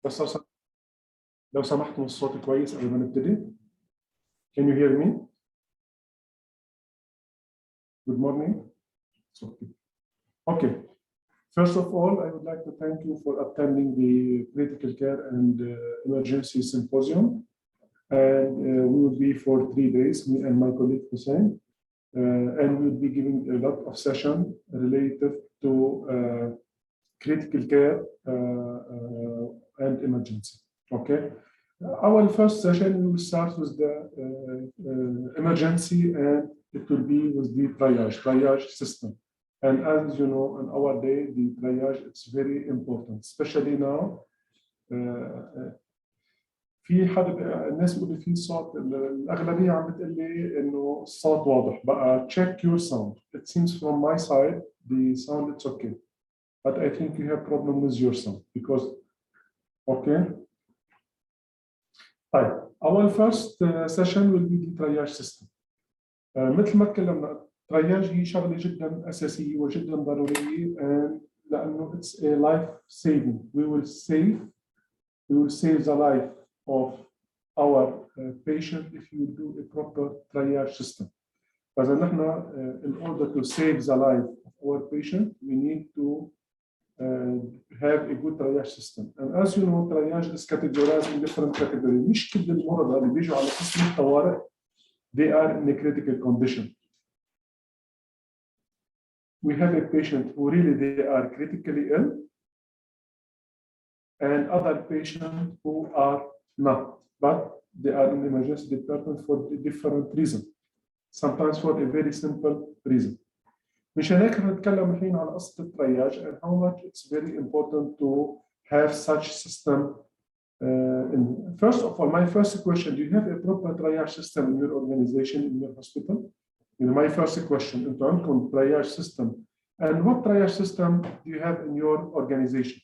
بس لو سمحتوا الصوت كويس قبل ما نبتدي. Can you hear me? Good morning. Okay. First of all, I would like to thank you for attending the Critical Care and Emergency Symposium. And we will be for 3 days, me and my colleague Hussein. And we will be giving a lot of sessions related to critical care and emergency. Okay. Our first session, we will start with the emergency, and it will be with the triage system. And as you know, in our day, the triage is very important, especially now. في حد الناس بتقول في صوت، الأغلبية عم بتقول لي إنه الصوت واضح. بقى check your sound. It seems from my side the sound it's okay, but I think you have problem with your sound because okay. طيب, our first session will be the triage system. مثل ما تكلمنا، triage هي شغلة جدا أساسية وجدا ضرورية، لأنه it's a life saving. We will save the life of our patient if you do a proper triage system. فإذا نحن in order to save the life of our patient, we need to have a good triage system. And as you know, triage is categorized in different categories. مش كل المرضى اللي بيجوا على قسم الطوارئ they are in a critical condition. We have a patient who really they are critically ill, and other patients who are not, but they are in the emergency department for a different reason. Sometimes for a very simple reason. مشان هيك هنتكلم الحين على قصة الترياج and how much it's very important to have such system. First of all, my first question: do you have a proper triage system in your organization, in your hospital? My first question: أنتم عندكم triage system, and what triage system do you have in your organization?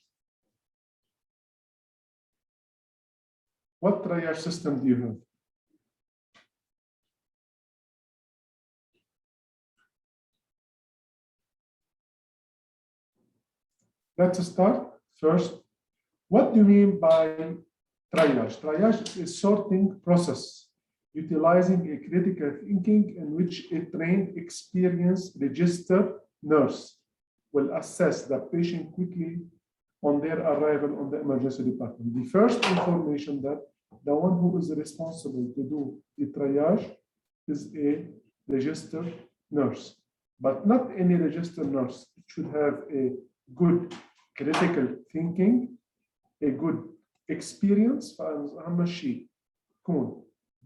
What triage system do you have? Let's start first. What do you mean by triage? Triage is a sorting process utilizing a critical thinking in which a trained, experienced, registered nurse will assess the patient quickly on their arrival on the emergency department. The first information that the one who is responsible to do the triage is a registered nurse, but not any registered nurse. It should have a good critical thinking, a good experience. فأهم شيء يكون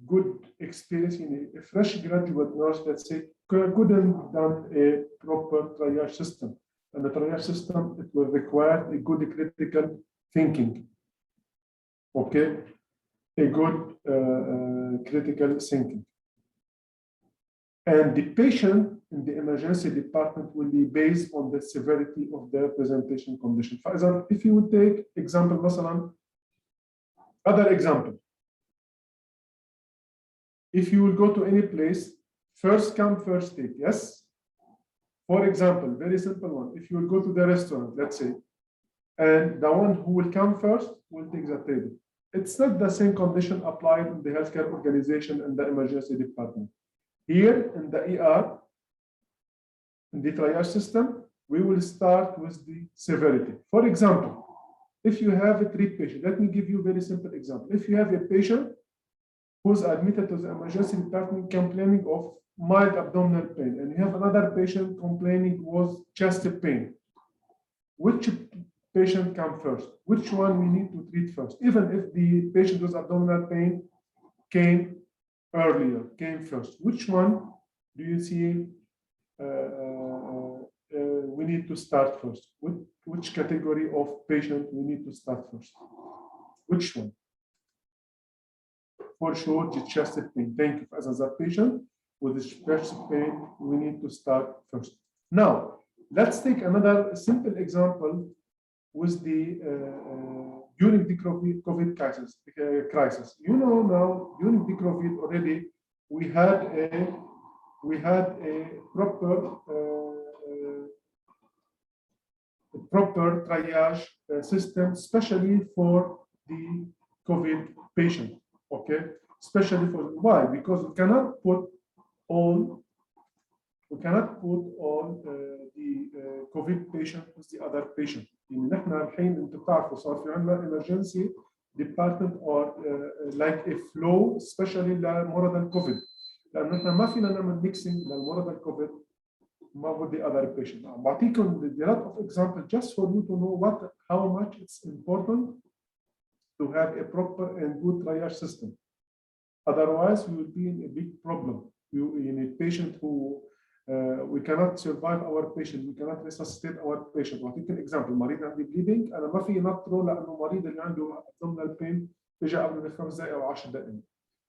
good experience in a fresh graduate nurse that say couldn't done a proper triage system. And the triage system, it will require a good critical thinking. Okay, a good critical thinking. And the patient in the emergency department will be based on the severity of their presentation condition. For example, if you would take example, other example. If you will go to any place, first come, first take, yes? For example, very simple one. If you will go to the restaurant, let's say, and the one who will come first will take the table. It's not the same condition applied in the healthcare organization and the emergency department. Here in the ER, in the triage system, we will start with the severity. For example, if you have a 3 patient, let me give you a very simple example. If you have a patient who's admitted to the emergency department complaining of mild abdominal pain, and you have another patient complaining was chest pain, which patient come first? Which one we need to treat first? Even if the patient with abdominal pain came earlier, came first, which one do you see we need to start first? Which category of patient we need to start first? Which one? For sure, the chest pain. Thank you. As a patient with the chest pain, we need to start first. Now, let's take another simple example with the during the COVID crisis. You know, now during the COVID already, we had a proper triage system, especially for the COVID patient, okay? Especially for, why? Because we cannot put all the COVID patient with the other patient. يعني نحن الحين انتم بتعرفوا صار في عندنا emergency department or like a flow especially لمرض الكوفيد. لأنه نحن ما فينا نعمل mixing للمرض الكوفيد with the other patient. بعطيكم a lot of examples just for you to know how much it's important to have a proper and good triage system. Otherwise, we will be in a big problem. In a patient who we cannot survive our patient, we cannot resuscitate our patient. بعطيكم example مريض عندي bleeding أنا ما في نطره لأنه مريض اللي عنده abdominal pain إجا قبل 5 دقائق أو 10 دقائق.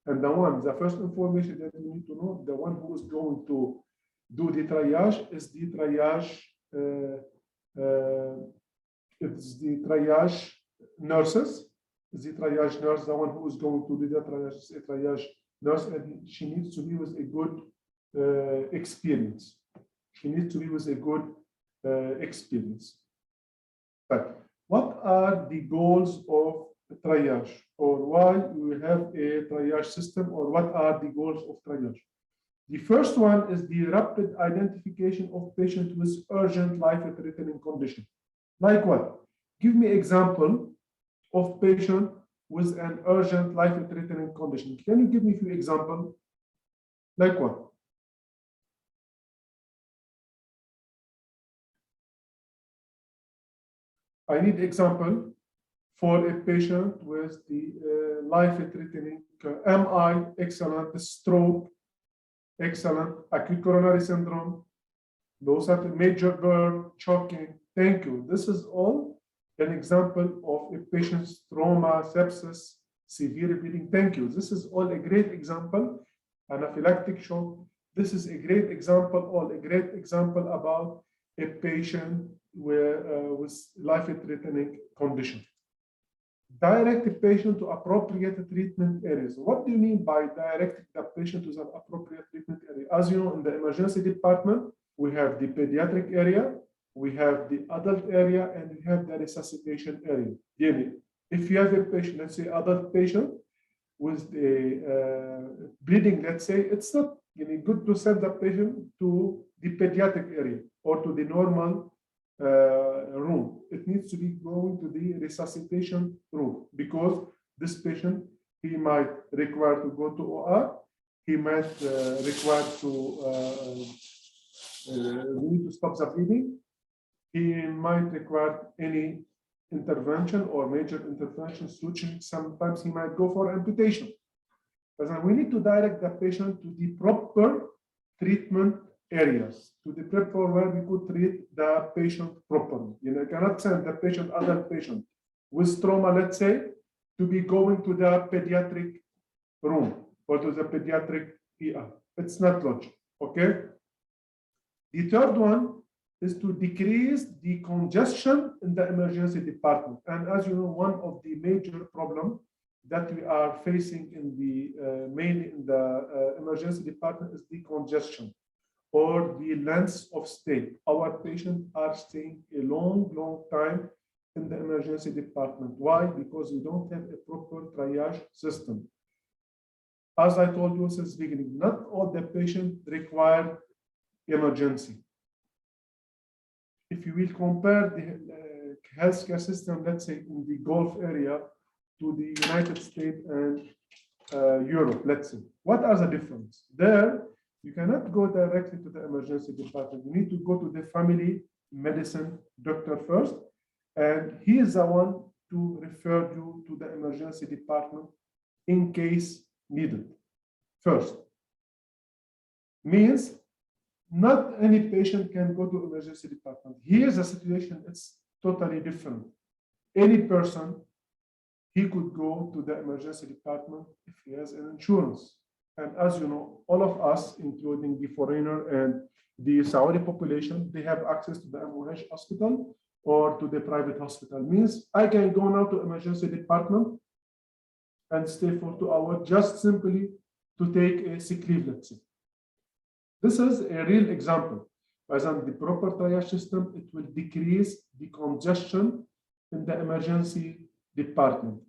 And the first information that you need to know, the one who is going to do the triage is the triage nurses. The triage nurse, the one who is going to do the triage, is a triage nurse, and she needs to be with a good experience. She needs to be with a good experience. But what are the goals of triage, or why we have a triage system, or what are the goals of triage? The first one is the rapid identification of patients with urgent life-threatening condition. Like what? Give me example of patient with an urgent life-threatening condition. Can you give me a few examples? Like what? I need example for a patient with the life-threatening MI, excellent, stroke, excellent, acute coronary syndrome, those are the major burn, choking. Thank you. This is all an example of a patient's trauma, sepsis, severe bleeding. Thank you. This is all a great example. Anaphylactic shock. This is a great example about a patient with life-threatening condition. Direct the patient to appropriate treatment areas. What do you mean by directing the patient to an appropriate treatment area? As you know, in the emergency department, we have the pediatric area, we have the adult area, and we have the resuscitation area. If you have a patient, let's say adult patient with a bleeding, let's say, it's not good to send the patient to the pediatric area or to the normal room. It needs to be going to the resuscitation room because this patient, he might require to go to OR, he might require to need to stop the bleeding, he might require any intervention or major intervention, switching. Sometimes he might go for amputation. But we need to direct the patient to the proper treatment areas, to the proper where we could treat the patient properly. You cannot send the patient, adult patient with trauma, let's say, to be going to the pediatric room or to the pediatric ER. It's not logical, okay? The third one is to decrease the congestion in the emergency department. And as you know, one of the major problems that we are facing in the mainly in the emergency department is the congestion or the length of stay. Our patients are staying a long time in the emergency department. Why? Because we don't have a proper triage system. As I told you since the beginning, not all the patients require emergency. If you will compare the healthcare system, let's say in the Gulf area to the United States and Europe, let's say, what are the difference? There, you cannot go directly to the emergency department. You need to go to the family medicine doctor first, and he is the one to refer you to the emergency department in case needed. First, means not any patient can go to emergency department. Here's the situation, it's totally different. Any person, he could go to the emergency department if he has an insurance. And as you know, all of us, including the foreigner and the Saudi population, they have access to the MOH hospital or to the private hospital. Means I can go now to emergency department and stay for 2 hours just simply to take a sick leave, let's say. This is a real example. As on the proper triage system, it will decrease the congestion in the emergency department.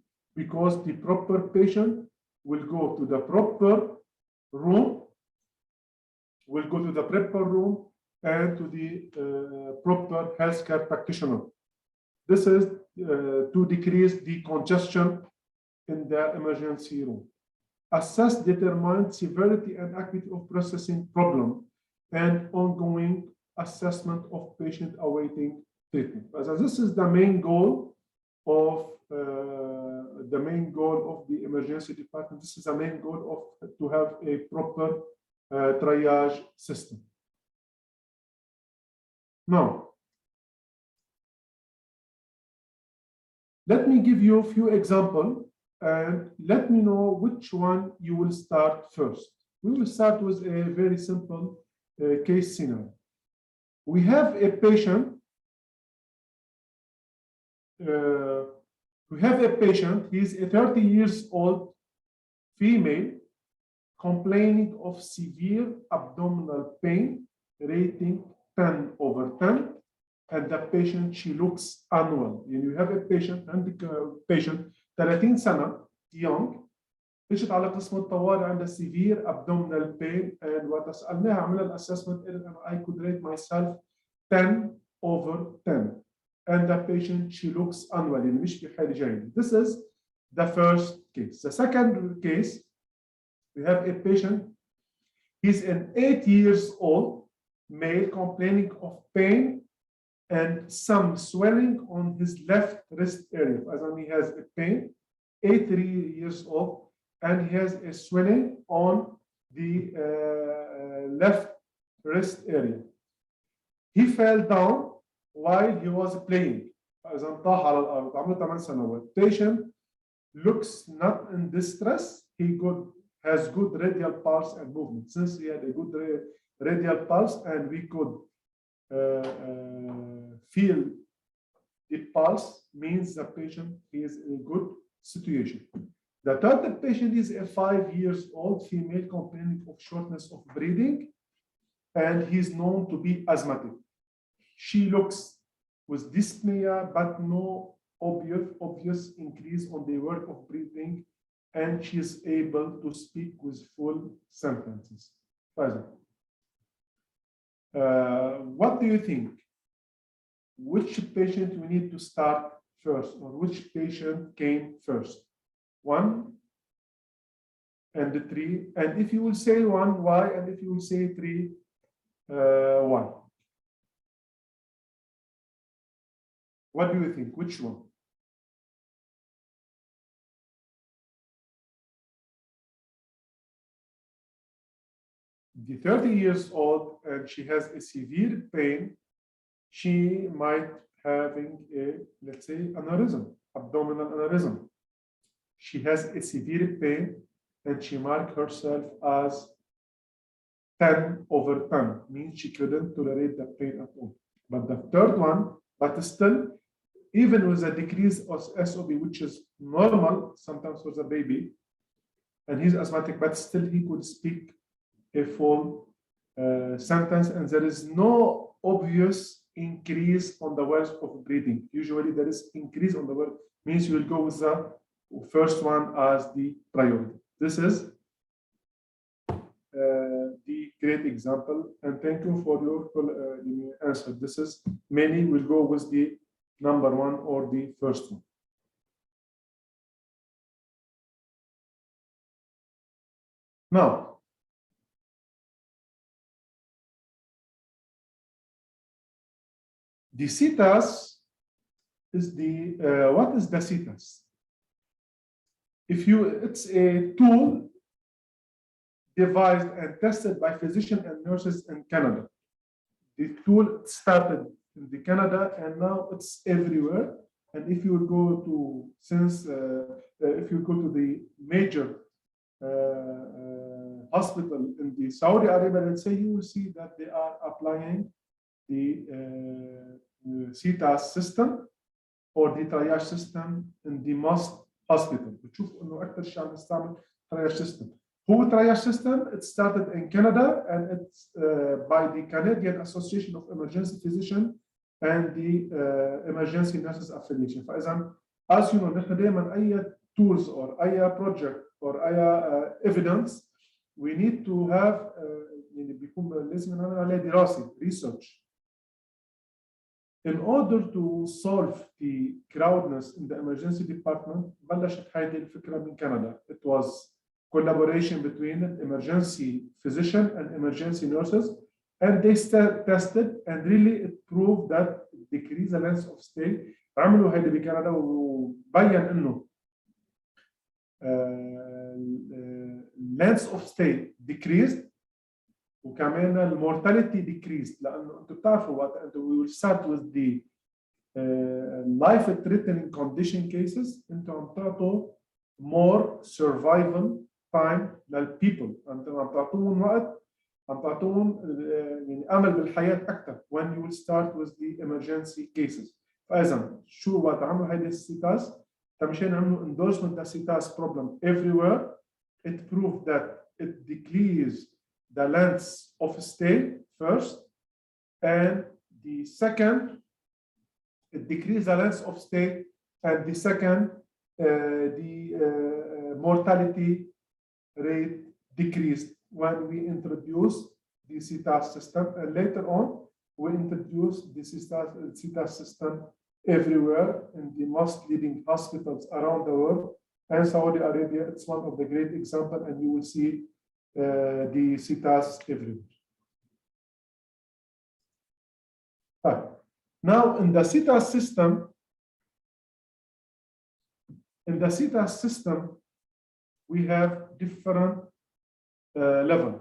because the proper patient will go to the proper room, and to the proper healthcare practitioner. This is to decrease the congestion in the emergency room. Assess, determine severity and acuity of processing problem, and ongoing assessment of patient awaiting treatment. So this is the main goal of the emergency department. This is the main goal of to have a proper triage system. Now, let me give you a few examples and let me know which one you will start first. We will start with a very simple case scenario. We have a patient. He's a 30 years old female complaining of severe abdominal pain, rating 10/10, and the patient, she looks unwell. You have a patient, عندك patient 30 سنة, young, اجت على قسم الطوارئ عندها severe abdominal pain, and وتسألناها عملنا الاسسمنت and I could rate myself 10/10. And the patient, she looks unwell, مش بحالة جيدة. This is the first case. The second case, we have a patient. He's an 8 years old male complaining of pain and some swelling on his left wrist area. As he has a pain, 8 years old, and he has a swelling on the left wrist area. He fell down while he was playing. Patient looks not in distress. He has good radial pulse and movement. Since he had a good radial pulse and we could feel the pulse, means the patient is in a good situation. The third patient is a 5 years old female complaining of shortness of breathing, and he's known to be asthmatic. She looks with dyspnea, but no obvious increase on the work of breathing, and she is able to speak with full sentences. What do you think? Which patient we need to start first, or which patient came first? 1 and 3. And if you will say 1, why? And if you will say 3, why? What do you think? Which one? The 30 years old, and she has a severe pain. She might having a, let's say, aneurysm, abdominal aneurysm. She has a severe pain, and she marked herself as 10/10, means she couldn't tolerate the pain at all. But the third one, but still, even with a decrease of SOB, which is normal sometimes for the baby, and he's asthmatic, but still he could speak a full sentence, and there is no obvious increase on the words of breathing. Usually there is increase on the word, means you will go with the first one as the priority. This is the great example, and thank you for your answer. This is many will go with the number 1 or the first one. Now, the CTAS is the what is the CTAS? It's a tool devised and tested by physicians and nurses in Canada. The tool started in the Canada, and now it's everywhere. And if you go to if you go to the major hospital in the Saudi Arabia, let's say, you will see that they are applying the CTAS system or the triage system in the Mast hospital. بتشوف انه اكثر شيء عم نستعمل triage system. هو triage system, it started in Canada, and it's by the Canadian Association of Emergency Physicians and the Emergency Nurses Affiliation. فاذا as you know, نحن دائما اي tools or أي project or أي evidence, we need to have يعني بيكون لازم نعمل عليه دراسة research in order to solve the crowdness in the emergency department. بلشت هذه الفكرة من كندا. It was collaboration between an emergency physician and emergency nurses, and they tested and really it proved that it decreased the length of stay. عملوا هذا بكندا وبين انه length of stay decreased وكمان المورتاليتي decreased. لانه انتم بتعرفوا وقت انتم we will start with the life threatening condition cases انتم عم تعطوا more survival time للبيبل. انتم عم تعطوهم وقت، عم تعطوهم يعني امل بالحياه اكثر when you will start with the emergency cases. فاذا شو وقت عملوا هيدي السيتاس مشان عملوا endorsement للسيتاس problem everywhere. It proved that it decreased the length of stay first, and the second it decreased the length of stay, and the second the mortality rate decreased when we introduced the CTAS system, and later on we introduced the CTAS system everywhere in the most leading hospitals around the world. And Saudi Arabia, it's one of the great examples, and you will see the CTAS everywhere. Right. Now, in the CTAS system, we have different levels.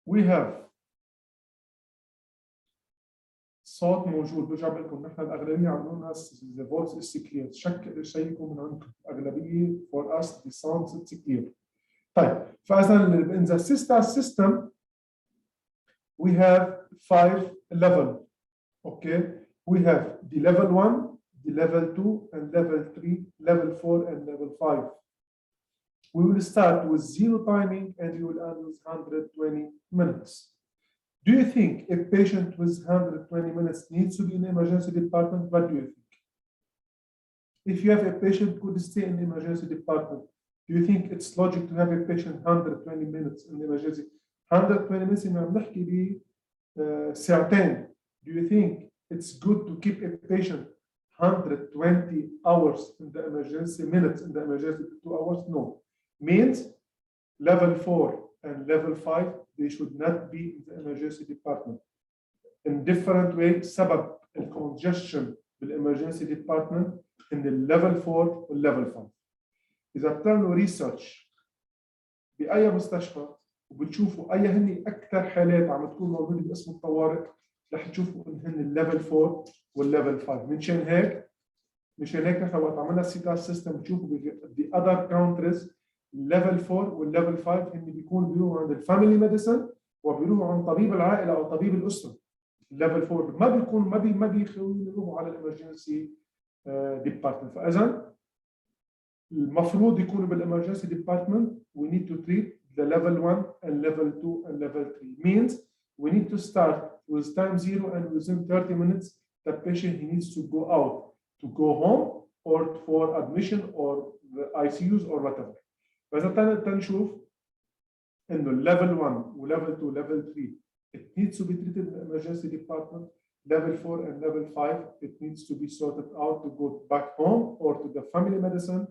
We have صوت موجود. برجع بقول لكم نحن الاغلبيه عندنا the voice is clear. شيكوا من عندكم الاغلبيه for us the sound is clear. طيب فاذا in the system we have 5 levels. Okay, we have the level 1, the level 2, and level 3, level 4, and level 5. We will start with 0 timing and we will end with 120 minutes. Do you think a patient with 120 minutes needs to be in the emergency department? What do you think? If you have a patient who could stay in the emergency department, do you think it's logic to have a patient 120 minutes in the emergency? 120 minutes إنه عم نحكي ب ساعتين. Do you think it's good to keep a patient 120 hours in the emergency, minutes in the emergency, 2 hours? No. Means level 4 and level 5, they should not be in the emergency department. In different ways, سبب الcongestion بالemergency department in the level 4 والlevel 5. إذا بتعملوا ريسيرش بأي مستشفى وبتشوفوا أي هن أكثر حالات عم تكون موجودة باسم الطوارئ، رح تشوفوا إن هن الليفل 4 والليفل 5. مشان هيك نحن وقت عملنا السيتاس سيستم بتشوفوا the other countries الليفل 4 والليفل 5 هن بيروحوا عند الفاميلي ميديسن وبيروحوا عند طبيب العائله او طبيب الاسره. الليفل 4 ما بيكون ما بيخلوا يروحوا على الامرجنسي ديبارتمنت. فاذا المفروض يكونوا بالامرجنسي ديبارتمنت. We need to treat the level 1 and level 2 and level 3. Means we need to start with time 0 and within 30 minutes the patient he needs to go out to go home or for admission or the ICUs or whatever. فإذا تنشوف إنه level 1 و level 2 level 3 it needs to be treated in the emergency department. Level 4 and level 5 it needs to be sorted out to go back home or to the family medicine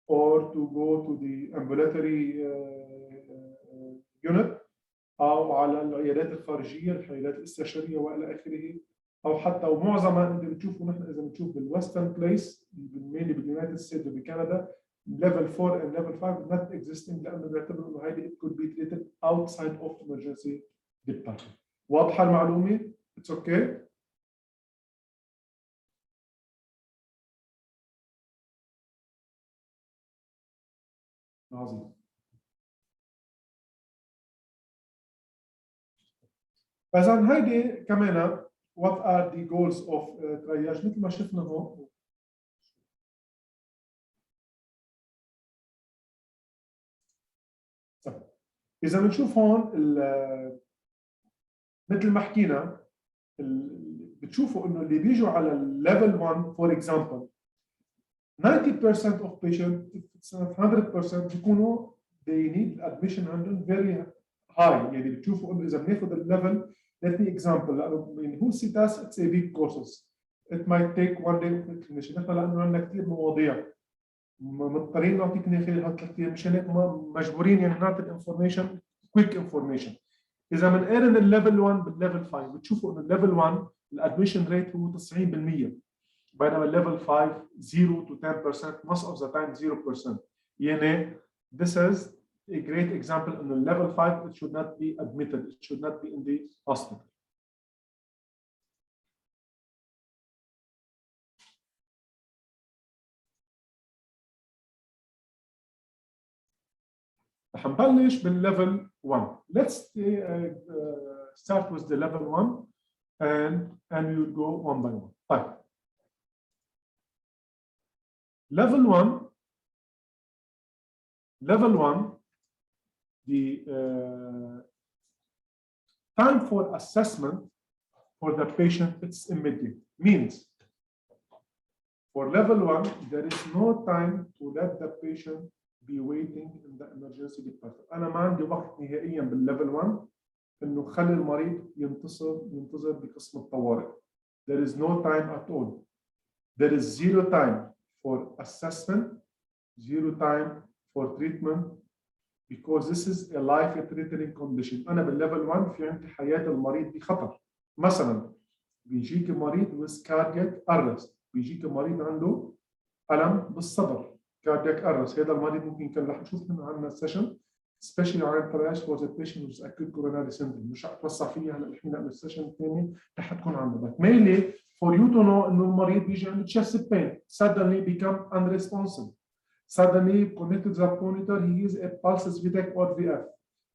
or to go to the ambulatory unit أو على العيادات الخارجية، العيادات الاستشارية وإلى آخره. أو حتى ومعظمها أنت بتشوفوا نحن إذا بنشوف بالويسترن بليس mainly باليونايتد ستيتس وبكندا level 4 and level 5 not existing لأنه بيعتبروا إنه هيدي it could be treated outside of emergency department. واضحة المعلومة؟ It's okay. عظيم. فإذا هيدي كمان what are the goals of triage مثل ما شفنا هون. إذا بنشوف هون مثل ما حكينا بتشوفوا انه اللي بيجوا على الليفل 1 فور اكزامبل 90% of patients, if it's not 100%, بيكونوا they need admission عندهم very high. يعني بتشوفوا انه اذا بناخذ الليفل let me example لانه من هو سيتاس it's a big courses. It might take one day of explanation. نحن لانه عندنا كثير مواضيع مضطرين نعطيك خلال هالثلاث ايام مشان هيك مجبورين يعني نعطي الانفورميشن كويك انفورميشن. اذا بنقارن الليفل 1 بالليفل 5 بتشوفوا انه الليفل 1 الادميشن ريت هو 90%. بينما الليفل 5 0 to 10% most of the time 0%. يعني this is a great example in the level 5 it should not be admitted, it should not be in the hospital. هنبلش بالlevel 1. Let's start with the level 1 and we will go one by one. طيب. Level 1 the time for assessment for the patient it's immediate. Means for level 1 there is no time to let the patient be waiting in the emergency department. أنا ما عندي وقت نهائيا بالlevel 1 إنه خلي المريض ينتظر بقسم الطوارئ. There is no time at all. There is zero time for assessment, zero time for treatment, because this is a life-threatening condition. أنا بالlevel 1 في عندي حياة المريض بخطر. مثلاً بيجيك مريض with cardiac arrest، بيجيك مريض عنده ألم بالصدر cardiac arrest. هذا المريض ممكن كان رح نشوف منه عندنا سيشن especially on triage for the patient with acute coronary syndrome. مش رح اتوسع فيها هلا الحين لانه السيشن الثاني رح تكون عندنا. But mainly for you to know انه المريض بيجي عنده chest pain, suddenly become unresponsive. Suddenly connected to the monitor he is a pulses VTAC or VF.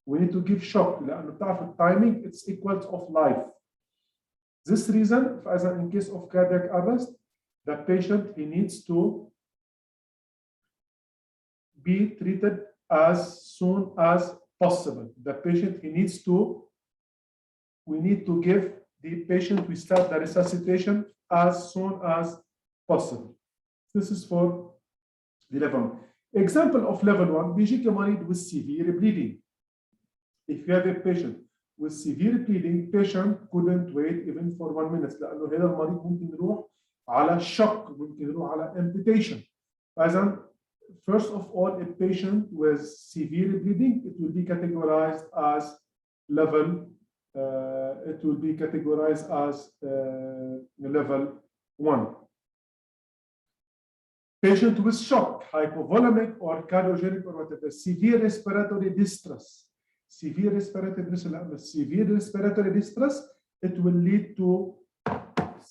We need to give shock لانه بتعرف التايمينج it's equals of life. This reason as in case of cardiac arrest the patient he needs to be treated as soon as possible. The patient he needs to we need to give the patient we start the resuscitation as soon as possible. This is for the level 1. Example of level 1 بيجيك مريض with severe bleeding. If you have a patient with severe bleeding, patient couldn't wait even for 1 minute لأنه هذا المريض ممكن يروح على shock، ممكن يروح على amputation. فإذا first of all, a patient with severe bleeding, it will be categorized as level. It will be categorized as level 1. Patient with shock, hypovolemic or cardiogenic or whatever, severe respiratory distress. Severe respiratory distress, it will lead to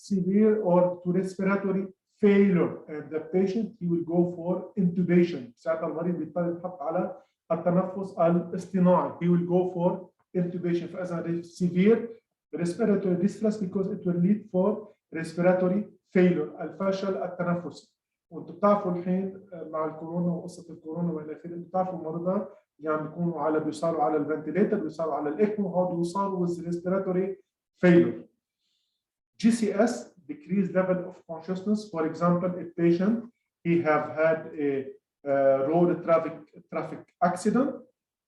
severe or to respiratory failure, and the patient he will go for intubation. ساعتها المريض بيضطر يتحط على التنفس الاصطناعي. He will go for intubation. فإذا severe respiratory distress because it will lead for respiratory failure. الفشل التنفسي. وانتم بتعرفوا الحين مع الكورونا وقصة الكورونا والى اخره، انتم بتعرفوا المرضى يعني بيكونوا بيوصلوا على الفنتيليتر، بيوصلوا على الاكمو، هون بيوصلوا with respiratory failure. GCS decreased level of consciousness. For example, a patient he have had a road traffic accident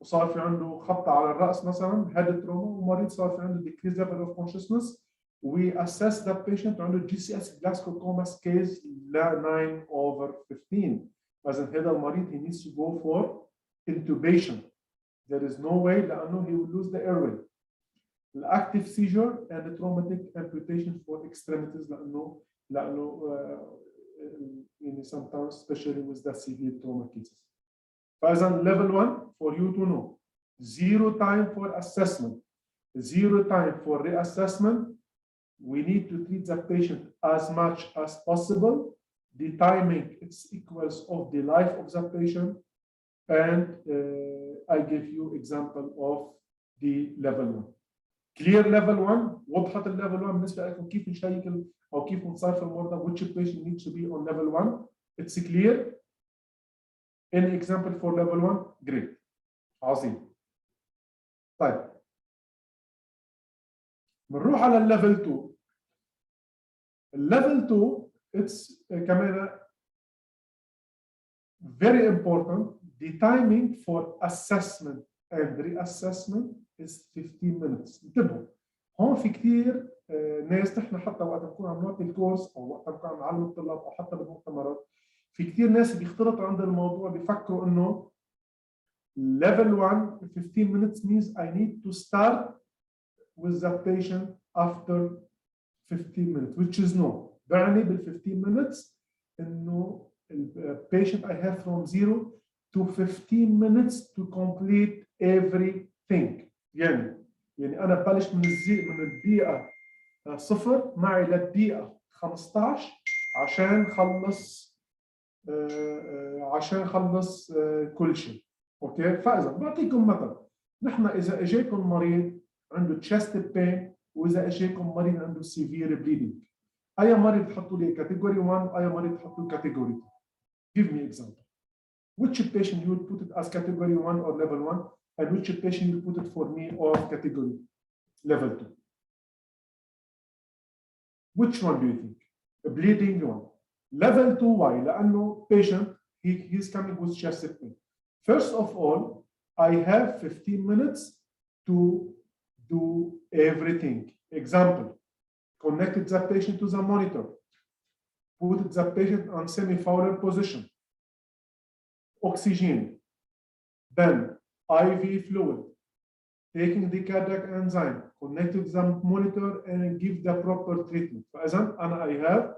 وصار في عنده خبطة على الرأس مثلا head trauma، ومريض صار في عنده decreased level of consciousness. We assess that patient عنده GCS Glasgow coma scale 9/15. إذا هذا المريض he needs to go for intubation. There is no way لأنه he will lose the airway. الactive seizure and the traumatic amputation for extremities لأنه يعني sometimes especially with the severe trauma cases. فإذا level 1 for you to know, zero time for assessment, zero time for reassessment. We need to treat the patient as much as possible. The timing it's equals of the life of the patient, and I give you example of the level 1. Clear level 1. وضحت level 1 بالنسبة لكم كيف نشيك أو كيف نصرف المرضى which patient needs to be on level 1. It's clear. Any example for level 1? Great. عظيم. طيب. بنروح على level 2. Level 2 it's كمان very important. The timing for assessment and reassessment is 15 minutes. انتبهوا هون في كثير ناس نحن حتى وقت نكون عم نعطي الكورس او وقت نكون عم نعلم الطلاب او حتى بالمؤتمرات في كثير ناس بيختلطوا عند الموضوع بيفكروا انه level 1 15 minutes means I need to start with the patient after 15 minutes which is no. بعني بال 15 minutes انه patient I have from 0 to 15 minutes to complete everything. يعني انا ببلش من الدقيقه 0 معي للدقيقه 15 عشان خلص كل شيء. اوكي فاذا بعطيكم مثل نحن اذا اجاكم مريض عنده chest pain واذا اجاكم مريض عنده severe bleeding اي مريض تحطوا لي كاتيجوري 1 اي مريض تحطوا كاتيجوري 2. Give me example. Which patient you would put it as category 1 or level 1 and which patient you put it for me or category level 2? Which one do you think? A bleeding one. Level 2 why? لأنه patient he's coming with chest pain. First of all, I have 15 minutes to do everything. Example, connected the patient to the monitor, put the patient on semi-fowler position, oxygen, then IV fluid, taking the cardiac enzyme, connect to the monitor and give the proper treatment. فإذا أنا I have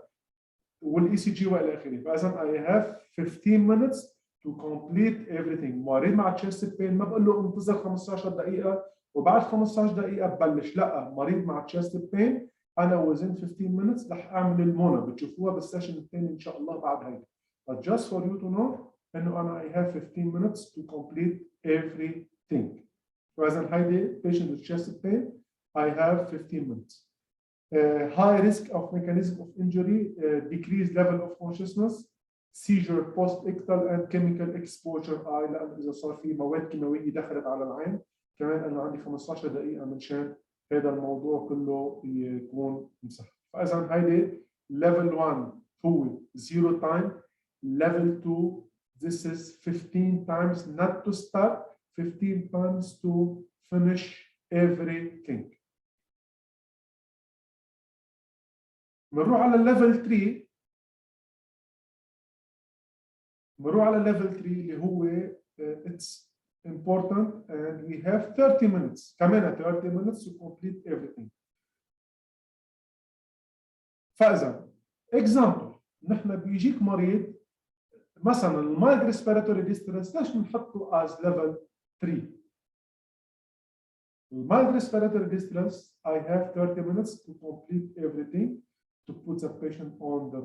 والECG وإلى آخره. فإذا I have 15 minutes to complete everything. مريض مع chest pain ما بقول له انتظر 15 دقيقة وبعد 15 دقيقة ببلش، لا مريض مع chest pain أنا within 15 minutes رح أعمل المونا بتشوفوها بالسيشن الثاني إن شاء الله بعد هيدا. But just for you to know إنه أنا I have 15 minutes to complete everything. فإذا هيدي patient with chest pain I have 15 minutes. High risk of mechanism of injury, decreased level of consciousness, seizure post-ictal and chemical exposure eye لأنه إذا صار في مواد كيماوية دخلت على العين كمان أنا عندي 15 دقيقة منشان هذا الموضوع كله يكون مسهل. فإذا هيدي level 1 هو 0 time, level 2 this is 15 times not to start, 15 times to finish everything. بنروح على level 3. بنروح على level 3 اللي هو it's important and we have 30 minutes كمان 30 minutes to complete everything. فإذا example نحن بيجيك مريض مثلا المايلد ريسبيراتوري ديستريس ليش بنحطه as level 3؟ المايلد ريسبيراتوري ديستريس I have 30 minutes to complete everything to put the patient on the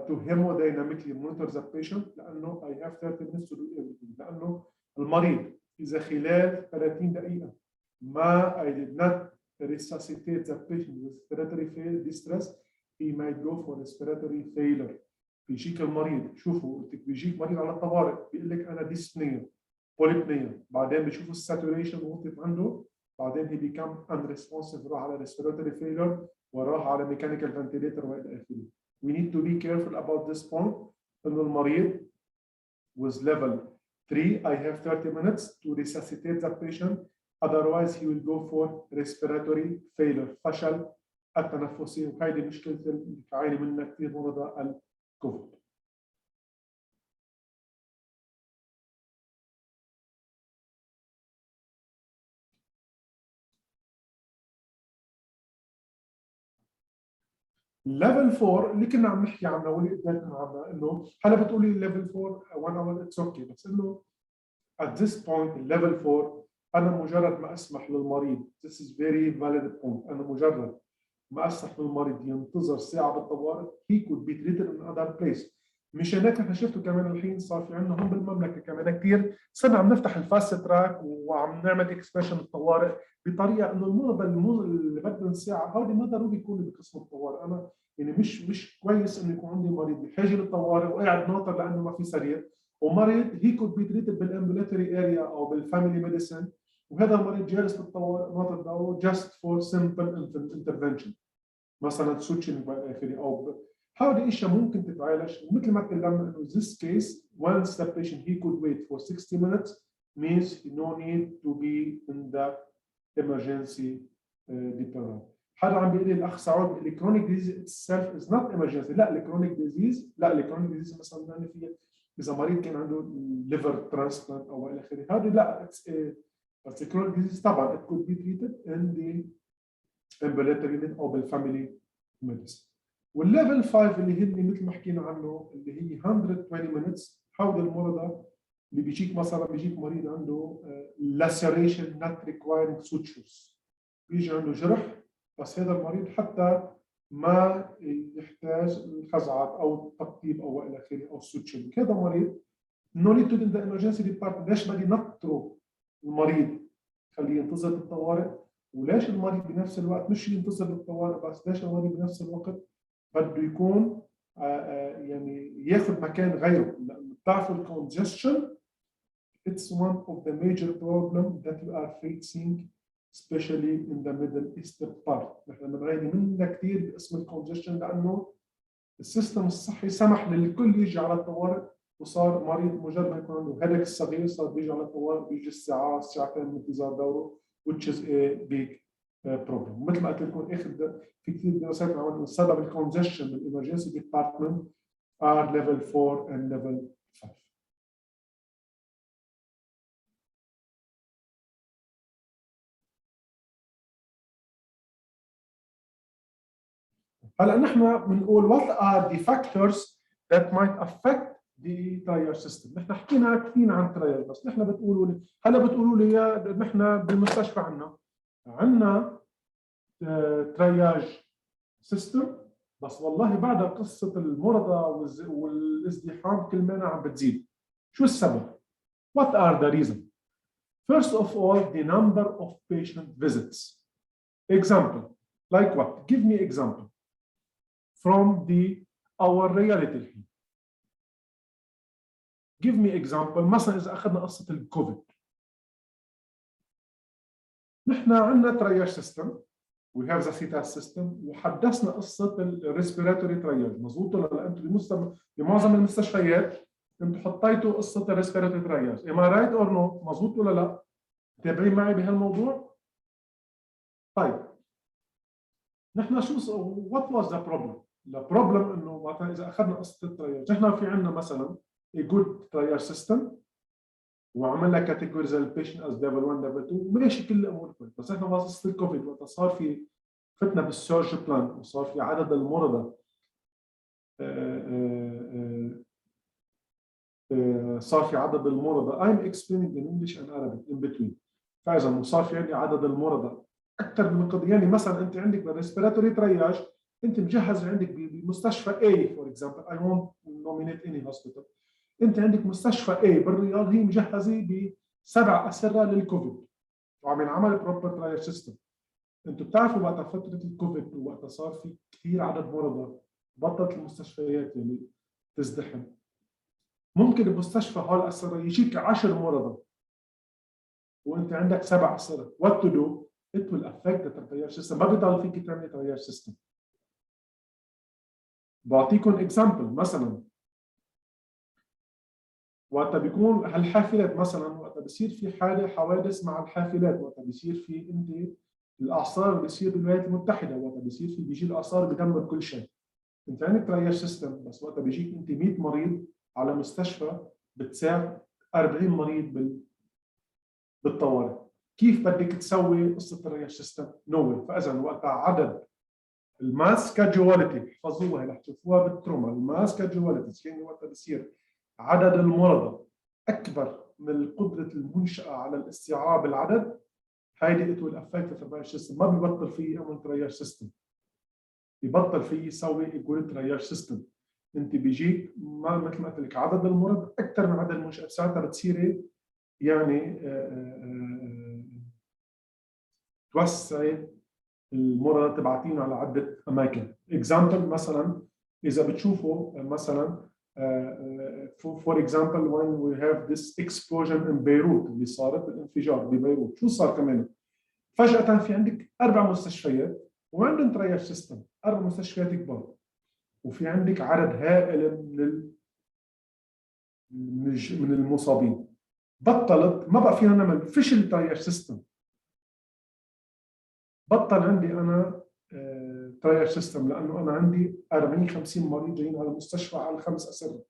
to hemodynamically monitor the patient لأنه I have 30 minutes to do everything. لأنه المريض إذا خلال 30 دقيقة ما I did not resuscitate the patient with respiratory distress he might go for respiratory failure. بيجيك المريض شوفوا بيجيك مريض على الطوارئ بيقول لك أنا dyspnea polypnea بعدين بيشوفوا الساتوريشن وقفت عنده بعدين he become unresponsive راح على respiratory failure وراح على mechanical ventilator وإلى آخره. We need to be careful about this point. إنه المريض with level 3 I have 30 minutes to resuscitate the patient otherwise he will go for respiratory failure فشل التنفسي وهذه مشكلة اللي بتعاني منها كثير مرضى الكوفيد. ليفل 4 اللي كنا عم نحكي عنه واللي قدامنا عنه انه هلا بتقولي ليفل 4 1 اور اتس اوكي بس انه at this point ليفل 4 انا مجرد ما اسمح للمريض this is very valid point انا مجرد ما اسمح للمريض ينتظر ساعه بالطوارئ he could be treated in other place. مشان هيك احنا شفتوا كمان الحين صار في عندنا هون بالمملكه كمان كثير صرنا عم نفتح الفاست تراك وعم نعمل اكسبريشن الطوارئ بطريقه انه المرضى اللي بدهم ساعه هودي ما ضروري يكونوا بقسم الطوارئ. انا يعني مش كويس انه يكون عندي مريض بحاجه للطوارئ وقاعد ناطر لانه ما في سرير ومريض هي كود بي تريتد بالامبولاتوري اريا او بالفاميلي ميديسن وهذا المريض جالس بالطوارئ ناطر دواء just for simple intervention. مثلا سوتشنج والى اخره، او هذه الاشياء ممكن تتعالج. ومثل ما تكلمنا انه this case once the patient he could wait for 60 minutes means no need to be in the emergency department. هذا عم بيقول لي الاخ سعود بيقول لي chronic disease itself is not emergency. لا الكرونيك ديزيز، لا الكرونيك ديزيز مثلا يعني في اذا مريض كان عنده ليفر ترانسبلانت او الى اخره، هذه لا بس الكرونيك ديزيز طبعا it could be treated in the ambulatory unit او بالفاميلي ميديسن. والليفل 5 اللي هي مثل ما حكينا عنه اللي هي 120 minutes. هؤلاء المرضى اللي بيجيك مثلا بيجيك مريض عنده laceration not requiring sutures، بيجي عنده جرح بس هذا المريض حتى ما يحتاج الخزعات او التقطيب او الى اخره او السوتشنج، هذا مريض no need to in the emergency department. ليش بدي نطره المريض خليه ينتظر بالطوارئ؟ وليش المريض بنفس الوقت مش ينتظر بالطوارئ بس، ليش المريض بنفس الوقت بده يكون يعني ياخذ مكان غيره؟ بتعرفوا الكونجستشن it's one of the major problems that you are facing especially in the Middle Eastern part. نحن بنعاني منها كثير باسم الكونجستشن لانه السيستم الصحي سمح للكل يجي على الطوارئ، وصار مريض مجرد ما يكون عنده هيدك صغير صار بيجي على الطوارئ بيجي ساعتين من انتظار دوره which is a big problem. مثل ما قلت لكم اخر في كثير دراسات عملوا سبب الكونجستشن بالإمرجنسي ديبارتمنت are level 4 and level 5. هلا نحن بنقول what are the factors that might affect the triage system. نحن حكينا كثير عن triage بس نحن بتقولوا لي هلا بتقولوا لي يا نحن بالمستشفى عندنا triage system بس والله بعد قصه المرضى والازدحام كل ما عم بتزيد. شو السبب؟ What are the reasons? First of all, the number of patient visits. Example, like what? Give me example from our reality. Give me example. مثلا إذا أخذنا قصة الكوفيد. نحن عندنا triage system. We have the CTAS system. وحدثنا قصة الريسبيراتوري ترياج. مظبوط ولا لا؟ أنتم بمعظم المستشفيات أنتم حطيتوا قصة الريسبيراتوري ترياج. Am I right or no؟ مظبوط ولا لا؟ متابعين معي بهالموضوع؟ طيب نحن شو what was the problem؟ البروبلم انه مثلا اذا اخذنا قصه الترياج، نحن في عندنا مثلا a good triage system وعملنا كاتيجوريز للبيشنت از ليفل 1 ليفل 2 وماشي كل الامور كويس، بس نحن قصه الكوفيد وقت صار في فتنا بالسيرج بلان وصار في عدد المرضى صار في عدد المرضى I'm explaining in English and Arabic in between. فاذا صار في عندي عدد المرضى اكثر من قدر، يعني مثلا انت عندك بالريسبيراتوري ترياج انت مجهز عندك بمستشفى A for example I won't nominate any hospital. انت عندك مستشفى A بالرياض هي مجهزه ب7 اسره للكوفيد وعم ينعمل بروبر ترايج سيستم. انتم بتعرفوا وقت فتره الكوفيد وقت صار في كثير عدد مرضى بطلت المستشفيات يعني تزدحم. ممكن بمستشفى هول الاسره يجيك 10 مرضى وانت عندك 7 اسره. what to do؟ it will affect the triage system. ما بيضل فيك تعمل triage system. بعطيكم اكزامبل مثلا وقت بيكون هالحافلات مثلا وقت بصير في حوادث مع الحافلات، وقت بصير في انت الاعصار بصير بالولايات المتحده، وقت بصير في بيجي الاعصار بدمر كل شيء. انت عندك ترياج سيستم بس وقت بيجيك انت 100 مريض على مستشفى بتساعد 40 مريض بالطوارئ، كيف بدك تسوي قصه الترياج سيستم؟ نو. فاذا وقت عدد الماس كاجواليتي احفظوها رح تشوفوها بالتروما، الماس كاجواليتي يعني وقت بصير عدد المرضى اكبر من قدره المنشاه على الاستيعاب العدد، هيدي ات ويل افكت الترياج سيستم. ما بيبطل فيه يعمل ترياج سيستم، بيبطل فيه يسوي يقول ترياج سيستم. انت بيجيك ما مثل ما قلت لك عدد المرضى اكثر من عدد المنشات، ساعتها بتصيري يعني توسعي المرضى تبعتين على عده اماكن. اكزامبل مثلا اذا بتشوفوا مثلا for example when we have this explosion in Beirut اللي صارت الانفجار ببيروت، شو صار كمان؟ فجأة في عندك 4 مستشفيات وعندهم ترياج سيستم، 4 مستشفيات كبار، وفي عندك عدد هائل من المصابين، بطلت، ما بقى فينا نعمل فيشل تراياج سيستم. بطل عندي انا تراياج سيستم، لانه انا عندي 40 50 مريض جايين على المستشفى على 5 اسابيع،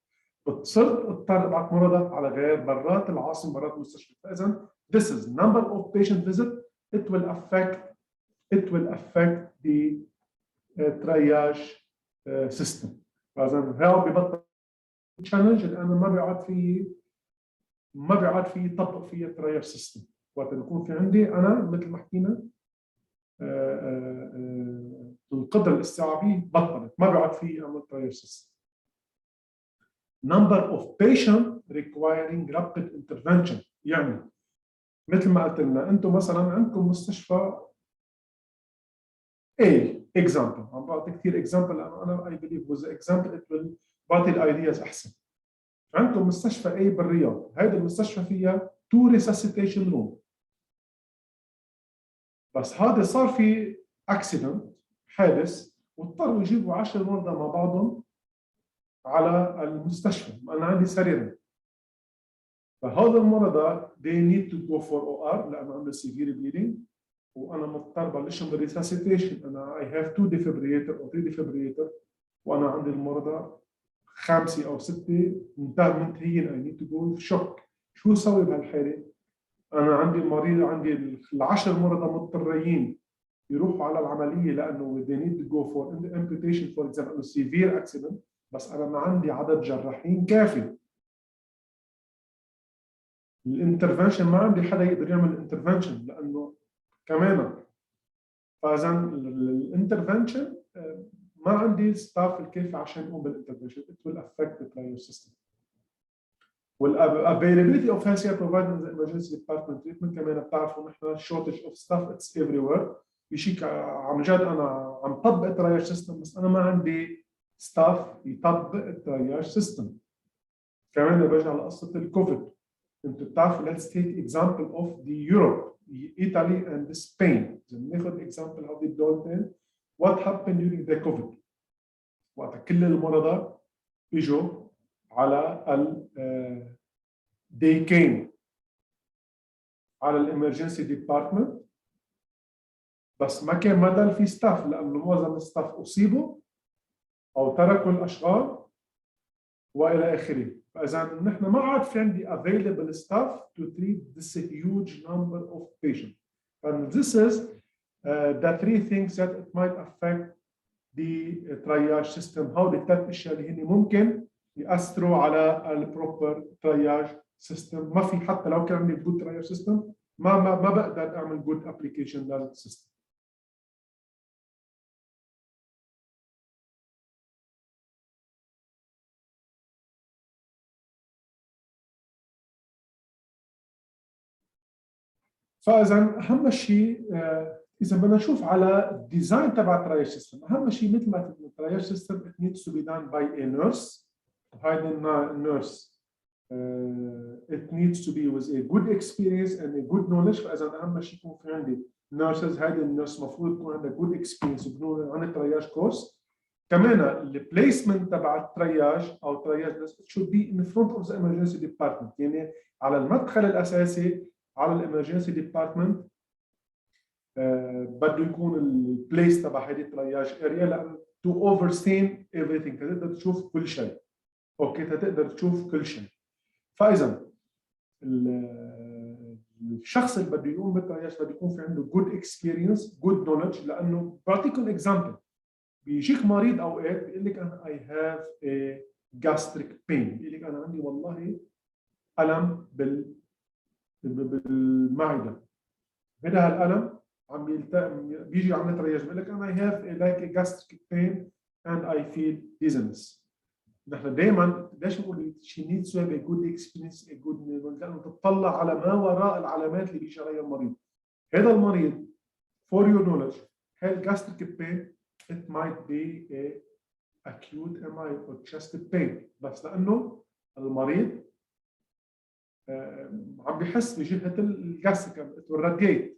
صرت اضطر ابعث مرضى على غير برات العاصمه، برات المستشفى. فاذا this is number of patient visit, it will affect the triage system. فاذا هذا ببطل تشالنج، لانه ما بيعاد في يطبق فيها ترايج سيستم. وقت يكون في عندي انا مثل ما حكينا القدره الاستيعابيه بطلت، ما بيعاد في اعمل ترايج سيستم. number of patient requiring rapid intervention، يعني مثل ما قلت لنا انتم مثلا عندكم مستشفى A example، عم بعطي كثير example لانه انا I believe with the example it will بعطي الايدياز احسن. عندكم مستشفى A بالرياض، هذه المستشفى فيها 2 resuscitation room، بس هذا صار في accident، حادث، واضطروا يجيبوا 10 مرضى مع بعضهم على المستشفى. انا عندي سريرين، فهذا المرضى they need to go for OR لانه عنده severe bleeding، وانا مضطر بلشهم بالريساسيتيشن. انا I have 2 defibrillator او 3 defibrillator، وانا عندي المرضى 5 أو 6 منتهيين I need to go في شوك. شو اسوي بهالحاله؟ انا عندي المريض، عندي ال10 مرضى مضطرين يروحوا على العمليه لانه they need to go for amputation for example severe accident، بس انا ما عندي عدد جراحين كافي. الانترفنشن ما عندي حدا يقدر يعمل انترفنشن لانه كمان. فاذا الانترفنشن ما عندي ستاف الكافي عشان اقوم بالانترفنشن. it will affect the triage system. والavailability of healthcare providers in the emergency department treatment كمان بتعرفوا نحن shortage of staff it's everywhere. بشيء عن جد انا عم طبق الترايج سيستم، بس انا ما عندي ستاف يطبق الترايج سيستم. كمان برجع لقصه الكوفيد. انتم بتعرفوا let's take example of the Europe, Italy and Spain. ناخذ example of the دولتين. what happened during the COVID؟ وقت كل المرضى اجوا على they came على الامرجنسي ديبارتمنت، بس ما كان ضل في ستاف لانه معظم الستاف اصيبوا او تركوا الاشغال والى اخره. فاذا نحن ما عاد في عندي available staff to treat this huge number of patients. And this is the 3 things that it might affect the triage system. هول ال3 اشياء اللي هن ممكن ياثروا على البروبر triage system. ما في، حتى لو كان عندي good triage system ما بقدر اعمل good application للسيستم. فاذا اهم شيء اذا بدنا نشوف على الديزاين تبع الترايج سيستم، اهم شيء مثل ما قلت الترايج سيستم it needs to be done by a nurse. هيدي النيرس it needs to be with a good experience and a good knowledge. فاذا اهم شيء يكون في عندي nurses، هيدي النيرس المفروض يكون عندها good experience عن الترياج كورس. كمان البليسمنت تبع الترياج او الترياج should be in front of the emergency department، يعني على المدخل الاساسي على الامرجنسي ديبارتمنت. بده يكون البليس تبع هيدي الترياج اريا لانه to oversee everything، تقدر تشوف كل شيء. اوكي، تقدر تشوف كل شيء. فاذا الشخص اللي بده يقوم بالترياج بده يكون في عنده good experience good knowledge. لانه بعطيكم اكزامبل، بيجيك مريض اوقات بيقول لك انا I have a gastric pain، بيقول لك انا عندي والله الم بالمعده. هذا هالالم عم بيجي عم نتريج بيقول لك انا I have like a gastric pain and I feel dizziness. نحن دائما ليش بنقول she needs to have a good experience a good knowledge؟ لانه تطلع على ما وراء العلامات اللي بيجي عليها المريض. هذا المريض for your knowledge هاي gastric pain it might be a acute MI or chest pain، بس لانه المريض عم بيحس بجهه الجاستريك والراديات.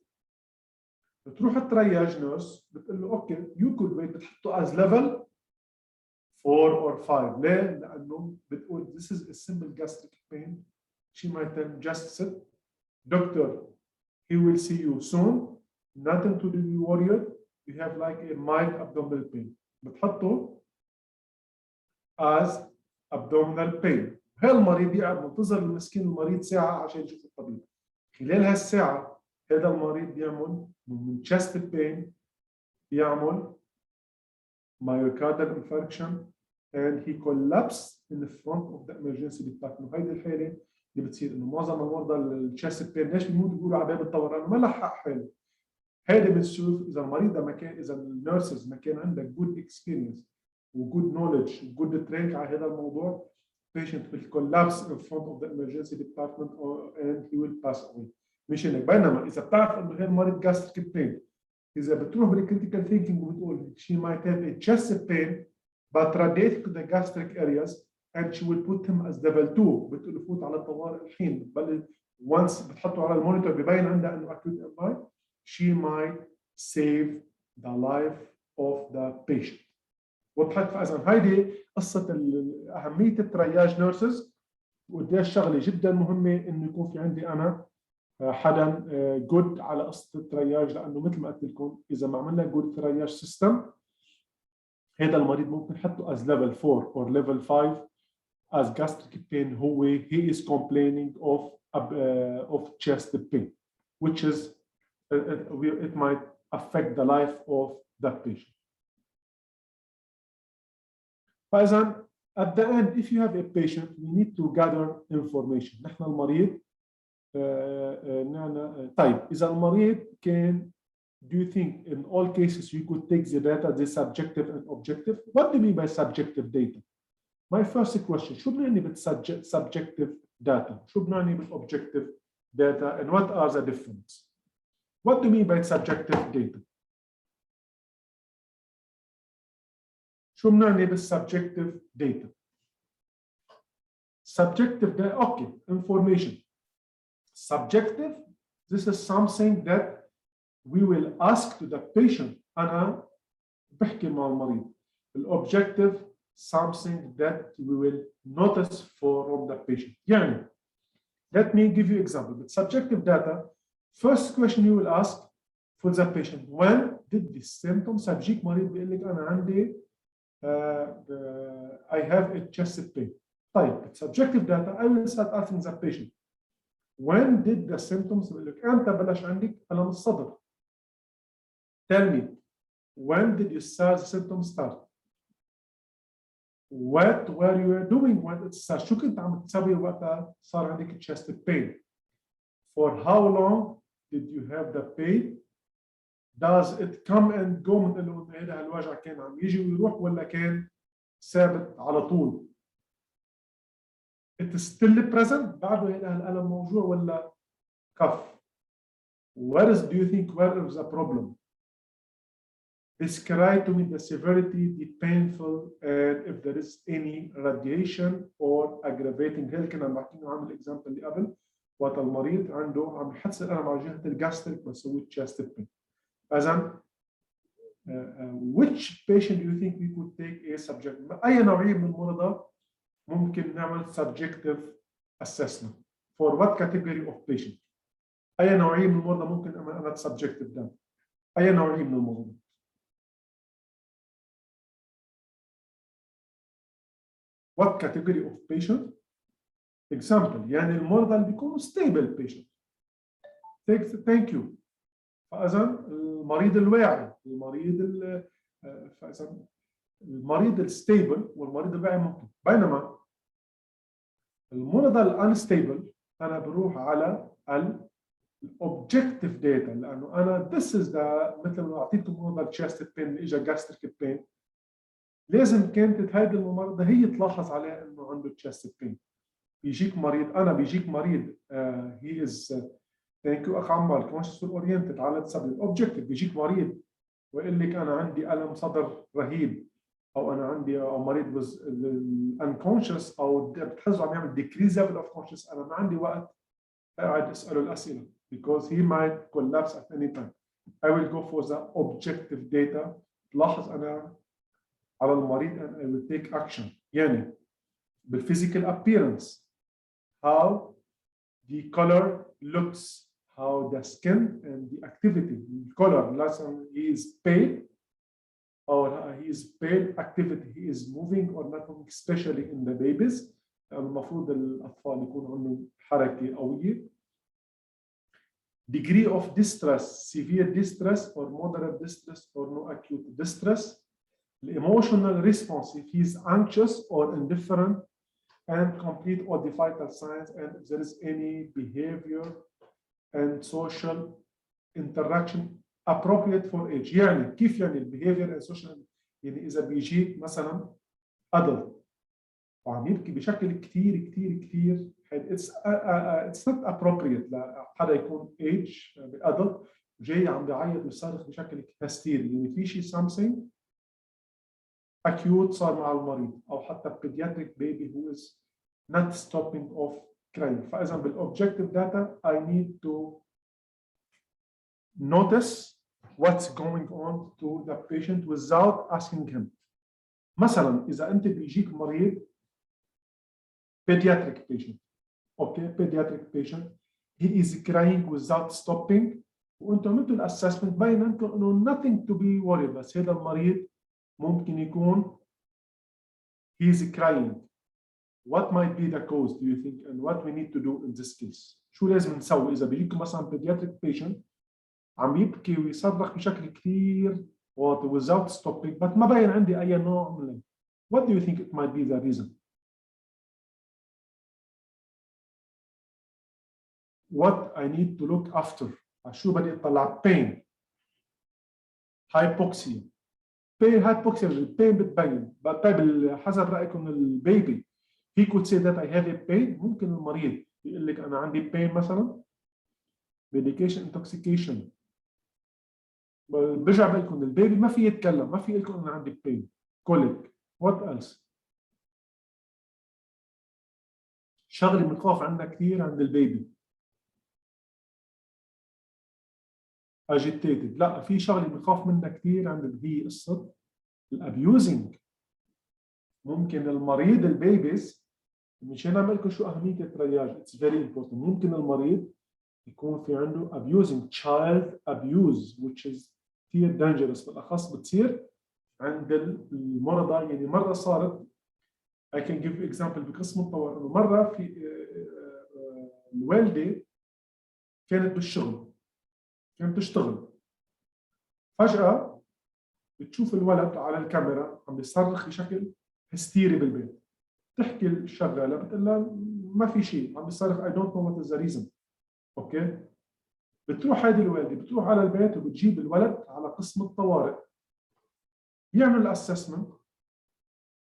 بتروح الترياج نيرس بتقول له اوكي يو كود ويت، بتحطه از ليفل 4 or 5. ليه؟ لانه بتقول this is a simple gastric pain. She might tell just sit. Doctor, he will see you soon. Nothing to be worried. You have like a mild abdominal pain. بتحطه as abdominal pain. هالمريض يقعد منتظر المسكين المريض ساعة عشان يشوف الطبيب. خلال هالساعة هذا المريض بيعمل من chest pain، بيعمل myocardial infarction and he collapsed in the front of the emergency department. هيدي الحالة اللي بتصير انه معظم المرضى الchest pain ليش بيموتوا بيقولوا على باب الطوارئ؟ ما لحق حاله. هيدي بتشوف اذا المريض ما كان، اذا النيرسز ما كان عندك good experience وجود knowledge وجود training على هذا الموضوع، patient will collapse in front of the emergency department and he will pass away. مش هيك. بينما اذا بتعرف انه غير مريض gastric pain، اذا بتروح بالكريتيكال ثينكينج وبتقول she might have a chest pain but radiate to the gastric areas and she will put him as level 2، بتقول له فوت على الطوارئ الحين، بل once بتحطه على المونيتور ببين عندها انه acute MI، she might save the life of the patient. وضحت؟ فاذا هيدي قصه اهميه الترياج نيرسز، وقديش شغله جدا مهمه انه يكون في عندي انا حدا جود على قصه الترياج، لانه مثل ما قلت لكم اذا ما عملنا جود ترياج سيستم، هذا المريض ممكن نحطه as level 4 or level 5 as gastric pain. هو he is complaining of chest pain, which is it might affect the life of that patient. فإذا at the end if you have a patient we need to gather information. نحن المريض طيب إذا المريض كان، do you think in all cases you could take the data, the subjective and objective? What do you mean by subjective data? My first question, شو بنعني بالsubjective data؟ شو بنعني بالobjective data and what are the differences? What do you mean by subjective data? شو بنعني بالsubjective data؟ Subjective data, okay, information. Subjective, this is something that we will ask to the patient. أنا بحكي مع المريض. Objective, something that we will notice from the patient. يعني, let me give you example. With subjective data, first question you will ask for the patient: when did the symptoms هتجيك مريض بيقول لك أنا عندي I have a chest pain. طيب, with subjective data, I will start asking the patient: when did the symptoms بيقول لك أنت بلش عندك ألم الصدر. Tell me, when did you start the symptoms start? What were you doing when it started? شو كنت عم تسوي وقتها صار عندك chest pain? For how long did you have the pain? Does it come and go من انه هذا الوجع كان عم يجي ويروح ولا كان ثابت على طول؟ It is still present؟ بعده هذا الألم موجود ولا كف؟ Where is, do you think, where is the problem? Describe to me the severity, the painful, and if there is any radiation or aggravating. هل كنا بنحكي عن الاكزامبل اللي قبل وقت المريض عنده عم يحس الألم على جهة الجاستريك بسوي chest pain. إذن which patient do you think we could take a subject؟ أي نوعية من المرضى ممكن نعمل subjective assessment for what category of patient؟ أي نوعية من المرضى ممكن أنا subjective ده؟ أي نوعية من المرضى؟ What category of patient? Example, يعني المرضى اللي بيكونوا stable patient. Thank you. فإذا المريض الواعي، المريض الستيبل والمريض الواعي ممكن. بينما المرضى الانستيبل أنا بروح على الobjective data، لأنه أنا this is the مثل ما أعطيتكم مرضى chest pain اللي إجا gastric pain، لازم كانت هيدي الممرضة هي تلاحظ عليها إنه عنده chest pain. بيجيك مريض he is thank you أخ عمار conscious oriented على السبب objective. بيجيك مريض ويقول لك أنا عندي ألم صدر رهيب، أو أنا عندي أو مريض was unconscious أو بتحسه عم يعمل decrease level of conscious. أنا ما عندي وقت أقعد أسأله الأسئلة because he might collapse at any time. I will go for the objective data. تلاحظ أنا على المريض and I will take action. يعني بالphysical appearance, how the color looks, how the skin and the activity, the color, lesson, he is pale, or he is pale, activity, he is moving or not moving, especially in the babies. المفروض الأطفال يكون عندهم حركة قوية. Degree of distress, severe distress or moderate distress or no acute distress. The emotional response, if he is anxious or indifferent, and complete all the vital signs, and if there is any behavior and social interaction appropriate for age. يعني كيف يعني البيهيفير and social، يعني إذا بيجيك مثلا adult وعم يبكي بشكل كثير it's not appropriate لحدا يكون age adult جاي عم بيعيط ويصرخ بشكل هستيري، يعني في شيء something acute صار مع المريض، او حتى pediatric baby who is not stopping of crying. فاذا بالاوبجكتيف داتا I need to notice what's going on to the patient without asking him. مثلا اذا انت بيجيك مريض pediatric patient، okay, pediatric patient, he is crying without stopping، وانتم عملتوا الاسسمنت باين انتم انه nothing to be worried، بس هذا المريض ممكن يكون he is crying. What might be the cause, do you think, and what we need to do in this case? شو لازم نسوي إذا بيجيكم مثلا pediatric patient عم يبكي ويصرخ بشكل كثير واطي without stopping but ما باين عندي أي نوع من what do you think it might be the reason? What I need to look after? شو بدي أطلع؟ pain, hypoxia. pain hypoxia pain بتبين. طيب حسب رأيكم البيبي he could say that I have a pain. ممكن المريض يقول لك أنا عندي pain مثلا medication intoxication. برجع بقول لكم البيبي ما في يتكلم، ما في يقول لكم أنا عندي pain colic. what else؟ شغله بنخاف عنها كثير عند البيبي agitated. لا، في شغله بنخاف منها كثير عند هي قصه الابيوزنج. ممكن المريض البيبيز، مشان اعمل لكم شو اهميه الترياج، اتس فيري امبورتنت. ممكن المريض يكون في عنده abusing child abuse which is كثير dangerous، بالاخص بتصير عند المرضى. يعني مره صارت I can give you example بقسم الطوارئ، انه مره في الوالده كانت بالشغل، كانت تشتغل، فجاه بتشوف الولد على الكاميرا عم بيصرخ بشكل هستيري بالبيت. تحكي الشغاله بتقول لها ما في شيء، عم بيصرخ I don't know what is the reason. اوكي، بتروح هذه الوالده بتروح على البيت وبتجيب الولد على قسم الطوارئ، يعمل الاسسمنت،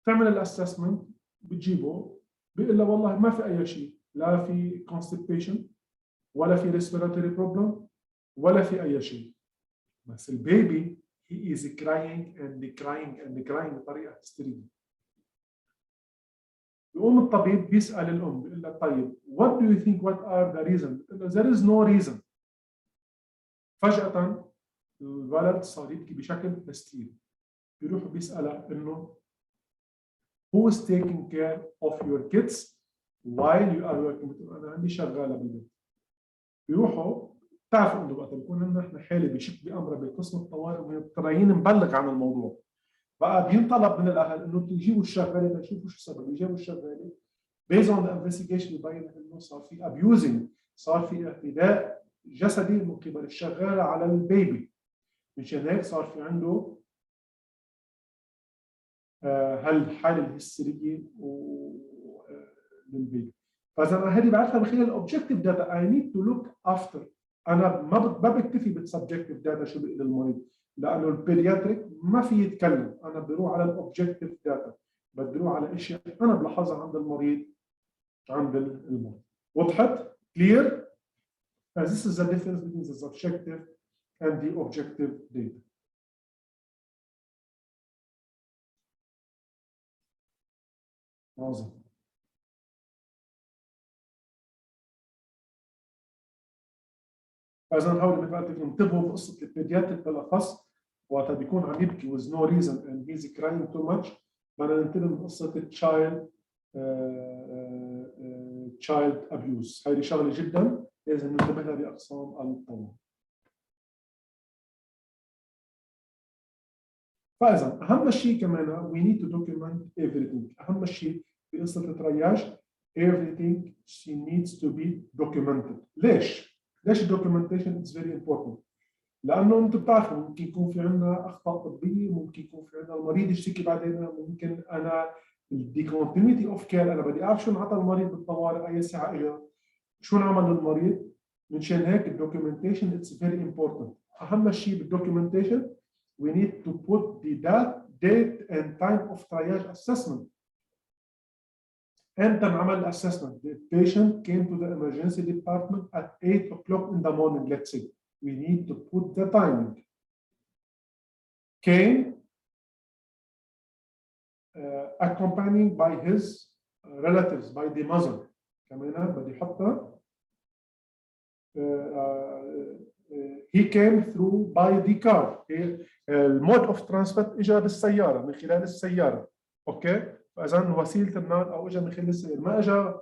تعمل الاسسمنت، بتجيبه بيقول له والله ما في اي شيء، لا في constipation ولا في respiratory problem ولا في اي شيء، بس البيبي he is crying and crying and crying بطريقه هستيريه. يقوم الطبيب بيسال الام بيقول لها طيب what do you think what are the reasons؟ بتقول له there is no reason. فجاه الولد صار يبكي بشكل هستيري، بيروح بيسالها انه who is taking care of your kids while you are working؟ بتقول انا عندي شغاله بالبيت. بيروحوا بتعرفوا انه وقت بكون نحن حاله بشك بامر بقسم الطوارئ ومضطرين نبلغ عن الموضوع، بقى بينطلب من الاهل انه تجيبوا الشغاله ليشوفوا شو السبب. يجيبوا الشغاله based on the investigation يبين انه صار في abusing، صار في اعتداء جسدي من قبل الشغاله على البيبي، مشان هيك صار في عنده هالحاله الهستيريه للبيبي. فاذا هذه بعرفها من خلال الاوبجكتيف داتا I need to look after. انا ما بكتفي بالسبجكتيف داتا شو بيقول المريض، لانه البيدياتريك ما في يتكلم، انا بروح على الاوبجكتيف داتا، بدي اروح على اشياء انا بلاحظها عند المريض عند المريض. وضحت؟ clear؟ This is the difference between the subjective and the objective data. عظيم. فاذا هول مثل ما قلت لكم انتبهوا بقصه البيدياتريك بالاخص، وقتها بيكون عم يبكي with no reason and he's crying too much، بدنا ننتبه من قصه child abuse. هذه شغله جدا لازم ننتبه لها باقسام الطوارئ. فاذا اهم شيء كمان we need to document everything. اهم شيء بقصه الترياج everything needs to be documented. ليش؟ ليش الدوكيومنتيشن is very important؟ لانه انتم بتعرفوا ممكن يكون في عندنا اخطاء طبيه، ممكن يكون في عندنا المريض يشتكي بعدين، ممكن انا الديكونتينيتي اوف كير انا بدي اعرف شو انعطى المريض بالطوارئ، اي ساعه اجى، شو انعمل للمريض. منشان هيك الدوكيومنتيشن اتس فيري امبورتنت. اهم شيء بالدوكيومنتيشن we need to put the date and time of triage assessment. امتى انعمل الاسسمنت؟ The patient came to the emergency department at 8 o'clock in the morning, let's say. We need to put the timing. Came accompanied by his relatives, by the mother. كمان بدي احطها. He came through by the car. المود اوف ترانسبورت اجى بالسياره، من خلال السياره. اوكي؟ فاذا وسيله النقل او اجى من خلال السياره، ما اجى.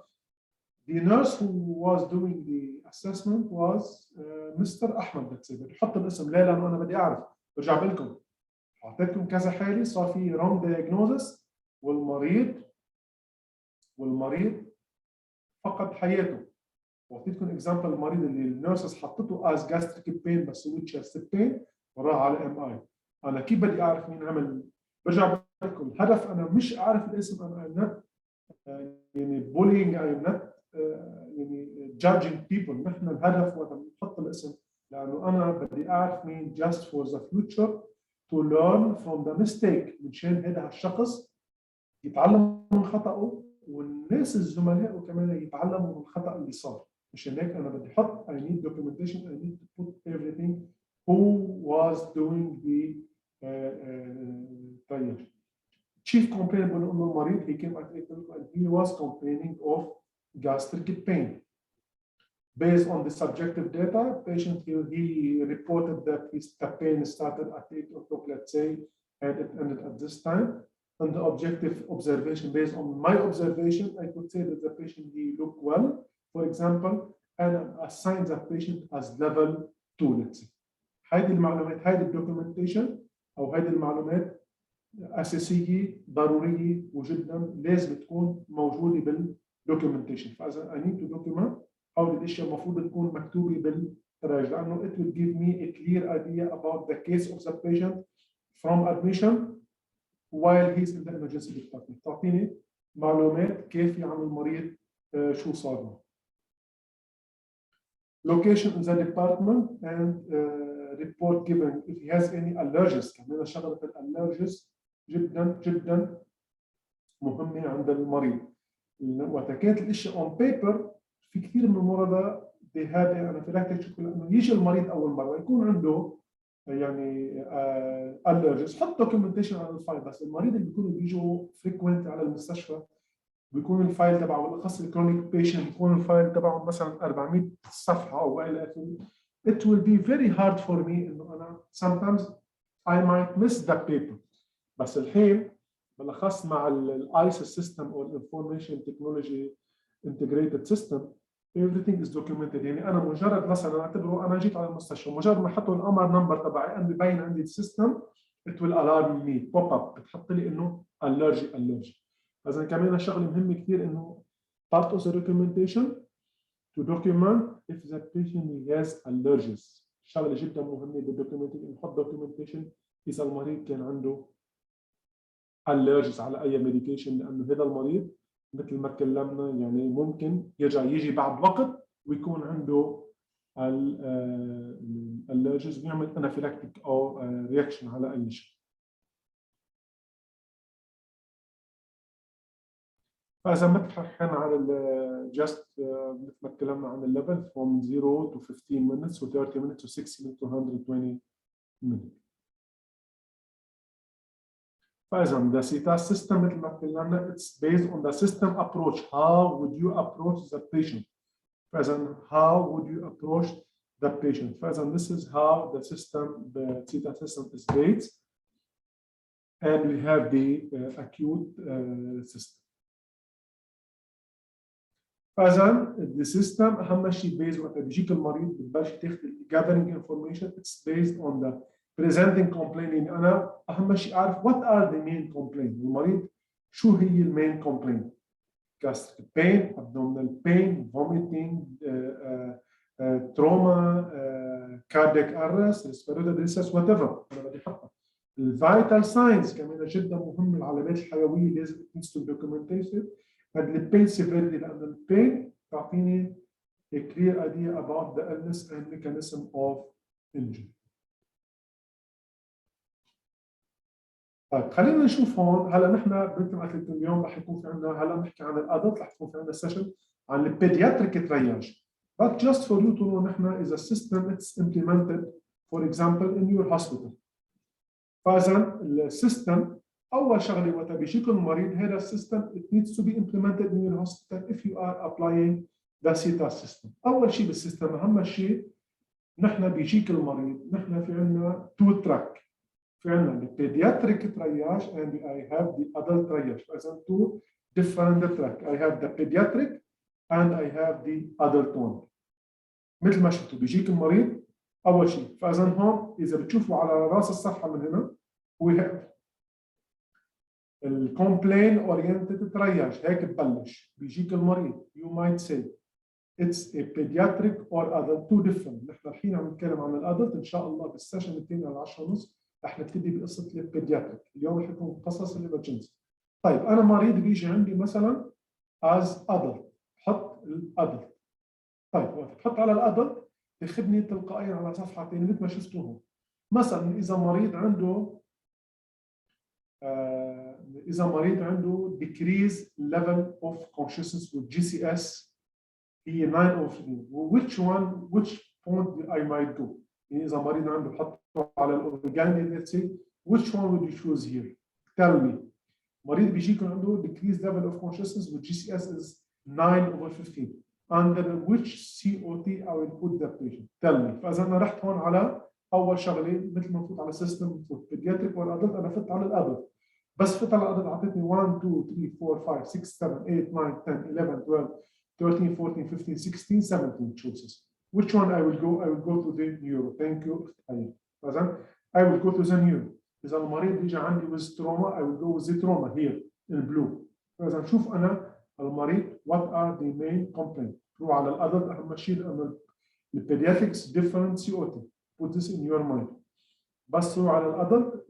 The nurse who was doing the assessment was Mr. أحمد. let's say. بدي احط الاسم ليه؟ لانه انا بدي اعرف. برجع بقول لكم اعطيتكم كذا حاله صار في wrong diagnosis والمريض فقد حياته. واعطيتكم اكزامبل المريض اللي النيرسز حطته as gastric pain بس هو chest pain وراح على MI. انا كيف بدي اعرف مين عمل؟ برجع بقول لكم الهدف انا مش اعرف الاسم، انا يعني bullying I'm not يعني judging people. نحن الهدف وقت نحط الاسم لانه انا بدي اعرف مين just for the future to learn from the mistake. منشان هذا الشخص يتعلم من خطأه والناس الزملاء وكمان يتعلموا من الخطأ اللي صار. مشان هيك انا بدي احط I need documentation, I need to put everything who was doing the triage. Chief complaint بنقول له المريض he came at 8 o'clock and he was complaining of gastric pain. Based on the subjective data, patient he reported that the pain started at 8 o'clock, let's say, and it ended at this time. And the objective observation, based on my observation, I could say that the patient he looked well, for example, and assign the patient as level 2, let's say. هذه المعلومات، هذه الدوكيومنتيشن أو هذه المعلومات أساسية ضرورية وجدا لازم تكون موجودة بالدوكيومنتيشن. فإذا I need to document هول الأشياء المفروض تكون مكتوبة بالتراج لأنه it will give me a clear idea about the case of the patient from admission while he's in the emergency department. تعطيني معلومات كافية عن المريض شو صار له. Location in the department and report given if he has any allergies. كمان شغلة الالرجيز جدا جدا مهمة عند المريض. وقت كانت الاشياء on paper في كثير من المرضى they have anaphylactic لانه يجي المريض اول مرة يكون عنده يعني allergies. حط documentation على الفايل. بس المريض اللي بيكونوا بيجوا frequent على المستشفى بيكون الفايل تبعه بالاخص الكرونيك بيشنت بيكون الفايل تبعه مثلا 400 صفحه او الى اخره. It will be very hard for me انه انا sometimes I might miss that paper. بس الحين بالاخص مع الايس سيستم او الانفورميشن تكنولوجي انتجريتد سيستم everything is documented. يعني انا مجرد مثلا اعتبره انا جيت على المستشفى مجرد ما حطوا الامر نمبر تبعي انا ببين عندي السيستم it will alarm me pop up بتحط لي انه allergy. إذا كمان شغله مهمه كثير انه part of the documentation to document if the patient has allergies. شغله جدا مهمه بالدوكيومنتيشن نحط documentation اذا المريض كان عنده allergies على اي ميديكيشن لانه هذا المريض مثل ما تكلمنا يعني ممكن يجي بعد وقت ويكون عنده allergies بيعمل انافيلاكتيك او رياكشن على اي شيء. فاذا متحكين على just مثل ما تكلمنا عن الليفل from 0 to 15 minutes to 30 minutes to 60 minutes to 120 minutes. فاذا the CTAS system مثل ما تكلمنا it's based on the system approach. How would you approach the patient? فاذا how would you approach the patient. فإذا this is how the system, the theta system is based. And we have the acute system. فإذا the system أهم شيء based وقت بيجيك المريض بتبلش تاخذ gathering information. It's based on the presenting complaint. يعني أنا أهم شيء أعرف what are the main complaint. المريض شو هي المين complaint. Gastric pain, abdominal pain, vomiting, trauma, cardiac arrest, respiratory distress, whatever. أنا بدي أحطها. الفيتال ساينز كمان جدا مهم. العلامات الحيويه لازم needs to be documented. البين severity لان البين تعطيني a clear idea about the illness and mechanism of injury. طيب خلينا نشوف هون. هلا نحن مثل ما قلت اليوم رح يكون في عندنا، هلا نحكي عن الادلت، رح يكون في عندنا سيشن عن البيدياتريك ترياج. But just for you to know نحن is a system it's implemented for example in your hospital. فإذا السيستم أول شغلة وقت بيجيك المريض هذا السيستم it needs to be implemented in your hospital if you are applying the CETA system. أول شيء بالسيستم أهم شيء نحن بيجيك المريض نحن في عندنا two track. في عندنا البيدياتريك ترياج and I have the adult triage. فإذا two different track. I have the pediatric and I have the adult one. مثل ما شفتوا بيجيك المريض أول شيء. فإذا هون إذا بتشوفوا على رأس الصفحة من هنا we have الكومبلين اورينتد ترياج. هيك ببلش بيجيك المريض. You might say it's a pediatric or adult two different. نحن الحين عم نتكلم عن الادلت. إن شاء الله بالسيشن الثاني على 10:30 رح نبتدي بقصة البيدياتريك. اليوم رح يكون قصص الإمرجنسي. طيب أنا مريض بيجي عندي مثلا as adult. بحط الادلت. طيب وقت بحط على الادلت بياخذني تلقائيا على صفحه ثانيه مثل ما شفتوهم. مثلا اذا مريض عنده decrease level of consciousness with GCS هي 9 over 15. which point I might go. يعني اذا مريض عنده بحطه على الاورجاني let's say which one would you choose here? Tell me. مريض بيجيكم عنده decrease level of consciousness with GCS is 9 over 15. Under which COT I will put the patient. Tell me. فإذا أنا رحت هون على أول شغلة مثل ما فوت على سيستم بيدياتريك ولا أدلت. أنا فت على الأدلت. بس فت على الأدلت أعطتني 1 2 3 4 5 6 7 8 9 10 11 12 13 14 15 16 17 choices. Which one I will go? I will go to the neuro. Thank you. فإذا I will go to the neuro. إذا المريض بيجي عندي with trauma I will go with the trauma here in blue. فإذا نشوف أنا المريض what are the main complaints. روح على الادلت اهم شيء لانه البيدياتريكس different COT. put this in your mind. بس روح على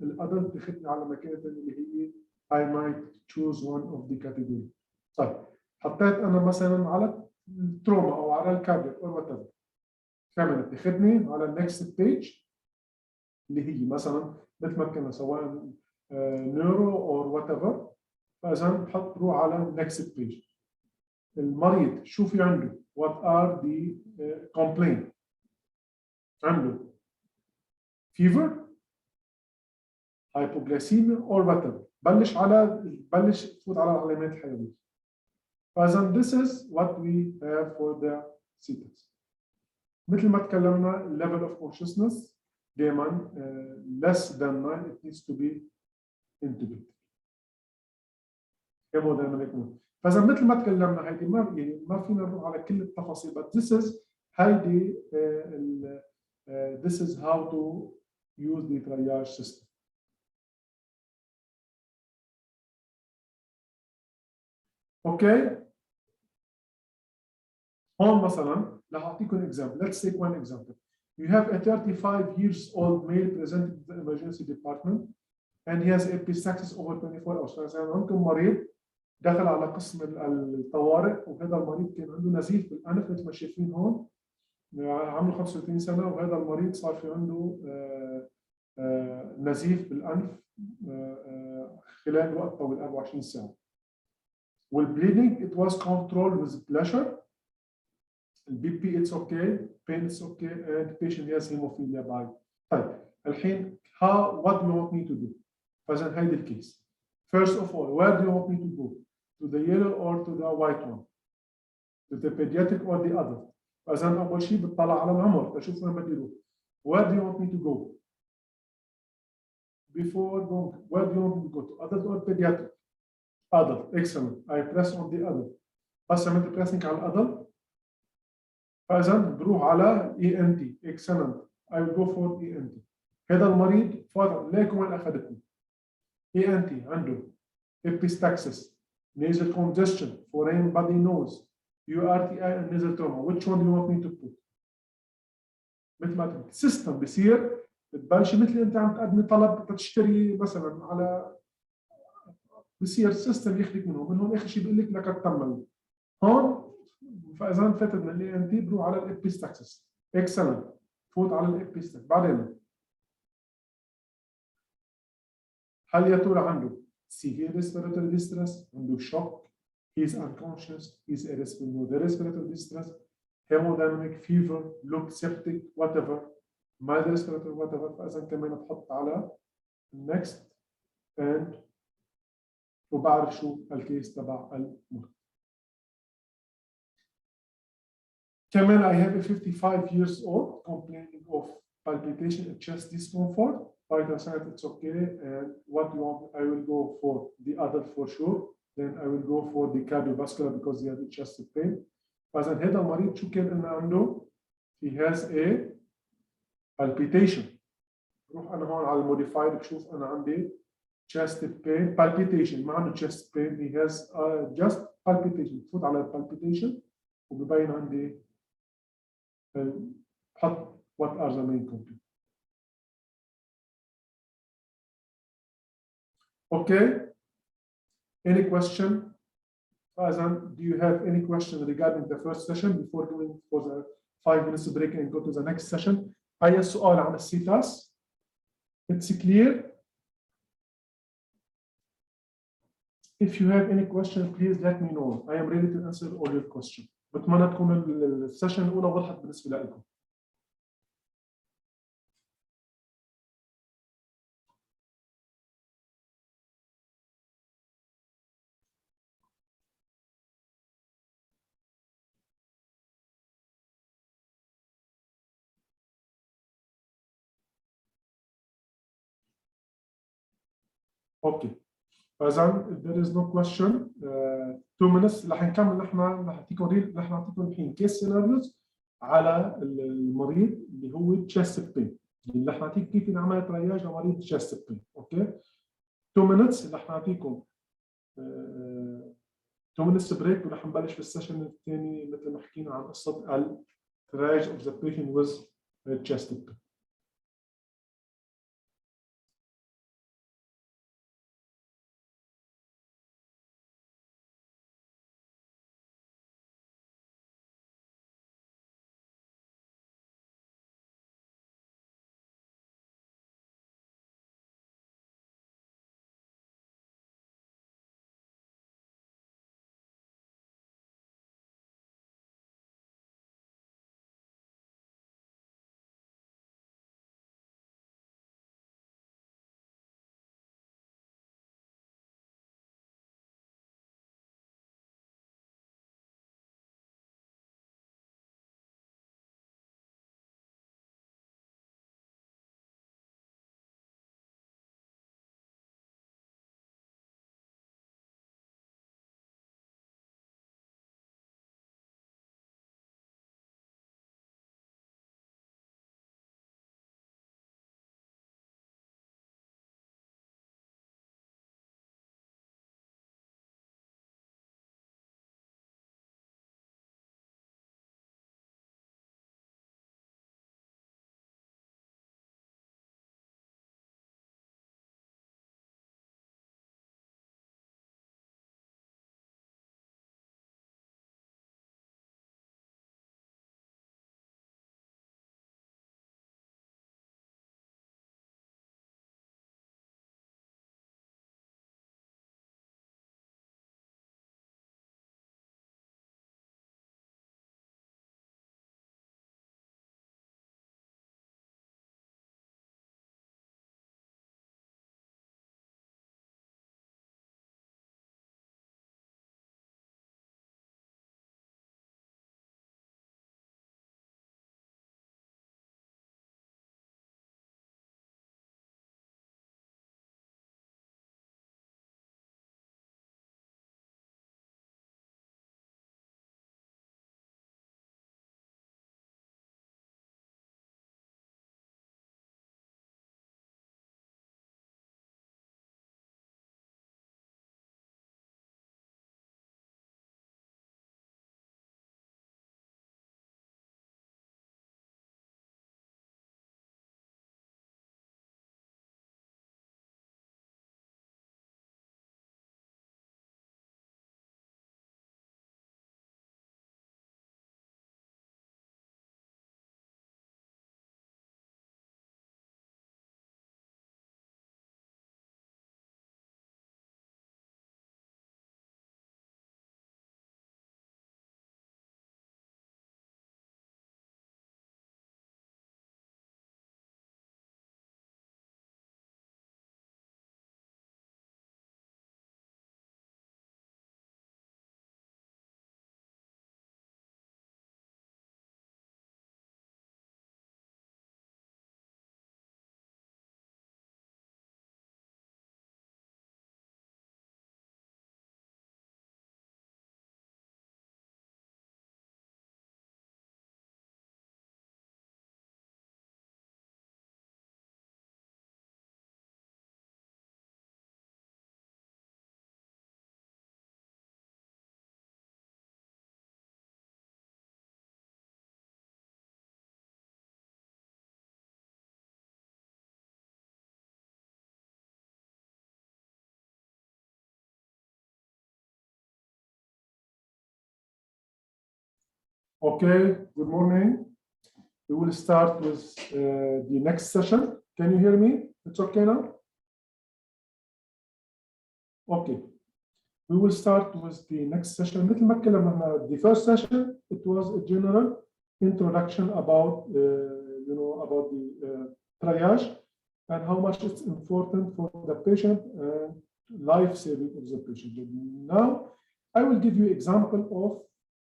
الادلت تاخذني على مكانه اللي هي I might choose one of the category. طيب حطيت انا مثلا على التروما او على الكاردياك او وات ايفر. كمان تاخذني على النكست بيج اللي هي مثلا مثل ما كنا سواء نيورو او وات ايفر. فاذا بحط روح على النكست بيج. المريض شو في عنده؟ what are the complaint؟ عنده fever, hypoglycemia or whatever. بلش تفوت على العلامات الحيوية. فإذا this is what we have for the CETAs. مثل ما تكلمنا level of consciousness دائما less than 9 it needs to be intubated. كم دائما يكون. فإذا مثل ما تكلمنا هيدي ما فينا نروح على كل التفاصيل but this is هيدي this is how to use the triage system. Okay. هون مثلا رح أعطيكم example. Let's take one example. You have a 35 years old male presenting to the emergency department and he has epistaxis over 24 hours. فإذا عندكم مريض دخل على قسم الطوارئ وهذا المريض كان عنده نزيف بالانف مثل ما شايفين هون. عمره 35 سنه وهذا المريض صار في عنده نزيف بالانف خلال وقت طويل 24 ساعه. والبليدنج it was controlled with pressure. البي بي it's okay, pain it's okay and patient has hemophilia by. طيب الحين what do you want me to do؟ فإذا هيدي الكيس. First of all, where do you want me to go? To the yellow or to the white one? To the pediatric or the adult? فاذا اول شيء بتطلع على العمر بشوف وين بدي اروح. Where do you want me to go? Before going, where do you want me to go to? Adult or pediatric? Adult, excellent. I press on the adult. بس عملت pressing على الادلت فاذا بروح على ENT. excellent. I will go for ENT. هذا المريض فاضل ليك وين اخذتني؟ ENT عنده epistaxis, nasal congestion, foreign body nose, URTI and nasal trauma. Which one do you want me to put? مثل ما السيستم بصير بتبلشي مثل انت عم تقدمي طلب تشتري مثلا على بصير السيستم ياخذك من هون اخر شيء بيقول لك لقد تم هون. فاذا فاتت من الاي ان تي بروح على الابيستاكسس. اكسلنت. فوت على الابيستاكس. بعدين هل يا ترى عنده severe respiratory distress؟ عنده shock؟ he's unconscious؟ he's respiratory distress؟ hemodynamic fever؟ look septic؟ whatever mild respiratory whatever. فاذا كمان بحط على next and وبعرف شو الكيس تبع المرض. كمان I have a 55 years old complaining of palpitation and chest discomfort. Vital signs, it's okay. And what you want, I will go for the adult for sure. Then I will go for the cardiovascular because he has a chest pain. فإذا هذا المريض شو كان إنه عنده؟ He has a palpitation. بروح أنا هون على الموديفاير بشوف أنا عندي chest pain, palpitation. ما عنده chest pain. He has just palpitation. بفوت على palpitation وببين عندي بحط what are the main complaints. Okay. Any question? Fazan, do you have any question regarding the first session before going for the 5 minutes break and go to the next session? أي سؤال عن السيتاس؟ It's clear. If you have any question, please let me know. I am ready to answer all your questions. بتمنى تكون السيشن الأولى وضحت بالنسبة لكم. Okay. فإذا if there is no question 2 minutes رح نكمل نحن رح نعطيكم الحين كيس سيناريوز على المريض اللي هو chest pain. اللي رح نعطيك كيف نعمل ترياج لمريض chest pain. اوكي 2 minutes رح نعطيكم 2 minutes بريك ورح نبلش في السيشن الثاني مثل ما حكينا عن قصه الترياج of the patient with chest pain. Okay, good morning. We will start with the next session. Can you hear me? It's okay now? Okay. We will start with the next session. مثل ما اتكلمنا احنا the first session, it was a general introduction about about the triage and how much it's important for the patient and life saving of the patient. Now I will give you example of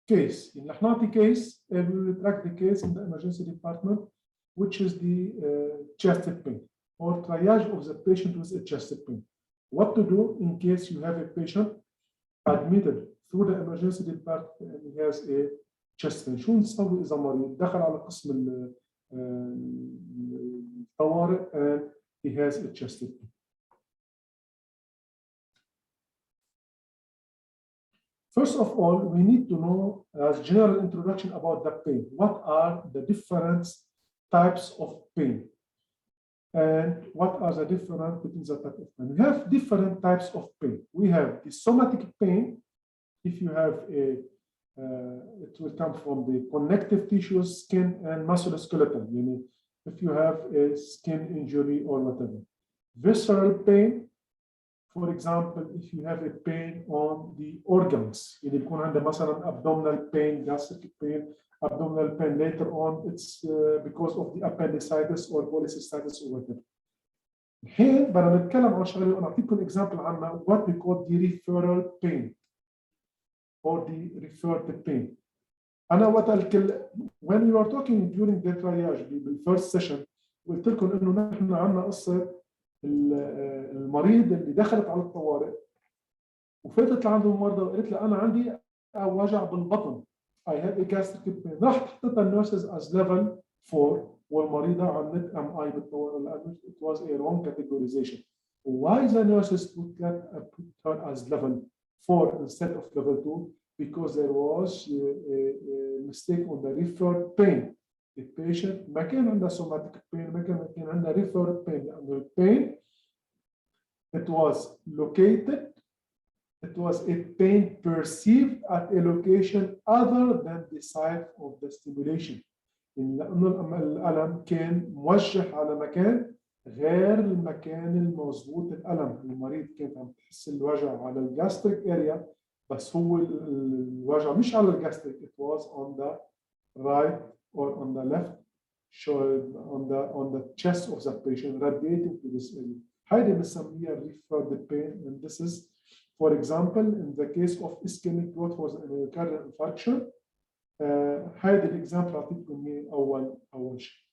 case. In نعطي case and we will track the case in the emergency department, which is the chest pain or triage of the patient with a chest pain. What to do in case you have a patient admitted through the emergency department and he has a chest pain. شو نسوي إذا مريض دخل على قسم الطوارئ and he has a chest pain. First of all, we need to know as general introduction about the pain. What are the different types of pain? And what are the different between the type of pain? We have different types of pain. We have the somatic pain. If you have a, it will come from the connective tissues, skin, and musculoskeletal. Meaning, if you have a skin injury or whatever. Visceral pain. For example, if you have a pain on the organs, يعني يكون عنده مثلا abdominal pain, gastric pain, abdominal pain later on, it's because of the appendicitis or cholecystitis or whatever. الحين بدنا نتكلم عن شغله وانا اعطيكم example عنها what we call the referral pain or the referred pain. أنا وقت when we were talking during the triage the first session قلت لكم إنه نحن عندنا قصة المريض اللي دخلت على الطوارئ وفاتت لعنده المرضى وقالت له انا عندي وجع بالبطن I have a gastric pain. راح حطيتها النيرسز as level 4 والمريضه عملت MI بالطوارئ لانه it was a wrong categorization. Why the nurses put her as level 4 instead of level 2? Because there was a mistake on the referred pain. The patient ما كان عنده somatic pain ما كان عنده referred pain لأنه the pain it was located, it was a pain perceived at a location other than the site of the stimulation. لأنه الألم كان موجه على مكان غير المكان المضبوط الألم. المريض كان عم تحس الوجع على الجاستريك اريا بس هو الوجع مش على الجاستريك. It was on the right or on the left, on the chest of the patient, radiating to this area. هيدي بنسميها referred pain, and this is, for example, in the case of ischemic growth was a myocardial infarction. هيدي الإكزامبل أعطيكم إياه أول شيء.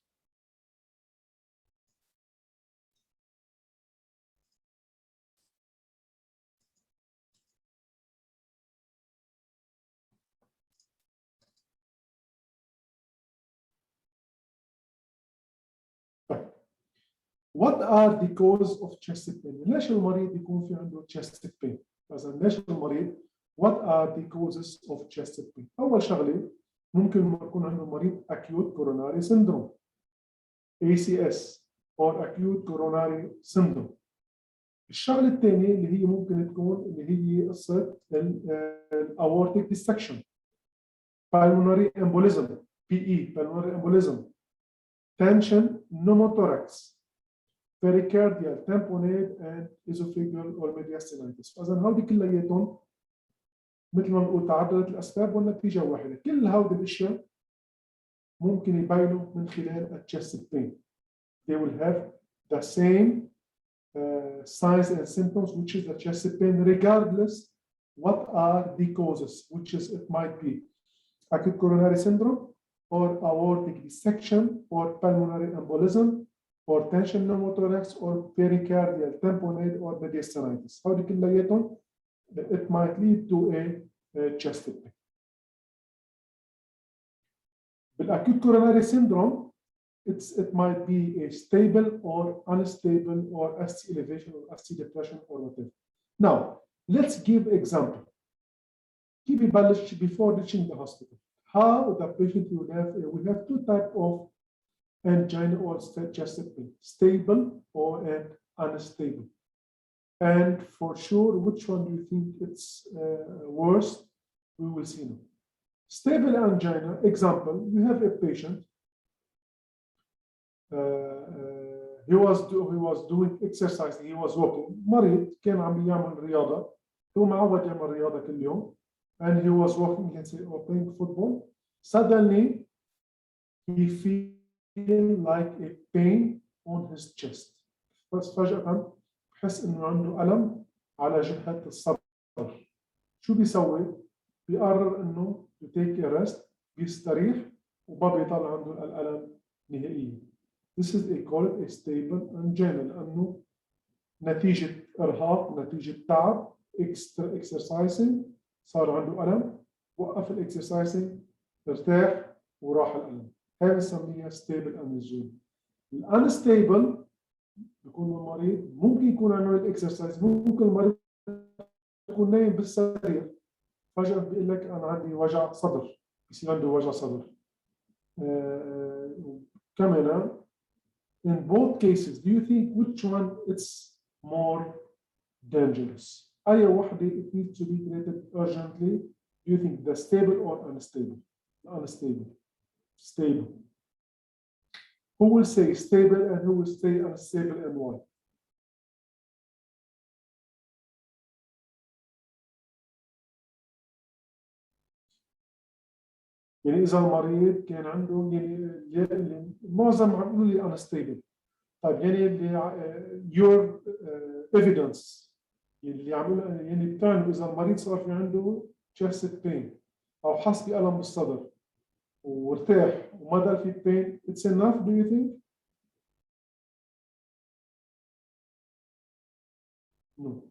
What are the cause of chest pain? ليش المريض يكون في عنده chest pain؟ مثلا ليش المريض؟ What are the causes of chest pain? أول شغلة ممكن يكون عنده مريض acute coronary syndrome ACS or acute coronary syndrome. الشغلة الثانية اللي هي ممكن تكون اللي هي قصة aortic dissection, pulmonary embolism PE, pulmonary embolism, tension pneumothorax, pericardial, tamponade, and esophageal or mediastinitis. فإذا هودي كلياتهم مثل ما بنقول تعددت الأسباب والنتيجة واحدة. كل هودي الأشياء ممكن يبينوا من خلال chest pain. They will have the same signs and symptoms, which is the chest pain, regardless what are the causes, which is it might be acute coronary syndrome or aortic dissection or pulmonary embolism or tension pneumothorax or pericardial tamponade or mediastinitis. هودي كلياتهم it might lead to a chest pain. بالacute coronary syndrome, it might be a stable or unstable or ST elevation or ST depression or whatever. Now, let's give example. كيف يبلش before reaching the hospital? How the patient will have, we have two types of angina or chest pain, stable or unstable. And for sure, which one do you think it's worse? We will see now. Stable angina, example, you have a patient, he was doing exercise, he was walking, مريض كان عم يعمل رياضة، هو معود يعمل رياضة كل يوم, and he was walking, let's say, or playing football. Suddenly, he feels like a pain on his chest. بس فجأة بحس إنه عنده ألم على جهة الصدر. شو بيسوي؟ بيقرر إنه to take a rest, بيستريح وما بيطلع عنده الألم نهائيا. This is called a stable angina لأنه نتيجة إرهاق، نتيجة تعب، exercising صار عنده ألم، وقف الاكسرسايزنج، ارتاح وراح الألم. هذا بنسميها stable angina. الانستيبل بيكون المريض ممكن يكون عمل الاكسرسايز، ممكن المريض يكون نايم بالسرير، فجأة بيقول لك أنا عندي وجع صدر، بيصير عنده وجع صدر. كمان in both cases, do you think which one it's more dangerous? أي وحدة it needs to be treated urgently? Do you think the stable or unstable? Unstable. Stable. Who will say stable and who will say unstable and why? يعني إذا المريض كان عنده يعني معظم عم يقولوا لي unstable. طيب يعني your evidence اللي عملوا يعني بتعملوا إذا المريض صار في عنده chest pain أو حس بألم بالصدر وارتاح وما ضل في pain, it's enough, do you think? No.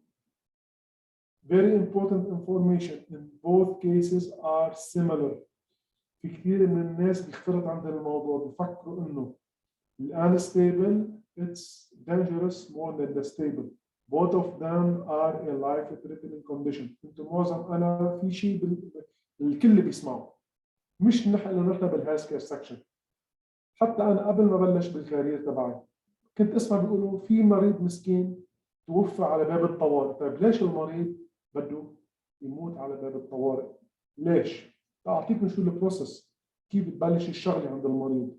Very important information in both cases are similar. في كثير من الناس بيختلط عندنا الموضوع، بيفكروا إنه unstable it's dangerous more than the stable. Both of them are a life-threatening condition. انتم معظم أنا في شيء الكل بيسمعه. مش نحن نحن بالهيلث كير سكشن. حتى أنا قبل ما بلش بالكارير تبعي كنت أسمع بيقولوا في مريض مسكين توفى على باب الطوارئ. طيب ليش المريض بده يموت على باب الطوارئ؟ ليش؟ أعطيكم شو البروسس، كيف بتبلش الشغلة عند المريض.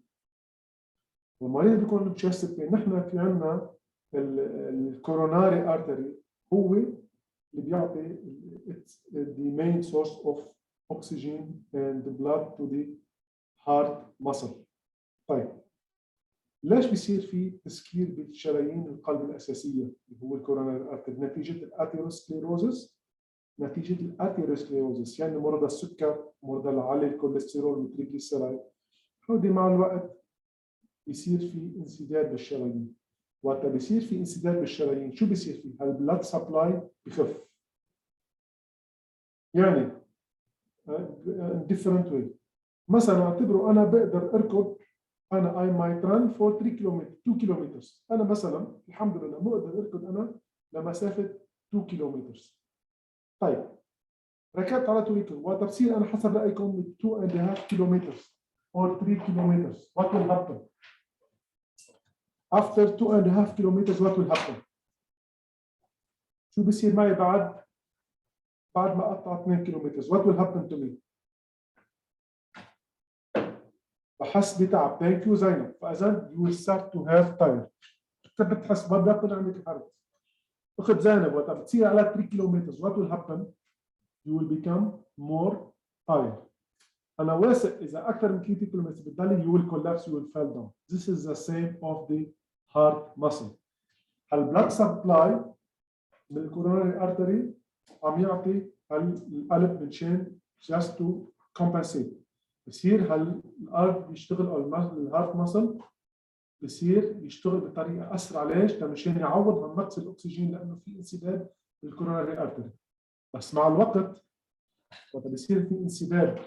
المريض بيكون تشست بين، نحن في عندنا الكوروناري ارتري هو اللي بيعطي the main source of oxygen and the blood to the heart muscle. طيب ليش بيصير في تسكير بالشرايين القلب الاساسيه اللي هو الكوروناري ارتري؟ نتيجه الاثيروسكليروزس. نتيجه الاثيروسكليروزس يعني مرضى السكر، مرضى العالي الكوليسترول والتريجليسيرايد، هودي مع الوقت بيصير في انسداد بالشرايين. وقت بيصير في انسداد بالشرايين شو بيصير فيه؟ البلاد سبلاي بخف. يعني different way. مثلا اعتبروا انا بقدر اركض، انا I might run for 3 كيلومتر 2 كيلومتر. انا مثلا الحمد لله بقدر اركض انا لمسافه 2 كيلومتر. طيب ركضت على 2 كيلومتر، وقت بصير انا حسب رايكم 2.5 كيلومتر or 3 كيلومتر what will happen؟ After 2.5 kilometers, what will happen? شو بيصير معي بعد ما أقطع 2 كيلومتر؟ What will happen to me? بحس بتعب. Thank you زينب. فإذا you will start to have tired. بتحس ما بيطلع عندك الحرق. أخذ زينب وقت بتصير على 3 كيلومتر what will happen? You will become more tired. أنا واثق إذا أكثر من 3 كيلومتر بتضلي you will collapse, you will fall down. This is the same of the heart muscle. البلاد سبلاي من الكوروناري ارتري عم يعطي القلب منشان just to compensate. بصير القلب بيشتغل او الهارت ماسل بصير يشتغل بطريقه اسرع. ليش؟ منشان يعوض عن نقص الاكسجين لانه في انسداد بالكوروناري ارتري. بس مع الوقت وقت بصير في انسداد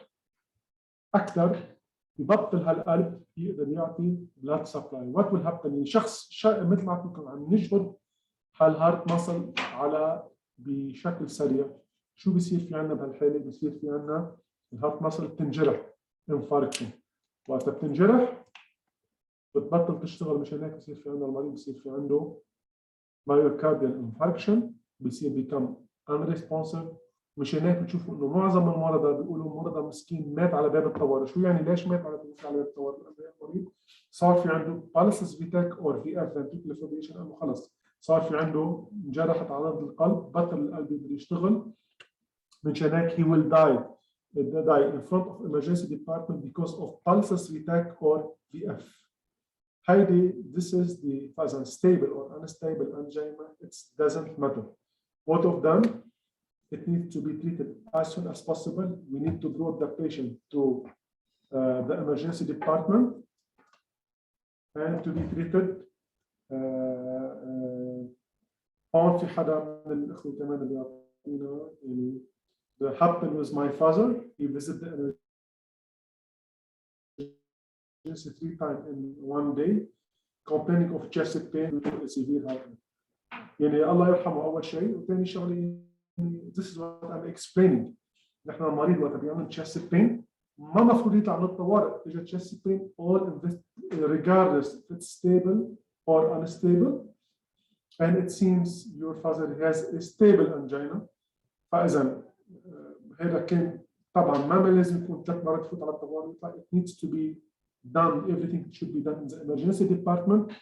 اكثر ببطل هالقلب يقدر يعطي بلاد سبلاي. وات ويل هابن؟ شخص مثل ما عم عم نجبر هالهارت ماسل على بشكل سريع، شو بيصير في عندنا بهالحاله؟ بيصير في عندنا الهارت ماسل بتنجرح، انفاركشن. وقت بتنجرح بتبطل تشتغل، مشان هيك بصير في عندنا المريض بصير في عنده مايوكارديال انفاركشن، بيصير become unresponsive مش هناك بتشوفوا انه معظم المرضى بيقولوا مرضى مسكين مات على باب الطوارئ. شو يعني ليش مات على باب الطوارئ؟ المريض صار في عنده بالسس فيتاك اور في اف ventricular fibrillation، انه خلص صار في عنده انجرحت عضله القلب، بطل القلب يقدر يشتغل، من هناك he will die in front of emergency department because of pulsus VTAC or VF. Heidi, this is the stable or unstable angina. It doesn't matter. Both of them, it needs to be treated as soon as possible. We need to bring the patient to the emergency department and to be treated. هون في حدا من الأخوة كمان اللي يعطينا يعني that happened with my father. He visited the emergency 3 times in one day, complaining of chest pain due to a severe heart attack. يعني الله يرحمه أول شيء، وثاني شغلة this is what I'm explaining. نحن المريض وقت بيعمل chest pain ما مفروض يطلع من الطوارئ. إجا chest pain all regardless if it's stable or unstable, and it seems your father has a stable angina. فإذا هذا كان طبعا ما لازم يكون 3 مرات يفوت على الطوارئ. It needs to be done, everything should be done in the emergency department.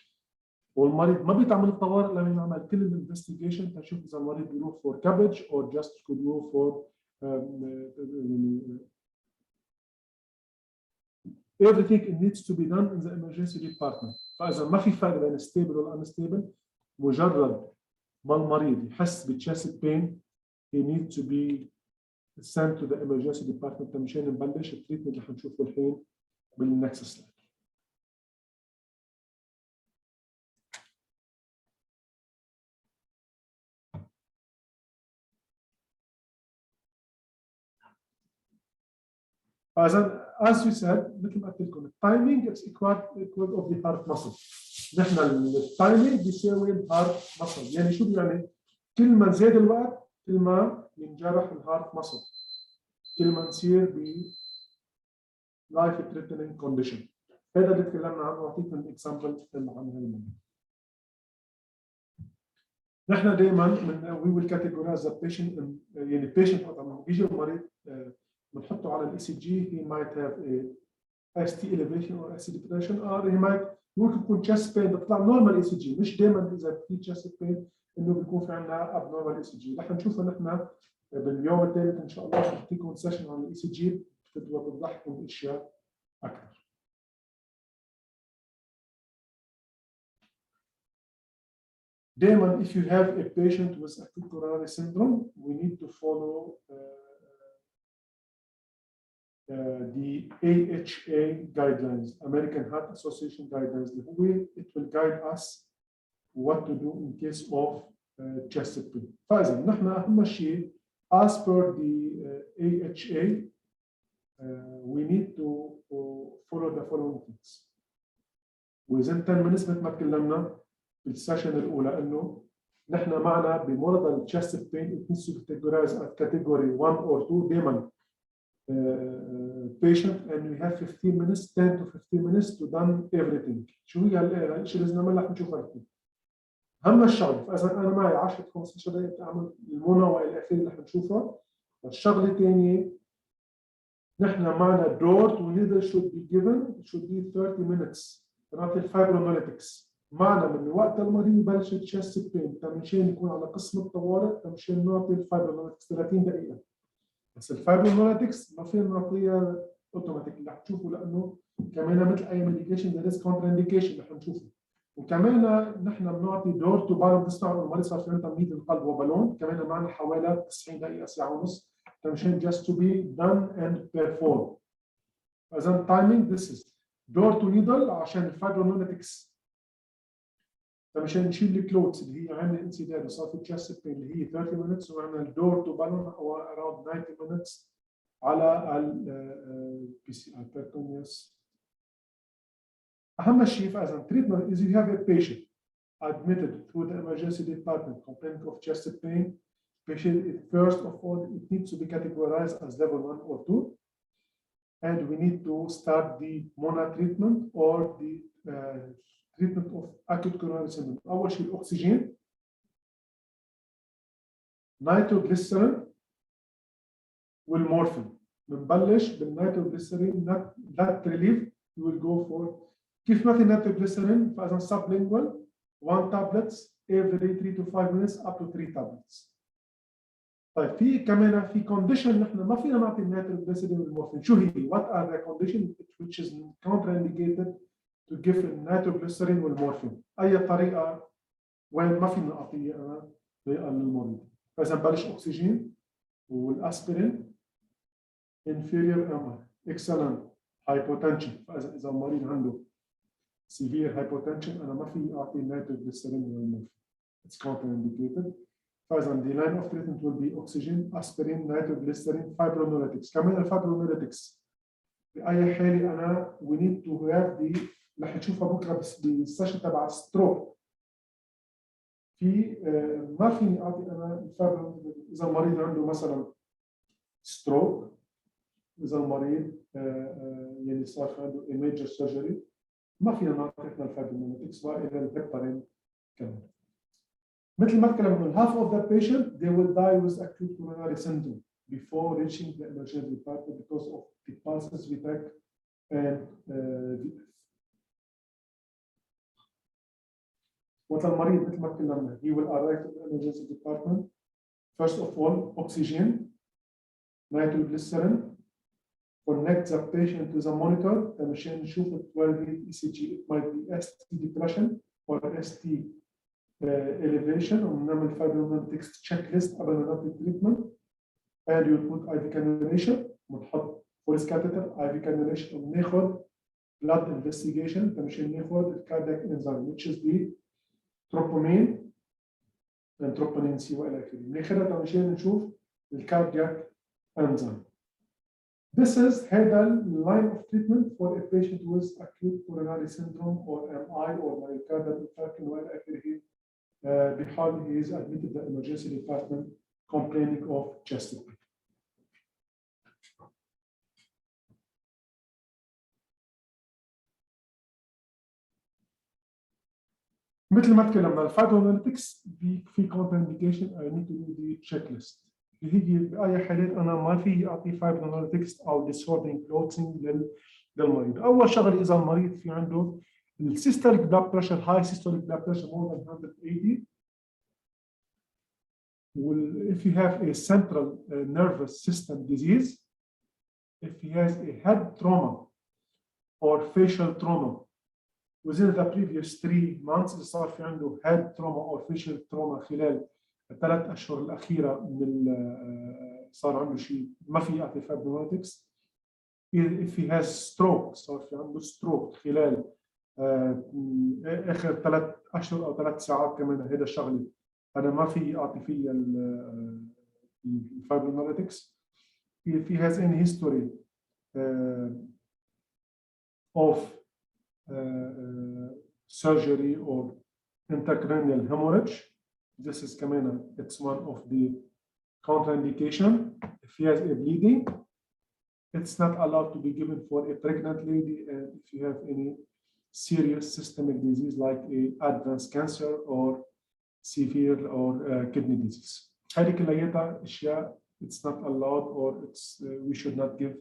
والمريض ما بيتعمل الطوارئ لما يعمل كل الانفستيجيشن تشوف اذا المريض بيروح for cabbage or just could go for everything it needs to be done in the emergency department. فاذا ما في فرق بين stable ولا unstable، مجرد ما المريض يحس بتشست بين he needs to be sent to the emergency department مشان نبلش التريتمنت اللي حنشوفه الحين بالنكست سلايد. فاذا as we said مثل ما قلت لكم التايمينج it's equal of the heart muscle. نحن التايمينج بيساوي الهارت muscle. يعني شو يعني؟ كل ما زاد الوقت كل ما ينجرح الهارت muscle، كل ما نصير ب life threatening condition. هذا اللي تكلمنا عنه، اعطيكم الاكزامبل عن هالموضوع. نحن دائما we will categorize the patient يعني patient وقت ما بيجي المريض بنحطه على الاي سي جي he might have a ST elevation or ST depression or he might ممكن يكون chest pain بتطلع نورمال اي سي جي. مش دائما اذا في chest pain انه بيكون في عندنا abnormal اي سي جي. رح نشوفها نحن باليوم الثالث ان شاء الله. بعطيكم سيشن عن الاي سي جي بتوضح لكم اشياء اكثر. دائما if you have a patient with acute coronary syndrome we need to follow the AHA guidelines, American Heart Association guidelines. It will guide us what to do in case of chest pain. فإذا نحن أهم شيء as per the AHA we need to follow the following things. وإذا بالنسبة ما تكلمنا بالسيشن الأولى إنه نحن معنا بمرضى الchest pain it needs to be categorized as category 1 or 2 دائما patient and we have 15 minutes 10 to 15 minutes to done everything. شو هي الشيء اللي لازم نعمله؟ رح نشوفها الحين. أهم الشغله فإذا أنا معي 10 15 دقيقة أعمل المونو وإلى آخره اللي رح نشوفها. الشغلة الثانية نحن معنا door to needle should be given it should be 30 minutes. نعطي الفايبرونوليتكس معنا من وقت المريض يبلش الشيست بين مشان يكون على قسم الطوارئ مشان نعطي الفايبرونوليتكس 30 دقيقة. بس الفايبرونوليتكس ما فينا نعطيها اوتوماتيك اللي حتشوفوا لانه كمان مثل اي ميديكيشن ذير از كونتر انديكيشن اللي حنشوفه. وكمان نحن بنعطي دور تو بالون بنسمع المريض صار في عنده تنميط القلب وبالون كمان معنا حوالي 90 دقيقه ساعه ونص مشان just to be done and performed. اذا تايمينج this is دور تو نيدل عشان الفايبرونوليتكس مشان نشيل الكلوتس اللي هي عامله انسداد وصار في تشست بين اللي هي 30 minutes وعملنا الدور تو بالون او around 90 minutes على البي سي ار بيرتونيوس. اهم شيء فاذا تريتمنت is you have a patient admitted through the emergency department complaining of chest pain. Patient first of all it needs to be categorized as level 1 or 2 and we need to start the mono treatment or the treatment of acute coronary syndrome. أول شيء الأكسجين، نيتروجليسيرين والمورفين. بنبلش بالنيتروجليسرين that relief you will go for كيف ما في نيتروجليسرين فاذا sublingual 1 tablets every 3 to 5 minutes up to 3 tablets. طيب في كمان في condition نحن ما فينا نعطي النيتروجليسرين والمورفين. شو هي؟ What are the conditions which is contraindicated to give النيتروجليسرين والمورفين؟ أي طريقة وين ما فينا نعطيه أنا طريقة للمريض. فإذا ببلش أكسجين والأسبرين inferior MI excellent hypotension. فإذا المريض عنده severe hypotension أنا ما في أعطي نيتروجليسرين والمورفين. It's contraindicated. فإذا the line of treatment will be oxygen, aspirin, nitroglycerin, fibrinolytics. كمان الفايبرونوليتكس بأي حالة أنا we need to have the رح نشوفها بكرة بالسيشن تبع ستروك. في ما فيني أعطي أنا الفايبرونوليتكس إذا المريض عنده مثلا ستروك، إذا المريض يعني صار في عنده major surgery ما فينا نعطي إحنا الفايبرونوليتكس وإلى الهيبارين كمان. مثل ما تكلمنا half of the patient they will die with acute coronary syndrome before reaching the emergency department because of the pulses we take and وقت المريض مثل ما تكلمنا he will arrive at the emergency department. First of all oxygen, nitroglycerin, connect the patient to the monitor مشان نشوف ال 12-lead ECG. It might be ST depression or ST elevation ونعمل fibrinolytics checklist قبل ما نبدا التريتمنت. and you put IV cannulation ونحط فورس catheter IV cannulation وناخذ blood investigation مشان ناخذ الكاردياك enzyme which is the troponin and troponin C والى اخره. ناخذها مشان نشوف الكاردياك enzyme. This is هذا line of treatment for a patient with acute coronary syndrome or MI or myocardial infarction والى اخره. بحال he is admitted to the emergency department complaining of chest pain. مثل ما تكلمنا الفايبرونوليتكس في contraindication I need to do the checklist. هيجي بأي حالات أنا ما في أعطي فايبرونوليتكس أو disordering clothing للمريض. أول شغله إذا المريض في عنده السيستوليك blood pressure high systolic blood pressure more than 180. If you have a central nervous system disease, if he has a head trauma or facial trauma within the previous 3 months إذا صار في عنده head trauma or facial trauma خلال ال3 أشهر الأخيرة من صار عنده شيء ما في يعطي fibrinolytics. If he has stroke صار في عنده stroke خلال آخر 3 أشهر أو 3 ساعات كمان هذا الشغله أنا ما في أعطي فيه الفايبرونوليتكس. If he has any history of surgery or intracranial hemorrhage, this is كمان it's one of the contraindication. If he has a bleeding, it's not allowed to be given for a pregnant lady, and if you have any serious systemic disease like a advanced cancer or severe or kidney disease. هذه كلها أشياء it's not allowed or it's we should not give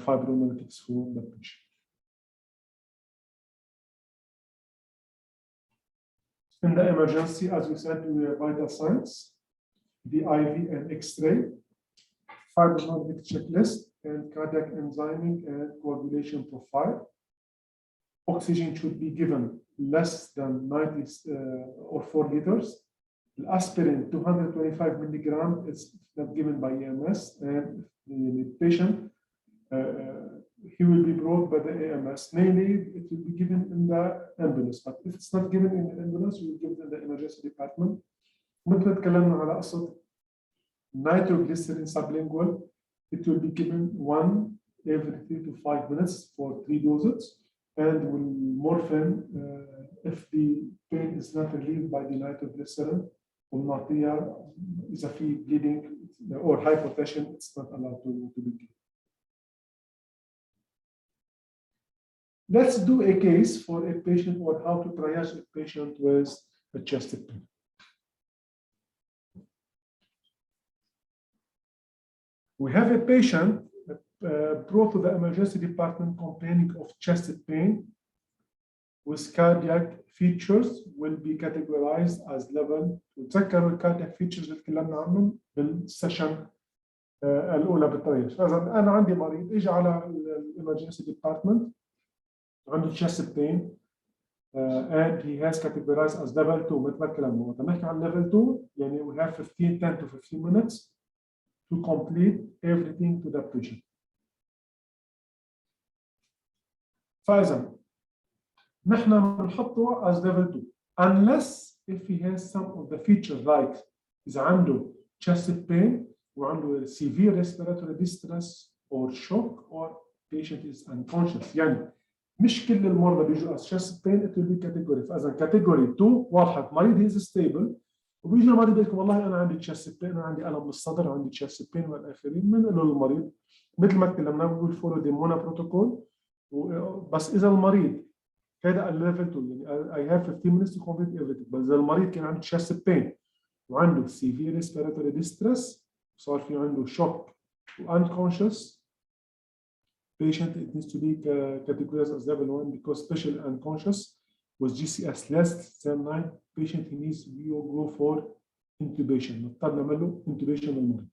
fibrinolytics for the patient. In the emergency, as we said, we have vital signs, the IV and X-ray, fibrinolytic checklist, and cardiac enzyming and coagulation profile. Oxygen should be given less than 90 or 4 liters. The aspirin 225 milligram is not given by EMS, and the patient he will be brought by the AMS. Mainly, it will be given in the ambulance, but if it's not given in the ambulance, we will give it in the emergency department. مثل ما تكلمنا على قصة nitroglycerin sublingual, it will be given 1 every 3 to 5 minutes for 3 doses. And with morphine, if the pain is not relieved by the nitroglycerin, والنعطيها إذا في bleeding or hypotension, it's not allowed to be given. Let's do a case for a patient or how to triage a patient with a chest pain. We have a patient brought to the emergency department complaining of chest pain with cardiac features will be categorized as level. وتذكروا الكاردياك features اللي تكلمنا عنهم بالسيشن الاولى بالترياج. فاذا انا عندي مريض اجى على الامرجنسي ديبارتمنت عنده chest pain and he has categorized as level 2. مثل ما تكلمنا وقت نحكي عن level 2 يعني we have 10 to 15 minutes to complete everything to the patient. فاذا نحن بنحطه as level 2 unless if he has some of the features like إذا عنده chest pain وعنده severe respiratory distress or shock or patient is unconscious. يعني مش كل المرضى بيجوا as chest pain it will be category. فاذا category 2 واضحه مريض is stable وبيجي المريض بيقول لكم والله انا عندي chest pain انا عندي الم بالصدر عندي chest pain والاخرين بنقول له للمريض مثل ما تكلمنا بنقول فولو دي مونا بروتوكول. بس اذا المريض هذا الليفل 2 يعني I have 15 minutes to complete everything. بس اذا المريض كان عنده chest pain وعنده severe respiratory distress صار في عنده shock unconscious patient it needs to be categorized as level 1 because especially unconscious with GCS less than 9 patient he needs to go for intubation. نضطر نعمل له intubation للمريض.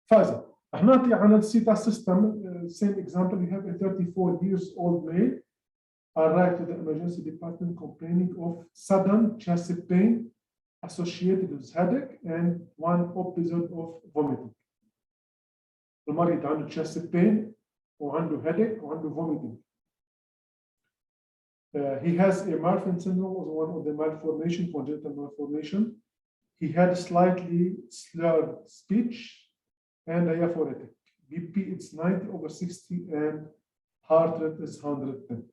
فاذا رح نعطي عن السيتا سيستم same example. We have a 34 years old male arrived to the emergency department complaining of sudden chest pain associated with headache and one episode of vomiting. المريض عنده chest pain وعنده headache وعنده vomiting. He has a Marfan syndrome or one of the malformation, congenital malformation. He had slightly slurred speech and diaphoretic. BP it's 90/60 and heart rate is 110.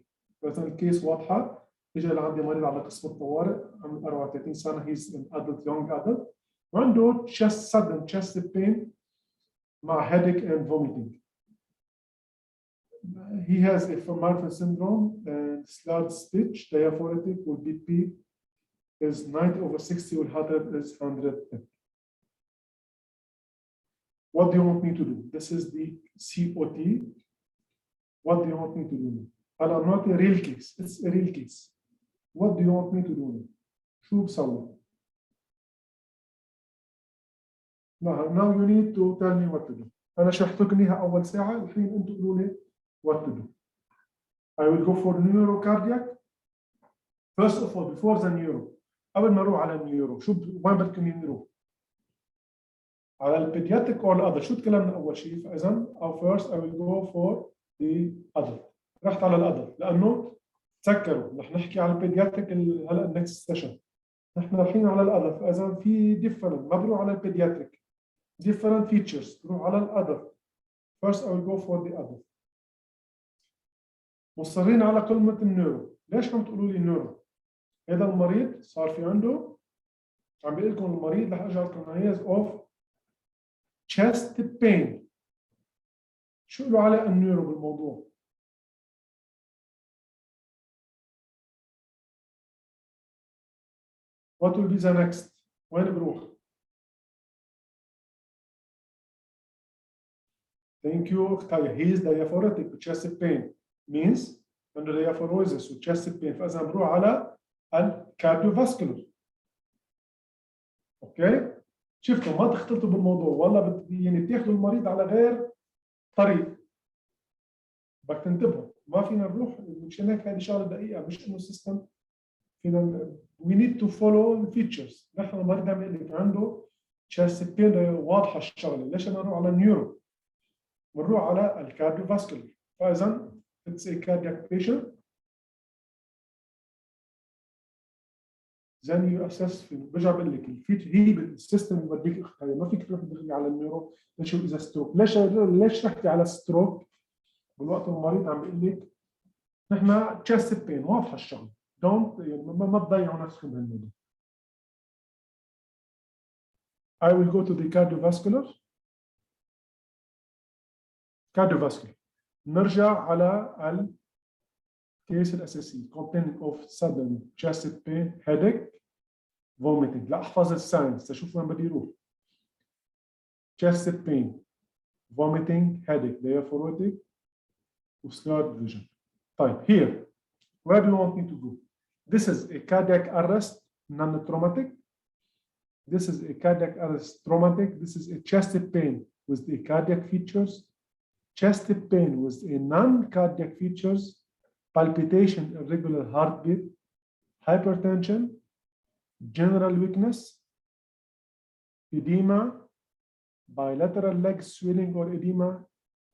مثلا الكيس واضحه. اجى لعندي مريض على قسم الطوارئ عمره 34 سنه he's an adult young adult وعنده sudden chest pain مع headache and vomiting. He has a Marfan syndrome and slurred speech, diaphoretic with BP is 90/60 and heart rate is 110. What do you want me to do? This is the COT. What do you want me to do? And I'm not a real case. It's a real case. What do you want me to do? شو بسوي؟ Now you need to tell me what to do. أنا شرحت لكم إياها أول ساعة، الحين أنتم قولوا لي what to do. I will go for neurocardiac. First of all, before the neuro. قبل ما أروح على النيورو، وين بدكم نروح؟ على البيدياتريك أو الأدلت. شو تكلمنا أول شيء؟ فإذا first I will go for the adult. رحت على الأدلت لأنه تذكروا رح نحكي على البيدياتريك هلا النكست سيشن. نحن الحين على الأدلت. فإذا في ديفرنت ما بروح على البيدياتريك. different features بروح على الأدلت. First I will go for the adult. مصرين على كلمة النيورو. ليش عم تقولوا لي النيورو؟ هذا المريض صار في عنده عم بقول لكم المريض رح اجي لكم عايز of chest pain. شو له علاقة النيورو بالموضوع؟ What will be the next? وين بروح؟ Thank you. He is diaphoretic with chest pain. Means عنده diaphoresis with chest pain. فإذا بروح على الكارديوفاسكولار. أوكي؟ شفتوا ما تختلطوا بالموضوع والله يعني بتاخذوا المريض على غير طريق. بدك تنتبهوا ما فينا نروح مشان هيك هذه شغله دقيقه مش انه سيستم فينا we need to follow the features. نحن المريض عم يقول لك عنده chest pain واضحه الشغله. ليش ما نروح على النيورو؟ بنروح على الكارديوفاسكولار. فاذا it's a cardiac patient then you assess برجع بقول لك هي بالسيستم بديك اختيار ما فيك تروح تدخلي على النيورو. ليش اذا ستروك؟ ليش رحتي على ستروك بالوقت المريض عم بيقول لك نحن chest pain واضحه الشغله. دونت يعني ما تضيعوا نفسكم بهالموضوع. I will go to the cardiovascular. نرجع على الكيس الاساسي complaining of sudden chest pain headache vomiting. لا احفظ الساينس اشوف وين بدي يروح. chest pain, vomiting, headache, diaphoretic, slurred vision. طيب here, where do you want me to go? This is a cardiac arrest, non-traumatic. This is a cardiac arrest, traumatic. This is a chest pain with the cardiac features. Chest pain with a non-cardiac features, palpitation, irregular heartbeat, hypertension, general weakness, edema, bilateral leg swelling or edema,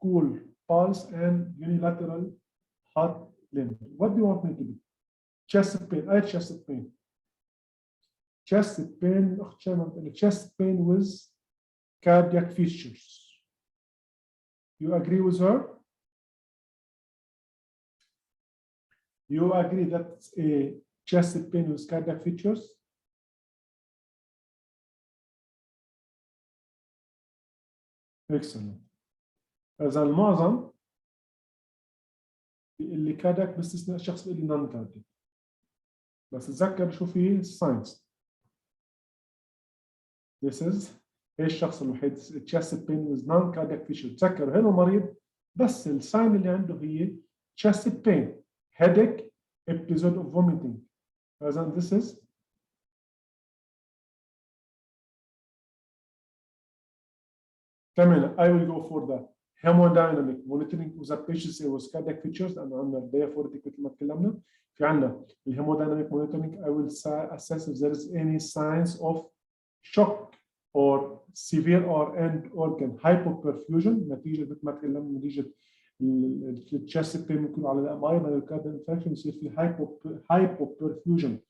cool pulse, and unilateral hot limb. What do you want me to do? Chest pain, I chest pain. Chest pain, chest pain with cardiac features. You agree with her? You agree that's a chest pain with cardiac features? Excellent. إذا المعظم اللي كاردياك باستثناء الشخص اللي نون كاردياك. بس تذكر شو في الساينس. This is ايش الشخص الوحيد chest pain with non cardiac feature. تذكر هنا مريض بس الساين اللي عنده هي chest pain, headache, episode of vomiting. إذا this is كمان I will go for the hemodynamic monitoring of the patients with cardiac features. أنا عندنا diaphoretic مثل ما تكلمنا. في عندنا hemodynamic monitoring. I will assess if there is any signs of shock or severe or end organ hypoperfusion نتيجة مثل ما تكلمنا نتيجة الchest pain ممكن على الأمعاء myocardial infarction يصير في hypoperfusion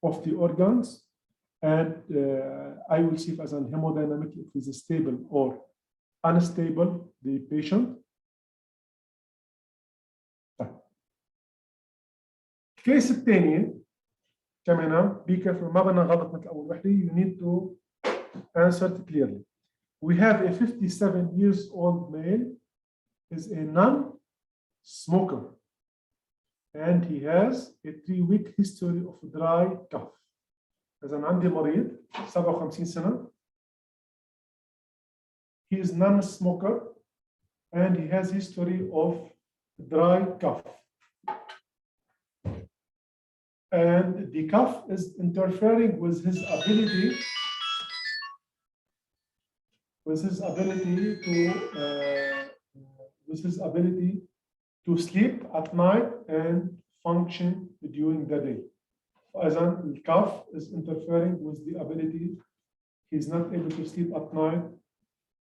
of the organs. And I will see if as an hemodynamic if it is stable or unstable the patient. الكيس الثانية كمان be careful ما بدنا نغلط مثل أول وحدة. You need to answer it clearly. We have a 57 years old male is a non-smoker and he has a 3-week history of dry cough. إذا عندي مريض 57 سنة. He is non-smoker and he has history of dry cough. And the cough is interfering with his ability to sleep at night and function during the day. As the cough is interfering with the ability, he's not able to sleep at night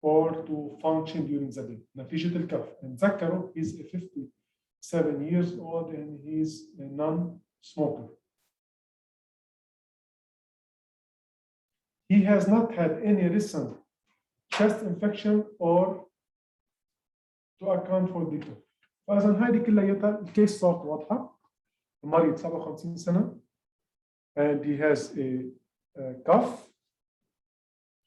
or to function during the day. نتيجة الكف. نتذكروا he's a 57 years old and he's a non-smoker. He has not had any recent chest infection or to account for the cough. فإذا هذه كلها الكيس صارت واضحة. المريض 57 سنة and he has a cough.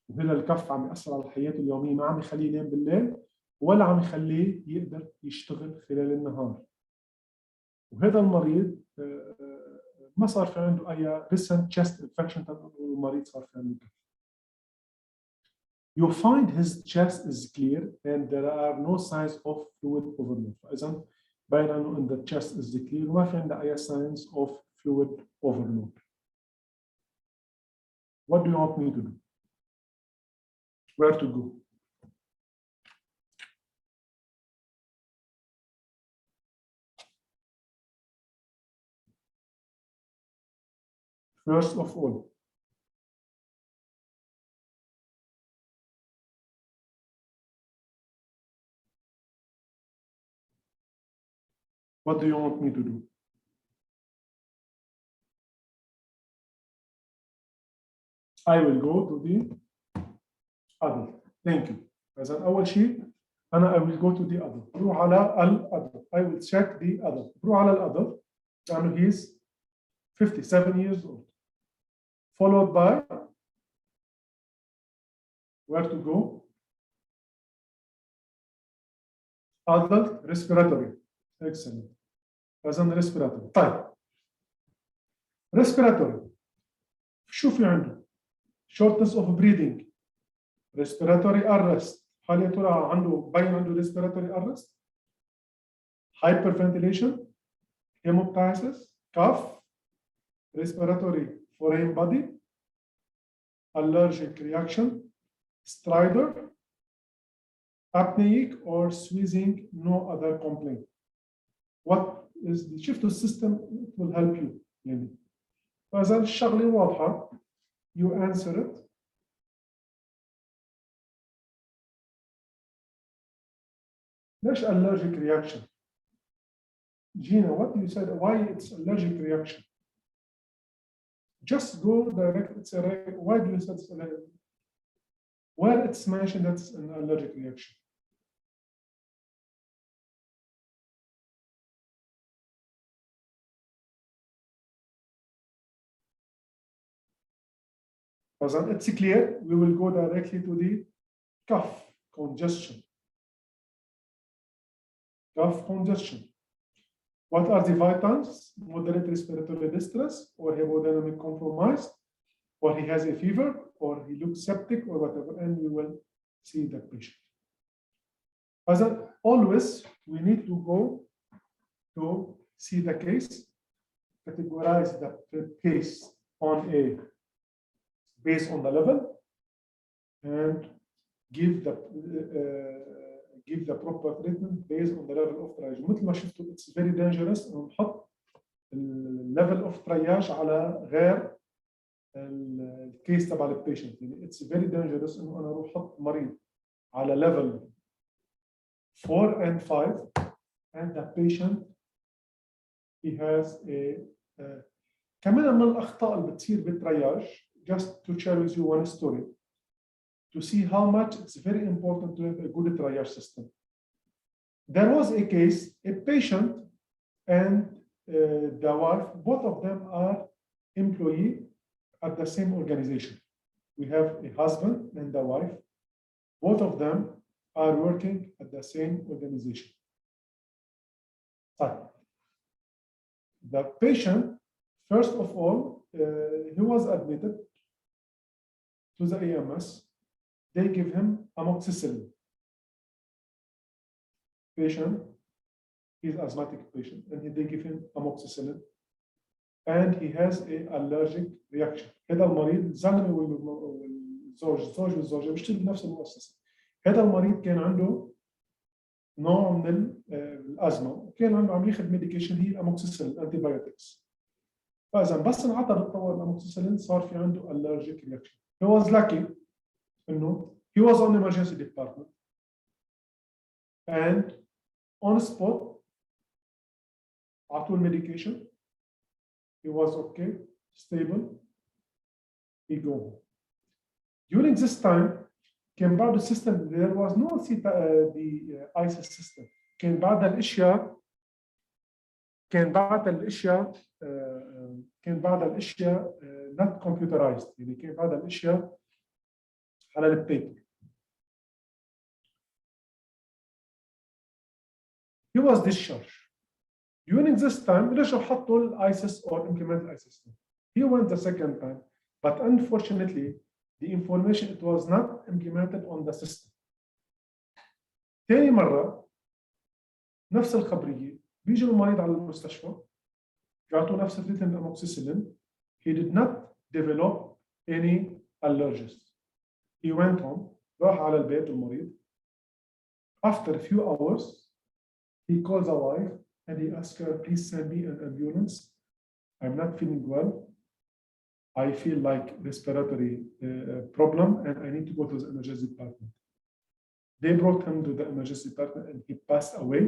وهنا الكف عم يأثر على حياته اليومية، ما عم يخليه ينام بالليل ولا عم يخليه يقدر يشتغل خلال النهار. وهذا المريض ما صار في عنده أي recent chest infection. المريض صار في عنده كف. You find his chest is clear and there are no signs of fluid overload. فإذا باين إنه in the chest is clear وما في عنده أي signs of fluid overload. What do you want me to do? Where to go? First of all, what do you want me to do? I will go to the adult. Thank you. As an أول شيء أنا I will go to the adult. بروح على الأدلت. I will check the adult. بروح على الأدلت لأنه he's 57 years old. Followed by where to go? Adult respiratory. Excellent. as an respiratory. طيب. Respiratory. شو في عنده؟ shortness of breathing, respiratory arrest. هل يا ترى باين عنده respiratory arrest؟ hyperventilation, hemoptysis, cough, respiratory foreign body, allergic reaction, stridor, apneic or wheezing, no other complaint. What is the shift to system? It will help you. يعني فإذا الشغلة واضحة you answer it. ليش allergic reaction? Gina, what you said, why it's allergic reaction? Just go direct, why do you say it's allergic? Where it's mentioned that it's an allergic reaction. It's clear, we will go directly to the cough, congestion. Cough, congestion. What are the vitals? Moderate respiratory distress or hemodynamic compromise, or he has a fever, or he looks septic, or whatever, and we will see the patient. As always, we need to go to see the case, categorize the case on a based on the level, and give the proper treatment based on the level of triage. مثل ما شفتوا it's very dangerous إنه نحط level of triage على غير الكيس تبع البيشنت. يعني it's very dangerous إنه أنا أروح أحط مريض على level 4 and 5 and the patient he has a كمان من الأخطاء اللي بتصير بالترياج. Just to share with you one story to see how much it's very important to have a good triage system. There was a case, a patient and the wife, both of them are employee at the same organization. We have a husband and a wife. Both of them are working at the same organization. The patient, first of all, he was admitted to the AMS. They give him amoxicillin. Patient, he's asthmatic patient, and they give him amoxicillin, and he has an allergic reaction. هذا المريض الزلمه والزوج والزوجه بيشتغلوا بنفس المؤسسه. هذا المريض كان عنده نوع من الازمه، وكان عنده عم ياخذ ميديكيشن هي الاموكسيسيلين انتي بايوتكس. فاذا بس انعطى بالطور الاموكسيسيلين صار في عنده allergic reaction. He was lucky إنه he was on emergency department and on spot عطوه medication. He was okay, stable. He go home. During this time كان بعد السيستم there was no the ISIS system. كان بعد الاشياء not computerized. يعني كان بعد الاشياء على البيبر. He was discharged. During this time, رجعوا حطوا الISIS or implemented ISIS. He went the second time, but unfortunately, the information it was not implemented on the system. تاني مرة نفس الخبرية بيجي المريض على المستشفى بيعطوه نفس التريتمنت الاموكسيسيلين. He did not develop any allergies. He went home, راح على البيت المريض. After a few hours, he calls a wife and he asks her, please send me an ambulance. I'm not feeling well. I feel like respiratory problem and I need to go to the emergency department. They brought him to the emergency department and he passed away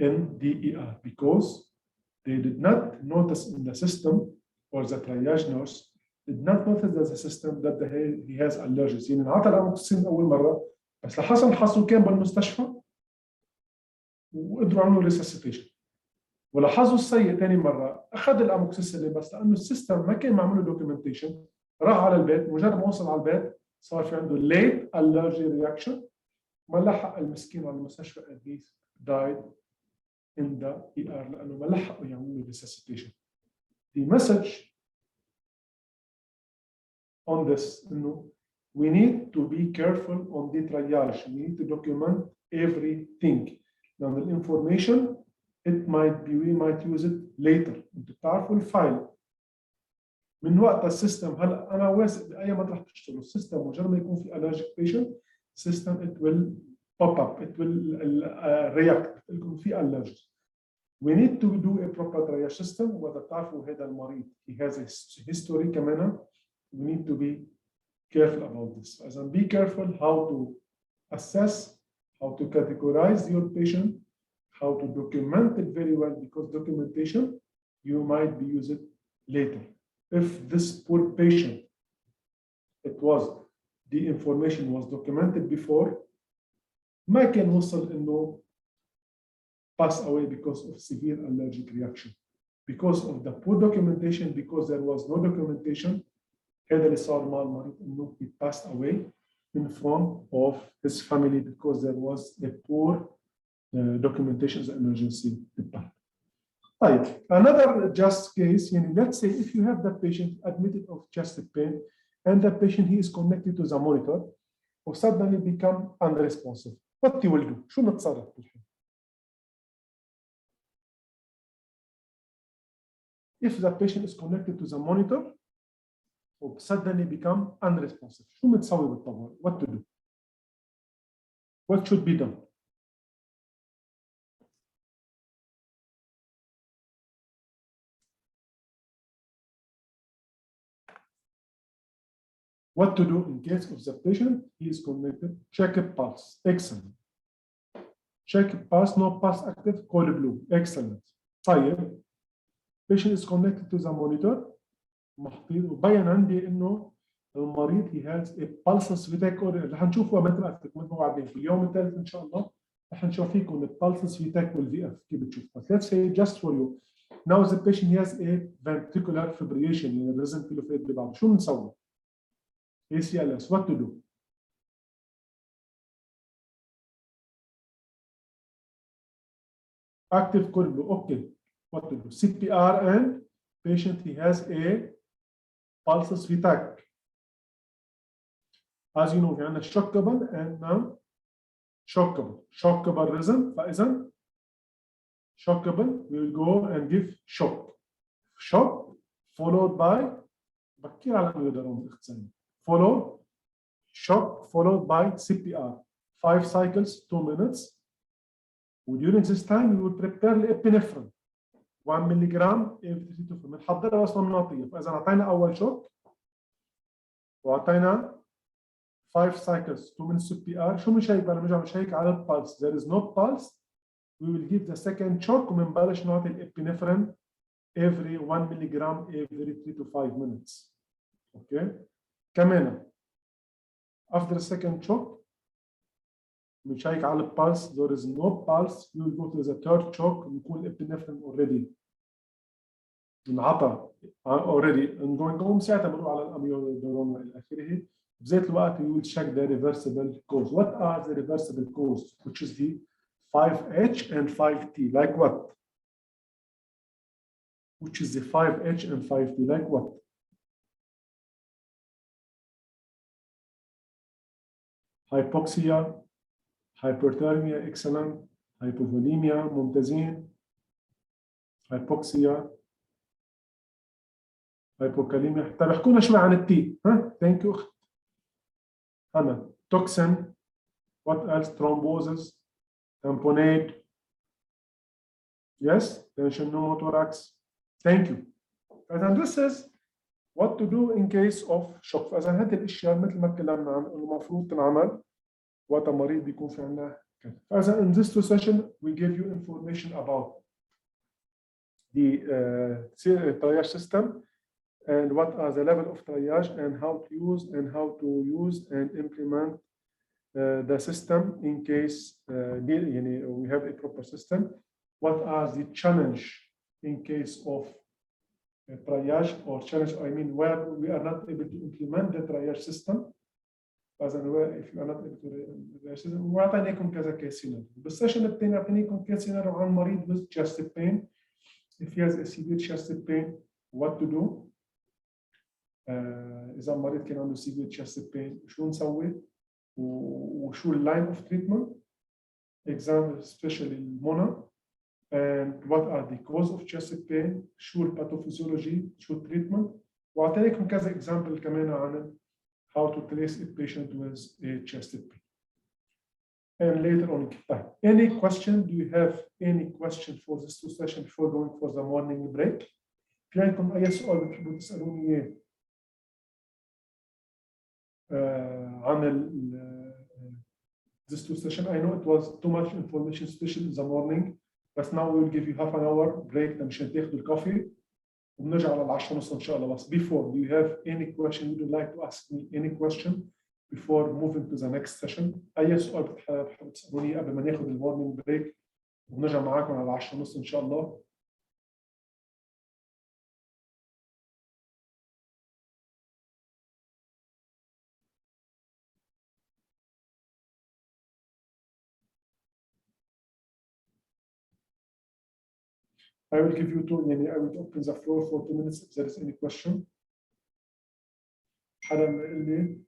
in the ER because they did not notice in the system, or the triage nurse did not notice that the system that he has allergies. يعني انعطى الاموكسيسيلين اول مره بس لحسن حظه كان بالمستشفى وقدروا يعملوا ريسسيتيشن. ولاحظوا السيء ثاني مره اخذ الاموكسيسيلين بس لانه السيستم ما كان معمول له دوكيومنتيشن راح على البيت. مجرد ما وصل على البيت صار في عنده late allergy reaction. ما لحق المسكين على المستشفى and he died in the ER لانه ما لحقوا يعملوا resuscitation. The message on this. We need to be careful on the triage. We need to document everything. Now the information, we might use it later. انتوا بتعرفوا الفايل من وقت السيستم. هلا انا واثق باي مطرح تشتغلوا السيستم مجرد ما يكون في allergic patient system it will pop up, it will react. يكون في allergy. We need to do a proper triage system. وإذا بتعرفوا هذا المريض he has a history كمان. We need to be careful about this. As in, be careful how to assess, how to categorize your patient, how to document it very well, because documentation you might be use it later. If this poor patient, the information was documented before, ما كان وصل إنه pass away because of severe allergic reaction. Because of the poor documentation, because there was no documentation, هذا اللي صار مع المريض إنه he passed away in front of his family because there was a poor documentation of the emergency department. Right. Another just case, let's say if you have the patient admitted of chest pain and the patient he is connected to the monitor or suddenly become unresponsive. What you will do? شو نتصرف بالحين؟ If the patient is connected to the monitor or suddenly become unresponsive, شو بنسوي بالطوارئ? What to do? What should be done? What to do in case of the patient he is connected? Check a pulse. Excellent. Check pulse, no pulse active, call blue. Excellent. طيب. Patient is connected to the monitor. محطوط وبين عندي انه المريض he has a pulses فيتاك اللي هنشوفه مثل بعدين في اليوم الثالث ان شاء الله رح نشوف فيكم البالسز فيتاك والفي اف كيف بتشوف. Let's say just for you. Now the patient has a ventricular fibrillation يعني الرزم كله في بعض. شو بنسوي؟ ACLS, what to do? Active call blue. Okay. What to do? CPR and patient he has a pulses VTAC. As you know, we have shockable and now shockable. Shockable rhythm. فإذا shockable, we will go and give shock. Shock followed by بكير على ما يقدرون اختصارا. Follow shock followed by CPR. 5 cycles, 2 minutes. During this time, we will prepare الابنفرين 1 ملغ every 3 to 4. بنحضرها اصلا مناطيه. فاذا اعطينا اول شوك واعطينا 5 cycles 2 minutes CPR. شو بنشيك؟ بنرجع بنشيك على البلس. There is no pulse. We will give the second shock وبنبلش نعطي الابنفرين every 1 ملغ every 3 to 5 minutes. Okay. كمان after the second shock بنشيك على البلس. There is no pulse. We will go to the third shock بنكون الابنفرين already انعطى already نقوم ساعتها بنروح على الاميودورون والى اخره. بذات الوقت we will check the reversible cause. What are the reversible cause? Which is the 5H and 5T. Like what? Which is the 5H and 5T. Like what? Hypoxia, hyperthermia, excellent. Hypovolemia, ممتازين. Hypoxia, hypokalemia. طيب احكوا لنا شوي عن التي. ها؟ Thank you. أنا toxin. What else? Thrombosis, tamponade. Yes, tension pneumothorax. Thank you. And this is what to do in case of shock. فإذا هذه الأشياء مثل ما تكلمنا عن المفروض تنعمل وقت المريض بيكون في عندنا كذا. فإذا in this 2 sessions we give you information about the triage system and what are the level of triage and how to use and implement the system in case we have a proper system. What are the challenge in case of triage or challenge? I mean, where we are not able to implement the triage system. If you are not able to triage system, وأعطيناكم كذا كيس سيناريو. بالسيشن الثاني أعطيناكم كيس سيناريو عن مريض with chest pain. If he has a severe chest pain, what to do? اذا المريض كان عنده severe chest pain شو نسوي وشو اللاين اوف تريتمنت example especially المونة and what are the cause of chest pain شو الباثوفيسيولوجي شو التريتمنت واعطيكم كذا example كمان عن how to trace a patient with a chest pain. And later on, any question? Do you have any question for this session before going for the morning break? في عندكم أي سؤال بتحبوا تسألوني إياه عن this session? I know it was too much information, especially in the morning, but now we will give you half an hour break مشان تاخذوا الكافي وبنرجع على 10:30 إن شاء الله. بس before, do you have any question you would like to ask me? Any question before moving to the next session? أي سؤال بتحبوا تسألوني قبل ما ناخذ المورنينج بريك وبنرجع معاكم على 10:30 إن شاء الله. I will give you two, I will open the floor for 2 minutes if there is any question. حدا يقول لي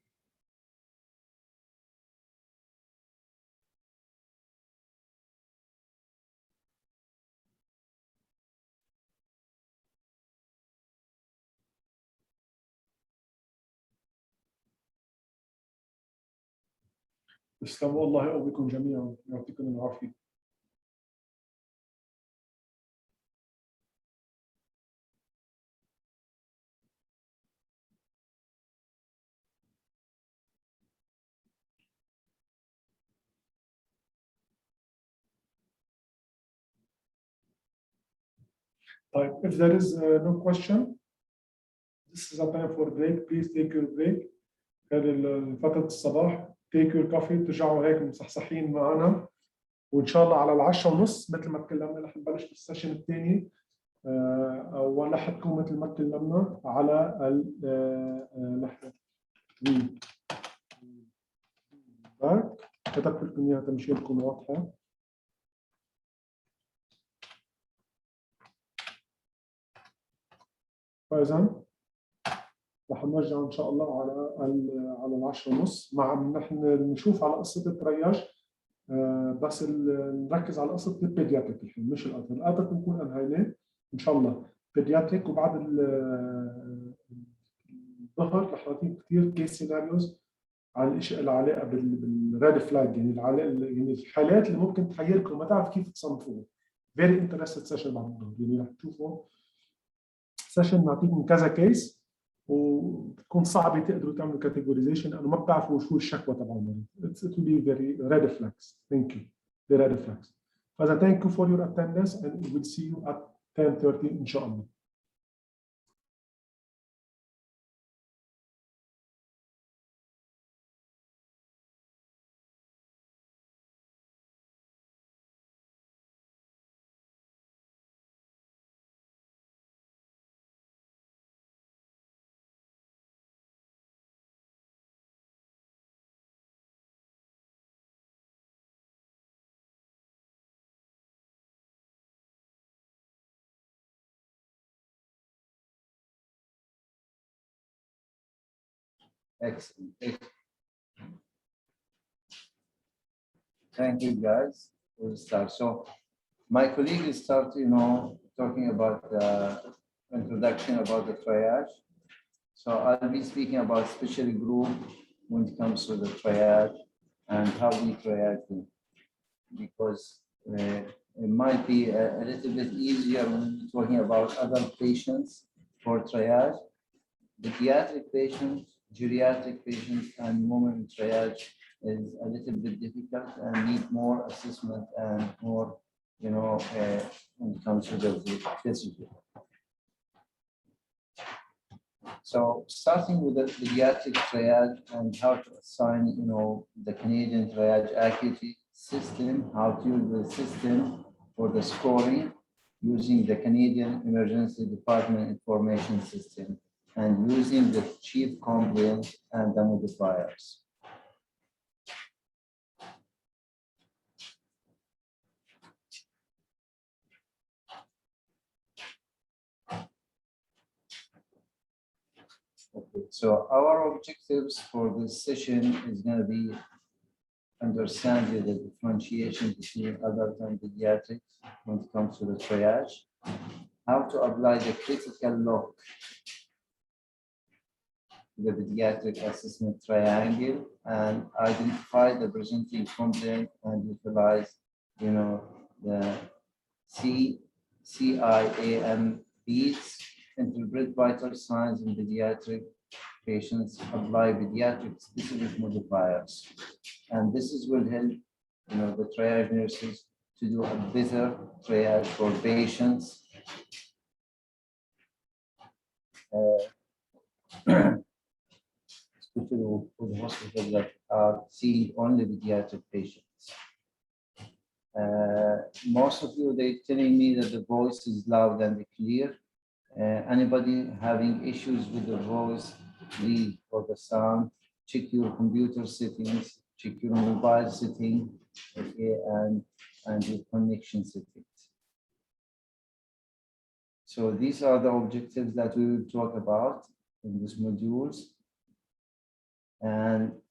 تسلموا الله يقويكم جميعا يعطيكم العافية. طيب, if there is no question, this is a time for break. Please take your break. هذه فترة الصباح. Take your coffee. ترجعوا هيك مصحصحين معنا. وإن شاء الله على 10:30 مثل ما تكلمنا رح نبلش بالسيشن الثاني. ولا حتكون مثل ما تكلمنا على لحظة. كتبت لكم إياها تمشي تكون واضحة. فإذا رح نرجع إن شاء الله على 10:30 مع نحن نشوف على قصة الترياج. بس نركز على قصة البيدياتريك الحين مش الأطفال. الأطفال بنكون أنهيناه إن شاء الله بيدياتريك. وبعد الظهر رح نعطيك كثير كيس سيناريوز على الاشياء اللي علاقه بالريد فلاج يعني الحالات اللي ممكن تحيركم ما تعرف كيف تصنفوها. فيري انترستد سيشن بعد الظهر يعني رح تشوفوا سيشن نعطيكم كذا كيس وبتكون صعبه تقدروا تعملوا كاتيجوريزيشن لانه ما بتعرفوا شو الشكوى تبعهم. It will be very red flags. Thank you. The red flags. فإذا thank you for your attendance and we will see you at 10:30 إن شاء الله. Excellent. Thank you, guys. We'll start. So, my colleague will start, talking about the introduction about the triage. So, I'll be speaking about special group when it comes to the triage and how we triage them, because it might be a little bit easier when we're talking about adult patients for triage. Pediatric patients, geriatric patients, and women triage is a little bit difficult and need more assessment and more, when it comes to the physical. So starting with the pediatric triage and how to assign, the Canadian triage acuity system, how to use the system for the scoring using the Canadian Emergency Department Information System and using the chief complaint and the modifiers. Okay, so our objectives for this session is going to be understanding the differentiation between adult and pediatric when it comes to the triage, how to apply the critical look to the pediatric assessment triangle, and identify the presenting complaint and utilize, the CIAM beats, interpret vital signs in pediatric patients, apply pediatric specific modifiers. And this will help, the triage nurses to do a better triage for patients. Especially with hospitals that are seeing only pediatric patients. Most of you, they're telling me that the voice is loud and clear. Anybody having issues with the voice, please, or the sound, check your computer settings, check your mobile setting, okay, and your connection settings. So these are the objectives that we will talk about in these modules. And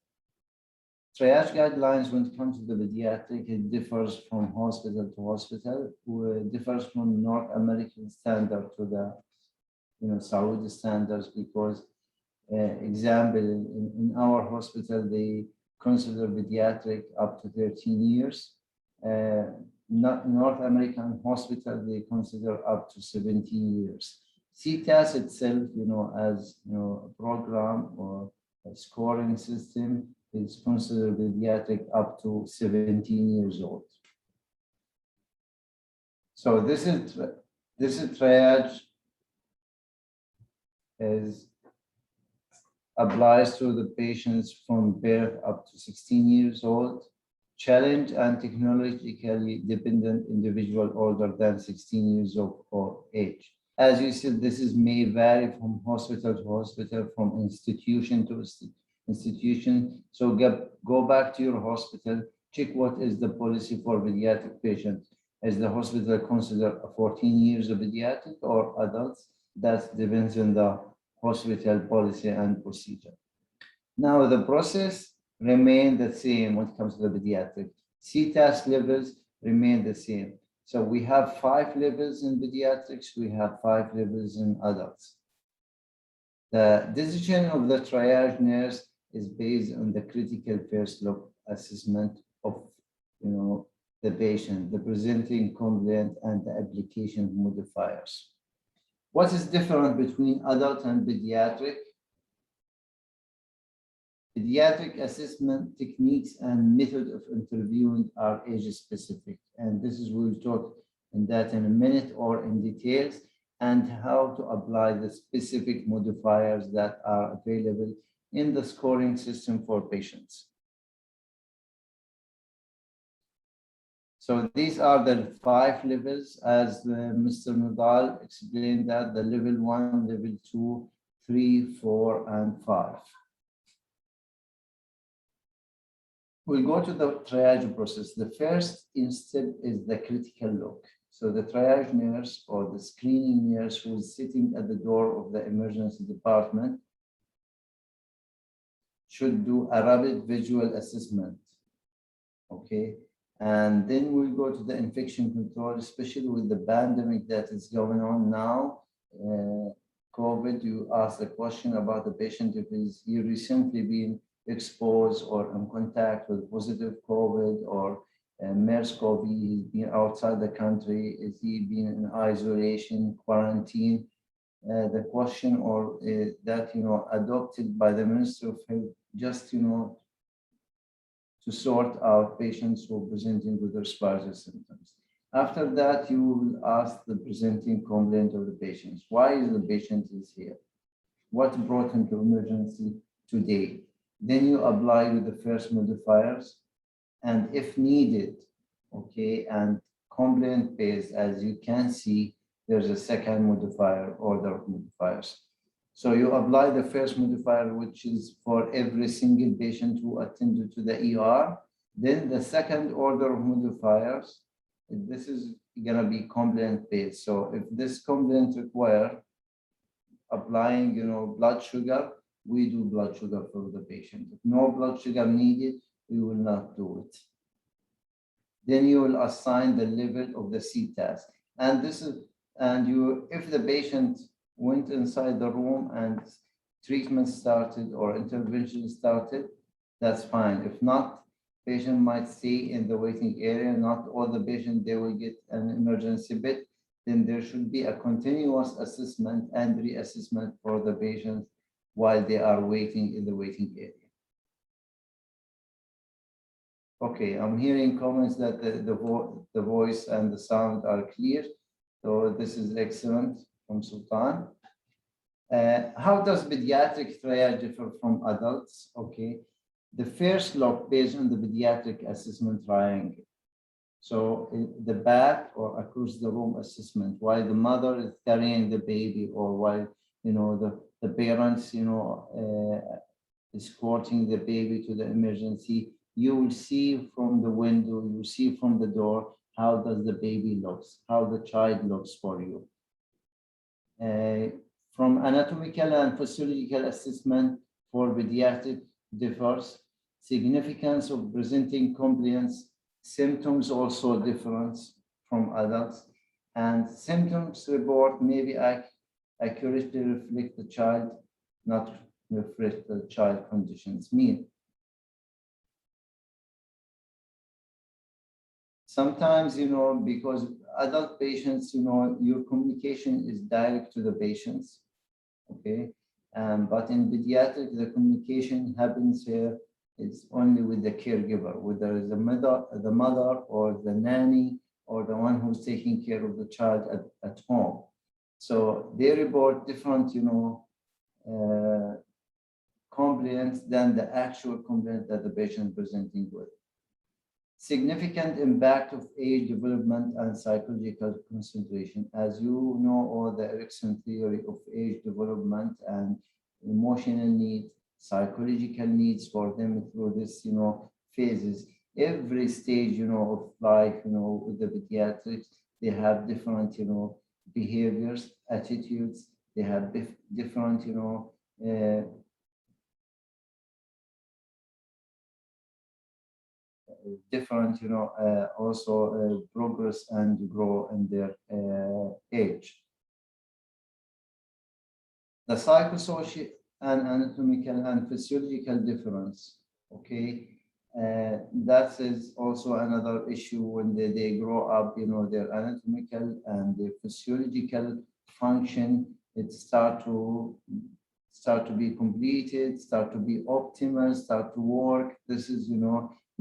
triage guidelines, when it comes to the pediatric, it differs from hospital to hospital. It differs from North American standard to the Saudi standards, because example, in our hospital, they consider pediatric up to 13 years. North American hospital, they consider up to 17 years. CTAS itself, as a program or a scoring system, is considered pediatric up to 17 years old. So this is triage applies to the patients from birth up to 16 years old, challenge and technologically dependent individual older than 16 years of age. As you said, this may vary from hospital to hospital, from institution to institution. So go back to your hospital, check what is the policy for pediatric patients. Is the hospital consider 14 years of pediatric or adults? That depends on the hospital policy and procedure. Now the process remain the same when it comes to the pediatric. CTAS levels remain the same. So we have 5 levels in pediatrics, we have 5 levels in adults. The decision of the triage nurse is based on the critical first look assessment of the patient, the presenting complaint, and the application of modifiers. What is different between adult and pediatric? Pediatric assessment techniques and method of interviewing are age specific, and this is we'll talk in that in a minute or in details, and how to apply the specific modifiers that are available in the scoring system for patients. So these are the 5 levels, as Mr. Nidal explained, that the level 1, level 2, 3, 4, and 5. We'll go to the triage process. The first step is the critical look. So the triage nurse or the screening nurse who is sitting at the door of the emergency department should do a rapid visual assessment, okay? And then we'll go to the infection control, especially with the pandemic that is going on now. COVID, you asked a question about the patient, if he recently been exposed or in contact with positive COVID or MERS-CoV, he's been outside the country, is he been in isolation, quarantine? The question or that, adopted by the Minister of Health, just, to sort out patients who are presenting with respiratory symptoms. After that, you will ask the presenting complaint of the patients. Why is the patient is here? What brought him to emergency today? Then you apply with the first modifiers, and if needed, okay, and complaint based, as you can see, there's a second modifier, order of modifiers. So you apply the first modifier, which is for every single patient who attended to the ER. Then the second order of modifiers, this is gonna be complaint based. So if this complaint require applying, blood sugar, we do blood sugar for the patient. If no blood sugar needed, we will not do it. Then you will assign the level of the C-test. And if the patient went inside the room and treatment started or intervention started, that's fine. If not, patient might stay in the waiting area. Not all the patients, they will get an emergency bed. Then there should be a continuous assessment and reassessment for the patients while they are waiting in the waiting area. Okay, I'm hearing comments that the voice and the sound are clear. So this is excellent from Sultan. How does pediatric triage differ from adults? Okay, the first look based on the pediatric assessment triangle. So the back or across the room assessment, while the mother is carrying the baby or while, the parents, escorting the baby to the emergency, you will see from the window, you see from the door, how does the baby looks, how the child looks for you. From anatomical and physiological assessment for pediatric differs, significance of presenting compliance, symptoms also difference from adults, and symptoms report may be accurately reflect the child, not reflect the child conditions mean. Sometimes, because adult patients, your communication is direct to the patients, okay? But in pediatric, the communication happens here, it's only with the caregiver, whether it's the mother or the nanny or the one who's taking care of the child at home. So they report different, complaints than the actual complaint that the patient is presenting with. Significant impact of age development and psychological concentration. As you know, all the Erickson theory of age development and emotional needs, psychological needs for them through this, phases. Every stage, of life, with the pediatrics, they have different, behaviors, attitudes. They have different, different, also progress and grow in their age. The psychosocial and anatomical and physiological difference, okay? That is also another issue when they grow up, their anatomical and their physiological function, it start to be completed, start to be optimal, start to work. This is,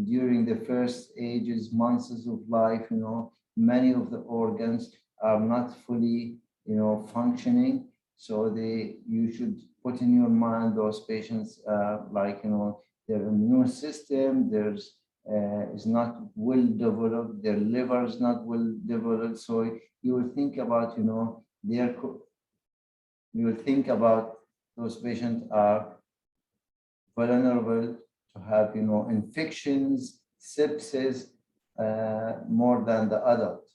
during the first ages, months of life, many of the organs are not fully, functioning. So you should put in your mind those patients, their immune system, is not well developed, their liver is not well developed. So you will think about, you will think about those patients are vulnerable to have, infections, sepsis, more than the adult.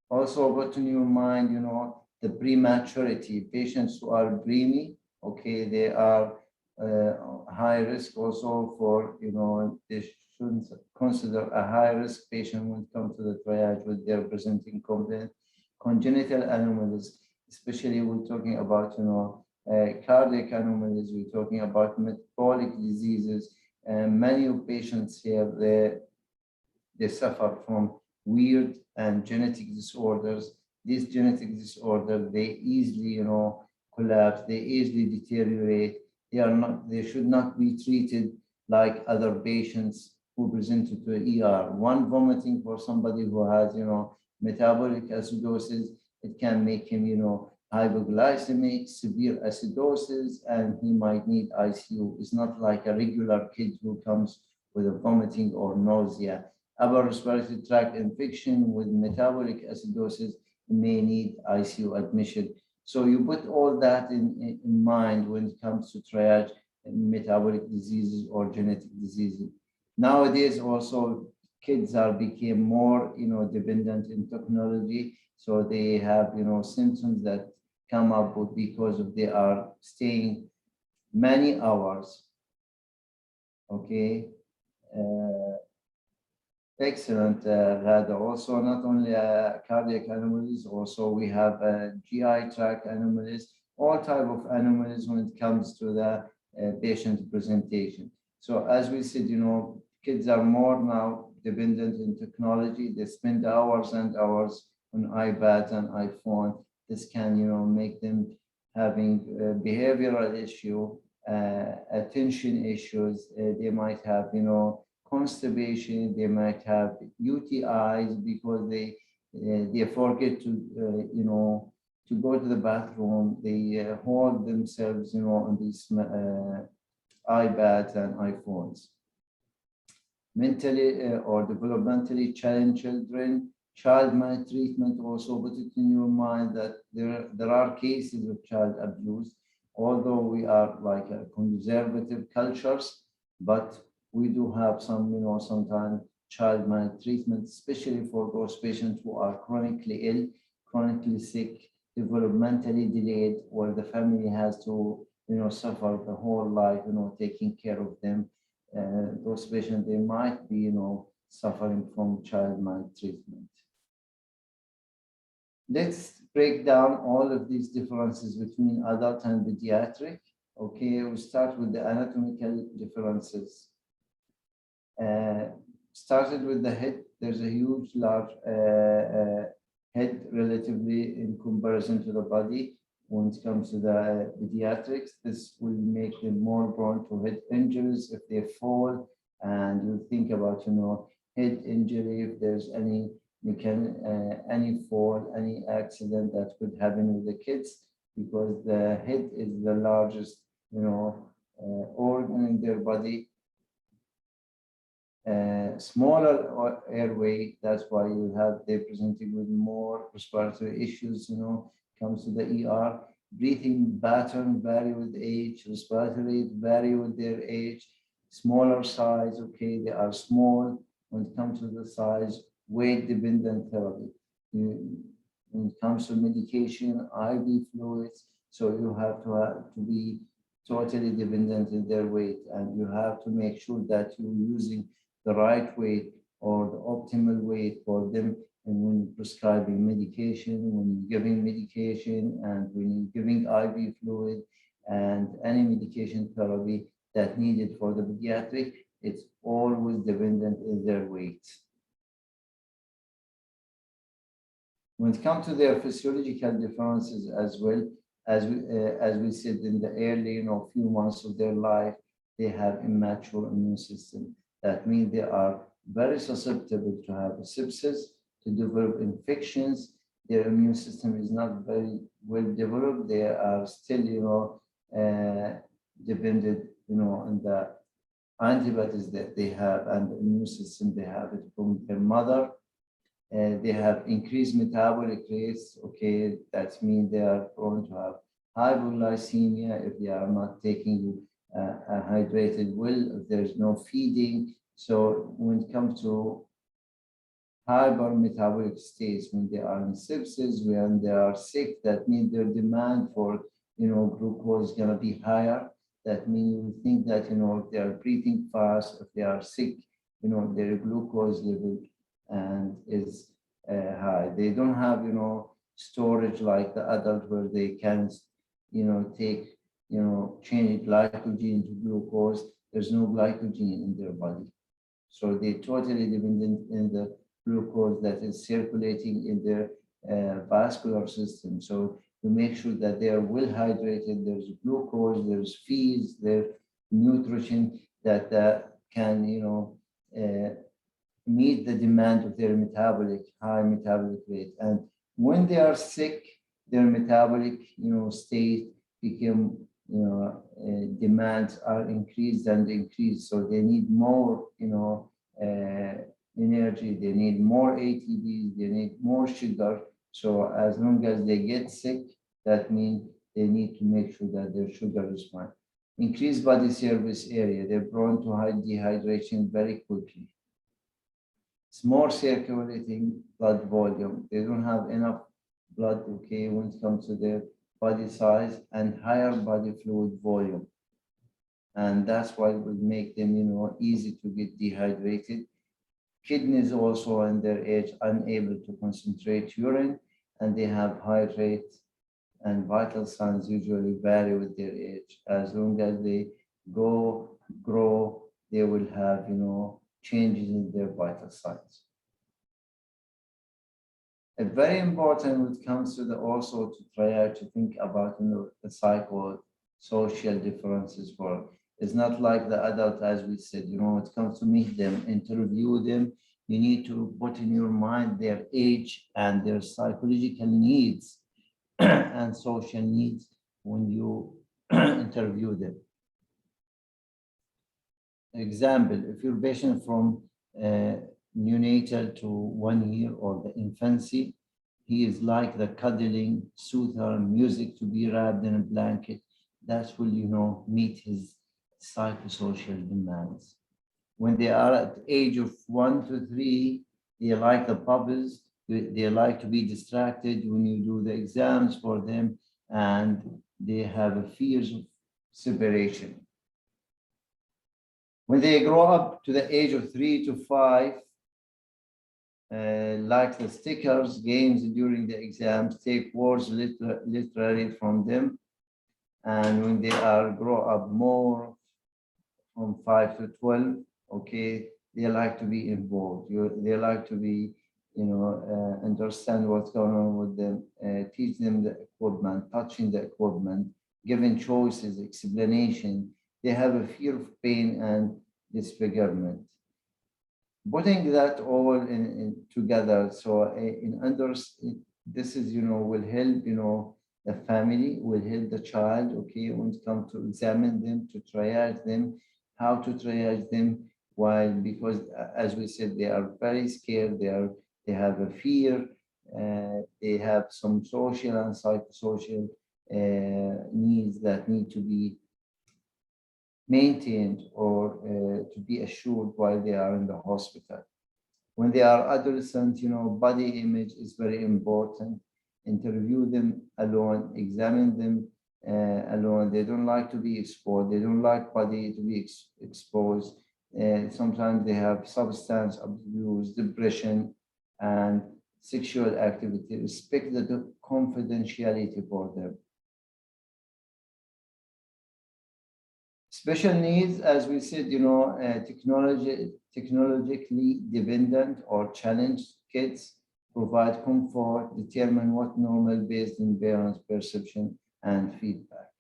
Also put in your mind, the prematurity, patients who are preemie, okay, they are high risk also for, they shouldn't consider a high risk patient when it comes to the triage with their presenting complaint. Congenital anomalies, especially we're talking about, cardiac anomalies, we're talking about metabolic diseases, and many of patients here, they suffer from weird and genetic disorders. These genetic disorders, they easily, collapse, they easily deteriorate. They should not be treated like other patients who presented to the ER. One vomiting for somebody who has, metabolic acidosis, it can make him, hypoglycemic, severe acidosis, and he might need ICU. It's not like a regular kid who comes with a vomiting or nausea. Upper respiratory tract infection with metabolic acidosis may need ICU admission. So you put all that in mind when it comes to triage metabolic diseases or genetic diseases. Nowadays, also kids became more, dependent in technology. So they have, symptoms that come up with because of they are staying many hours. Okay. Excellent, Rada. Also, not only cardiac anomalies, also we have GI tract anomalies, all type of anomalies when it comes to the patient presentation. So as we said, kids are more now dependent in technology. They spend hours and hours on iPads and iPhone. This can, make them having behavioral issue, attention issues. They might have, constipation. They might have UTIs because they forget to, to go to the bathroom. They hold themselves, on these iPads and iPhones. Mentally or developmentally challenged children, child maltreatment, also put it in your mind that there are cases of child abuse, although we are like a conservative cultures, but we do have some, sometimes child maltreatment, especially for those patients who are chronically ill, chronically sick, developmentally delayed, where the family has to, suffer the whole life, taking care of them. Those patients, they might be, suffering from child maltreatment. Let's break down all of these differences between adult and pediatric. Okay, we'll start with the anatomical differences. Started with the head. There's a huge, large head relatively in comparison to the body. When it comes to the pediatrics, this will make them more prone to head injuries if they fall. And you think about, head injury, if there's any fall, any accident that could happen with the kids, because the head is the largest, organ in their body. Smaller airway, that's why they're presenting with more respiratory issues, comes to the ER. Breathing pattern vary with age, respiratory rate vary with their age, smaller size, okay, they are small. When it comes to the size, weight-dependent therapy. When it comes to medication, IV fluids, so you have to be totally dependent on their weight, and you have to make sure that you're using the right weight or the optimal weight for them. And when prescribing medication, when giving medication, and when you're giving IV fluid and any medication therapy that needed for the pediatric, it's always dependent on their weight. When it comes to their physiological differences as well, as we said, in the early, few months of their life, they have immature immune system. That means they are very susceptible to have sepsis, to develop infections. Their immune system is not very well developed. They are still, dependent, on the antibodies that they have and the immune system they have it from their mother. They have increased metabolic rates. Okay, that means they are prone to have hypoglycemia if they are not taking hydrated well, if there's no feeding. So when it comes to hypermetabolic states, when they are in sepsis, when they are sick, that means their demand for glucose is going to be higher. That means you think that if they are breathing fast, if they are sick, their glucose level and is high. They don't have storage like the adult where they can take change glycogen into glucose. There's no glycogen in their body, so they totally dependent in the glucose that is circulating in their vascular system. So to make sure that they are well hydrated, there's glucose, there's feeds, there's nutrition that can meet the demand of their high metabolic rate. And when they are sick, their metabolic state become demands are increased and increased, so they need more energy, they need more ATP, they need more sugar. So as long as they get sick, that means they need to make sure that their sugar is fine. Increased body surface area, they're prone to high dehydration very quickly. It's more circulating blood volume. They don't have enough blood, okay, when it comes to their body size and higher body fluid volume. And that's why it would make them, easy to get dehydrated. Kidneys also in their age unable to concentrate urine, and they have heart rate and vital signs usually vary with their age. As long as they grow, they will have, changes in their vital signs. It's very important when it comes to also to try to think about, the psychosocial differences for. It's not like the adult, as we said, it comes to meet them, interview them. You need to put in your mind their age and their psychological needs and social needs when you interview them. Example, if your patient from neonatal to 1 year or the infancy, he is like the cuddling, soother, music to be wrapped in a blanket. That will, meet his psychosocial demands. When they are at the age of 1 to 3, they like the bubbles. They like to be distracted when you do the exams for them, and they have a fears of separation. When they grow up to the age of 3 to 5, like the stickers, games during the exams, take words literally from them. And when they grow up more from 5 to 12, okay, they like to be involved. They like to be, understand what's going on with them, teach them the equipment, touching the equipment, giving choices, explanation. They have a fear of pain and disfigurement. Putting that all in together, so this is, will help, the family, will help the child, okay, when it comes to examine them, to triage them, how to triage them, because as we said, they are very scared, they have a fear, they have some social and psychosocial needs that need to be maintained or to be assured while they are in the hospital. When they are adolescents, body image is very important. Interview them alone, examine them alone. They don't like to be exposed. They don't like body to be exposed. Sometimes they have substance abuse, depression, and sexual activity. Respect the confidentiality for them. Special needs, as we said, technologically dependent or challenged kids provide comfort, determine what normal based on parents' perception and feedback.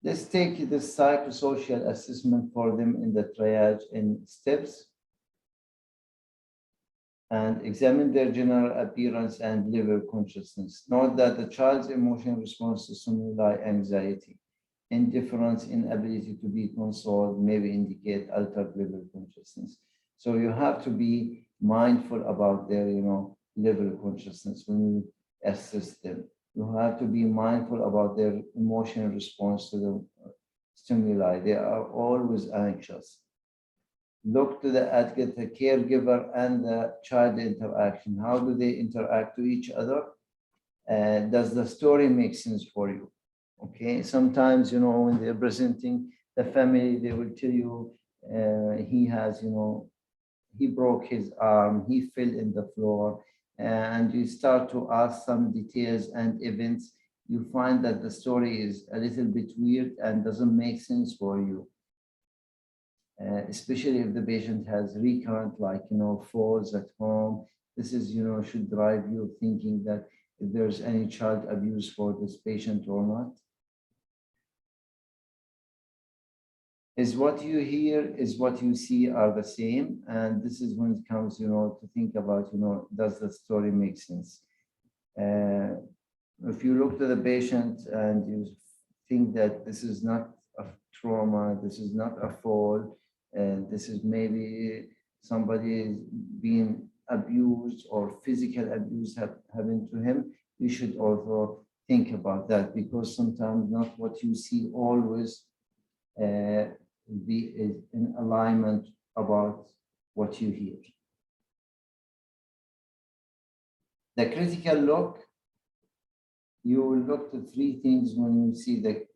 Let's take the psychosocial assessment for them in the triage in steps and examine their general appearance and level of consciousness. Note that the child's emotional response to stimuli, anxiety, indifference, inability to be consoled maybe indicate altered level of consciousness. So you have to be mindful about their, level of consciousness when you assess them. You have to be mindful about their emotional response to the stimuli. They are always anxious. Look to the caregiver and the child interaction. How do they interact to each other? Does the story make sense for you? Okay, sometimes, when they're presenting the family, they will tell you he has, he broke his arm, he fell in the floor, and you start to ask some details and events. You find that the story is a little bit weird and doesn't make sense for you. Especially if the patient has recurrent, falls at home. This is, should drive you thinking that if there's any child abuse for this patient or not. Is what you hear, is what you see are the same. And this is when it comes, to think about, does the story make sense? If you look to the patient and you think that this is not a trauma, this is not a fall, and this is maybe somebody being abused or physical abuse happened to him, you should also think about that, because sometimes not what you see always be in alignment about what you hear. The critical look you will look to three things when you see the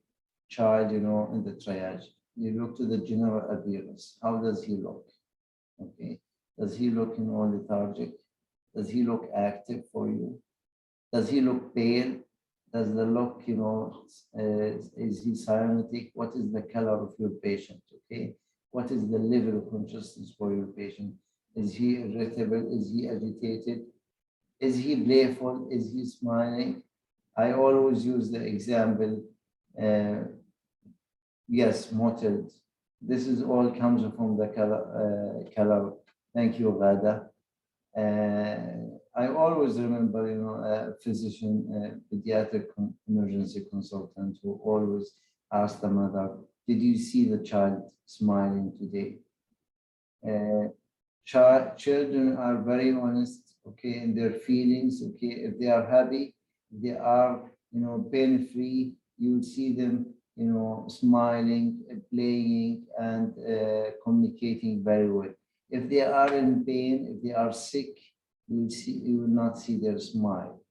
child, in the triage. You look to the general appearance. How does he look? Okay. Does he look, lethargic? Does he look active for you? Does he look pale? Does the look, is he cyanotic? What is the color of your patient? Okay. What is the level of consciousness for your patient? Is he irritable? Is he agitated? Is he playful? Is he smiling? I always use the example, yes, mottled. This is all comes from the color. Thank you, Ghada. I always remember, a physician, pediatric emergency consultant who always asked the mother, did you see the child smiling today? Children are very honest, okay, in their feelings, okay. If they are happy, if they are, pain-free, you will see them, smiling, playing, and communicating very well. If they are in pain, if they are sick, you will not see their smile.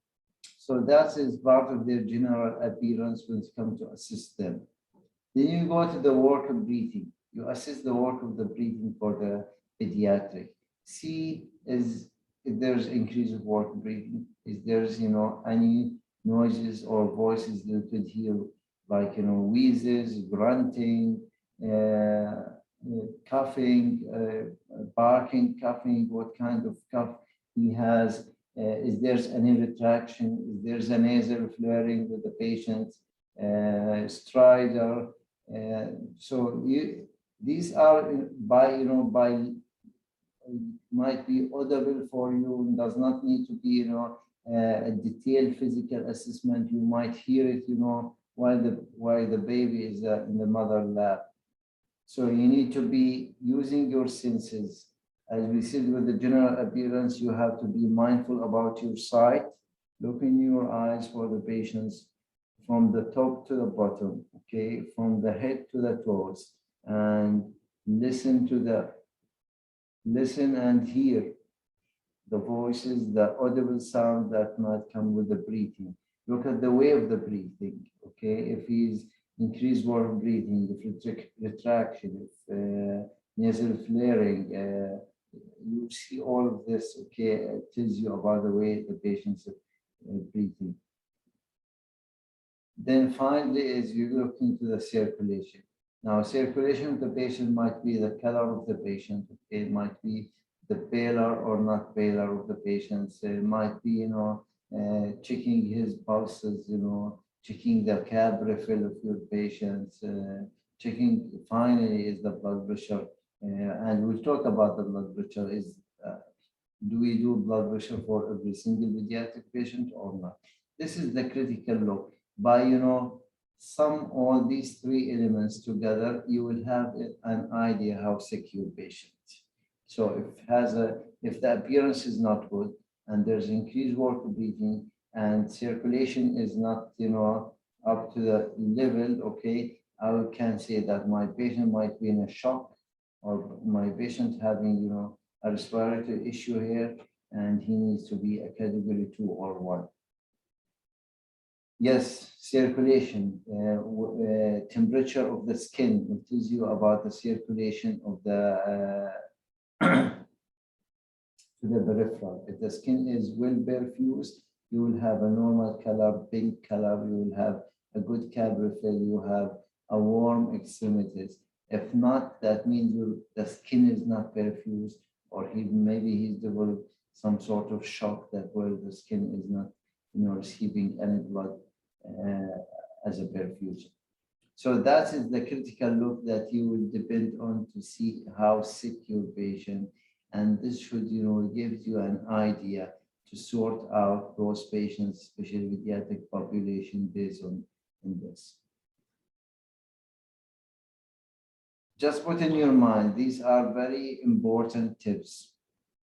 So that is part of their general appearance when it comes to assist them. Then you go to the work of breathing. You assess the work of the breathing for the pediatric. See if there's increase of work breathing. Is there's any noises or voices you could hear, like wheezes, grunting, coughing, barking, coughing. What kind of cough he has? Is there's any retraction? Is there's a nasal flaring with the patient? Stridor. So these are by might be audible for you and does not need to be a detailed physical assessment. You might hear it while the baby is in the mother lap. So you need to be using your senses. As we said with the general appearance, you have to be mindful about your sight. Look in your eyes for the patients from the top to the bottom, okay, from the head to the toes, and listen and hear the voices, the audible sound that might come with the breathing. Look at the way of the breathing, okay, if he's increased work breathing, if retraction, if nasal flaring, you see all of this, okay, it tells you about the way the patient's breathing. Then finally is you look into the circulation. Now, circulation of the patient might be the color of the patient, okay, it might be the paler or not paler of the patients. It might be, checking his pulses, checking the cab refill of your patients, checking finally is the blood pressure. And we'll talk about the blood pressure. Do we do blood pressure for every single pediatric patient or not? This is the critical look. By sum all these three elements together, you will have an idea how sick your patient. So if the appearance is not good and there's increased work breathing and circulation is not up to the level, okay, I can say that my patient might be in a shock, or my patient having a respiratory issue here, and he needs to be a category 2 or 1. Yes, circulation, temperature of the skin. It tells you about the circulation of the to the peripheral. If the skin is well perfused, you will have a normal color, pink color. You will have a good cab refill. You have a warm extremities. If not, that means the skin is not perfused, or maybe he's developed some sort of shock that where the skin is not receiving any blood as a perfusion. So that is the critical look that you will depend on to see how sick your patient, and this should give you an idea to sort out those patients, especially pediatric population, based on this. Just put in your mind, these are very important tips.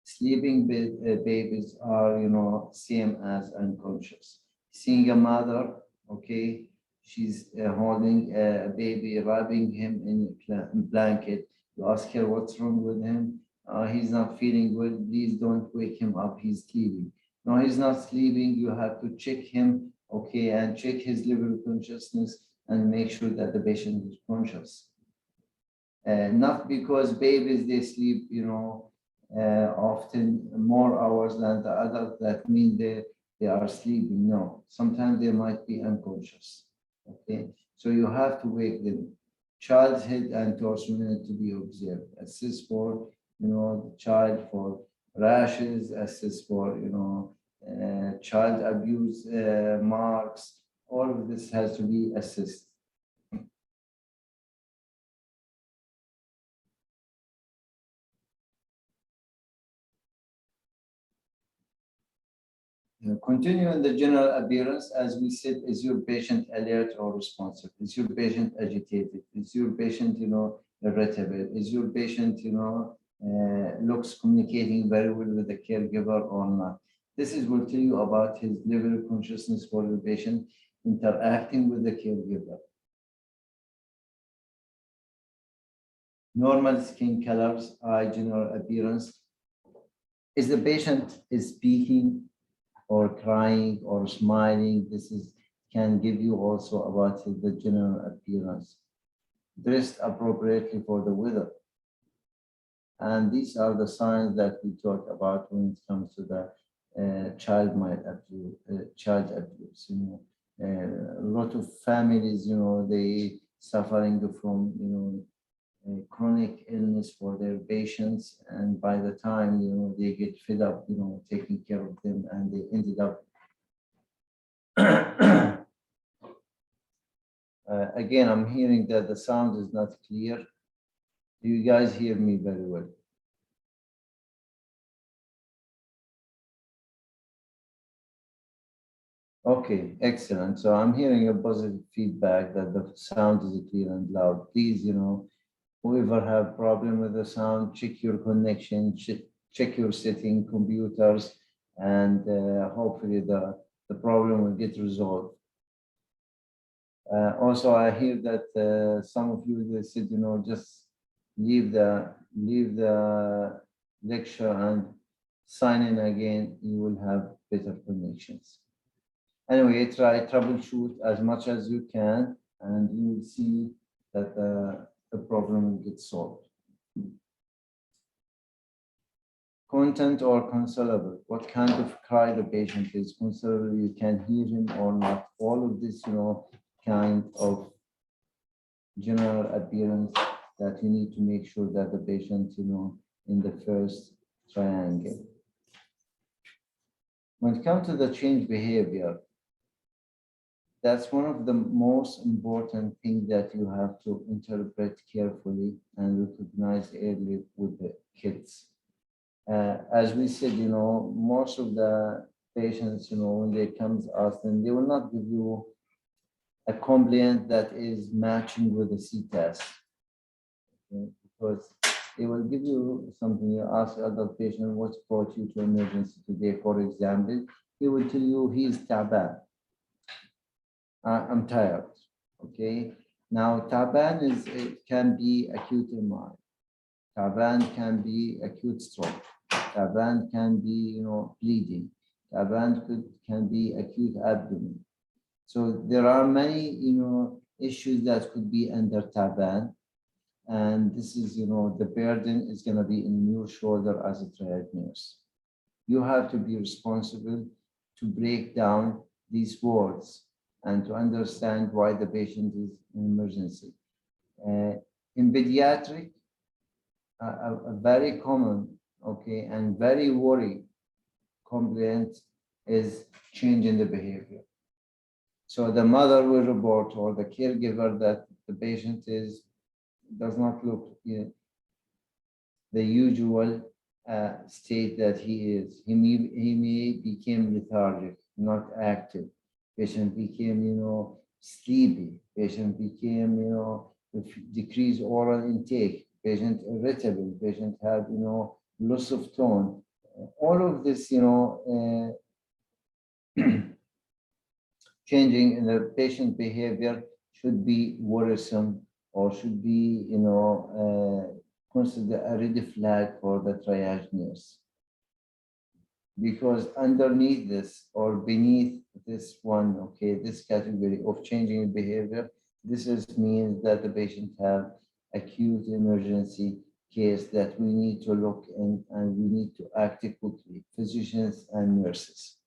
Sleeping babies are, same as unconscious. Seeing a mother, okay, she's holding a baby, wrapping him in a blanket. You ask her what's wrong with him. He's not feeling good. Please don't wake him up. He's sleeping. No, he's not sleeping. You have to check him okay, and check his level of consciousness and make sure that the patient is conscious. Not because babies, they sleep, often more hours than the adult, that means they are sleeping. No, sometimes they might be unconscious, okay? So you have to wake them. Child's head and torso need to be observed. Assess for, the child for rashes, assess for, child abuse marks. All of this has to be assessed. Continue in the general appearance. As we said, is your patient alert or responsive? Is your patient agitated? Is your patient, irritable? Is your patient, looks communicating very well with the caregiver or not? This will tell you about his level of consciousness for the patient interacting with the caregiver. Normal skin colors, eye general appearance. Is the patient speaking or crying or smiling? This can give you also about the general appearance. Dressed appropriately for the weather. And these are the signs that we talk about when it comes to the child abuse. A lot of families, they suffering from, chronic illness for their patients, and by the time they get fed up taking care of them, and they ended up again, I'm hearing that the sound is not clear. Do you guys hear me very well? Okay, excellent. So I'm hearing a positive feedback that the sound is clear and loud. Please, whoever have problem with the sound, check your connection, check your setting, computers, and hopefully the problem will get resolved. Also, I hear that some of you, they said, just leave the lecture and sign in again. You will have better connections. Anyway, try troubleshoot as much as you can, and you will see that the problem will get solved. Content or consolable. What kind of cry the patient is? Consolable, you can hear him or not. All of this, kind of general appearance that you need to make sure that the patient, in the first triangle. When it comes to the change behavior, that's one of the most important things that you have to interpret carefully and recognize early with the kids. As we said, most of the patients, when they come to us, then they will not give you a complaint that is matching with the C-test, okay? Because they will give you something. You ask the adult patient, what's brought you to emergency today, for example, he will tell you he's taban. I'm tired, okay? Now, taban it can be acute MI. Taban can be acute stroke. Taban can be, bleeding. Taban can be acute abdomen. So there are many, issues that could be under taban. And this is, the burden is going to be in your shoulder as a triage nurse. You have to be responsible to break down these words and to understand why the patient is in emergency. In pediatric, a very common, okay, and very worrying complaint is change in the behavior. So the mother will report, or the caregiver, that the patient does not look the usual state that he is. He may become lethargic, not active. Patient became, sleepy. Patient became, decreased oral intake. Patient irritable. Patient had, loss of tone. All of this, changing in the patient behavior should be worrisome, or should be, considered a red flag for the triage nurse. because underneath this or beneath this one, okay, this category of changing behavior, this means that the patient have acute emergency case that we need to look in and we need to act quickly, physicians and nurses.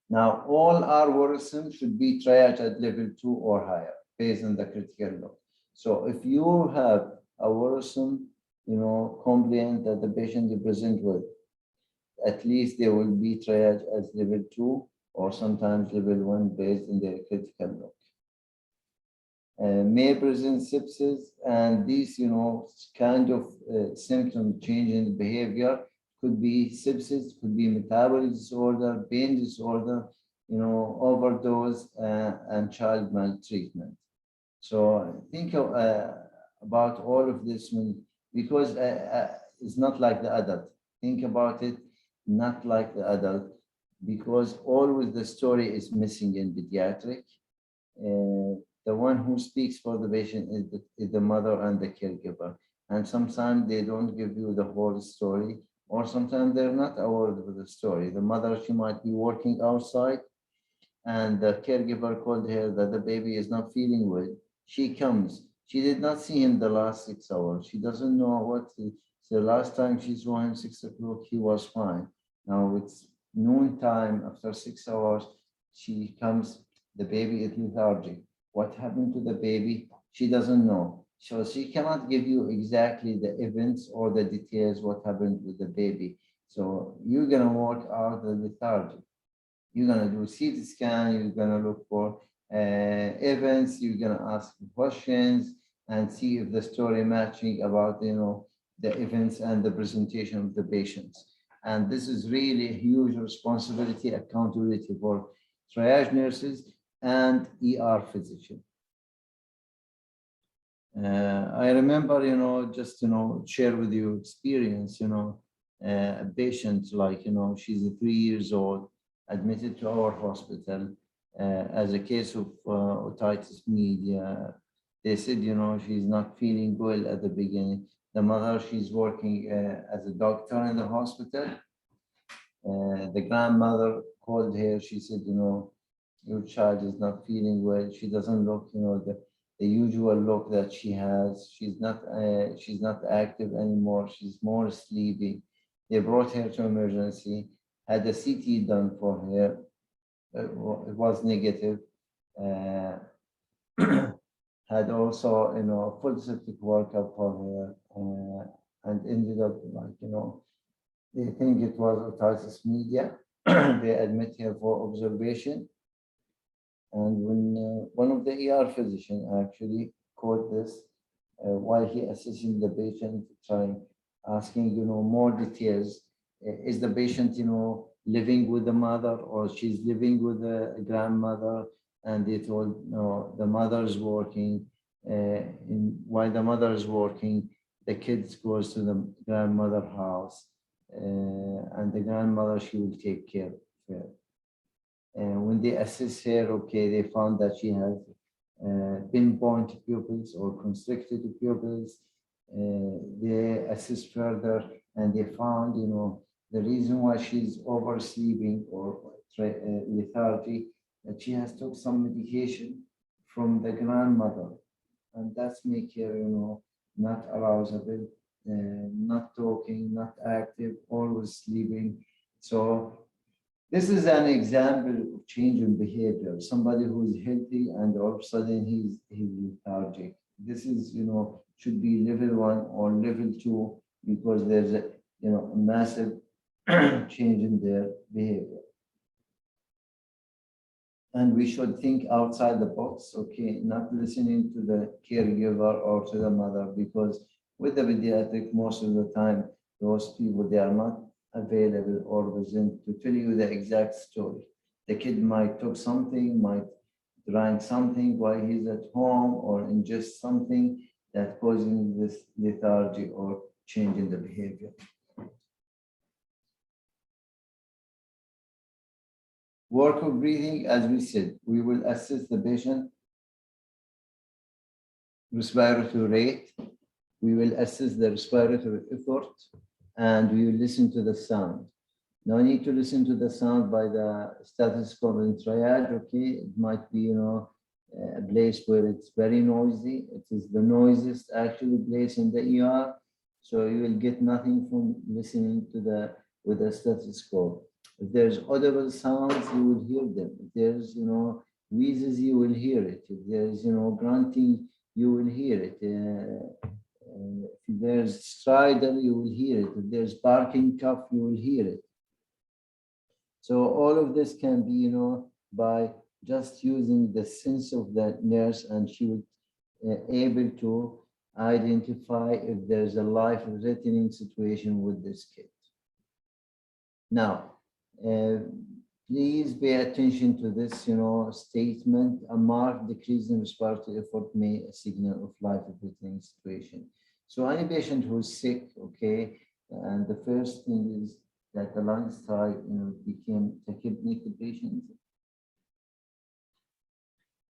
Now, all our worrisome should be triaged at level 2 or higher based on the critical load. So if you have a worrisome, complaint that the patient is present with, at least they will be triaged as level 2 or sometimes level 1 based on their critical load. May present sepsis, and these, kind of symptom change in behavior could be sepsis, could be metabolic disorder, pain disorder, overdose, and child maltreatment. So think about all of this because it's not like the adult. Think about it, not like the adult, because always the story is missing in pediatric. The one who speaks for the patient is the mother and the caregiver. And sometimes they don't give you the whole story, or sometimes they're not aware of the story. The mother, she might be working outside, and the caregiver called her that the baby is not feeling well. She comes. She did not see him the last 6 hours. She doesn't know what the last time she saw him 6 o'clock, he was fine. Now it's noon time. After 6 hours, she comes, the baby is lethargic. What happened to the baby? She doesn't know. So she cannot give you exactly the events or the details what happened with the baby. So you're gonna work out the lethargy. You're gonna do CT scan, you're gonna look for events, you're gonna ask questions and see if the story matching about the events and the presentation of the patients. And this is really a huge responsibility, accountability for triage nurses and ER physician. I remember, just, share with you experience, a patient like, she's 3 years old, admitted to our hospital as a case of otitis media. They said, she's not feeling well at the beginning. The mother, she's working as a doctor in the hospital. The grandmother called her. She said, your child is not feeling well. She doesn't look, the usual look that she has. She's not active anymore. She's more sleepy. They brought her to emergency, had a CT done for her. It was negative. Had also, a full septic workup for her, and ended up like, they think it was otitis media. They admit her for observation. And when one of the ER physicians actually caught this while he assessing the patient, trying, asking, more details. Is the patient, living with the mother or she's living with the grandmother? And they told, no, the mother is working. While the mother is working, the kids goes to the grandmother house, and the grandmother, she will take care of her. And when they assess her, okay, they found that she has pinpoint pupils or constricted pupils. They assess further and they found, the reason why she's oversleeping or lethargy, that she has took some medication from the grandmother, and that's make her, not arousable, not talking, not active, always sleeping. So this is an example of change in behavior. Somebody who is healthy and all of a sudden he's lethargic. This is, should be level 1 or level 2 because there's a, a massive change in their behavior. And we should think outside the box, okay, not listening to the caregiver or to the mother, because with the pediatric, most of the time, those people, they are not available or present to tell you the exact story. The kid might took something, might drank something while he's at home, or ingest something that causing this lethargy or change in the behavior. Work of breathing, as we said, we will assess the patient respiratory rate, we will assess the respiratory effort, and we will listen to the sound. No need to listen to the sound by the stethoscope in triage, okay? It might be, a place where it's very noisy. It is the noisiest actually place in the ER. So you will get nothing from listening to with a stethoscope. If there's audible sounds, you will hear them. If there's, wheezes, you will hear it. If there's, grunting, you will hear it. If there's stridor, you will hear it. If there's barking cough, you will hear it. So all of this can be, by just using the sense of the nurse, and she would able to identify if there's a life-threatening situation with this kid. Now, please pay attention to this, statement. A marked decrease in respiratory effort may a signal of life-threatening situation. So any patient who's sick, okay, and the first thing is that the lungs became tachypneic patient.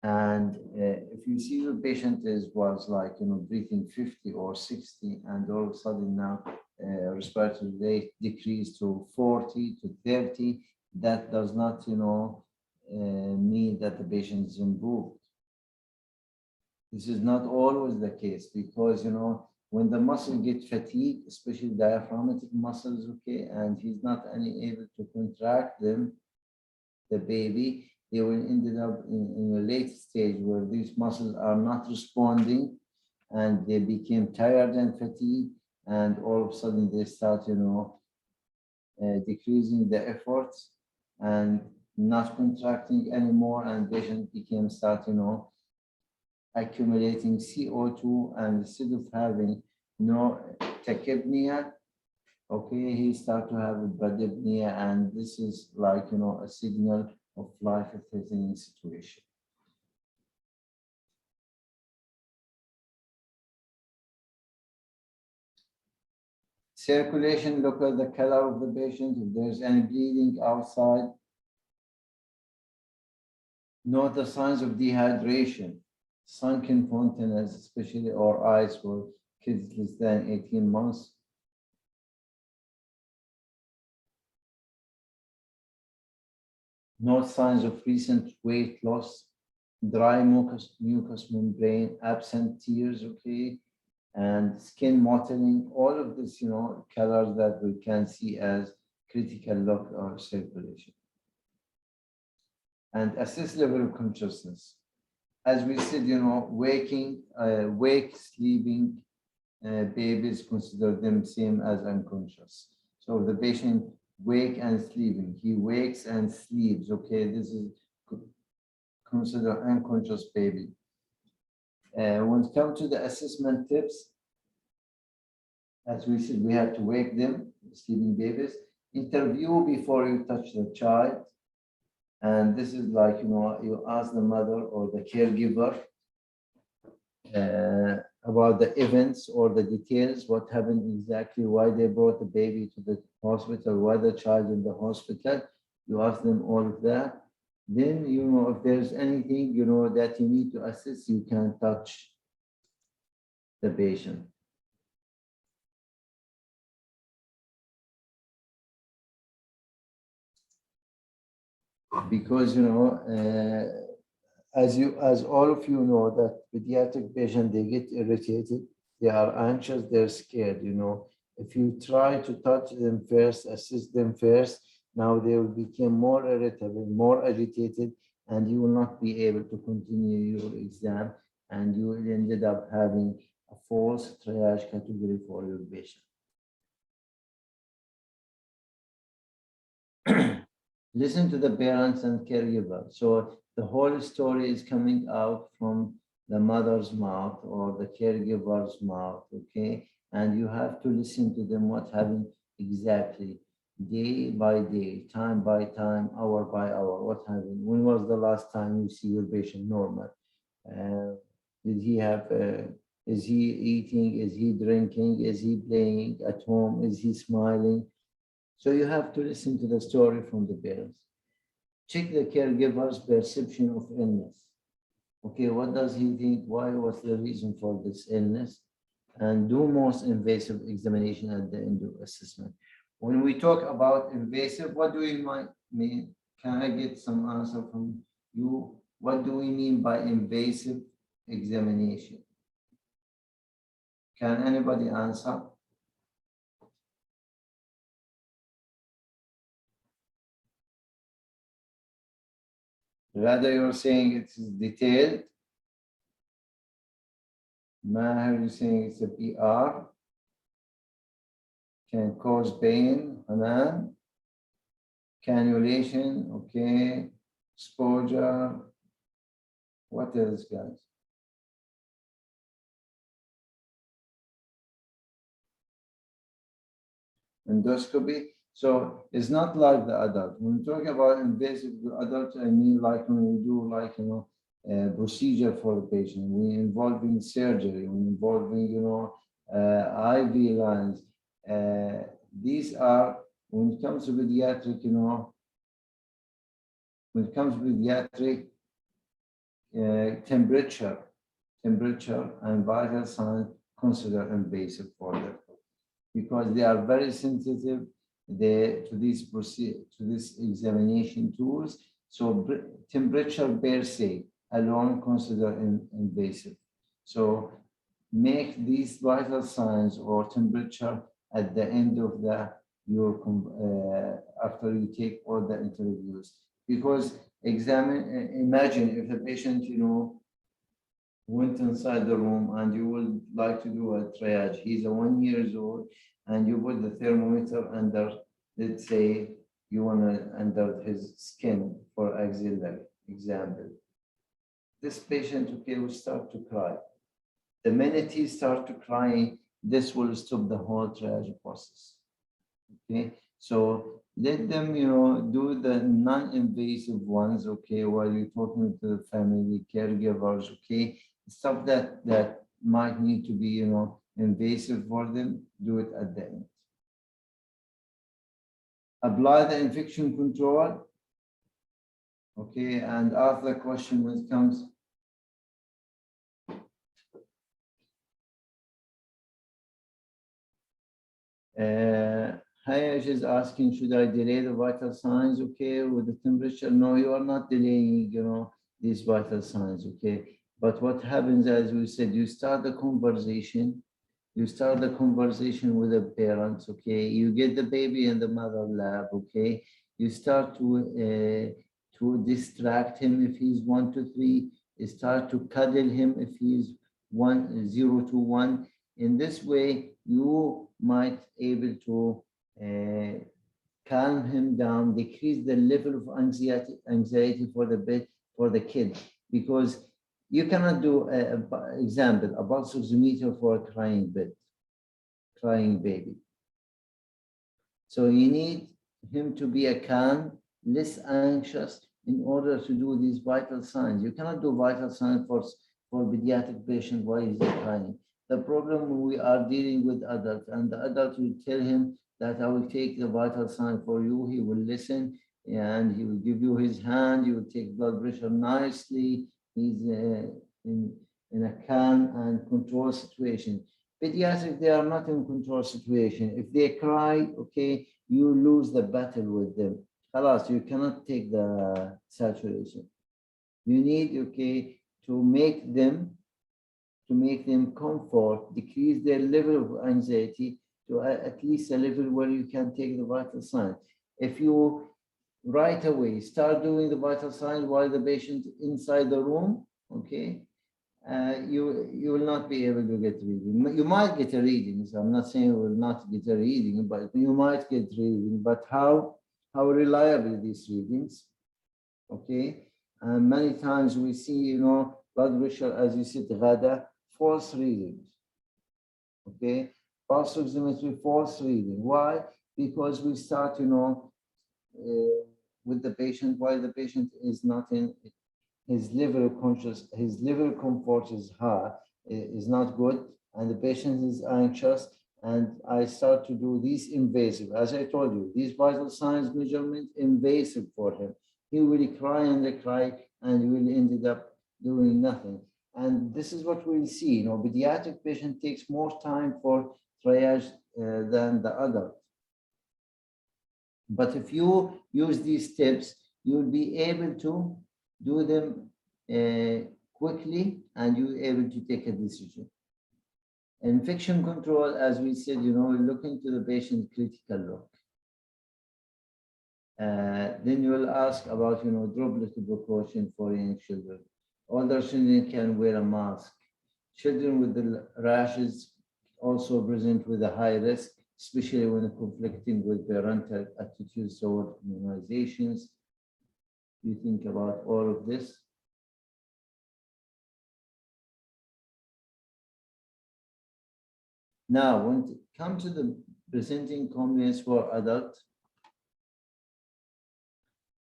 And if you see the patient was like, breathing 50 or 60, and all of a sudden now respiratory rate decreased to 40 to 30, that does not, mean that the patient is improved. This is not always the case, because, when the muscle gets fatigued, especially diaphragmatic muscles, okay, and he's not able to contract them, the baby, they will end up in a late stage where these muscles are not responding, and they became tired and fatigued, and all of a sudden they start, decreasing the efforts and not contracting anymore, and patient accumulating CO2, and instead of having no tachypnea, okay, he start to have a bradypnea, and this is like, a signal of life-threatening situation. Circulation, look at the color of the patient. If there's any bleeding outside, note the signs of dehydration, sunken fontaines, especially, or eyes for kids less than 18 months. No signs of recent weight loss, dry mucous membrane, absent tears, okay, and skin mottling, all of this, colors that we can see as critical look or circulation. And assess level of consciousness. As we said, wake, sleeping babies, consider them same as unconscious. So the patient wake and sleeping, he wakes and sleeps, okay, this is considered unconscious baby. When it comes to the assessment tips, as we said, we have to wake them, sleeping babies, interview before you touch the child. And this is like, you ask the mother or the caregiver about the events or the details, what happened exactly, why they brought the baby to the hospital, why the child in the hospital. You ask them all of that. Then, if there's anything, that you need to assess, you can touch the patient. Because, as all of you know, that pediatric patients, they get irritated, they are anxious, they're scared, If you try to touch them first, assist them first, now they will become more irritable, more agitated, and you will not be able to continue your exam, and you will end up having a false triage category for your patient. Listen to the parents and caregiver. So the whole story is coming out from the mother's mouth or the caregiver's mouth, okay? And you have to listen to them, what happened exactly, day by day, time by time, hour by hour, what happened? When was the last time you see your patient normal? Did he have, is he eating, is he drinking, is he playing at home, is he smiling? So you have to listen to the story from the parents. Check the caregiver's perception of illness. Okay, what does he think? Why was the reason for this illness? and do most invasive examination at the end of assessment. When we talk about invasive, what do we mean? Can I get some answer from you? What do we mean by invasive examination? Can anybody answer? Rather, you're saying it is detailed. Maher, you're saying it's a PR. Can cause pain, Hanan. Cannulation, okay. Exposure. What else, guys? Endoscopy. So it's not like the adult. When we talk about invasive adult, I mean like when we do like, you know, a procedure for the patient, we involving surgery, we involving, you know, IV lines. These are, when it comes to pediatric, you know, when it comes to pediatric, temperature and vital signs considered invasive for them, because they are very sensitive to this examination tools. So temperature per se alone considered invasive. So make these vital signs or temperature at the end of after you take all the interviews, because imagine if the patient, you know, went inside the room and you would like to do a triage. He's a 1 year old and you put the thermometer under, let's say you want to under his skin for axillary example. This patient, okay, will start to cry. The minute he starts to cry, this will stop the whole triage process. Okay, so let them, you know, do the non-invasive ones, okay, while you're talking to the family caregivers, okay. Stuff that might need to be, you know, invasive for them, do it at the end. Apply the infection control, okay, and ask the question when it comes. Hayash is asking, should I delay the vital signs, okay, with the temperature? No, you are not delaying, you know, these vital signs, okay. But what happens, as we said, you start the conversation with the parents, okay. You get the baby in the mother lap, okay. You start to distract him if he's 1 to 3. You start to cuddle him if he's 0 to 1. In this way, you might able to calm him down, decrease the level of anxiety for the kid, because you cannot do example, a pulse oximeter for a crying baby. So you need him to be a calm, less anxious in order to do these vital signs. You cannot do vital signs for pediatric patient while he's crying. The problem, we are dealing with adults, and the adult will tell him that I will take the vital sign for you. He will listen and he will give you his hand. He will take blood pressure nicely. He's in a calm and controlled situation. Pediatric, they are not in control situation. If they cry, okay, you lose the battle with them. Alas, you cannot take the saturation. You need, okay, to make them comfort, decrease their level of anxiety to at least a level where you can take the vital signs. If you right away start doing the vital signs while the patient inside the room, okay, you will not be able to get reading. You might get a reading. So I'm not saying you will not get a reading, but you might get reading. But how reliable are these readings? Okay, and many times we see, you know, blood pressure, as you said, Ghada, false readings. Okay, pulse oximetry, false reading. Why? Because we start, you know, with the patient while the patient is not in his liver conscious, his liver comfort is high, is not good, and the patient is anxious. And I start to do these invasive, as I told you, these vital signs measurement invasive for him. He will cry and cry, and he will end up doing nothing. And this is what we'll see. You know, pediatric patient takes more time for triage than the adult. But if you use these tips, you'll be able to do them quickly, and you'll be able to take a decision. Infection control, as we said, you know, look into the patient critical look. Then you will ask about, you know, droplet precaution for young children. Older children can wear a mask. Children with the rashes also present with a high risk, especially when conflicting with parental attitudes toward immunizations. You think about all of this. Now, when it comes to the presenting complaints for adults,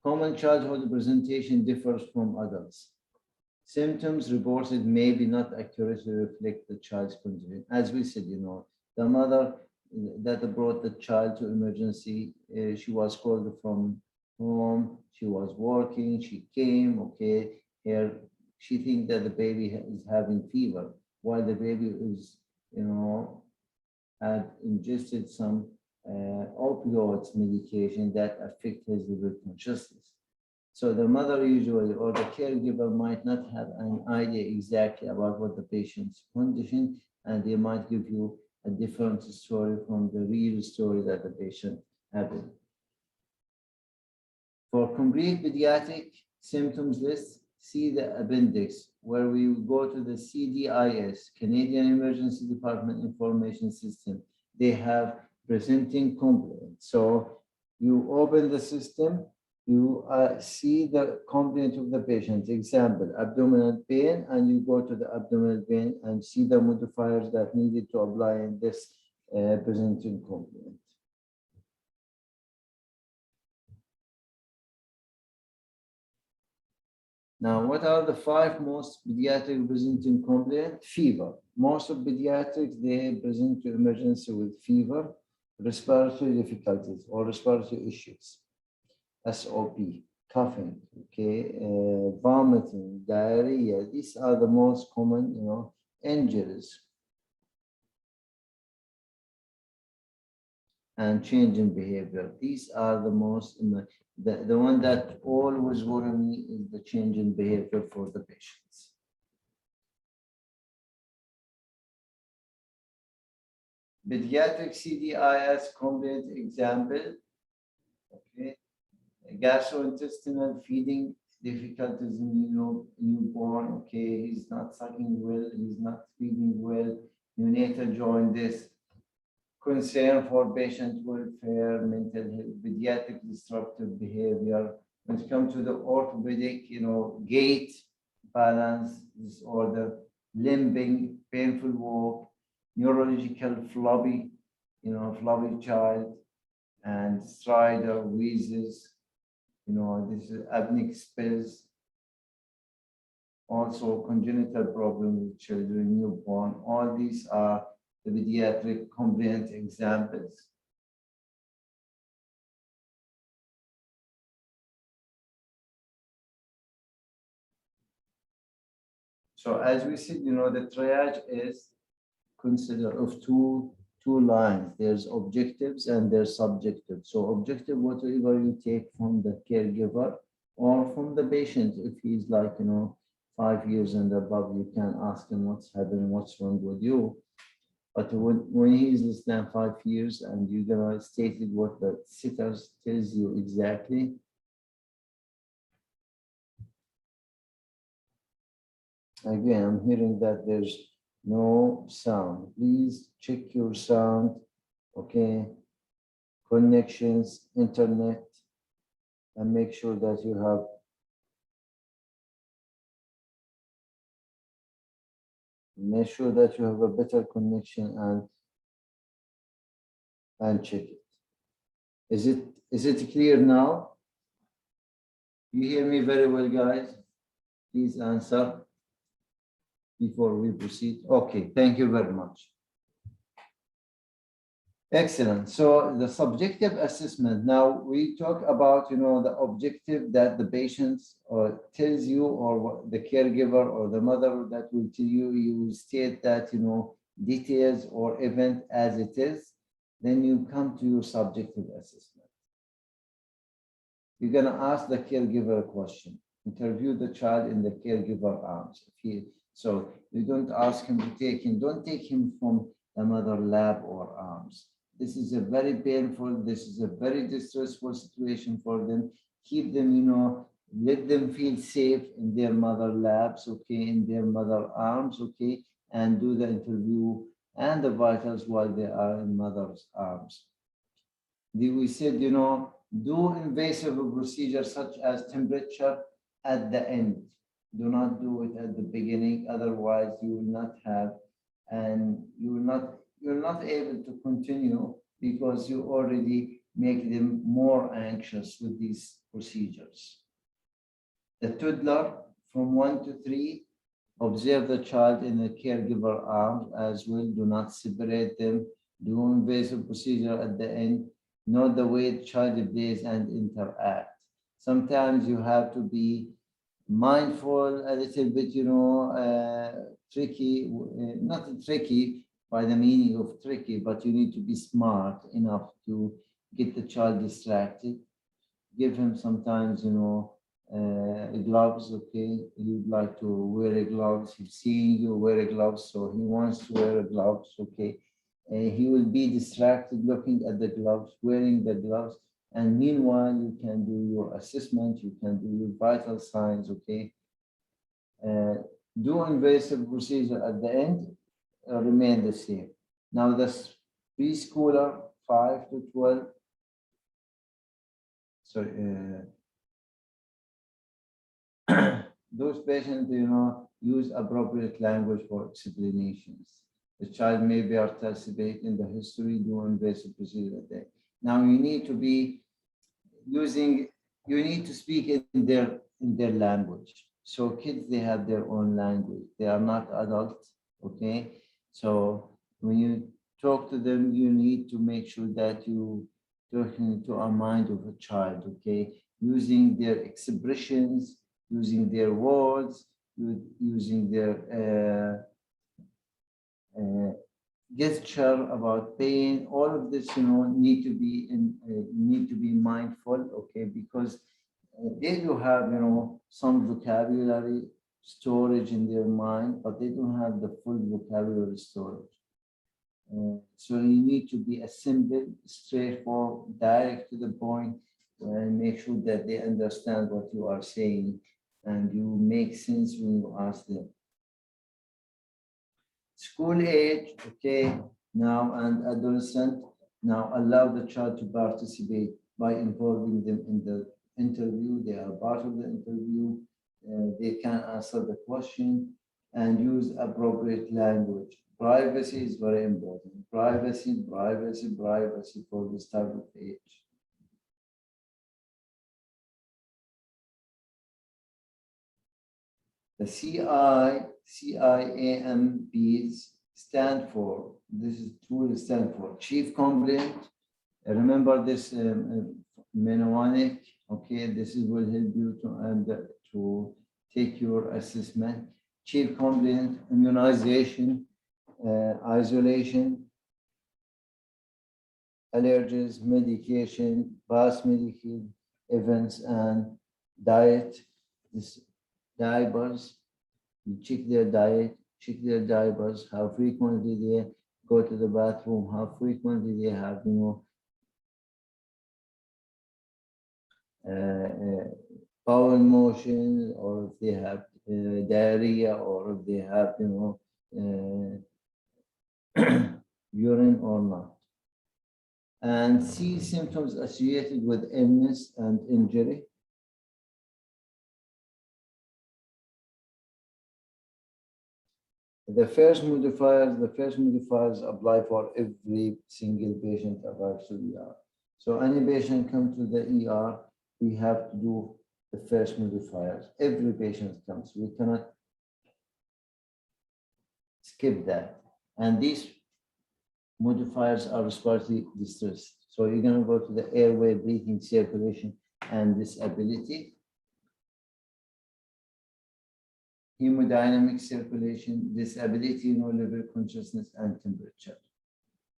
common childhood presentation differs from adults. Symptoms reported may be not accurately reflect the child's condition. As we said, you know, the mother that brought the child to emergency, she was called from home, she was working, she came, okay, here, she thinks that the baby is having fever, while the baby is, you know, had ingested some opioids medication that affect his liver consciousness. So the mother usually or the caregiver might not have an idea exactly about what the patient's condition, and they might give you a different story from the real story that the patient had. For complete pediatric symptoms list, see the appendix, where we go to the CDIS, Canadian Emergency Department Information System. They have presenting complaints. So you open the system, you see the complaint of the patient. Example, abdominal pain, and you go to the abdominal pain and see the modifiers that needed to apply in this presenting complaint. Now, what are the 5 most pediatric presenting complaints? Fever. Most of pediatrics, they present to emergency with fever, respiratory difficulties or respiratory issues, SOP, coughing, okay, vomiting, diarrhea. These are the most common, you know, injuries. And change in behavior. These are the most, the one that always worry me is the change in behavior for the patients. Pediatric CDIS complaint example, okay. Gastrointestinal feeding difficulties in newborn, okay. He's not sucking well, he's not feeding well, neonatal jaundice. Concern for patient welfare, mental health, pediatric disruptive behavior. When it comes to the orthopedic, you know, gait, balance disorder, limping, painful walk, neurological floppy, you know, floppy child, and stridor, wheezes, you know, this is apneic spills. Also congenital problem with children, newborn. All these are the pediatric complaint examples. So as we said, you know, the triage is considered of two lines. There's objectives and there's subjective. So objective, whatever you take from the caregiver or from the patient. If he's like, you know, 5 years and above, you can ask him what's happening, what's wrong with you. But when he's less than 5 years and you're gonna state what the sitters tells you exactly. Again, I'm hearing that there's no sound. Please check your sound, okay? Connections, internet, and make sure that you have a better connection and check it. Is it clear now? You hear me very well, guys? Please answer before we proceed. Okay, thank you very much. Excellent. So the subjective assessment. Now we talk about, the objective that the patient or tells you, or the caregiver or the mother that will tell you. You will state that, details or event as it is. Then you come to your subjective assessment. You're gonna ask the caregiver a question. Interview the child in the caregiver arms. So you don't ask him to don't take him from the mother lap or arms. This is a very painful, this is a very distressful situation for them. Keep them, let them feel safe in their mother laps, okay, in their mother arms, okay, and do the interview and the vitals while they are in mother's arms. We said, do invasive procedures such as temperature at the end. Do not do it at the beginning, otherwise you will not have, and you're not able to continue because you already make them more anxious with these procedures. The toddler from 1 to 3, observe the child in the caregiver arms as well. Do not separate them. Do invasive procedure at the end. Note the way the child plays and interact. Sometimes you have to be mindful, a little bit, tricky, not tricky by the meaning of tricky, but you need to be smart enough to get the child distracted. Give him sometimes, gloves, okay? You'd like to wear a gloves. He's seeing you wear a gloves, so he wants to wear a gloves, okay? He will be distracted looking at the gloves, wearing the gloves. And meanwhile, you can do your assessment, you can do your vital signs, okay? Do invasive procedure at the end, remain the same. Now, the preschooler, 5 to 12, those patients, use appropriate language for explanations. The child may be participate in the history, do invasive procedure at the end. Now you need to be you need to speak in their language. So kids, they have their own language. They are not adults, okay? So when you talk to them, you need to make sure that you talking to a mind of a child, okay? Using their expressions, using their words, using their gesture about pain. All of this, need to be mindful, okay? Because they do have, some vocabulary storage in their mind, but they don't have the full vocabulary storage. So you need to be simple, straightforward, direct to the point, and make sure that they understand what you are saying and you make sense when you ask them. School age, okay, now, and adolescent, now allow the child to participate by involving them in the interview. They are part of the interview. They can answer the question and use appropriate language. Privacy is very important. Privacy for this type of age. The CIAMBs stand for, this is tool stand for Chief Complaint. Remember this mnemonic, okay? This will help you to take your assessment. Chief Complaint, immunization, isolation, allergies, medication, past medical events, and diet. This diapers, you check their diet, check their diapers, how frequently they go to the bathroom, how frequently they have, bowel motion, or if they have diarrhea, or if they have, urine or not. And see symptoms associated with illness and injury. The first modifiers apply for every single patient arrives to the ER. So any patient comes to the ER, we have to do the first modifiers. Every patient comes. We cannot skip that. And these modifiers are respiratory distress. So you're going to go to the airway, breathing, circulation, and disability. Hemodynamic circulation, disability, no liver consciousness, and temperature.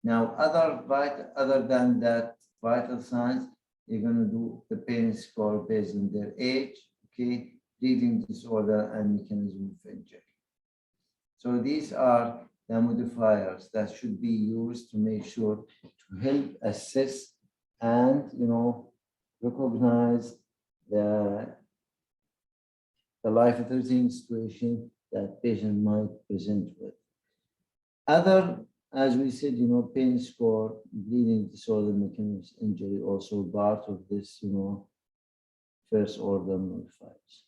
Now, other than that, vital signs, you're going to do the pain score based on their age, okay, breathing disorder, and mechanism of injury. So these are the modifiers that should be used to make sure to help assess and, recognize the life-threatening situation that patient might present with. Other, as we said, pain score, bleeding disorder, mechanism injury, also part of this, first order modifiers.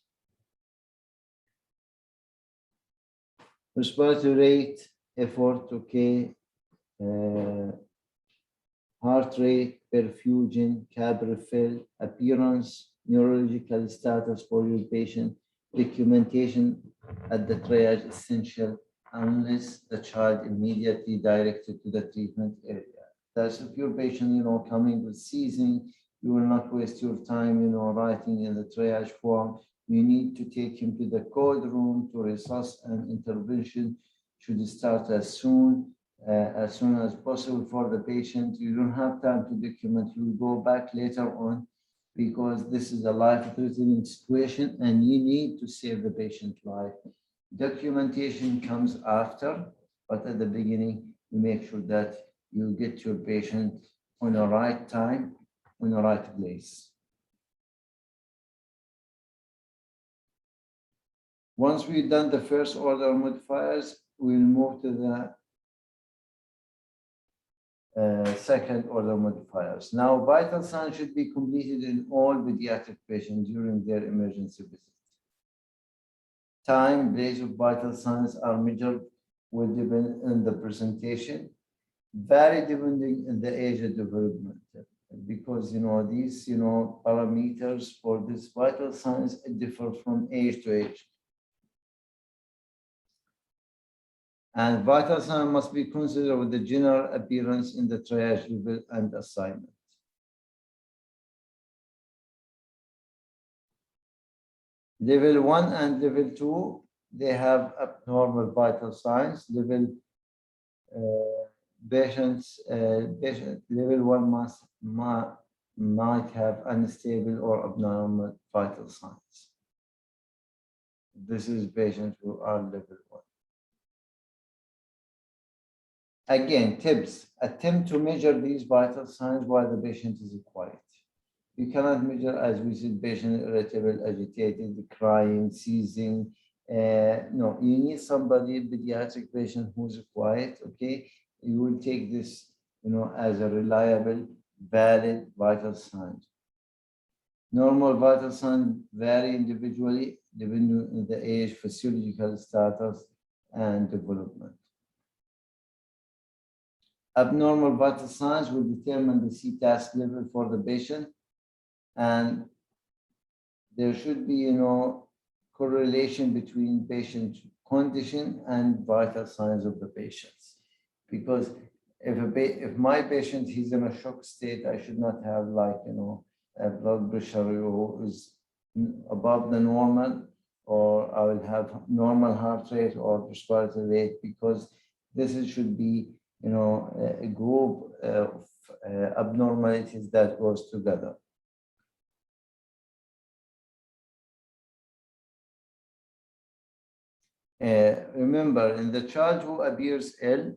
Respiratory rate, effort, okay, heart rate, perfusion, CAB refill, appearance, neurological status for your patient, documentation at the triage essential unless the child immediately directed to the treatment area. That's if your patient, coming with seizing, you will not waste your time, writing in the triage form. You need to take him to the code room to resuscitate, and intervention should start as soon as possible for the patient. You don't have time to document. You will go back later on because this is a life-threatening situation and you need to save the patient's life. Documentation comes after, but at the beginning, you make sure that you get your patient on the right time, in the right place. Once we've done the first order modifiers, we'll move to the second order modifiers. Now, vital signs should be completed in all pediatric patients during their emergency visit. Time, place of vital signs are measured will depend on the presentation, vary depending on the age of development. Because these parameters for these vital signs differ from age to age. And vital sign must be considered with the general appearance in the triage level and assignment. Level 1 and level 2, they have abnormal vital signs. Level level 1 might have unstable or abnormal vital signs. This is patients who are level 1. Again, tips. Attempt to measure these vital signs while the patient is quiet. You cannot measure, as we said, patient irritable, agitated, crying, seizing. No, you need somebody, pediatric patient who's quiet, okay? You will take this, as a reliable, valid vital sign. Normal vital signs vary individually, depending on the age, physiological status, and development. Abnormal vital signs will determine the C-task level for the patient, and there should be, correlation between patient condition and vital signs of the patients. Because if my patient is in a shock state, I should not have a blood pressure who is above the normal, or I will have normal heart rate or respiratory rate, because this should be a group of abnormalities that goes together. Remember, in the child who appears ill,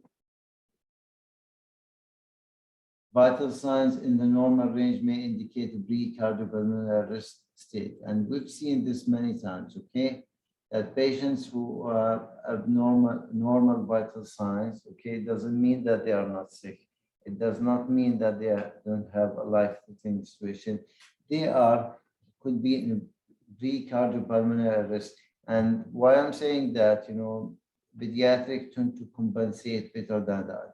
vital signs in the normal range may indicate a pre-cardiopulmonary arrest state. And we've seen this many times, okay? That patients who have normal vital signs, okay, doesn't mean that they are not sick. It does not mean that they don't have a life-threatening situation. They could be in pre-cardiopulmonary arrest. And why I'm saying that, pediatric tend to compensate better than the adult.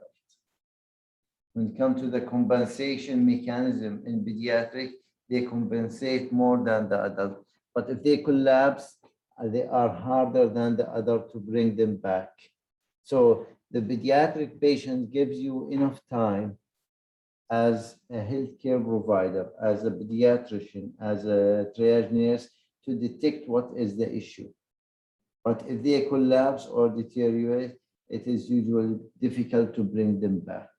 When it comes to the compensation mechanism in pediatric, they compensate more than the adult. But if they collapse, they are harder than the adult to bring them back. So the pediatric patient gives you enough time as a healthcare provider, as a pediatrician, as a triage nurse to detect what is the issue. But if they collapse or deteriorate, it is usually difficult to bring them back.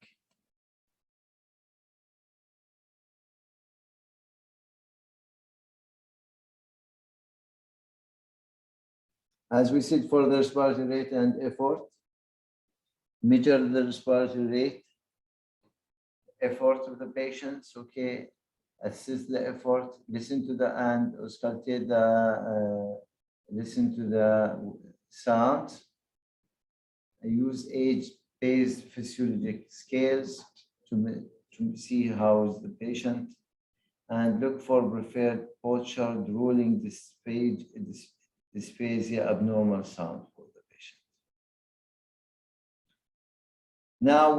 As we said, for the respiratory rate and effort, measure the respiratory rate, effort of the patients, okay, assess the effort, listen to the and auscultate the, listen to the sounds, use age-based physiologic scales to see how is the patient, and look for preferred posture, drooling, dysphagia, abnormal sound for the patient. Now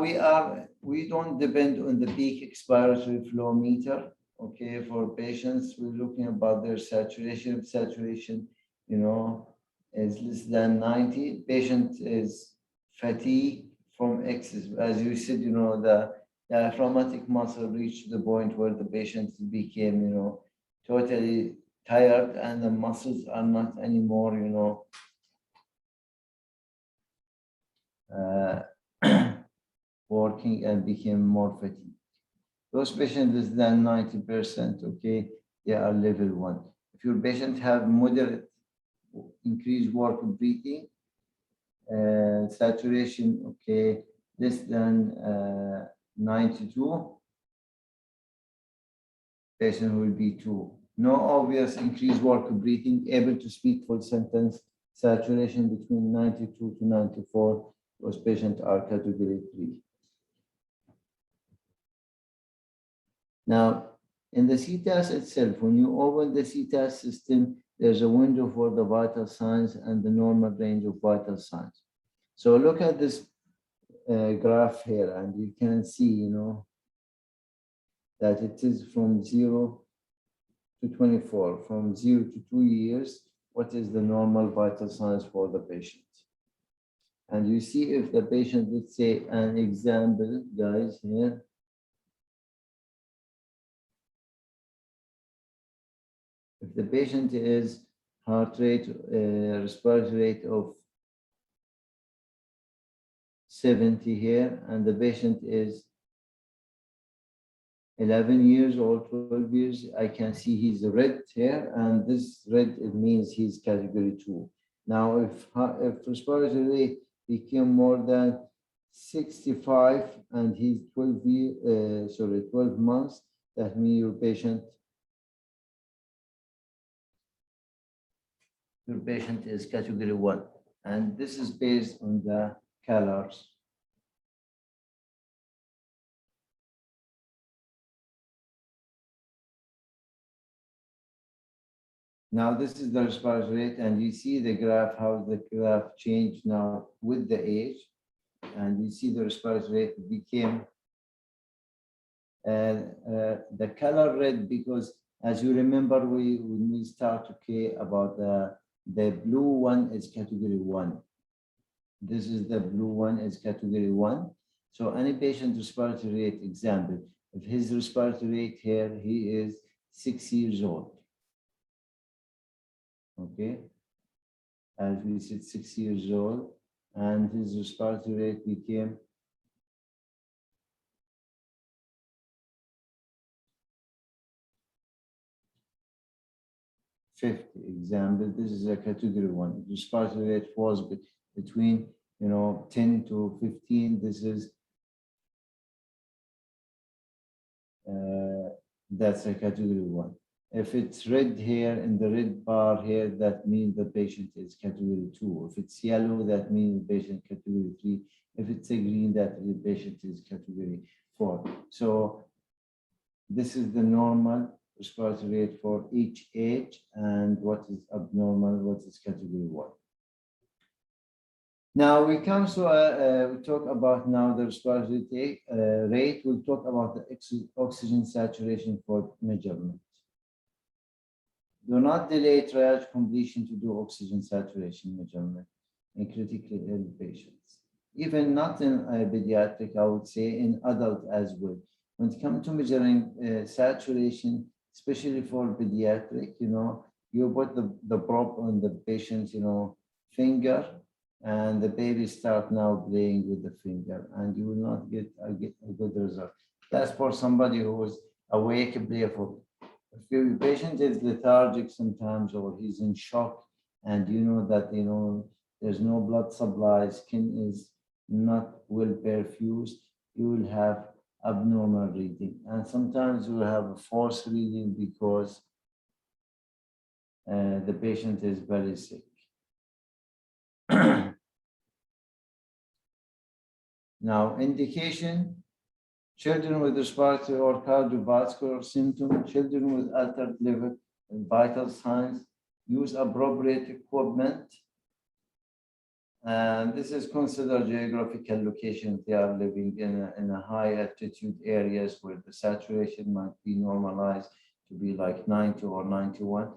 we don't depend on the peak expiratory flow meter. Okay, for patients, we're looking about their saturation. Saturation, you know, is less than 90. Patient is fatigue from excess. As you said, you know, the diaphragmatic muscle reached the point where the patient became, you know, totally tired and the muscles are not anymore, you know, working and became more fatigued. Those patients less than 90%, okay, they are level 1. If your patient have moderate increased work of breathing, saturation, okay, less than 92, patient will be 2. No obvious increased work of breathing, able to speak full sentence, saturation between 92 to 94, those patients are category 3. Now, in the CTAS itself, when you open the CTAS system, there's a window for the vital signs and the normal range of vital signs. So look at this graph here, and you can see, you know, that it is from 0 to 24, from 0 to 2 years, what is the normal vital signs for the patient. And you see if the patient, let's say an example, guys, here. If the patient is heart rate, respiratory rate of 70 here, and the patient is 11 years or 12 years, I can see he's red here, and this red, it means he's category 2. Now, if respiratory rate became more than 65 and he's 12 months, that means your patient is category 1. And this is based on the colors. Now this is the respiratory rate, and you see the graph, how the graph changed now with the age. And you see the respiratory rate became the color red, because as you remember, when we start about the blue one is category 1. This is the blue one is category 1. So any patient respiratory rate, example, if his respiratory rate here, he is 6 years old. Okay, as we said, 6 years old, and his respiratory rate became 50. Example, this is a category 1. Respiratory rate was between 10 to 15. This is that's a category 1. If it's red here in the red bar here, that means the patient is category 2. If it's yellow, that means the patient category 3. If it's a green, that the patient is category 4. So this is the normal respiratory rate for each age, and what is abnormal, what is category 1. Now we come to we talk about now the respiratory rate. We'll talk about the oxygen saturation for measurement. Do not delay triage completion to do oxygen saturation measurement in critically ill patients. even not in pediatric, I would say in adult as well. When it comes to measuring saturation, especially for pediatric, you put the probe on the patient's, finger, and the baby start now playing with the finger, and you will not get a good result. That's for somebody who is awake, playful. If your patient is lethargic sometimes, or he's in shock, and you know that there's no blood supply, skin is not well perfused, you will have abnormal reading, and sometimes you will have a false reading because the patient is very sick. Now, indication: children with respiratory or cardiovascular symptoms, children with altered liver and vital signs, use appropriate equipment. And this is considered geographical location. They are living in a high altitude areas where the saturation might be normalized to be like 90 or 91.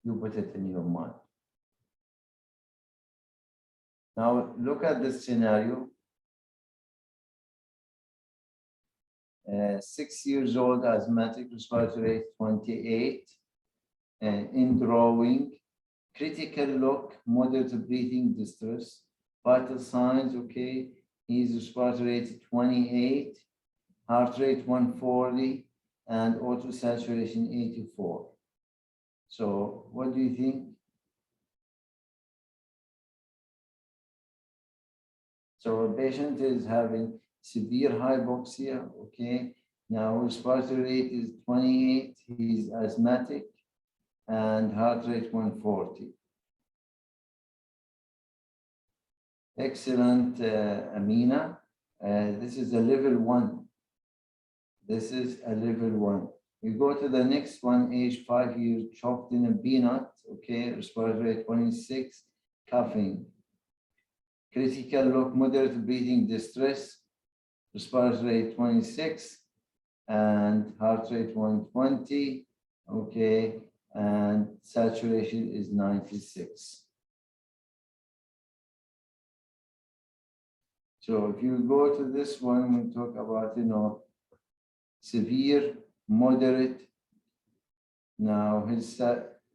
You put it in your mind. Now look at this scenario. 6 years old, asthmatic, respiratory rate 28, in drawing, critical look, moderate breathing distress, vital signs, okay, his respiratory rate 28, heart rate 140, and auto saturation 84. So what do you think? So a patient is having severe hypoxia, okay? Now respiratory rate is 28, he's asthmatic, and heart rate 140. Excellent, Amina. This is a level 1. This is a level 1. We go to the next one, age 5 years, choked in a peanut, okay? Respiratory rate 26, coughing. Critical look, moderate breathing distress, respiratory rate 26, and heart rate 120, okay, and saturation is 96. So if you go to this one, we talk about, severe, moderate. Now his,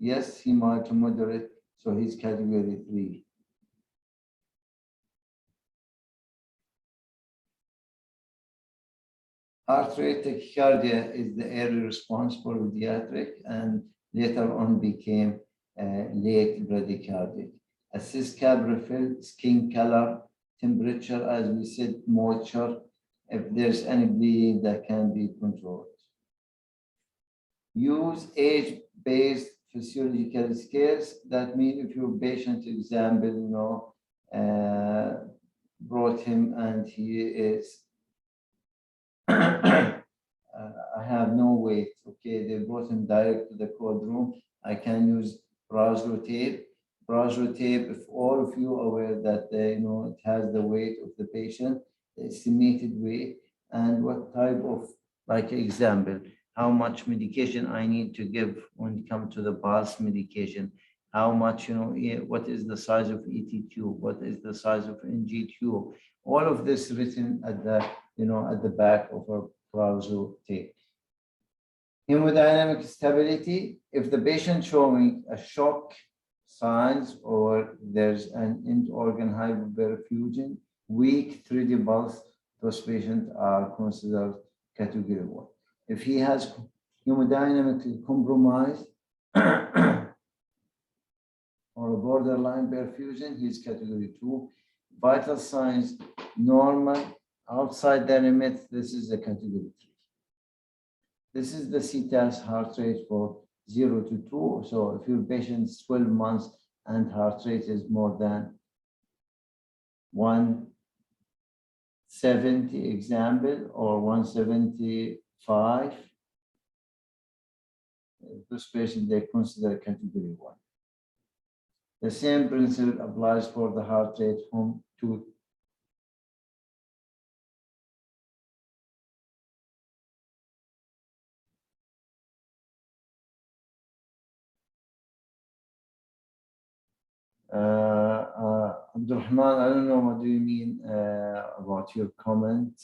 yes, he mild to moderate, so he's category 3. Heart rate tachycardia is the early response for pediatric, and later on became late bradycardic. Assist cap refill, skin color, temperature, as we said, moisture, if there's any bleeding that can be controlled. Use age-based physiological scales. That means if your patient, example, brought him and he is I have no weight, okay, they brought him direct to the cold room. I can use Brasro tape. Brasro tape, if all of you are aware that it has the weight of the patient, the estimated weight, and what type of, like example, how much medication I need to give when it comes to the pulse medication, how much, what is the size of ET tube, what is the size of NG tube, all of this written at the at the back of a Brasro tape. Hemodynamic stability, if the patient showing a shock signs or there's an end organ hyperperfusion, weak 3D pulse, those patients are considered category 1. If he has hemodynamically compromised or a borderline perfusion, he's category 2. Vital signs normal, outside the limit, this is the category 3. This is the CTAS heart rate for 0 to 2. So if your patient is 12 months and heart rate is more than 170, example, or 175, this patient they consider category 1. The same principle applies for the heart rate from 2. Abdulrahman, I don't know what do you mean about your comment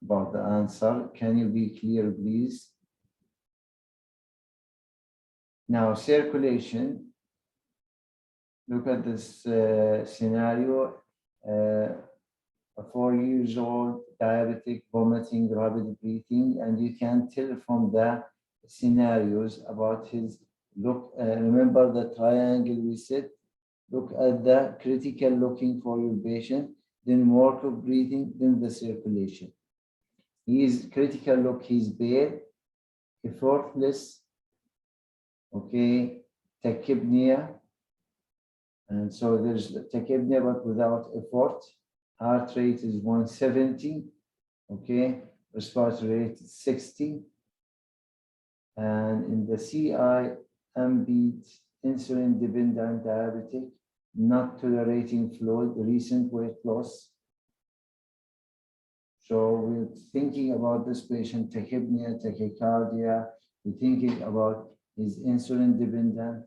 about the answer. Can you be clear, please? Now, circulation. Look at this scenario. A 4-year-old diabetic vomiting, rapid breathing, and you can tell from the scenarios about his look. Remember the triangle we said? Look at the critical looking for your patient, then work of breathing, then the circulation. He is critical look, he's bare, effortless, okay, tachypnea. And so there's tachypnea, but without effort. Heart rate is 170, okay, respiratory rate is 60. And in the CI, ambient, insulin-dependent diabetic, not tolerating fluid, recent weight loss. So we're thinking about this patient, tachypnea, tachycardia. We're thinking about his insulin-dependent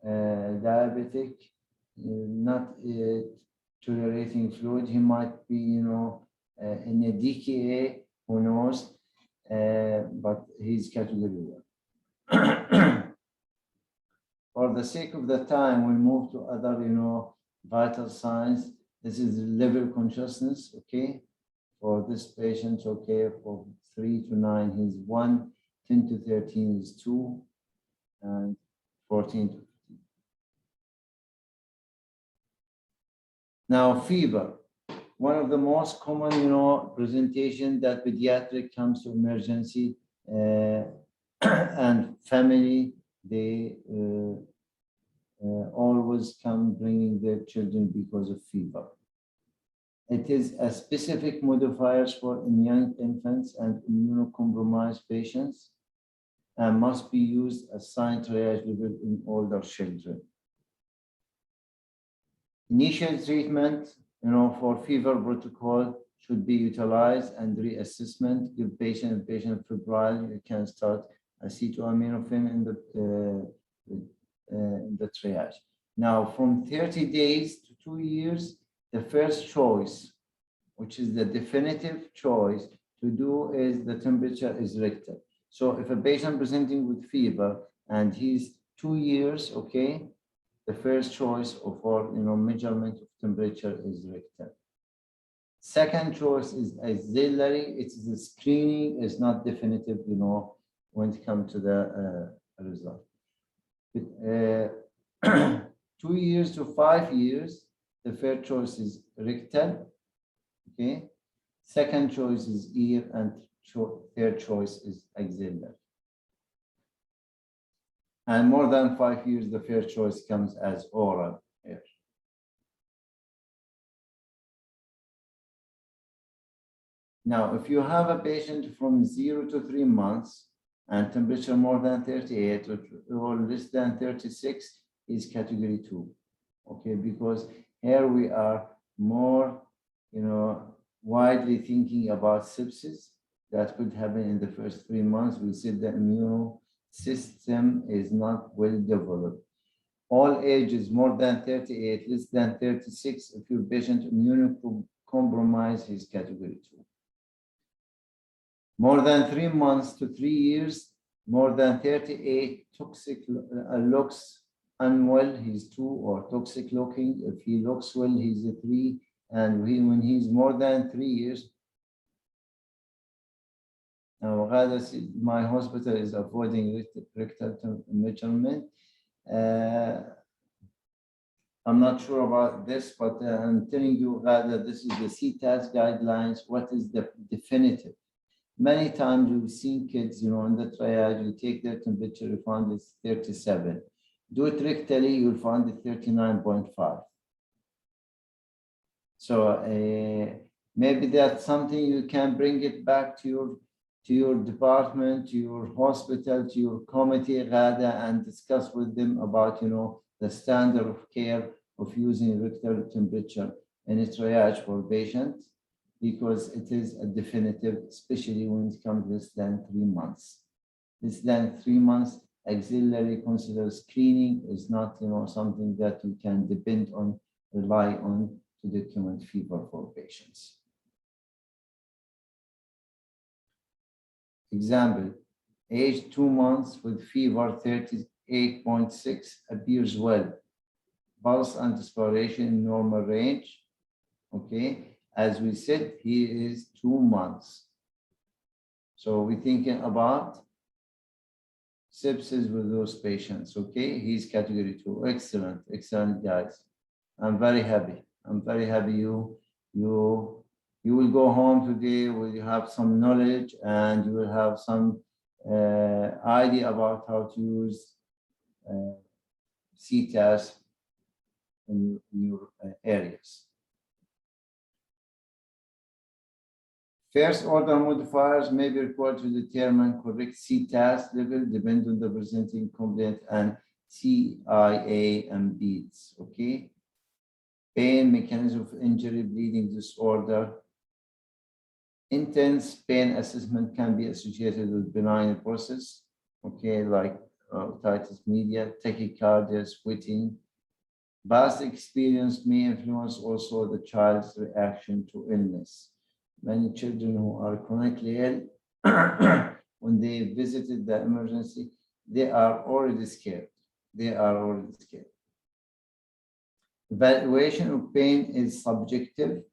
diabetic, not tolerating fluid. He might be, in a DKA, who knows, but he's category 1. For the sake of the time, we'll move to other, vital signs. This is level consciousness, okay? For this patient, okay, for 3 to 9, he's 1, 10 to 13 is 2, and 14 to 15. Now, fever. One of the most common, presentation that pediatric comes to emergency and family, they always come bringing their children because of fever. It is a specific modifiers for young infants and immunocompromised patients and must be used as sign triage level in older children. Initial treatment, for fever protocol should be utilized and reassessment. Give patient febrile. You can start acetaminophen in the triage. Now, from 30 days to 2 years, the first choice, which is the definitive choice to do, is the temperature is rectal. So if a patient presenting with fever and he's 2 years, okay, the first choice for measurement of temperature is rectal. Second choice is auxiliary. It is a screening, is not definitive, when it comes to the result. 2 years to 5 years, the first choice is rectal, okay? Second choice is ear, and third choice is axillary. And more than 5 years, the first choice comes as oral air. Now, if you have a patient from 0 to 3 months and temperature more than 38 or less than 36 is category 2, okay? Because here we are more, widely thinking about sepsis that could happen in the first 3 months. We said the immune system is not well developed. All ages more than 38, less than 36, if your patient immunocompromised is category 2. More than 3 months to 3 years, more than 38, toxic looks unwell, he's 2, or toxic looking. If he looks well, he's a 3. And when he's more than 3 years, now my hospital is avoiding rectal measurement. I'm not sure about this, but I'm telling you rather this is the CTAS guidelines. What is the definitive? Many times you've seen kids, in the triage, you take their temperature, you find it's 37. Do it rectally, you'll find it 39.5. So maybe that's something you can bring it back to your department, to your hospital, to your committee, rather, and discuss with them about, the standard of care of using rectal temperature in a triage for patients, because it is a definitive, especially when it comes less than 3 months. Less than 3 months, Auxiliary consider screening is not, something that you can depend on, rely on to document fever for patients. Example, age 2 months with fever 38.6 appears well. Pulse and respiration normal range. Okay, as we said, he is 2 months. So we're thinking about sepsis with those patients. Okay, he's category 2. Excellent, excellent, guys. I'm very happy. I'm very happy you will go home today with you have some knowledge and you will have some idea about how to use CTAS in your areas. First order modifiers may be required to determine correct CTAS level depending on the presenting complaint and CIA and beads. Okay. Pain, mechanism of injury, bleeding disorder. Intense pain assessment can be associated with benign process, okay, like otitis media, tachycardia, sweating. Past experience may influence also the child's reaction to illness. Many children who are chronically ill, when they visited the emergency, they are already scared. They are already scared. Evaluation of pain is subjective.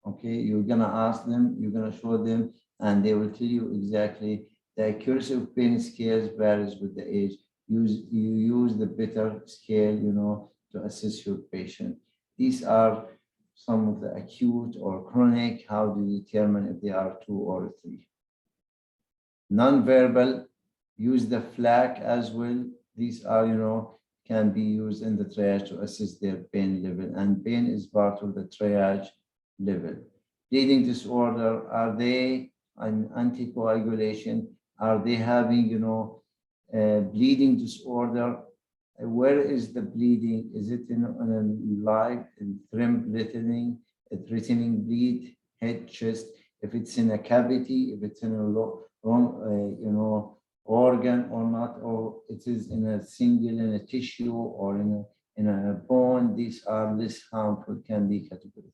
Okay, you're gonna ask them, you're gonna show them, and they will tell you exactly. The accuracy of pain scales varies with the age. You use the better scale, to assess your patient. These are some of the acute or chronic. How do you determine if they are 2 or 3? Non-verbal, use the FLAC as well. These are, can be used in the triage to assess their pain level, and pain is part of the triage level. Bleeding disorder, are they an anticoagulation? Are they having, bleeding disorder? Where is the bleeding? Is it in a live, in threatening bleed, head, chest? If it's in a cavity, if it's in a organ or not, or it is in a single, in a tissue or in a bone, these are less harmful, can be categorized.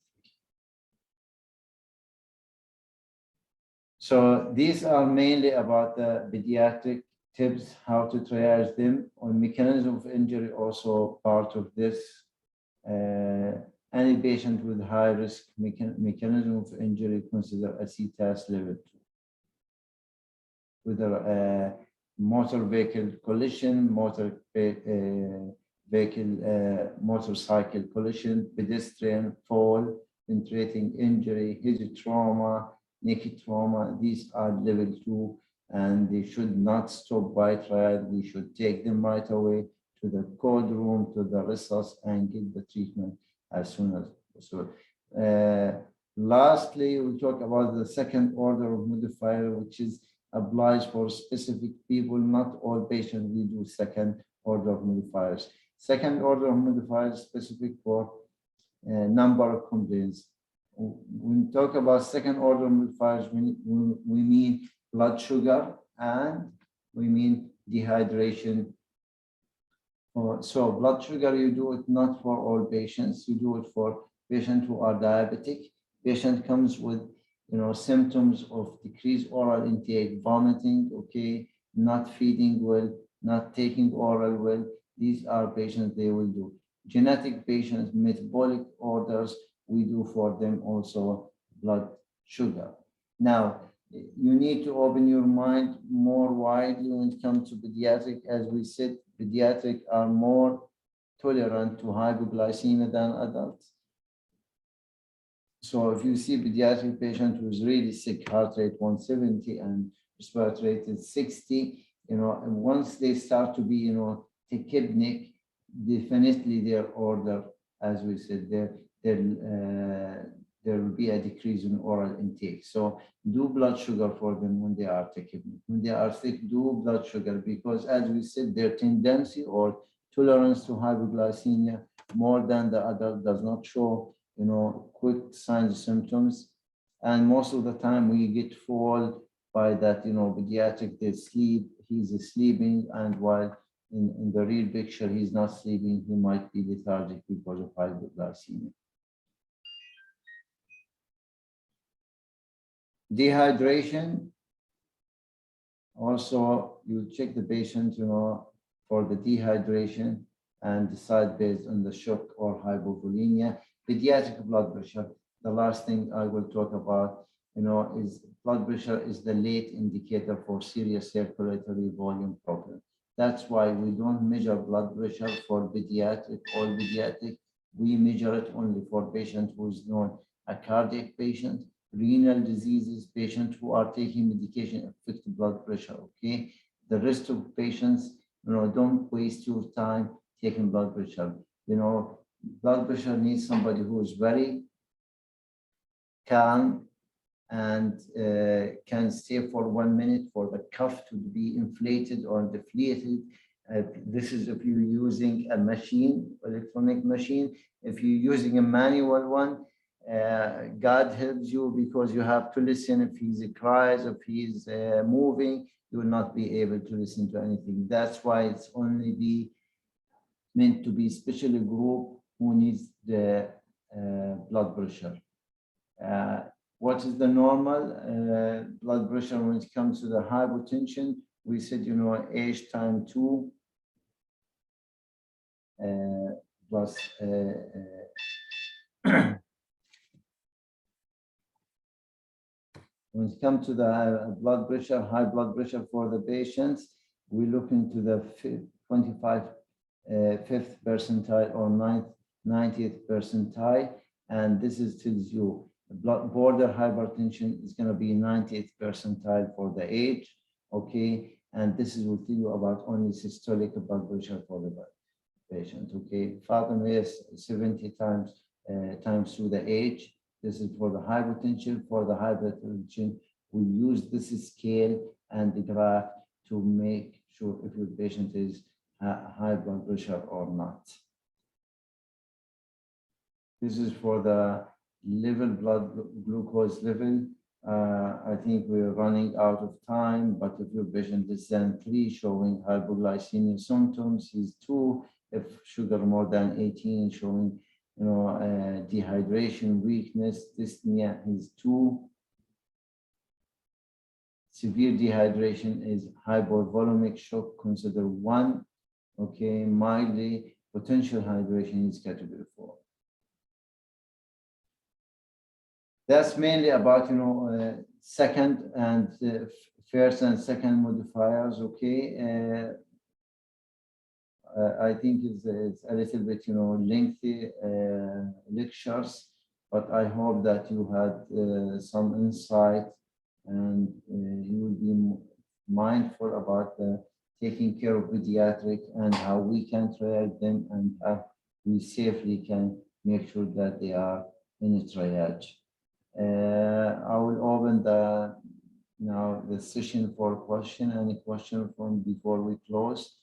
So these are mainly about the pediatric tips, how to triage them. On mechanism of injury, also part of this. Any patient with high risk mechanism of injury, consider a CTAS level 2. Whether a motor vehicle collision, motorcycle collision, pedestrian fall, penetrating injury, head trauma, neck trauma, these are level 2, and they should not stop by triage. We should take them right away to the cold room, to the resus, and get the treatment as soon as possible. Lastly, we'll talk about the second order of modifier, which is applies for specific people. Not all patients we do second order of modifiers. Second order of modifiers specific for number of complaints. When we talk about second order modifiers, we mean blood sugar and we mean dehydration. So blood sugar, you do it not for all patients. You do it for patients who are diabetic. Patient comes with symptoms of decreased oral intake, vomiting, okay, not feeding well, not taking oral well. These are patients they will do. Genetic patients, metabolic orders, we do for them also blood sugar. Now, you need to open your mind more widely when it comes to pediatric. As we said, pediatric are more tolerant to hypoglycemia than adults. So if you see pediatric patient who's really sick, heart rate 170 and respiratory rate is 60, and once they start to be, tachypneic, definitely their order, as we said, there will be a decrease in oral intake. So do blood sugar for them when they are tachypneic. When they are sick, do blood sugar, because as we said, their tendency or tolerance to hypoglycemia more than the adult does not show quick signs, symptoms, and most of the time we get fooled by that. Pediatric, they sleep, he's sleeping, and while in the real picture he's not sleeping, he might be lethargic because of hypoglycemia. Dehydration. Also, you check the patient, for the dehydration and decide based on the shock or hypovolemia. Pediatric blood pressure. The last thing I will talk about, is blood pressure is the late indicator for serious circulatory volume problem. That's why we don't measure blood pressure for pediatric. We measure it only for patients who is known a cardiac patient, renal diseases, patients who are taking medication affect blood pressure, okay? The rest of patients, don't waste your time taking blood pressure. Blood pressure needs somebody who is very calm and can stay for 1 minute for the cuff to be inflated or deflated. This is if you're using a machine, electronic machine. If you're using a manual one, God helps you, because you have to listen. If he's cries, if he's moving, you will not be able to listen to anything. That's why it's only meant to be specially group who needs the blood pressure. What is the normal blood pressure when it comes to the hypotension? We said, age time 2 plus when it comes to the blood pressure, high blood pressure for the patients, we look into the 25th percentile or 90th percentile, and this tells you border hypertension is going to be 90th percentile for the age, okay, and this will tell you about only systolic blood pressure for the patient, okay. Fathom is 70 times through the age. This is for the hypertension. For the hypertension, we use this scale and the graph to make sure if your patient is high blood pressure or not. This is for the blood glucose level. I think we're running out of time, but if your patient is then 3 showing hypoglycemia symptoms, he's 2. If sugar more than 18 showing dehydration, weakness, dyspnea is 2. Severe dehydration is hypovolemic shock, consider 1. Okay, mildly potential hydration is category 4. That's mainly about second and first and second modifiers. Okay. I think it's a little bit, lengthy lectures, but I hope that you had some insight, and you will be mindful about taking care of pediatric and how we can triage them and how we safely can make sure that they are in a triage. I will open now the session for question. Any question from before we close?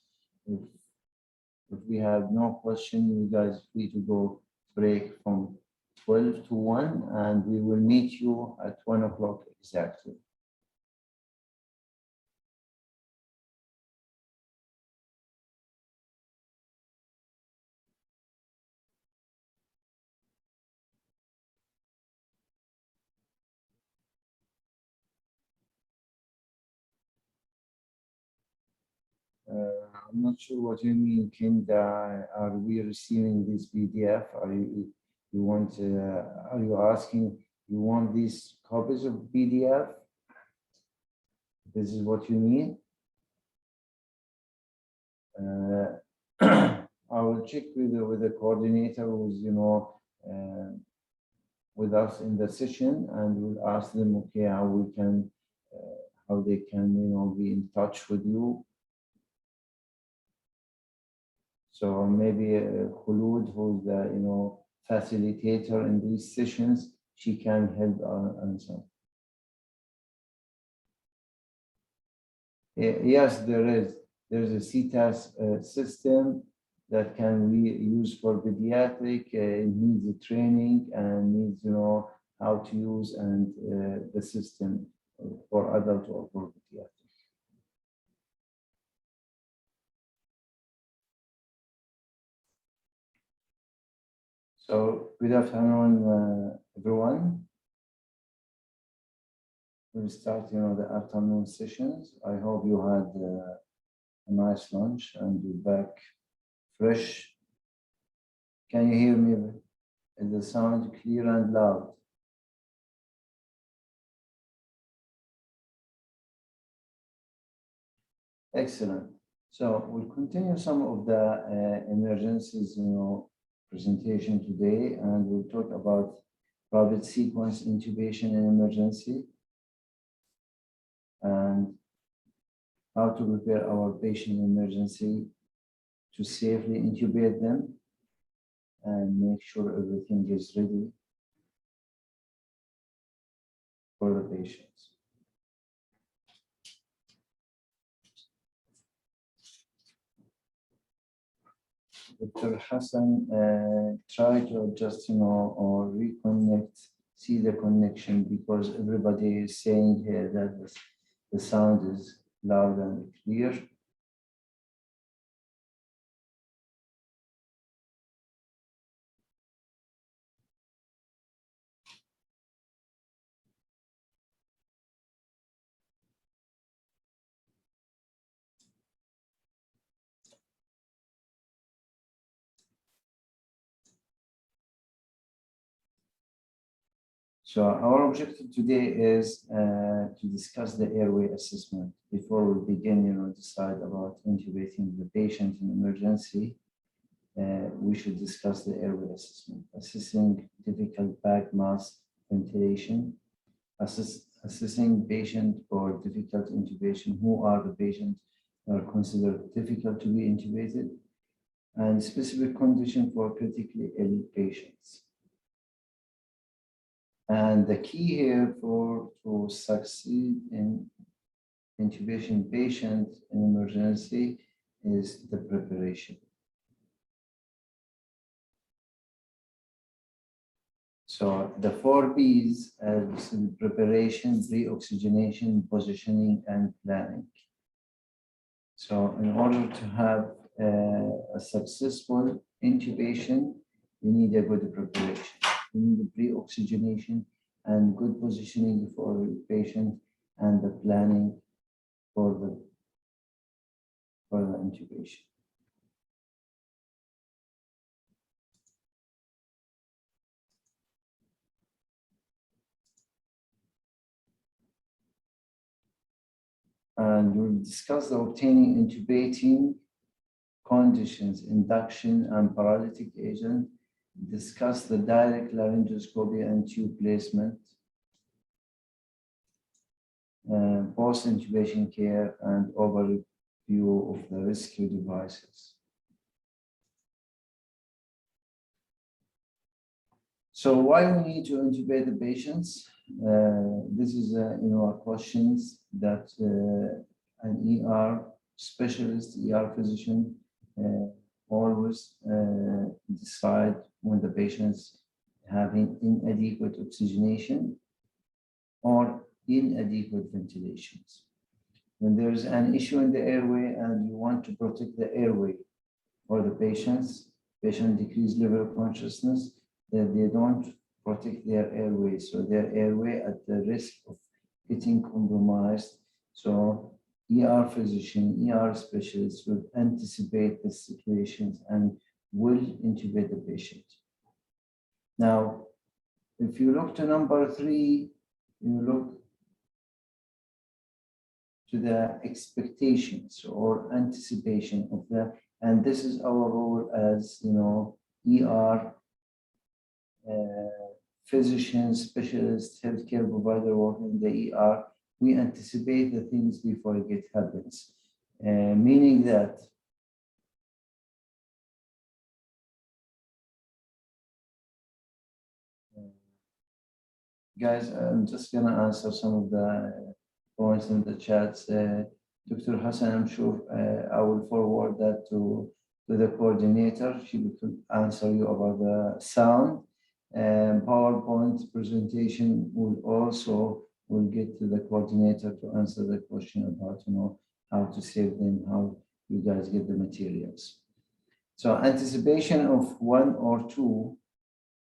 If we have no question, you guys free to go break from 12 to 1, and we will meet you at 1 o'clock exactly. I'm not sure what you mean, Kinda. Are we receiving this PDF? Are you asking, you want these copies of PDF? This is what you mean? I will check with the coordinator who's, with us in the session, and we'll ask them, okay, how they can, be in touch with you. So maybe Khulud, who's the facilitator in these sessions, she can help answer. Yes, there's a CTAS system that can be used for pediatric. It needs the training and needs how to use and the system for adult or for pediatric. So good afternoon, everyone. We'll start, the afternoon sessions. I hope you had a nice lunch and you're back fresh. Can you hear me? Is the sound clear and loud? Excellent. So we'll continue some of the emergencies, presentation today, and we'll talk about rapid sequence intubation in emergency and how to prepare our patient in emergency to safely intubate them and make sure everything is ready for the patients. Dr. Hassan tried to adjust, or reconnect, see the connection, because everybody is saying here that the sound is loud and clear. So our objective today is to discuss the airway assessment. Before we begin, decide about intubating the patient in emergency, we should discuss the airway assessment, assessing difficult back mask ventilation, assessing patient for difficult intubation, who are the patients that are considered difficult to be intubated, and specific condition for critically ill patients. And the key here to succeed in intubation patient in emergency is the preparation. So the 4 P's is preparation, pre-oxygenation, positioning, and planning. So in order to have a successful intubation, you need a good preparation. You need the pre-oxygenation and good positioning for the patient and the planning for the intubation. And we'll discuss the obtaining intubating conditions, induction and paralytic agent, discuss the direct laryngoscopy and tube placement, post-intubation care, and overview of the rescue devices. So why we need to intubate the patients? This is, questions that an ER specialist, ER physician, always decide when the patient's having inadequate oxygenation or inadequate ventilations. When there's an issue in the airway and you want to protect the airway for the patient decreased level of consciousness, that they don't protect their airway. So their airway at the risk of getting compromised. So ER physician, ER specialists will anticipate the situations and will intubate the patient. Now, if you look to number 3, you look to the expectations or anticipation of the, and this is our role as, ER physicians, specialists, healthcare provider working in the ER. We anticipate the things before it happens, meaning that guys, I'm just gonna answer some of the points in the chats. Dr. Hassan, I'm sure I will forward that to the coordinator. She will answer you about the sound. PowerPoint presentation will get to the coordinator to answer the question about how to save them, how you guys get the materials. So anticipation of 1 or 2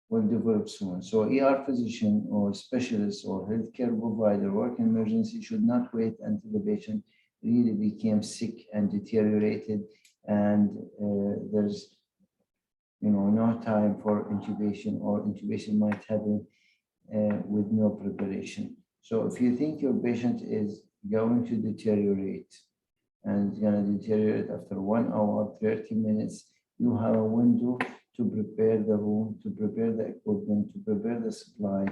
will develop soon. So ER physician or specialist or healthcare provider work in emergency should not wait until the patient really became sick and deteriorated, and there's no time for intubation, or intubation might happen with no preparation. So if you think your patient is going to deteriorate and it's going to deteriorate after 1 hour, 30 minutes, you have a window to prepare the room, to prepare the equipment, to prepare the supply,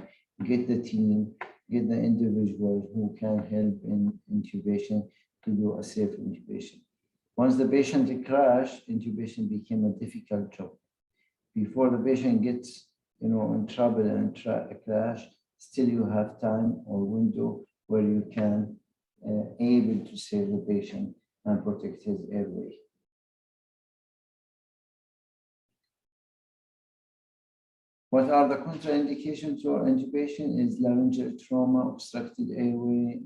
get the team, get the individual who can help in intubation to do a safe intubation. Once the patient crashed, intubation became a difficult job. Before the patient gets in trouble and crash, still you have time or window where you can able to save the patient and protect his airway. What are the contraindications for intubation? Is laryngeal trauma, obstructed airway,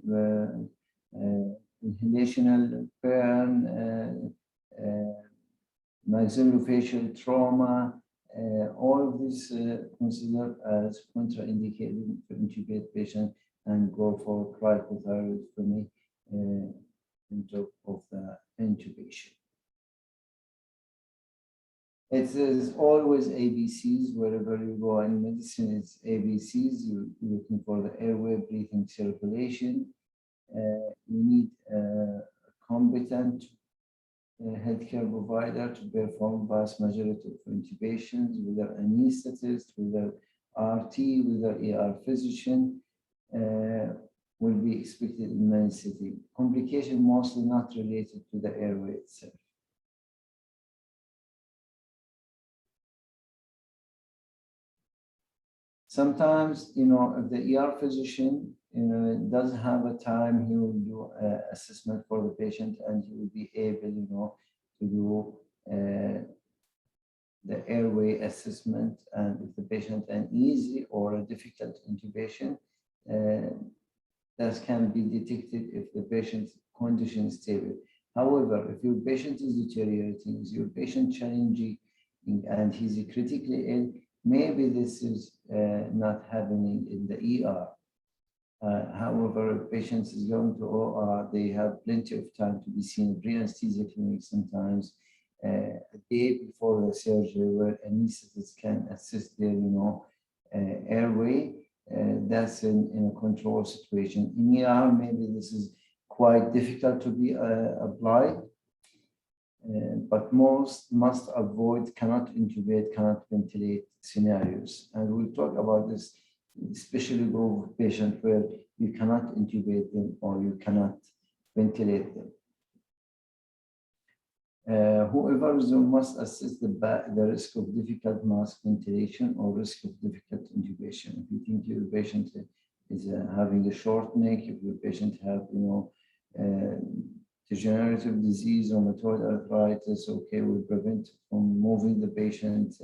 inhalational burn, maxillofacial trauma. All of these considered as contraindicated to intubate patient and go for cricothyroidectomy in top of the intubation. It is always ABCs wherever you go in medicine. It's ABCs. You're looking for the airway, breathing, circulation. You need a competent healthcare provider to perform vast majority of intubations, whether anesthetist, whether RT, whether ER physician, will be expected in many settings. Complication mostly not related to the airway itself. Sometimes, if the ER physician, does have a time, he will do an assessment for the patient, and he will be able, to do the airway assessment. And if the patient an easy or a difficult intubation, that can be detected if the patient's condition is stable. However, if your patient is deteriorating, is your patient challenging, and he's critically ill, maybe this is not happening in the ER. However, if patient is going to OR, they have plenty of time to be seen in pre-anesthesia clinic, sometimes a day before the surgery, where anesthetist can assist their airway. That's in a control situation. In ER, maybe this is quite difficult to be applied. But most must avoid cannot intubate, cannot ventilate scenarios. And we'll talk about this, especially group of patients where you cannot intubate them or you cannot ventilate them. Whoever must assess the risk of difficult mask ventilation or risk of difficult intubation. If you think your patient is having a short neck, if your patient have degenerative disease, rheumatoid arthritis, okay, we prevent from moving the patient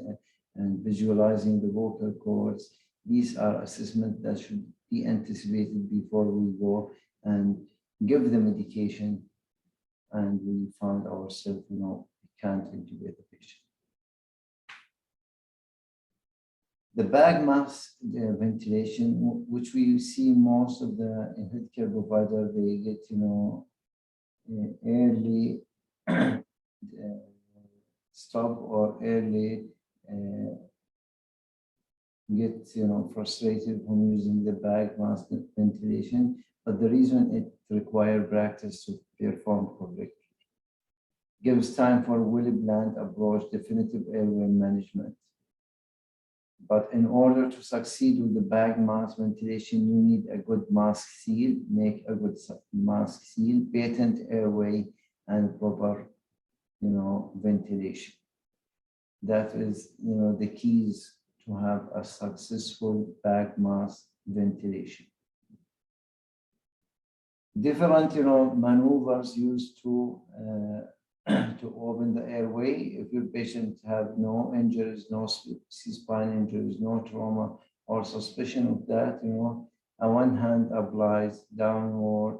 and visualizing the vocal cords. These are assessments that should be anticipated before we go and give the medication, and we found ourselves, we can't intubate the patient. The bag mask ventilation, which we see most of the healthcare provider, they get, early stop or early get frustrated from using the bag mask ventilation, but the reason it requires practice to perform correctly. Gives time for well-planned approach, definitive airway management. But in order to succeed with the bag mask ventilation, you need a good mask seal, make a good mask seal, patent airway, and proper, ventilation. That is, the keys to have a successful bag mask ventilation. Different, maneuvers used to open the airway. If your patient have no injuries, no C-spine injuries, no trauma or suspicion of that, a one hand applies downward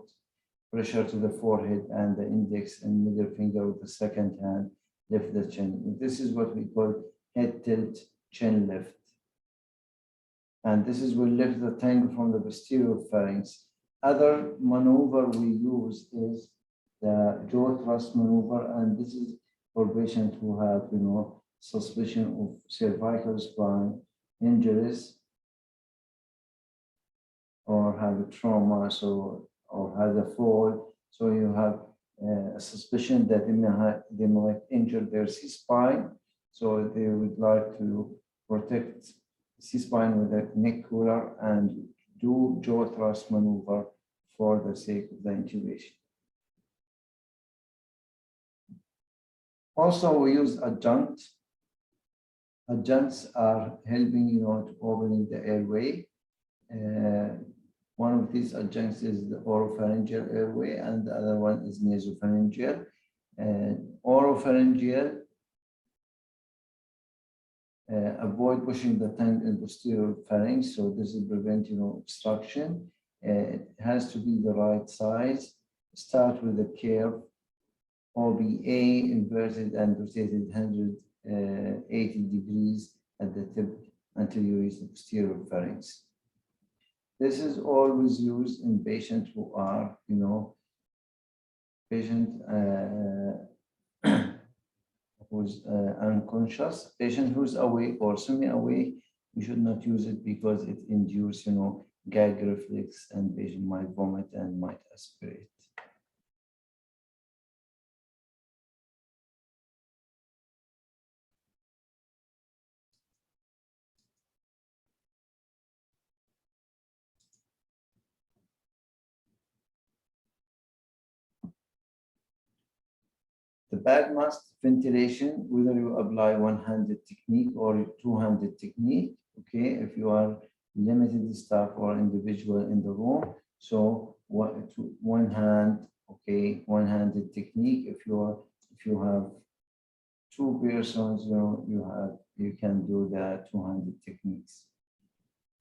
pressure to the forehead, and the index and middle finger with the second hand lift the chin. This is what we call head tilt chin lift. And this is will lift the tongue from the posterior pharynx. Other maneuver we use is the jaw thrust maneuver, and this is for patients who have, suspicion of cervical spine injuries or have a trauma, or have a fall. So you have a suspicion that they might injure their C-spine. So they would like to protect C-spine with a neck cooler and do jaw thrust maneuver for the sake of the intubation. Also, we use adjunct. Adjuncts are helping, to opening the airway. One of these adjuncts is the oropharyngeal airway, and the other one is nasopharyngeal. Oropharyngeal, avoid pushing the tongue in posterior pharynx, so this will prevent, obstruction. It has to be the right size. Start with a curve, OBA, inverted and rotated 180 degrees at the tip until you reach the posterior pharynx. This is always used in patients who are, patient who's unconscious, patient who's awake or semi-awake. We should not use it because it induces, gag reflex, and patient might vomit and might aspirate. The bag mask ventilation, whether you apply one-handed technique or two-handed technique, okay, if you are limited staff or individual in the room, so one hand, okay, one-handed technique. If you have two persons, you can do the two-handed techniques.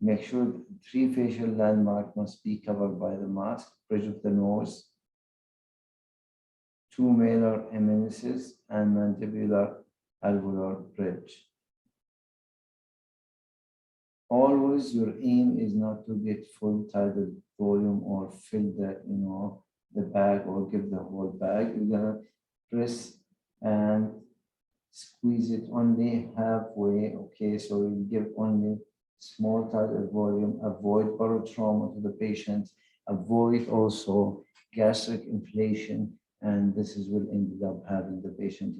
Make sure 3 facial landmarks must be covered by the mask: bridge of the nose, 2 malar eminences, and mandibular alveolar bridge. Always your aim is not to get full tidal volume or fill the, the bag or give the whole bag. You're gonna press and squeeze it only halfway, okay? So you give only small tidal volume, avoid barotrauma to the patient, avoid also gastric inflation, and this is will end up having the patient,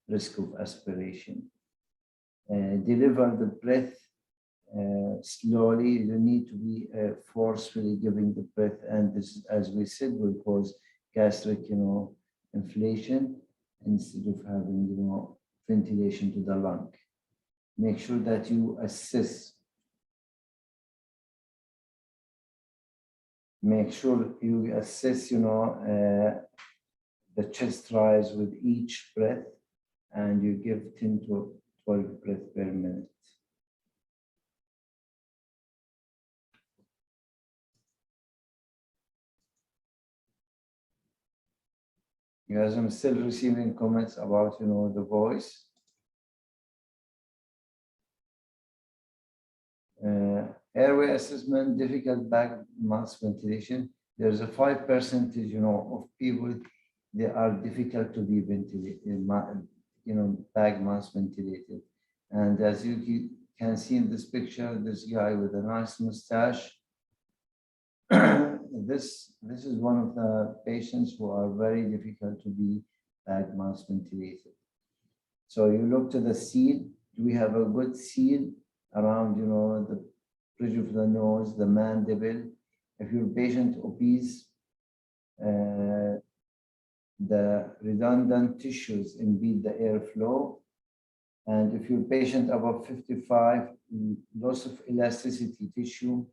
risk of aspiration. Deliver the breath slowly. You need to be forcefully giving the breath, and this, as we said, will cause gastric, inflation instead of having, ventilation to the lung. Make sure that you assess. Make sure you assess, the chest rise with each breath, and you give 10 to 12 breaths per minute. You guys, I'm still receiving comments about, the voice. Airway assessment, difficult bag mask ventilation. There's a 5%, of people, they are difficult to be ventilated, bag mask ventilated. And as you can see in this picture, this guy with a nice mustache. This is one of the patients who are very difficult to be bag mask ventilated. So you look to the seal. Do we have a good seal around, the bridge of the nose, the mandible? If your patient obese, the redundant tissues impede the airflow. And if your patient above 55, loss of elasticity tissue,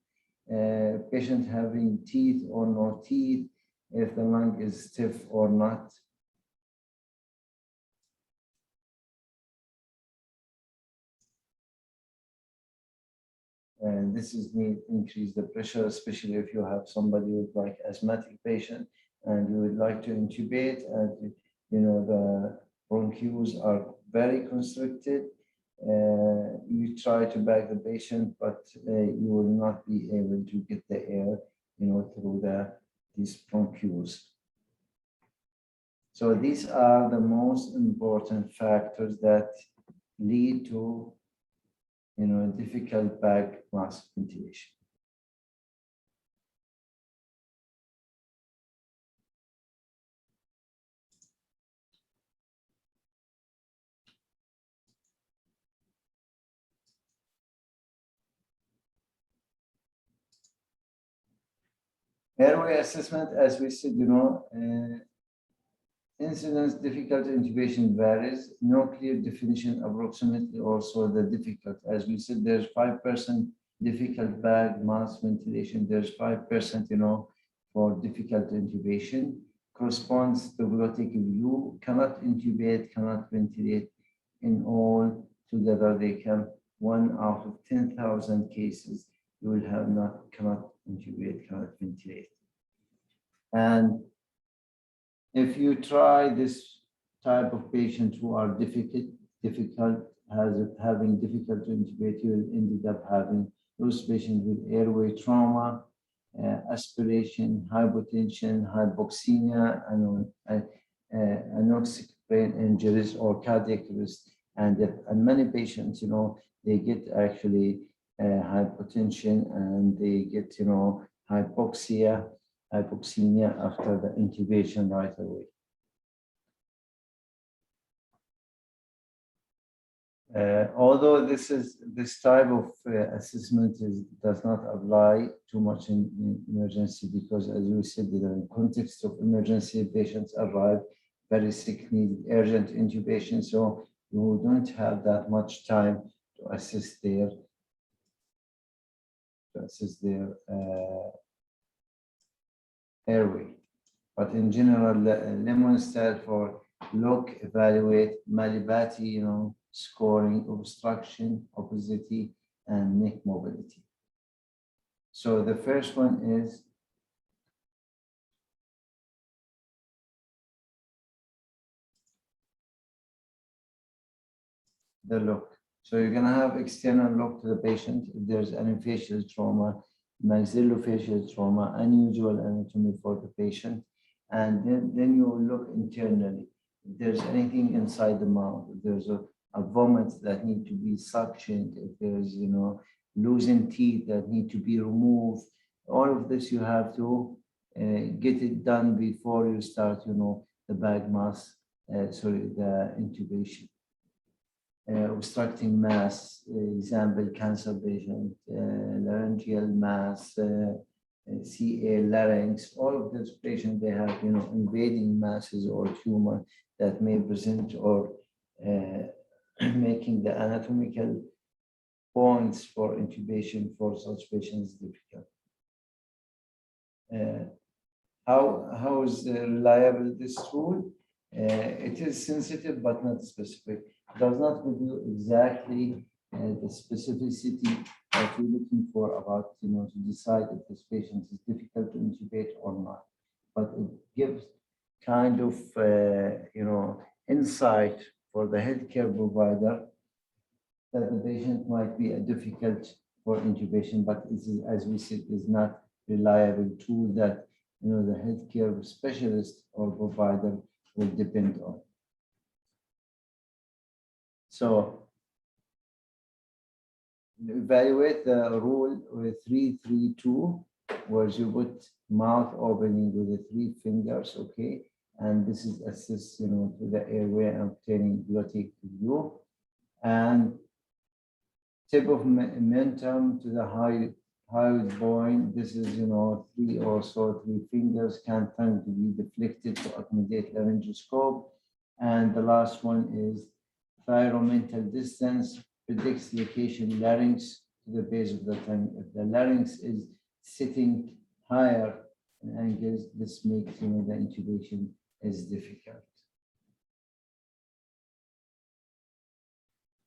patient having teeth or no teeth, if the lung is stiff or not. And this is need increase the pressure, especially if you have somebody with like asthmatic patient and you would like to intubate, and the bronchioles are very constricted. you try to bag the patient, but you will not be able to get the air, through these bronchioles. So these are the most important factors that lead to, difficult bag mask ventilation. Airway assessment, as we said, incidence difficult intubation varies. No clear definition, approximately also the difficult. As we said, there's 5% difficult bag mask ventilation. There's 5%, for difficult intubation. Corresponds to glottic view. Cannot intubate, cannot ventilate. In all together, they come 1 out of 10,000 cases. You will have cannot intubate, cannot ventilate. And if you try this type of patients who are having difficult to intubate, you will end up having those patients with airway trauma, aspiration, hypotension, hypoxemia, anoxic brain injuries or cardiac arrest. And many patients, they get actually hypotension and they get, hypoxemia after the intubation right away. Although this type of assessment does not apply too much in emergency, because as we said, in the context of emergency, patients arrive very sick, need urgent intubation, so you don't have that much time to assess their airway. But in general, Lemon stands for look, evaluate, Malibati, scoring, obstruction, obesity, and neck mobility. So the first one is the look. So you're going to have external look to the patient if there's any facial trauma, maxillofacial trauma, unusual anatomy for the patient. And then you will look internally. If there's anything inside the mouth, if there's a vomit that need to be suctioned, if there's, loosened teeth that need to be removed, all of this you have to get it done before you start, the bag mask, the intubation. Obstructing mass, example, cancer patient, laryngeal mass, CA larynx, all of these patients, they have, invading masses or tumor that may present or making the anatomical points for intubation for such patients difficult. How is reliable this tool? It is sensitive but not specific. It does not give you exactly the specificity that you're looking for about, to decide if this patient is difficult to intubate or not. But it gives kind of, insight for the healthcare provider that the patient might be difficult for intubation, but it is, as we said, is not reliable tool that, the healthcare specialist or provider will depend on. So evaluate the rule with 3-3-2, where you put mouth opening with the 3 fingers, okay? And this is assist, to the airway and obtaining glottic view. And tip of momentum to the high point. This is, 3 or so 3 fingers can tend to be deflected to accommodate laryngoscope. And the last one is thyromental distance, predicts location larynx to the base of the tongue. If the larynx is sitting higher in angles, this makes, the intubation is difficult.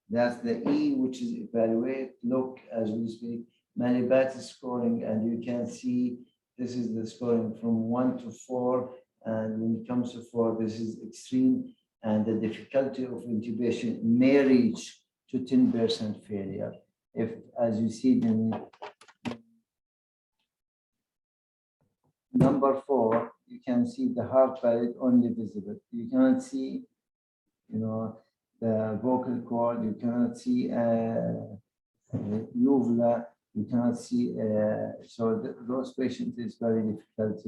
That's the E, which is evaluate, look, as we speak, Malibati scoring, and you can see this is the scoring from 1 to 4, and when it comes to 4, this is extreme, and the difficulty of intubation may reach to 10% failure. If, as you see, then number 4, you can see the heart valve only visible. You cannot see, the vocal cord. You cannot see uvula. You cannot see. So those patients is very difficult,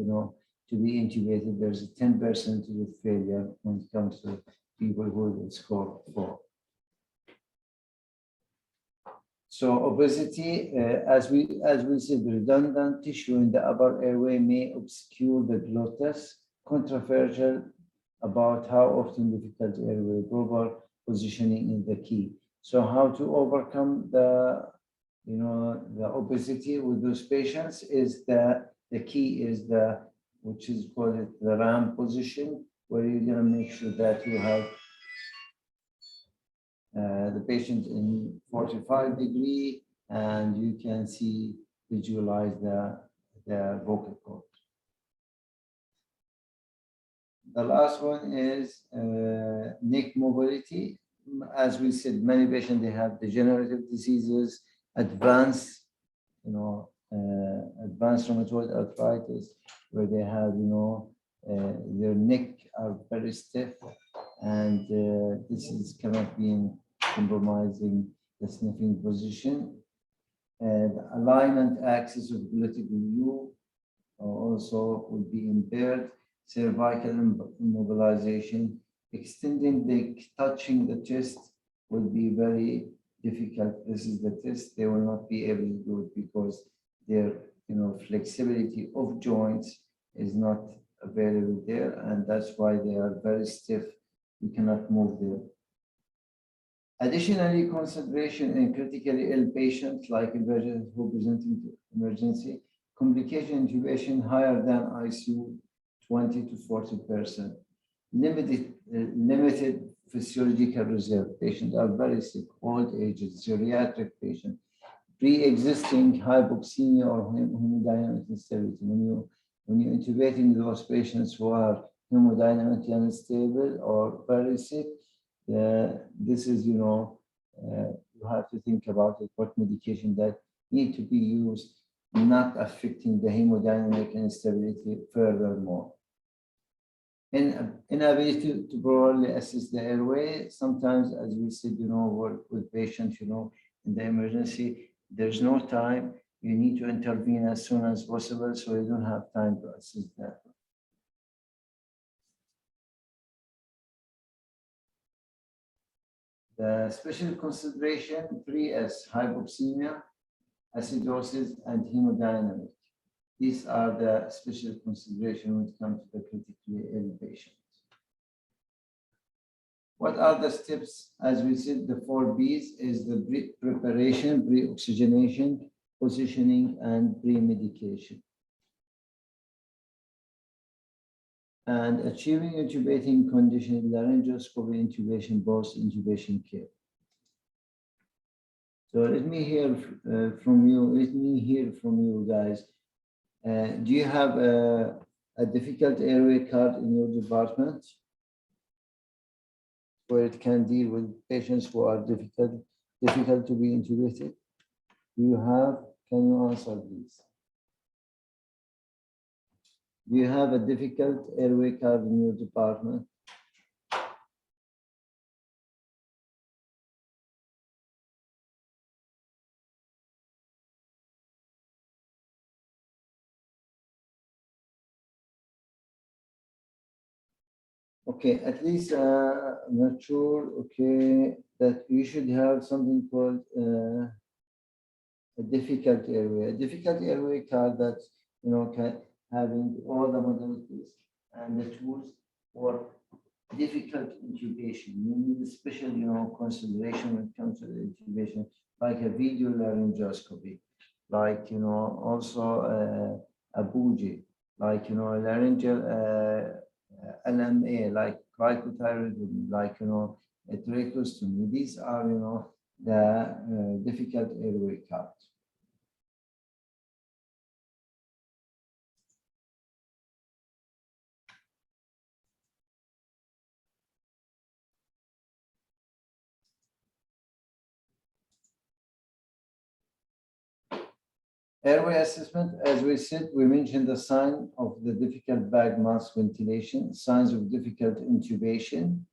to be intubated. There's a 10% of failure when it comes to people who score 4. So obesity, as we said, redundant tissue in the upper airway may obscure the glottis. Controversial about how often difficult airway. Proper positioning in the key. So how to overcome the obesity with those patients is the key is which is called the RAM position, where you're going to make sure that you have the patient in 45-degree, and you can visualize the vocal cord. The last one is neck mobility. As we said, many patients, they have degenerative diseases, advanced rheumatoid arthritis, where they have, their neck are very stiff, and this cannot be in compromising the sniffing position. And alignment axis of glottic glue also will be impaired. Cervical immobilization, extending touching the chest will be very difficult. This is the test. They will not be able to do it because their flexibility of joints is not available there, and that's why they are very stiff. You cannot move them. Additionally, concentration in critically ill patients like patients who presenting to emergency, complication intubation higher than ICU, 20 to 40%. Limited physiological reserve. Patients are very sick, old ages, geriatric patients, pre-existing hypoxemia or hemodynamic instability. When you're intubating those patients who are hemodynamically unstable or very sick, this is, you have to think about it, what medication that need to be used, not affecting the hemodynamic instability furthermore. Inability to properly assess the airway. Sometimes, as we said, work with patients, in the emergency, there's no time. You need to intervene as soon as possible, so you don't have time to assess that. The special consideration, 3S, hypoxemia, acidosis, and hemodynamic. These are the special considerations when it comes to the critically ill patients. What are the steps? As we said, the 4 B's is the preparation, pre-oxygenation, positioning, and pre-medication. And achieving intubating condition, laryngoscopy, intubation, post-intubation care. So let me hear from you, guys. Do you have a difficult airway card in your department where it can deal with patients who are difficult to be intubated? Do you have? Can you answer please? Do you have a difficult airway card in your department? Okay, at least I'm not sure, okay, that you should have something called a difficult airway. A difficult airway card that, having all the modalities and the tools for difficult intubation. You need a special, consideration when it comes to the intubation, like a video laryngoscopy, like, also a bougie, like, a laryngeal LMA, like cricothyroidism, like, a tracheostomy. These are, the difficult airway cards. Airway assessment, as we said, we mentioned the sign of the difficult bag mask ventilation, signs of difficult intubation.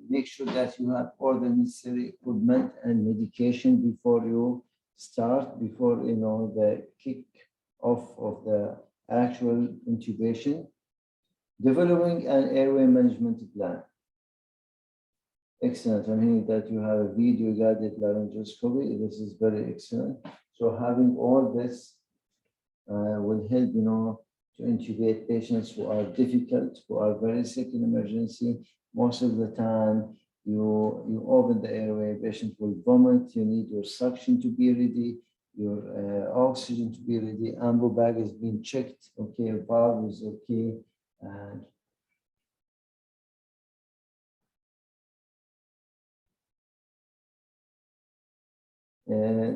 Make sure that you have all the necessary equipment and medication before you start, before the kick off of the actual intubation. Developing an airway management plan. Excellent. I'm hearing that you have a video guided laryngoscopy. This is very excellent. So having all this will help, to intubate patients who are difficult, who are very sick in emergency. Most of the time, you open the airway, patient will vomit. You need your suction to be ready, your oxygen to be ready. Ambu bag has been checked. Okay, valve is okay, and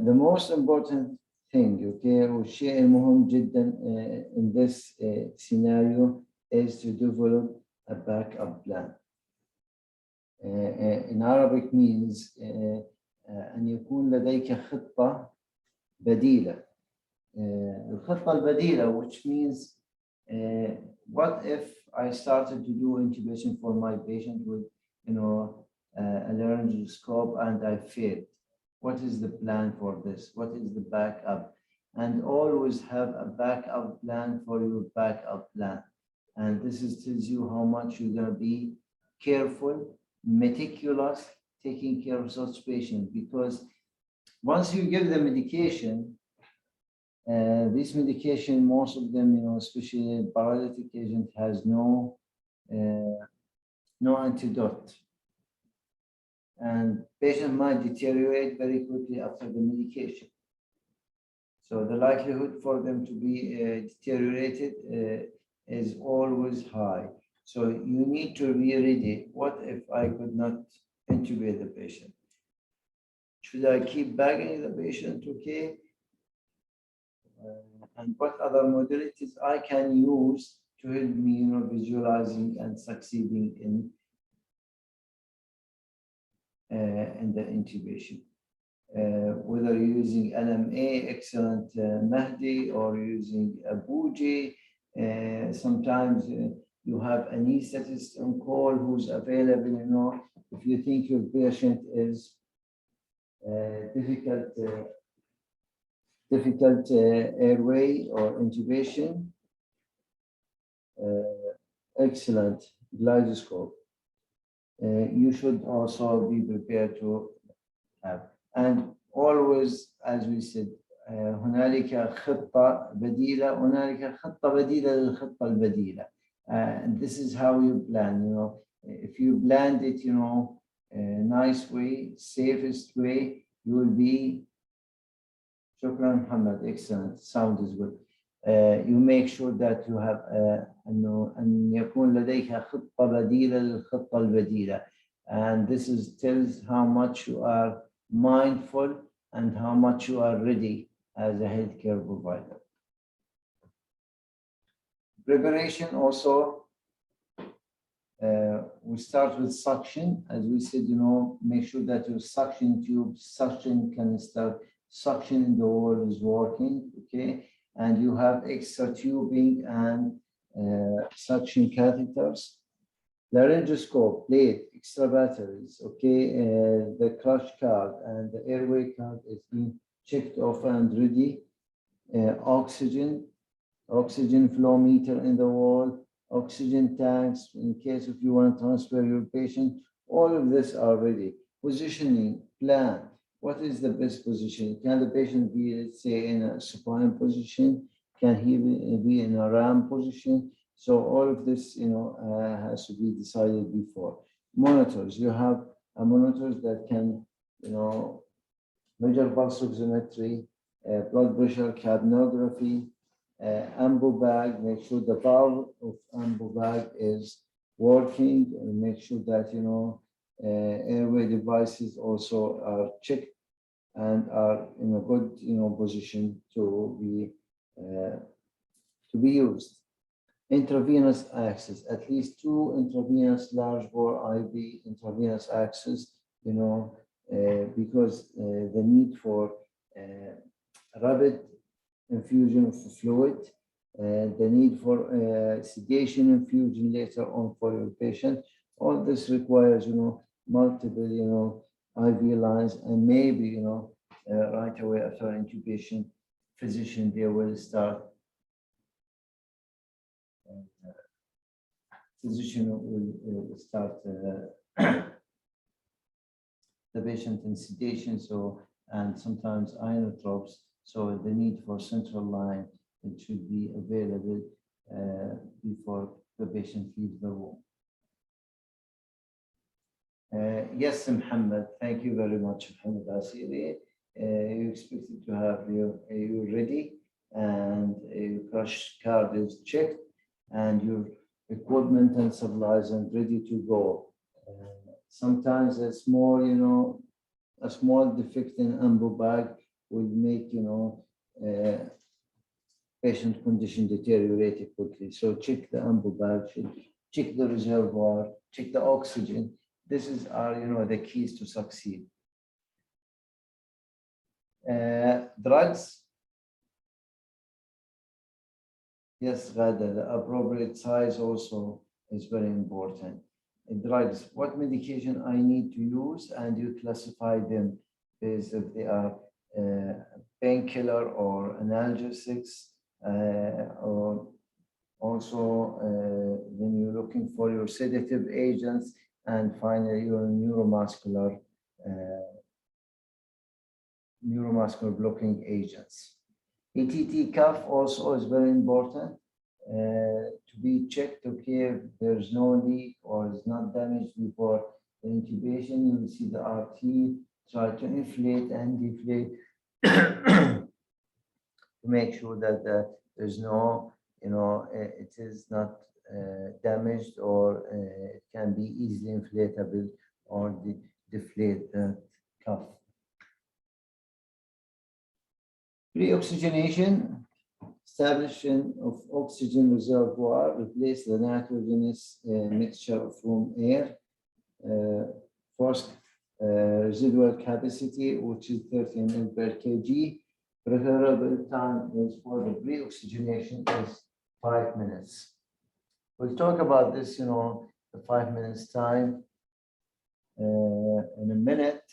the most important thing, okay, والشيء المهم جدا in this scenario is to develop a backup plan. In Arabic means أن يكون لديك خطة بديلة. الخطة البديلة, which means what if I started to do intubation for my patient with, a laryngoscope and I failed? What is the plan for this? What is the backup? And always have a backup plan for your backup plan. And this tells you how much you're going to be careful, meticulous, taking care of such patients. Because once you give the medication, this medication, most of them, especially paralytic agent, has no antidote. And patient might deteriorate very quickly after the medication. So the likelihood for them to be deteriorated is always high. So you need to be ready. What if I could not intubate the patient? Should I keep bagging the patient? Okay. And what other modalities I can use to help me, visualizing and succeeding in the intubation. Whether you're using LMA, excellent Mahdi, or using a bougie. Sometimes you have an anesthetist on call who's available, if you think your patient is difficult airway or intubation. Excellent gyroscope. You should also be prepared to have. And always, as we said, هنالك خطة بديلة، هنالك خطة بديلة للخطة البديلة. And this is how you plan, if you planned it, a nice way, safest way, you will be, Shukran Muhammad, excellent, sound is good. You make sure that you have أن يكون لديك خطة بديلة للخطة البديلة. And this tells how much you are mindful and how much you are ready as a healthcare provider. Preparation also, we start with suction. As we said, make sure that your suction tube, suction canister, suction in the wall is working, okay? And you have extra tubing and suction catheters. Laryngoscope, plate, extra batteries, okay? The clutch card and the airway card is being checked off and ready. Oxygen flow meter in the wall, oxygen tanks in case if you want to transfer your patient. All of this are ready. Positioning, plan. What is the best position? Can the patient be, let's say, in a supine position? Can he be in a RAM position? So all of this, has to be decided before. Monitors. You have monitors that can, measure pulse oximetry, blood pressure, capnography, ambu bag. Make sure the valve of ambu bag is working, and make sure that airway devices also are checked and are in a good position to be used. Intravenous access, at least 2 intravenous large bore IV intravenous access, because the need for rapid infusion of fluid, the need for sedation infusion later on for your patient. All this requires, multiple, IV lines, and maybe, right away after intubation, physician there will start. Physician will start the patient in sedation, and sometimes inotropes. So the need for central line, it should be available before the patient leaves the room. Yes, Mohammed, thank you very much, Mohammed Asiri. You expected to have you ready, and your crash card is checked, and your equipment and supplies and ready to go. Sometimes a small, a small defect in ambu bag will make, patient condition deteriorate quickly. So check the ambu bag, check the reservoir, check the oxygen. This is our, the keys to succeed. Drugs. Yes, Ghada, the appropriate size also is very important. Drugs, what medication I need to use, and you classify them based if they are painkiller or analgesics, or also when you're looking for your sedative agents, and finally your neuromuscular blocking agents. ETT cuff also is very important to be checked. Okay, if there's no leak or is not damaged before the intubation, you will see the RT. Try to inflate and deflate to make sure that there's no, it is not damaged, or it can be easily inflatable or deflate the cuff. Pre-oxygenation, establishment of oxygen reservoir, replace the nitrogenous mixture of room air. First, residual capacity, which is 13 ml per kg. Preferable time is for the pre-oxygenation is 5 minutes. We'll talk about this, the 5 minutes time in a minute.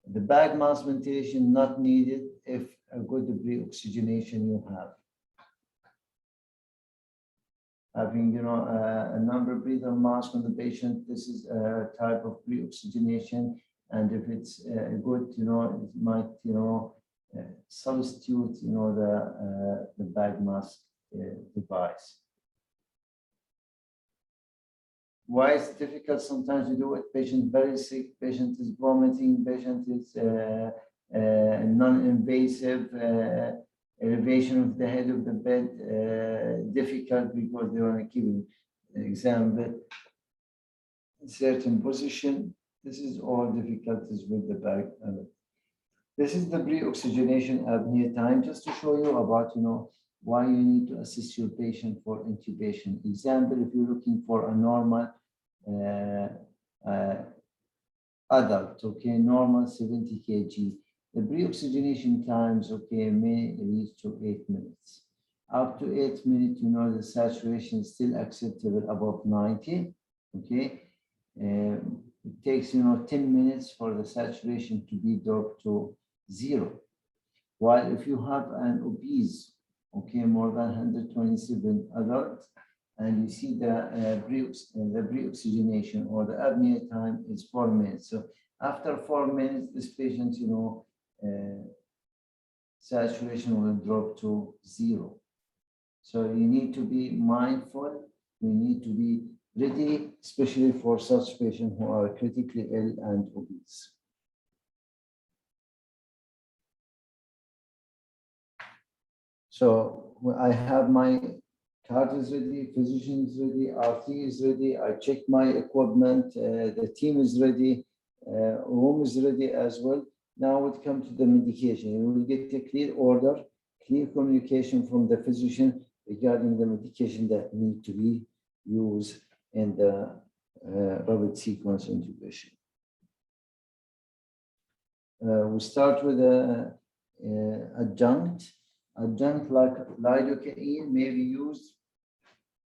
The bag mask ventilation not needed if a good pre-oxygenation you have. Having, a number breather mask on the patient, this is a type of pre-oxygenation. And if it's good, it might, substitute, the bag mask device. Why it's difficult sometimes to do it? Patient very sick, patient is vomiting, patient is non-invasive, elevation of the head of the bed, difficult because they want to keep an exam bed in certain position. This is all difficulties with the bag. This is the pre-oxygenation apnea time, just to show you about, why you need to assist your patient for intubation. Example, if you're looking for a normal adult, okay, normal 70 kg, the pre-oxygenation times, okay, may reach to 8 minutes. Up to 8 minutes, the saturation is still acceptable above 90, okay. It takes, 10 minutes for the saturation to be dropped to 0. While if you have an obese, okay, more than 127 adults, and you see the pre-oxygenation or the apnea time is 4 minutes. So after 4 minutes, this patient, saturation will drop to 0. So you need to be mindful. You need to be ready, especially for such patients who are critically ill and obese. So I have my card is ready, physician is ready, RT is ready. I check my equipment, the team is ready, room is ready as well. Now we come to the medication. You will get a clear order, clear communication from the physician regarding the medication that need to be used in the rapid sequence intubation. We start with the adjunct. Adjunct like lidocaine may be used,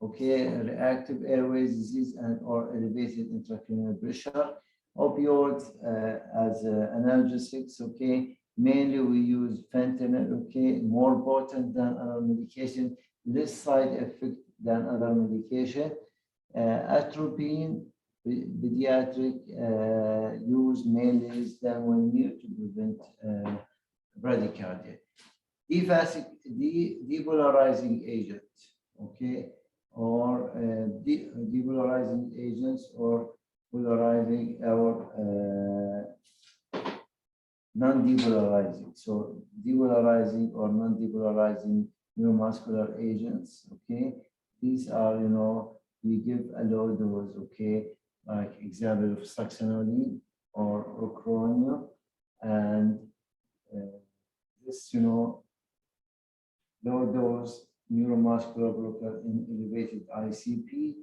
okay, reactive airways disease and or elevated intracranial pressure. Opioids as analgesics, okay. Mainly we use fentanyl, okay, more potent than other medication, less side effect than other medication. Atropine, pediatric use mainly is done when used to prevent bradycardia. Depolarizing agent, okay, or depolarizing agents or polarizing or non-depolarizing. So depolarizing or non-depolarizing neuromuscular agents, okay. These are, you know, we give a low dose, okay, like example of succinylline or ochronium, and this, you know, low dose neuromuscular blocker in elevated ICP.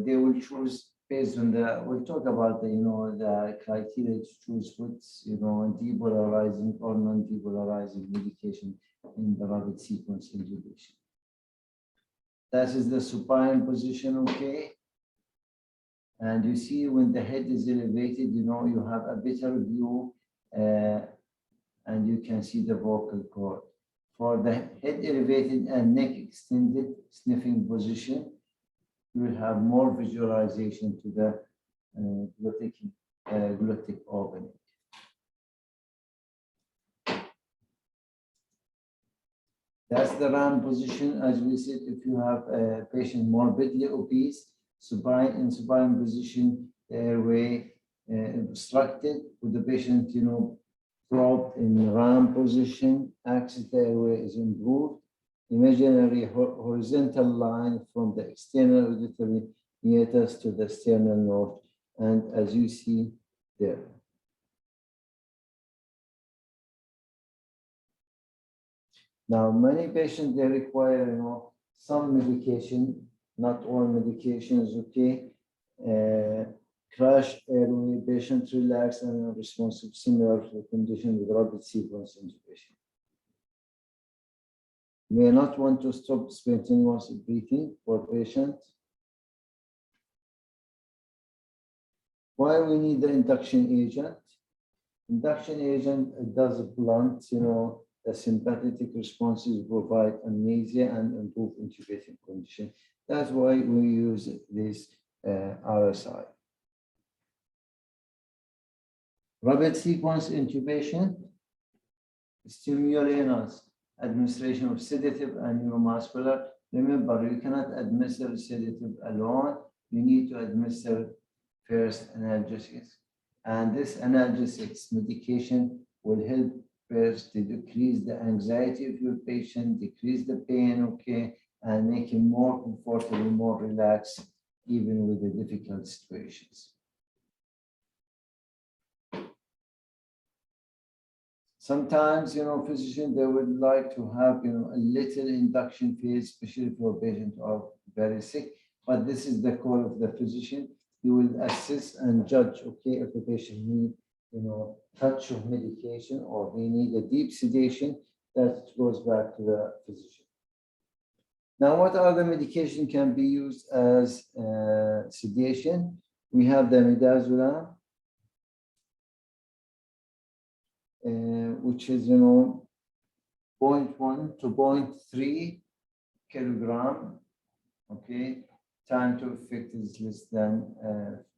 They will choose based on the, we'll talk about the, you know, the criteria to choose what's, you know, depolarizing or non-depolarizing medication in the rapid sequence intubation. That is the supine position, okay? And you see when the head is elevated, you know, you have a better view and you can see the vocal cord. For the head elevated and neck extended sniffing position, you will have more visualization to the glottic opening. That's the RAM position. As we said, if you have a patient morbidly obese, in supine position, the airway obstructed, with the patient, you know, propped in RAM position, access the airway is improved. Imaginary horizontal line from the external auditory meatus to the sternal node, and as you see there. Now, many patients, they require, you know, some medication, not all medications, okay. Crash airway, patient relaxed and unresponsive, similar to the condition with rapid sequence intubation. May not want to stop spontaneous breathing for patients. Why we need the induction agent? Induction agent does blunt, you know, the sympathetic responses, provide amnesia and improve intubating condition. That's why we use this RSI. Rapid sequence intubation, stimulus, administration of sedative and neuromuscular. Remember, you cannot administer sedative alone. You need to administer first analgesics. And this analgesics medication will help first to decrease the anxiety of your patient, decrease the pain, okay, and make him more comfortable, more relaxed, even with the difficult situations. Sometimes, you know, physicians, they would like to have, you know, a little induction phase, especially for patients who are very sick, but this is the call of the physician. You will assess and judge, okay, if the patient needs, you know, touch of medication or they need a deep sedation, that goes back to the physician. Now, what other medication can be used as sedation? We have the midazolam, which is, you know, 0.1 to 0.3 kilogram, okay? Time to effect is less than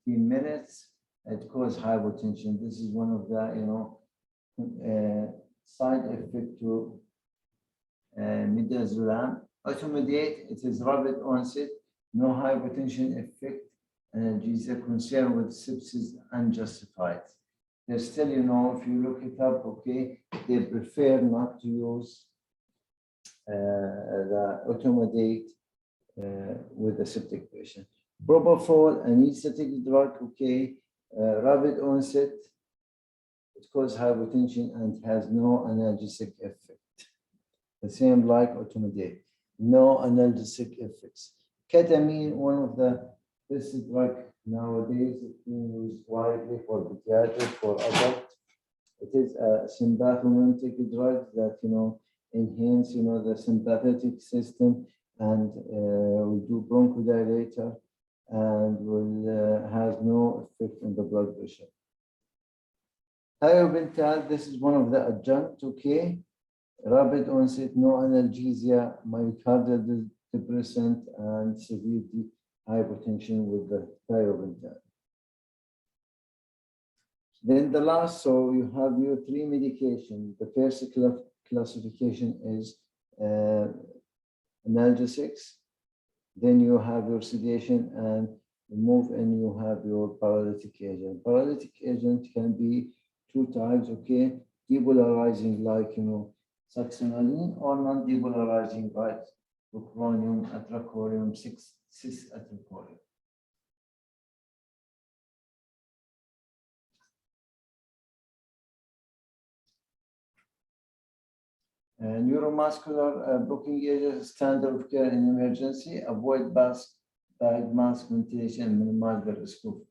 15 minutes. It causes hypotension. This is one of the, you know, side effect to midazolam. Automodate, it is rapid onset, no hypotension effect, analgesia concern with sepsis unjustified. There's still, you know, if you look it up, okay, they prefer not to use the automodate with the septic patient. Propofol, anesthetic drug, okay, rapid onset, it causes hypotension and has no analgesic effect. The same like automodate, no analgesic effects. Ketamine, one of the best drug nowadays, it's being used widely for pediatric, for adult. It is a sympathomimetic drug that, enhance, the sympathetic system and will do bronchodilator and will has no effect on the blood pressure. Thiopental, this is one of the adjunct, okay? Rapid onset, no analgesia, myocardial depressant, and severe hypotension with the thiopental. Then the last, so you have your three medications. The first classification is analgesics. Then you have your sedation, and move and you have your paralytic agent. Paralytic agent can be two types, okay? Depolarizing, like, succinylline, or non-depolarizing, like ochronium, atracorium, cis-atracorium. Neuromuscular blocking agents, standard of care in emergency, avoid bag mask ventilation, minimize the risk of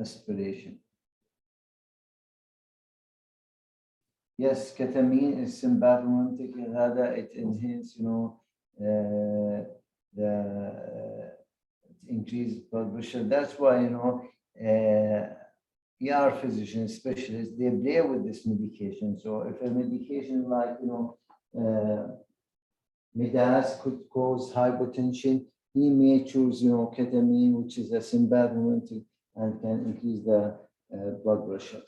aspiration. Yes, ketamine is sympathomimetic, it enhances, it increases blood pressure. That's why, ER physicians, specialists, they play with this medication. So if a medication like, Midas could cause hypotension, he may choose, ketamine, which is a sympathomimetic and can increase the blood pressure.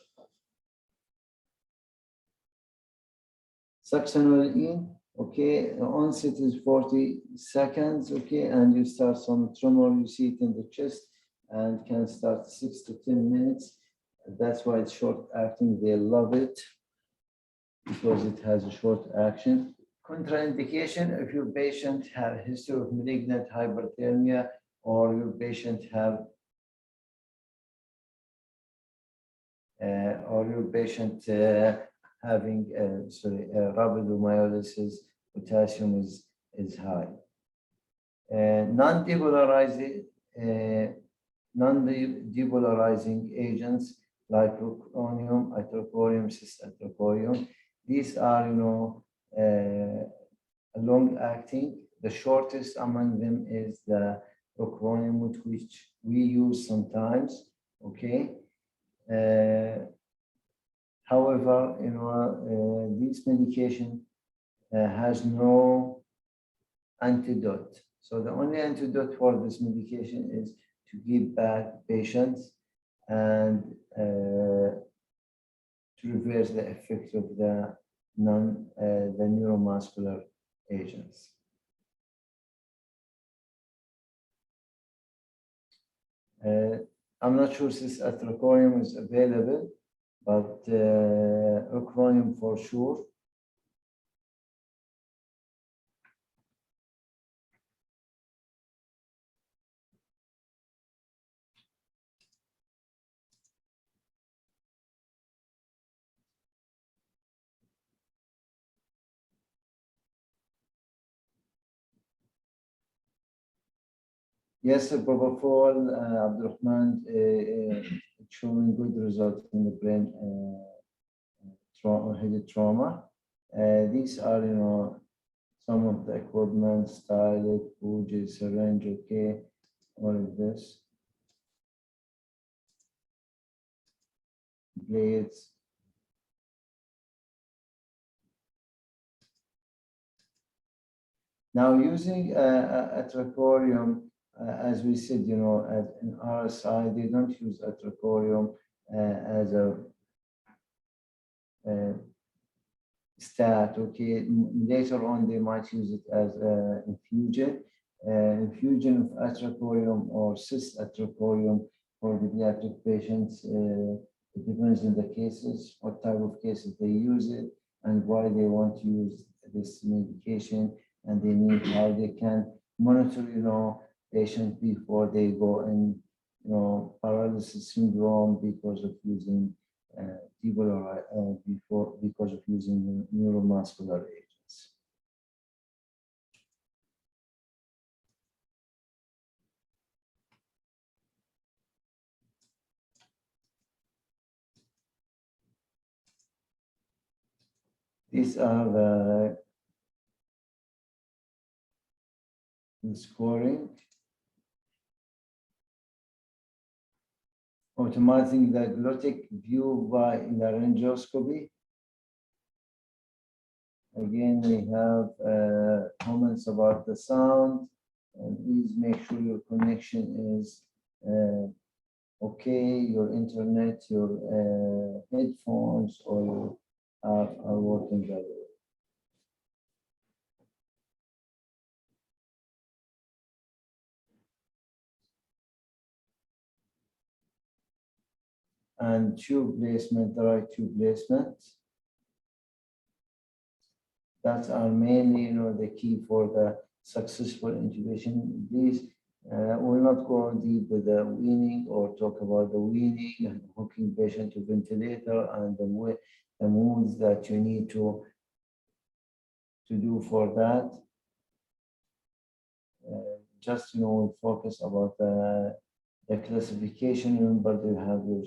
Succinylline, okay, onset is 40 seconds, okay, and you start some tremor, you see it in the chest, and can start 6 to 10 minutes. That's why it's short acting. They love it because it has a short action. Contraindication, if your patient have a history of malignant hyperthermia, or your patient have having rhabdomyolysis, potassium is high. Non-depolarizing agents like ochronium, atracorium, cis-atracorium. These are, long-acting. The shortest among them is the ochronium, which we use sometimes. Okay. However, this medication has no antidote. So the only antidote for this medication is to give back patients and to reverse the effect of the neuromuscular agents. I'm not sure cis-atracorium is available, but ochronium for sure. Yes, propofol, Abdurrahman, showing good results in the brain head trauma. These are, some of the equipment, stylet, bougie, syringe, okay, all of this. Blades. Now, using atracorium, as we said, in RSI, they don't use atracorium as a stat, okay? Later on, they might use it as an infusion. Infusion of atracorium or cis-atracorium for pediatric patients, it depends on the cases, what type of cases they use it, and why they want to use this medication, and they need how they can monitor, patients before they go in, paralysis syndrome because of using because of using neuromuscular agents. These are the scoring. Optimizing the glottic view by laryngoscopy. Again, we have comments about the sound. And please make sure your connection is okay, your internet, your headphones, or your app are working very well. And tube placement, the right tube placement. That's our mainly, the key for the successful intubation. Please, we'll not go deep with the weaning or talk about the weaning and hooking patient to ventilator and the moves that you need to do for that. Just, we'll focus about the classification. Remember, you have your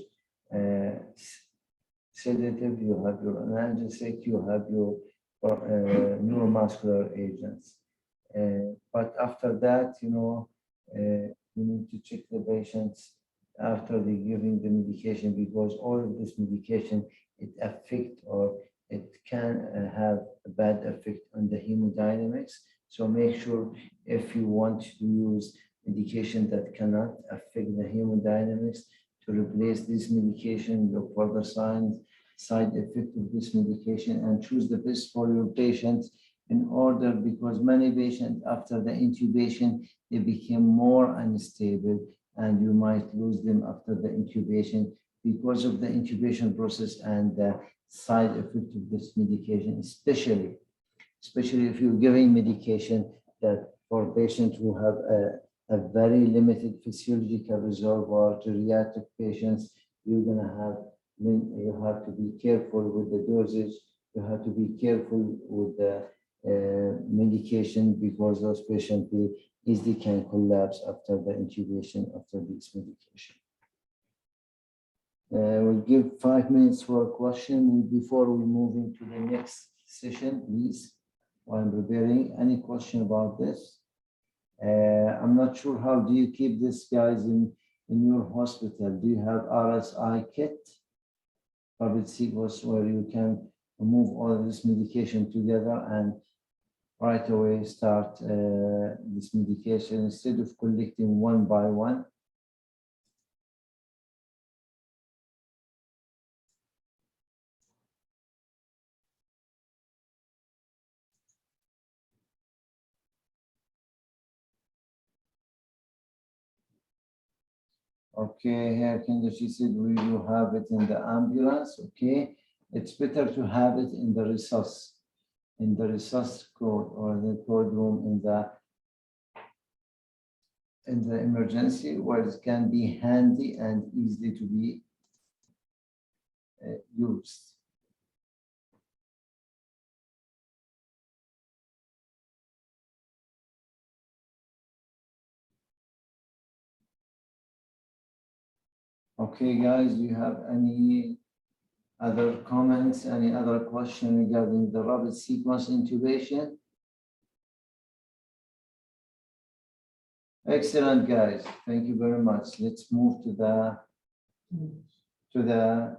sedative, you have your analgesic, you have your neuromuscular agents. But after that, you need to check the patients after they giving the medication, because all of this medication, it affect or it can have a bad effect on the hemodynamics. So make sure if you want to use medication that cannot affect the hemodynamics, to replace this medication, look for the side effect of this medication and choose the best for your patients in order, because many patients after the intubation, they became more unstable and you might lose them after the intubation because of the intubation process and the side effect of this medication, especially if you're giving medication that for patients who have a very limited physiological reservoir, geriatric patients, you have to be careful with the dosage. You have to be careful with the medication, because those patients easily can collapse after the intubation after this medication. We'll give 5 minutes for a question before we move into the next session, please. While I'm preparing, any question about this? I'm not sure, how do you keep this, guys, in your hospital? Do you have RSI kit, rapid sequence, where you can move all of this medication together and right away start this medication instead of collecting one by one? Okay, here she said, will you have it in the ambulance? Okay, it's better to have it in the resus code or the code room in the emergency, where it can be handy and easily to be used. Okay, guys, do you have any other comments, any other question regarding the rapid sequence intubation? Excellent, guys. Thank you very much. Let's move to the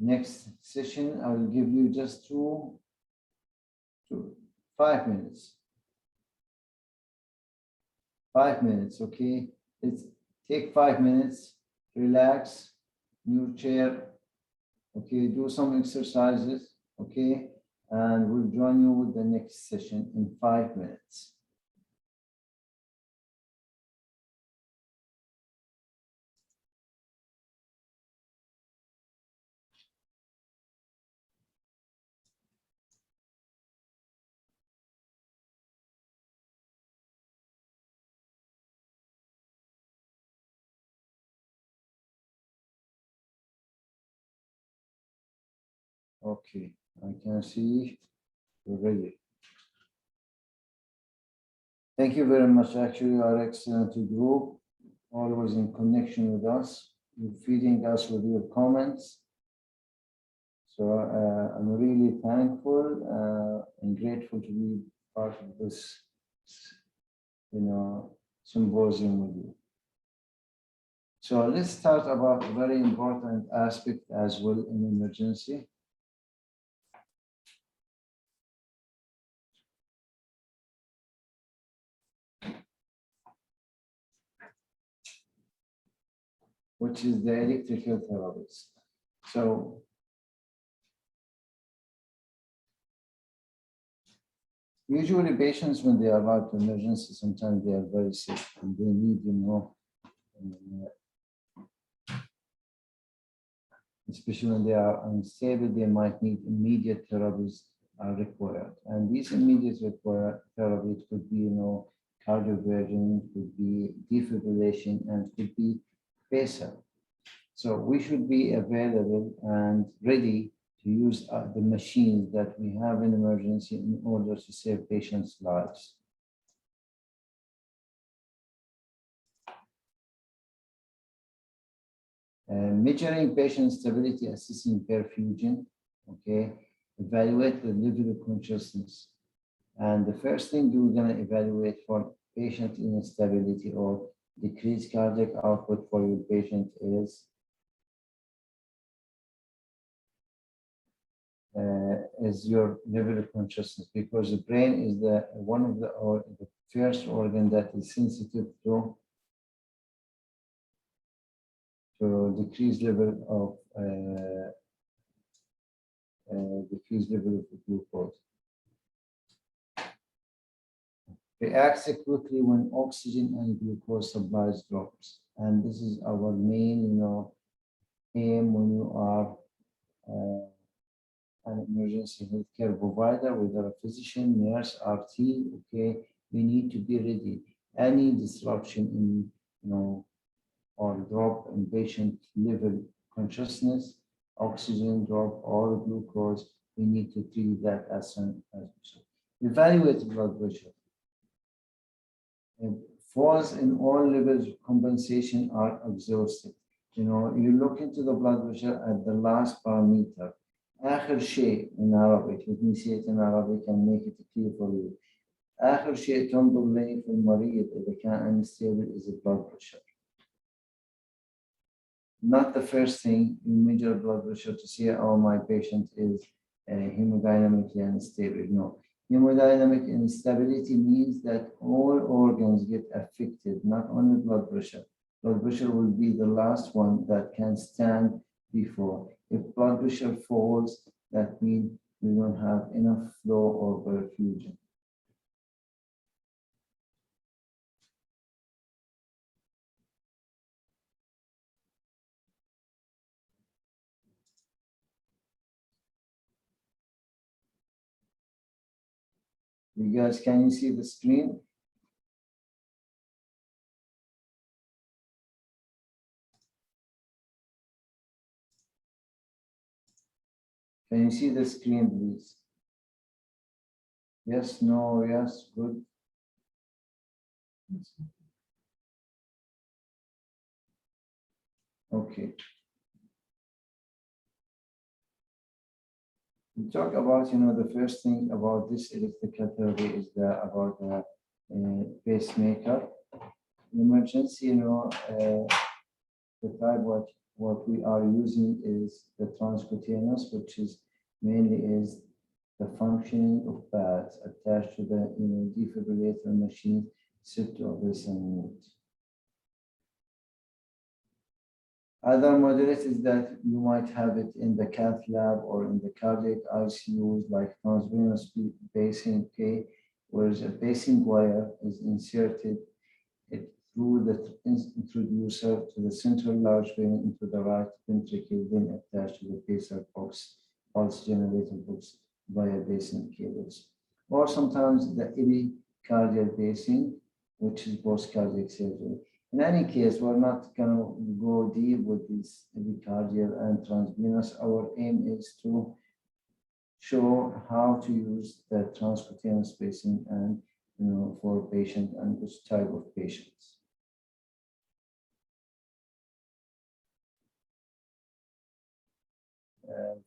next session. I will give you just 5 minutes. 5 minutes, okay? Let's take 5 minutes, relax, new chair, okay, do some exercises, okay? And we'll join you with the next session in 5 minutes. Okay, I can see you're ready. Thank you very much. Actually, you are excellent group, always in connection with us. You're feeding us with your comments. So I'm really thankful and grateful to be part of this, symposium with you. So let's start about a very important aspect as well in emergency. Which is the electrical therapist. So usually patients, when they arrive to emergency, sometimes they are very sick and they need, especially when they are unstable, they might need immediate therapies are required. And these immediate therapies could be, cardioversion, could be defibrillation, and could be pacer. So we should be available and ready to use the machines that we have in emergency in order to save patients' lives. Measuring patient stability, assessing perfusion, okay, evaluate the level of consciousness. And the first thing we're going to evaluate for patient instability or decreased cardiac output for your patient is your level of consciousness, because the brain is the first organ that is sensitive to decreased level of glucose. Reacts quickly when oxygen and glucose supplies drops, and this is our main, aim when you are an emergency healthcare provider, whether a physician, nurse, RT. Okay, we need to be ready. Any disruption in, or drop in patient level consciousness, oxygen drop, or glucose, we need to treat that as soon as possible. Evaluate blood pressure. Falls in all levels of compensation are exhausted. You look into the blood pressure at the last parameter. آخر شيء in Arabic, let me say it in Arabic and make it clear for you. آخر شيء تنظر إليه في المريض إذا كان unstable is the blood pressure. Not the first thing you measure blood pressure to see, oh, my patient is hemodynamically unstable. No. Hemodynamic instability means that all organs get affected, not only blood pressure. Blood pressure will be the last one that can stand before. If blood pressure falls, that means we don't have enough flow or perfusion. You guys, can you see the screen? Can you see the screen, please? Yes, no, yes, good. Okay. We talk about, the first thing about this electrical therapy is about the pacemaker. In emergency, the type what we are using is the transcutaneous, which is mainly is the functioning of pads attached to the defibrillator machine set to a baseline mode. Other modulators that you might have it in the cath lab or in the cardiac ICUs, like transvenous pacing, okay, where a pacing wire is inserted through the introducer to the central large vein into the right ventricle, then attached to the pacer box, pulse generator box via pacing cables. Or sometimes the epicardial pacing, which is post-cardiac surgery. In any case, we're not going to go deep with this epicardial and transvenous. Our aim is to show how to use the transcutaneous pacing and for patient and which type of patients.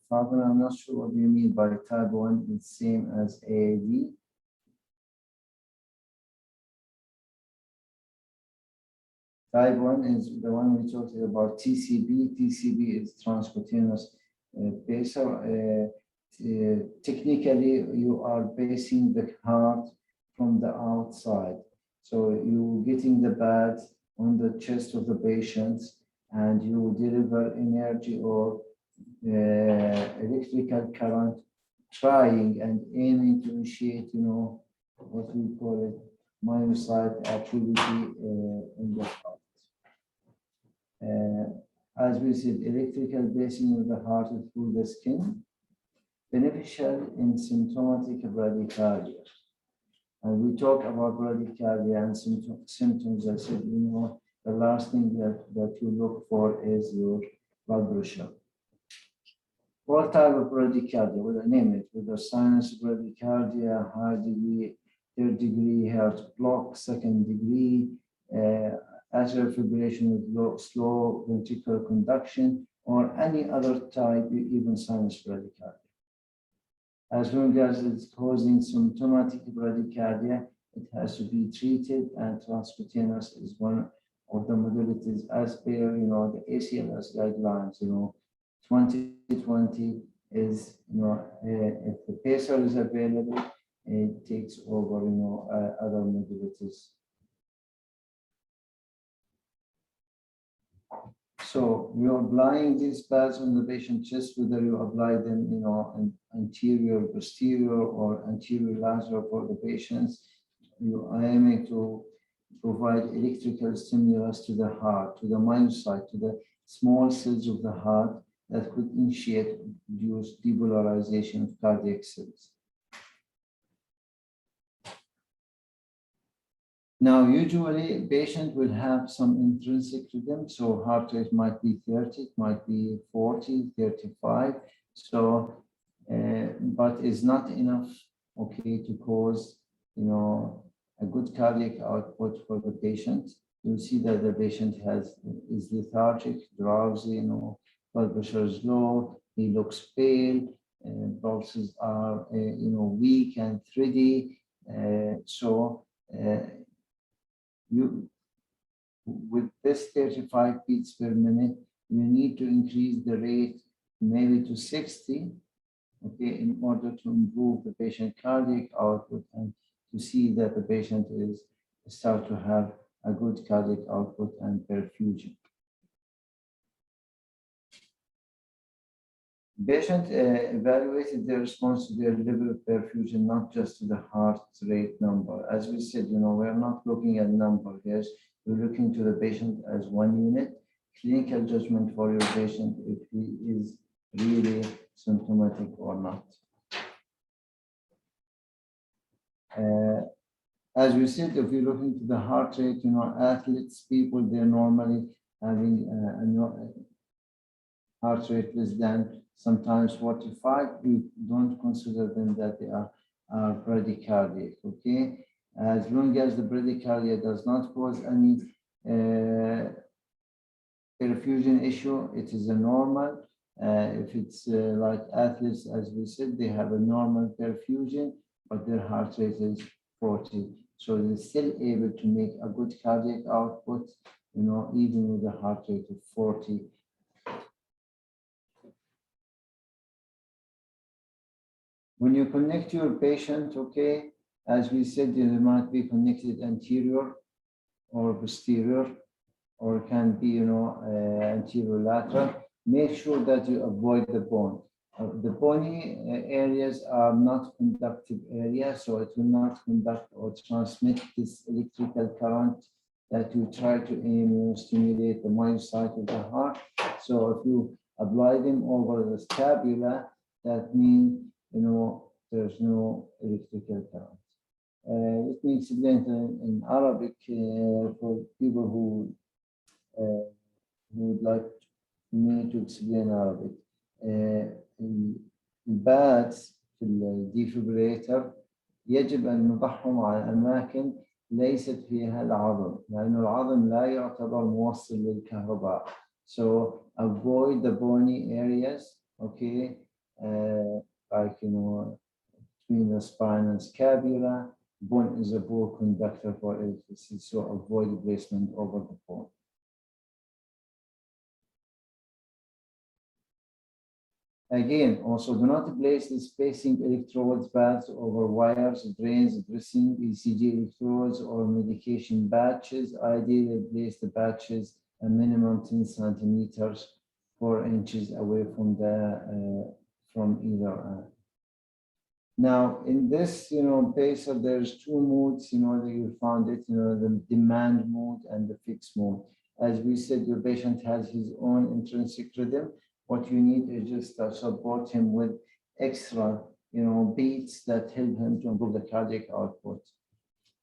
Father, I'm not sure what you mean by type 1. It's same as AAD. Type 1 is the one we talked about, TCB. TCB is transcutaneous pacer. Technically, you are pacing the heart from the outside. So you're getting the pad on the chest of the patient, and you deliver energy or electrical current, trying and aiming to initiate, what we call it, myocyte activity in the heart. As we said, electrical pacing of the heart through the skin, beneficial in symptomatic bradycardia. And we talk about bradycardia and symptoms. I said, the last thing that you look for is your blood pressure. What type of bradycardia? Well, I name it, whether sinus bradycardia, high degree, third degree heart block, second degree, atrial fibrillation with slow ventricular conduction, or any other type, even sinus bradycardia. As long as it's causing symptomatic bradycardia, it has to be treated, and transcutaneous is one of the modalities as per, the ACLS guidelines, 2020 is, if the pacer is available, it takes over, other modalities. So you're applying these pads on the patient chest, whether you apply them, anterior, posterior, or anterior lateral for the patients. You are aiming to provide electrical stimulus to the heart, to the myocyte, to the small cells of the heart that could initiate, induce depolarization of cardiac cells. Now, usually a patient will have some intrinsic to them. So heart rate might be 30, it might be 40, 35. So, but it's not enough, to cause, a good cardiac output for the patient. You see that the patient is lethargic, drowsy, blood pressure is low, he looks pale, pulses are, weak and thready. You, with this 35 beats per minute, you need to increase the rate maybe to 60, in order to improve the patient cardiac output and to see that the patient start to have a good cardiac output and perfusion. Patient evaluated their response to their level of perfusion, not just to the heart rate number. As we said, we're not looking at number here. We're looking to the patient as one unit. Clinical judgment for your patient if he is really symptomatic or not. As we said, if you're looking to the heart rate, athletes, people, they're normally having a heart rate less than sometimes 45. We don't consider them that they are bradycardic, As long as the bradycardia does not cause any perfusion issue, it is a normal. If it's like athletes, as we said, they have a normal perfusion, but their heart rate is 40. So they're still able to make a good cardiac output, even with a heart rate of 40. When you connect your patient, as we said, they might be connected anterior or posterior, or can be, anterior lateral. Make sure that you avoid the bone. The bony areas are not conductive areas, so it will not conduct or transmit this electrical current that you try to aim to stimulate the myocyte of the heart. So if you apply them over the scapula, that means, there's no electrical current. Let me explain in Arabic for people who would like me to explain Arabic. البادز في الديفبريتر يجب أن نضعهم على أماكن ليست فيها العظم، لأن العظم لا يعتبر موصل للكهرباء. So avoid the bony areas okay, like, between the spine and scapula. Bone is a poor conductor for electricity, so avoid placement over the bone. Again, also do not place the spacing electrodes pads over wires, drains, dressing, ECG electrodes, or medication patches. Ideally, place the patches a minimum 10 centimeters, 4 inches away from the from either end. Now, in this, pacer, there's two modes, that you found it, the demand mode and the fixed mode. As we said, your patient has his own intrinsic rhythm. What you need is just to support him with extra, beats that help him to improve the cardiac output.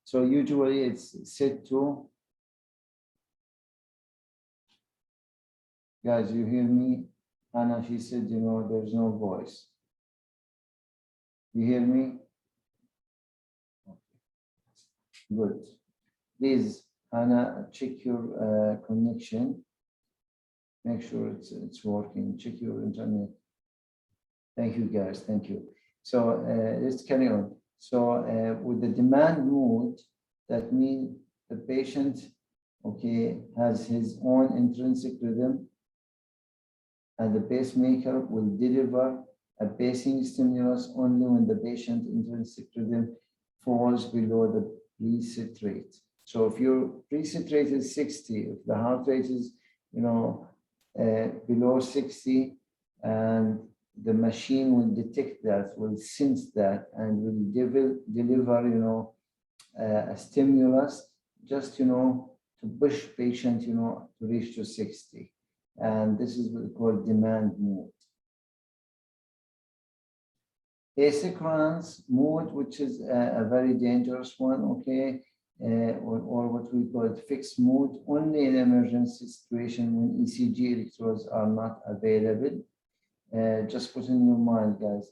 So usually it's set to, guys, you hear me? Anna, she said, there's no voice. You hear me? Good. Please, Anna, check your connection. Make sure it's working. Check your internet. Thank you, guys. Thank you. So let's carry on. So with the demand mode, that means the patient, okay, has his own intrinsic rhythm, and the pacemaker will deliver a pacing stimulus only when the patient intrinsic rhythm falls below the preset rate. So if your preset rate is 60, if the heart rate is, below 60, and the machine will detect that, will sense that, and will deliver, a stimulus just, to push patient, to reach to 60. And this is what we call demand mode. Asynchronous mode, which is a very dangerous one, okay, or what we call it fixed mode, only in emergency situation when ECG electrodes are not available. Just put in your mind, guys,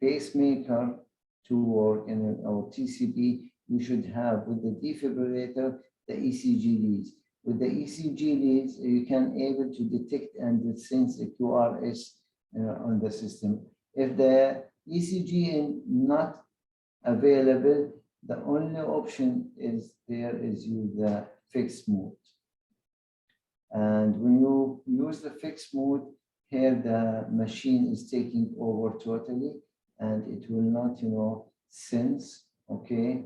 pacemaker to work in our TCP, you should have with the defibrillator the ECG leads. With the ECG leads, you can able to detect and sense the QRS on the system. If the ECG is not available, the only option is use the fixed mode. And when you use the fixed mode, here the machine is taking over totally, and it will not, sense, okay,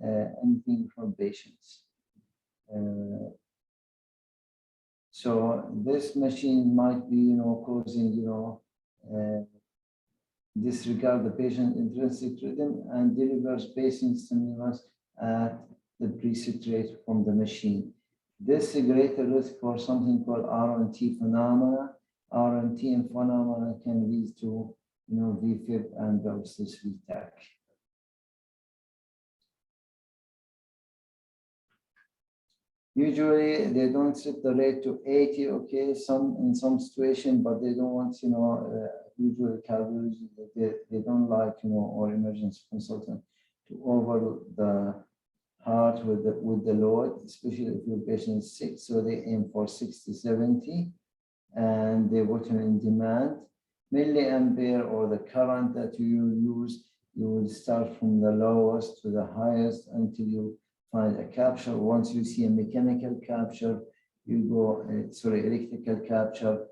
anything from patients. So this machine might be, causing, disregard the patient intrinsic rhythm and delivers pacing stimulus at the preset rate from the machine. This is a greater risk for something called RNT phenomena. RNT phenomena can lead to, VFib and obstetric tach. Usually they don't set the rate to 80, okay, in some situation, but they don't want, usually cardiology, they don't like, or emergency consultant to overload the heart with the load, especially if your patient is sick. So they aim for 60, 70, and they put it in demand. Milliampere, or the current that you use, you will start from the lowest to the highest until you find a capture. Once you see a mechanical capture, you go, electrical capture.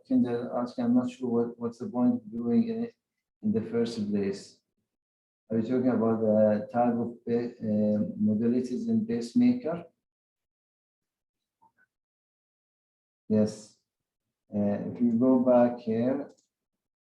Kinder ask, I'm not sure what's the point of doing it in the first place. Are you talking about the type of modalities in pacemaker? Yes. If you go back here,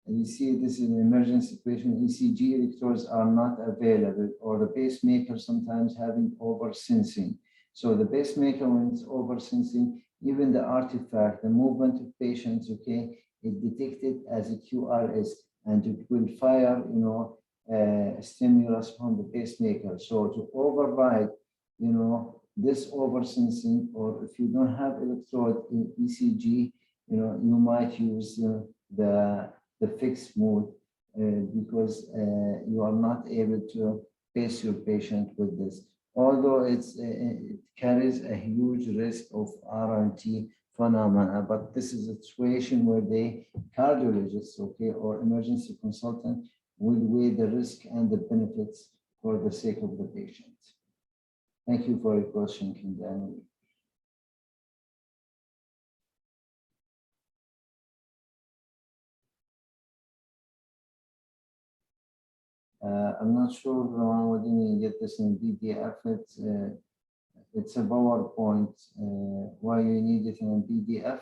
you see this is an emergency situation. ECG electrodes are not available, or the pacemaker sometimes having oversensing. So the pacemaker, when it's oversensing, even the artifact, the movement of patients, okay, is detected as a QRS, and it will fire, stimulus from the pacemaker. So to override, this oversensing, or if you don't have electrode in ECG, you might use the fixed mode because you are not able to pace your patient with this. Although it carries a huge risk of RNT phenomena, but this is a situation where the cardiologist, okay, or emergency consultant will weigh the risk and the benefits for the sake of the patient. Thank you for your question, Kindan. I'm not sure, Roman, whether you get this in PDF. It's a PowerPoint. Why you need it in a PDF?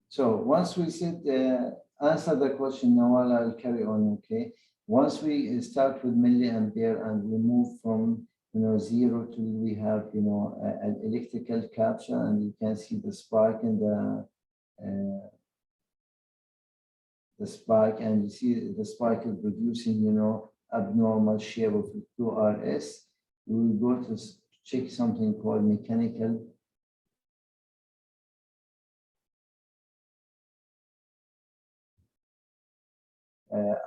So once we answer the question, Nawal, I'll carry on, okay? Once we start with milliampere and we move from 0 to we have an electrical capture, and you can see the spike in the spike, and you see the spike is producing abnormal shape of 2RS. We will go to check something called mechanical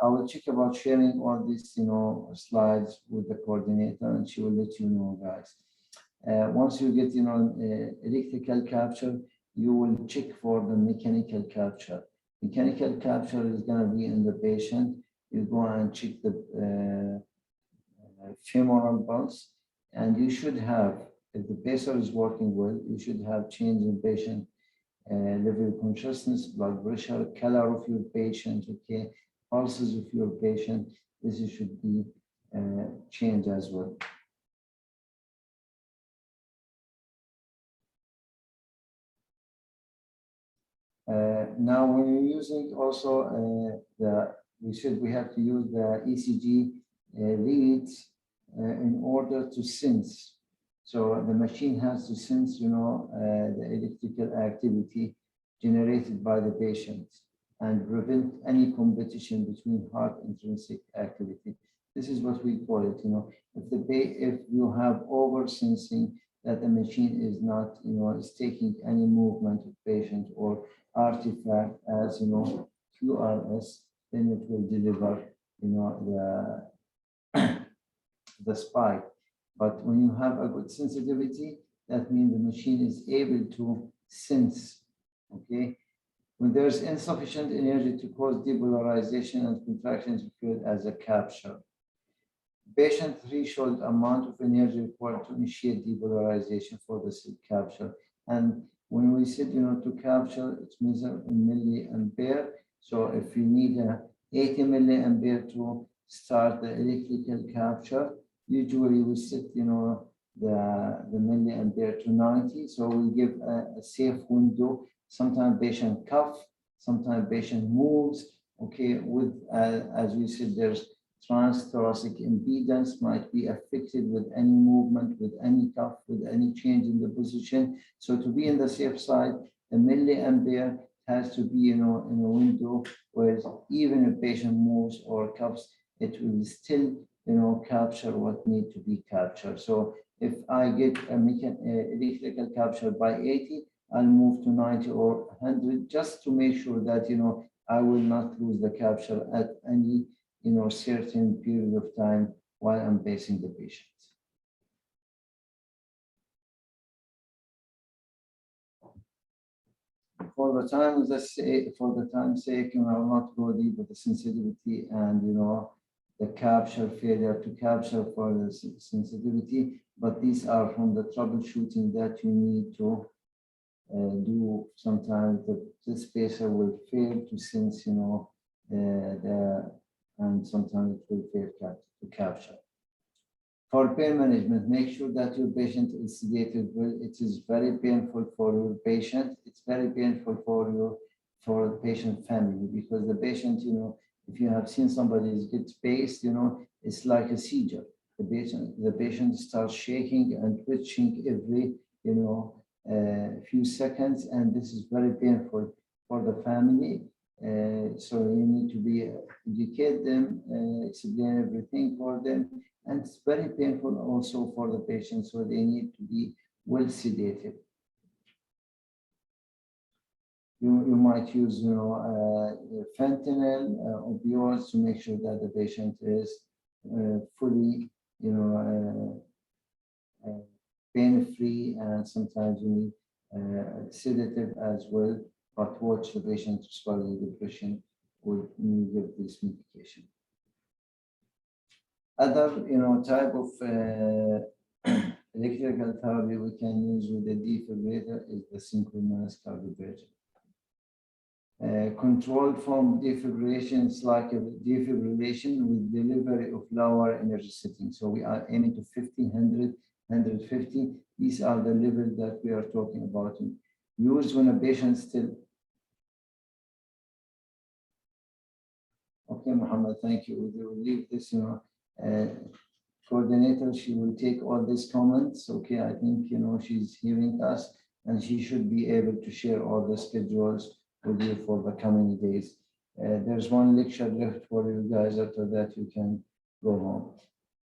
I will check about sharing all these, slides with the coordinator, and she will let you know, guys. Once you get, electrical capture, you will check for the mechanical capture. Mechanical capture is going to be in the patient. You go and check the femoral pulse, and you should have, if the pacer is working well, you should have change in patient level of consciousness, blood pressure, color of your patient, okay, pulses of your patient. This should be changed as well. Now, when you're using also we have to use the ECG leads in order to sense. So the machine has to sense, the electrical activity generated by the patient and prevent any competition between heart intrinsic activity. This is what we call it. If you have over sensing that the machine is not, is taking any movement of patient or artifact as QRS, then it will deliver, the spike. But when you have a good sensitivity, that means the machine is able to sense, okay? When there's insufficient energy to cause depolarization and contractions occurred as a capture. Patient threshold amount of energy required to initiate depolarization for the cell capture. And when we said, to capture, it's measured in milliampere. So if you need 80 milliampere to start the electrical capture, usually we set, the milliampere to 90. So we give a safe window. Sometimes patient cough, sometimes patient moves. Okay, with as we said, there's transthoracic impedance might be affected with any movement, with any cough, with any change in the position. So to be in the safe side, the milliampere has to be, in a window where even if patient moves or coughs, it will still, capture what need to be captured. So if I get a electrical capture by 80, I'll move to 90 or 100 just to make sure that, I will not lose the capture at any, certain period of time while I'm pacing the patient. For the time's sake, I will not go deep with the sensitivity and, the capture failure to capture for the sensitivity, but these are from the troubleshooting that you need to do. Sometimes the spacer will fail to sense, and sometimes it will fail to capture. For pain management, make sure that your patient is sedated well. It is very painful for your patient. It's very painful for the patient family, because the patient, if you have seen somebody get paced, it's like a seizure. The patient starts shaking and twitching every, few seconds, and this is very painful for the family. So you need to educate them, explain everything for them, and it's very painful also for the patient. So they need to be well sedated. you might use, fentanyl, opioids to make sure that the patient is fully, pain-free, and sometimes you need sedative as well, but watch the patient to swallow the depression would give this medication. Other, type of electrical therapy we can use with the defibrillator is the synchronized cardioversion. Controlled form defibrillation is like a defibrillation with delivery of lower energy settings. So we are aiming to 50, 100, 150. These are the levels that we are talking about. Used when a patient still. Okay, Muhammad, thank you. We will leave this, coordinator, she will take all these comments. Okay, I think, she's hearing us, and she should be able to share all the schedules with you for the coming days. There's one lecture left for you guys. After that, you can go home.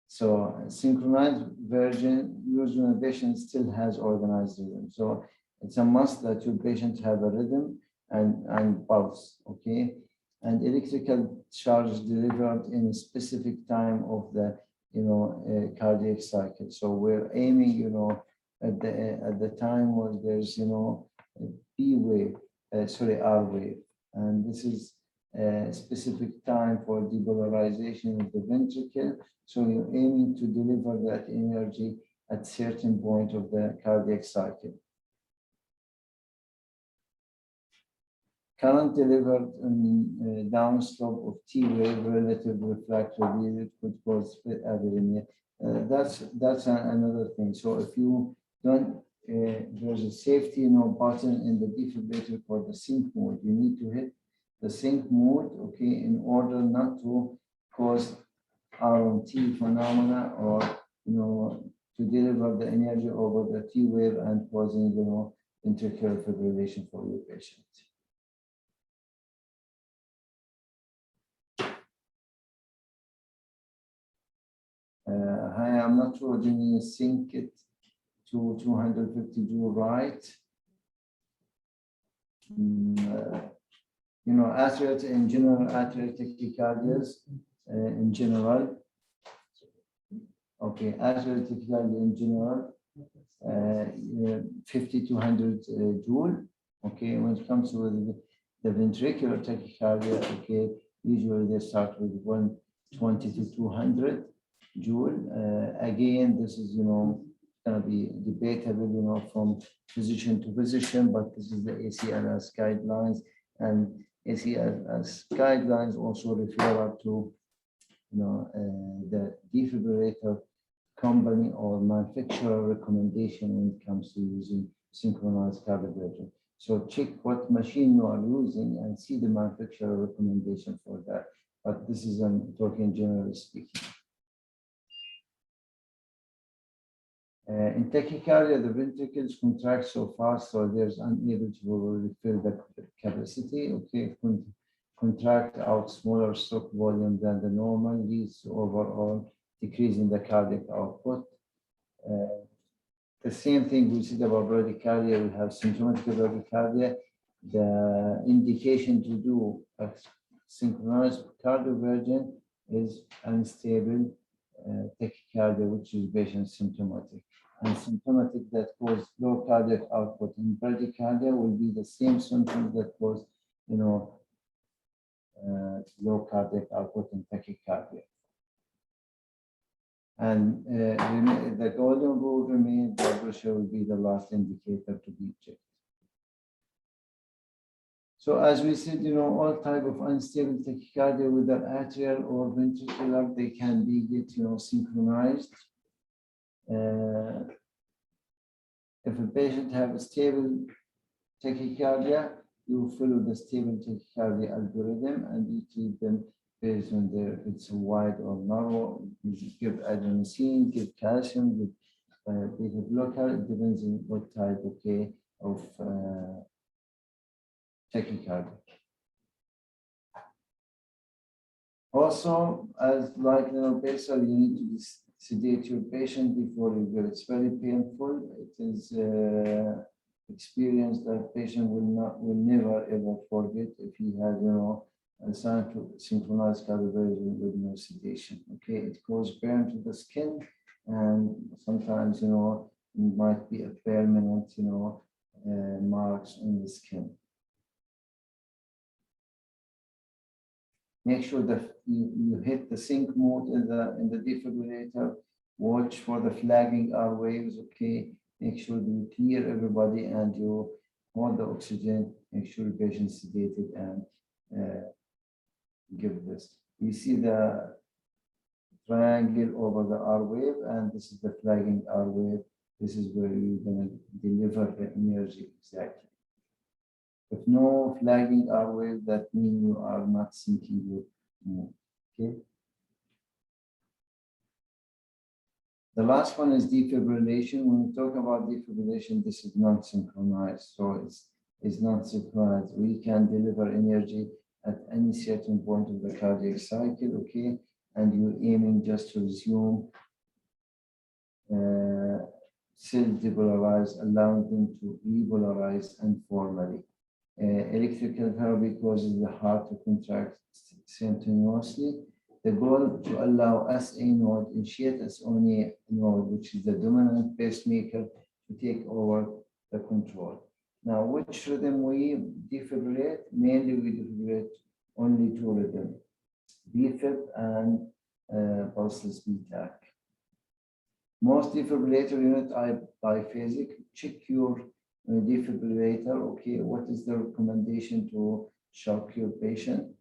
So synchronized version used when a patient still has organized rhythm. So it's a must that your patient have a rhythm and pulse, okay? And electrical charge delivered in a specific time of the cardiac cycle. So we're aiming, at the time where there's, P wave, R wave, and this is a specific time for depolarization of the ventricle. So you're aiming to deliver that energy at certain point of the cardiac cycle. Current delivered in downslope of T wave relative refractory period could cause arrhythmia. That's another thing. So if you don't, there's a safety button in the defibrillator for the sync mode. You need to hit the sync mode, okay, in order not to cause RMT phenomena or to deliver the energy over the T wave and causing ventricular fibrillation for your patient. Hi, I'm not sure. Do you sync it to 250 joule, right? Atrial in general, atrial tachycardias in general. Okay, atrial tachycardia in general, 50 to 100 joule. Okay, when it comes to the ventricular tachycardia, okay, usually they start with 120 to 200 joule. Again, this is going to be debatable, from physician to physician, but this is the ACLS guidelines, and ACLS guidelines also refer up to the defibrillator company or manufacturer recommendation when it comes to using synchronized cardioversion. So check what machine you are using and see the manufacturer recommendation for that. But this is talking generally speaking. In tachycardia, the ventricles contract so fast, so there's unable to refill the capacity. Okay, contract out smaller stroke volume than the normal, leads to overall decrease in the cardiac output. The same thing we said about bradycardia. We have symptomatic bradycardia. The indication to do a synchronized cardioversion is unstable tachycardia, which is patient symptomatic. And symptomatic that cause low cardiac output in bradycardia will be the same symptoms that cause, low cardiac output in tachycardia. And the golden rule remains: blood pressure will be the last indicator to be checked. So as we said, all type of unstable tachycardia, whether atrial or ventricular, they can be synchronized. If a patient have a stable tachycardia, you follow the stable tachycardia algorithm and you treat them based on if it's wide or narrow. You give adenosine, give calcium, give beta blocker. It depends on what type of tachycardia. Also, as like basal, you need to sedate your patient before you go. It's very painful. It is experience that patient will never ever forget if he has, a synchronized calibration with no sedation. Okay, it goes burn to the skin, and sometimes, it might be a permanent, marks on the skin. Make sure that you hit the sync mode in the defibrillator. Watch for the flagging R waves. Okay, make sure you clear everybody and you hold the oxygen. Make sure the patient is sedated and give this. You see the triangle over the R wave, and this is the flagging R wave. This is where you're going to deliver the energy exactly. If no flagging R wave, that means you are not syncing your mode. Okay. The last one is defibrillation. When we talk about defibrillation, this is not synchronized. So it's not synchronized. We can deliver energy at any certain point of the cardiac cycle, okay? And you're aiming just to resume cells depolarize, allowing them to repolarize and formally. Electrical therapy causes the heart to contract simultaneously. The goal to allow SA node, initiate SONA node, which is the dominant pacemaker, to take over the control. Now, which rhythm we defibrillate? Mainly we defibrillate only two rhythms, defib and pulseless BTAC. Most defibrillator units are biphasic. Check your defibrillator. Okay, what is the recommendation to shock your patient?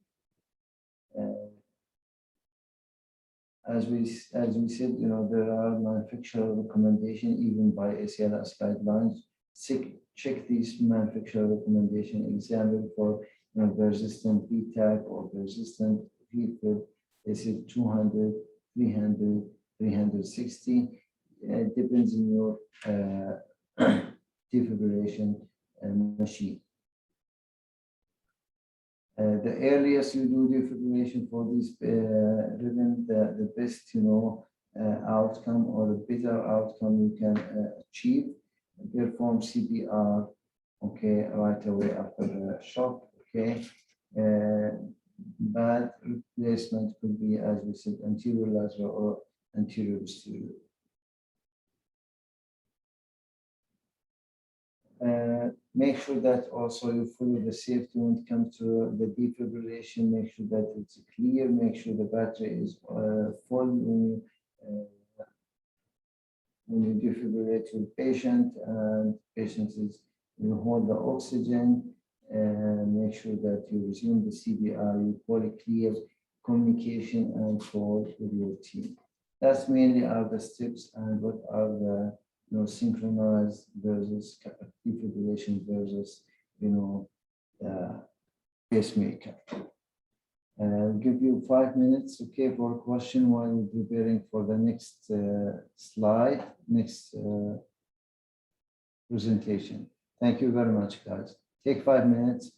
As we said, there are manufacturer recommendation even by ACLS guidelines. Check these manufacturer recommendation. Example for persistent BTAC or persistent defib. They say 200, 300, 360. It depends on your defibrillation machine. The earliest you do defibrillation for this rhythm, the best outcome or the better outcome you can achieve. Perform CPR, okay, right away after the shock, okay. Bad replacement could be, as we said, anterior lateral or anterior posterior. Make sure that also you follow the safety when it comes to the defibrillation. Make sure that it's clear. Make sure the battery is full when you defibrillate your patient, and patient is hold the oxygen, and make sure that you resume the CPR. You call it clear communication and call with your team. That's mainly are the steps and what are the synchronized versus defibrillation versus pacemaker. I'll give you 5 minutes, okay, for a question while we're preparing for the next slide, next presentation. Thank you very much, guys. Take 5 minutes.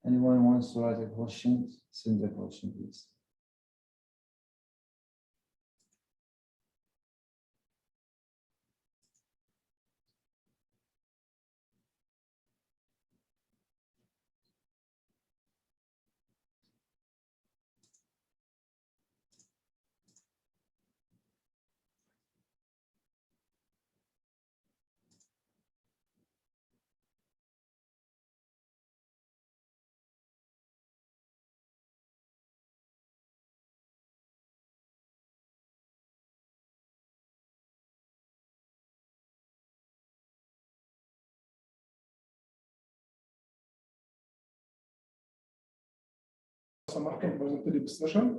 Anyone wants to write a question, send a question, please. سمحتم بنبتدي بالسيشن.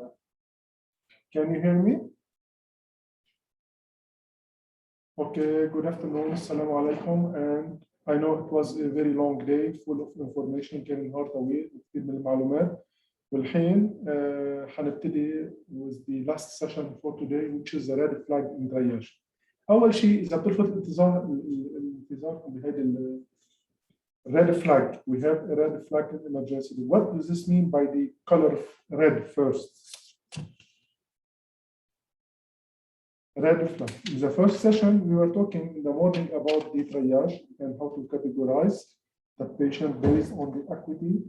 Can you hear me? Okay, good afternoon. Assalamu alaikum. And I know it was a very long day full of information. كان نهار طويل كثير من المعلومات. والحين حنبتدي with the last session for today, which is the red flag in triage. أول شيء إذا بتلفت انتظاركم بهذه red flag. We have a red flag in emergency. What does this mean by the color of red first? red flag. In the first session, we were talking in the morning about the triage and how to categorize the patient based on the acuity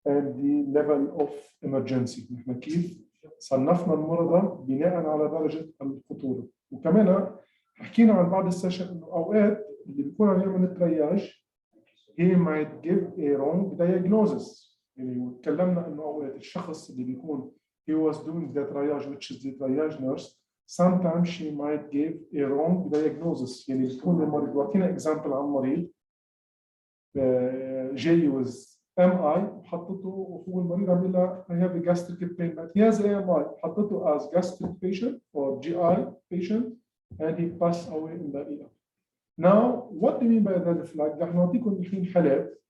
and the level of emergency. نحن كيف صنفنا المرضى بناء على درجة الخطورة. وكمان حكينا عن بعض السيشن انه اوقات اللي بيكون عم يعمل الترياج he might give a wrong diagnosis. يعني تكلمنا انه اوقات الشخص اللي بيكون he was doing the triage which is the triage nurse sometimes she might give a wrong diagnosis. يعني بتكون المريض واعطينا example عن مريض جاي was MI وحطته وهو المريض عم يقول لها I have a gastric pain but he has AMI حطته as gastric patient or GI patient and he passed away in the ER. Now, what do you mean by red flag? رح نعطيكم الحين حالات.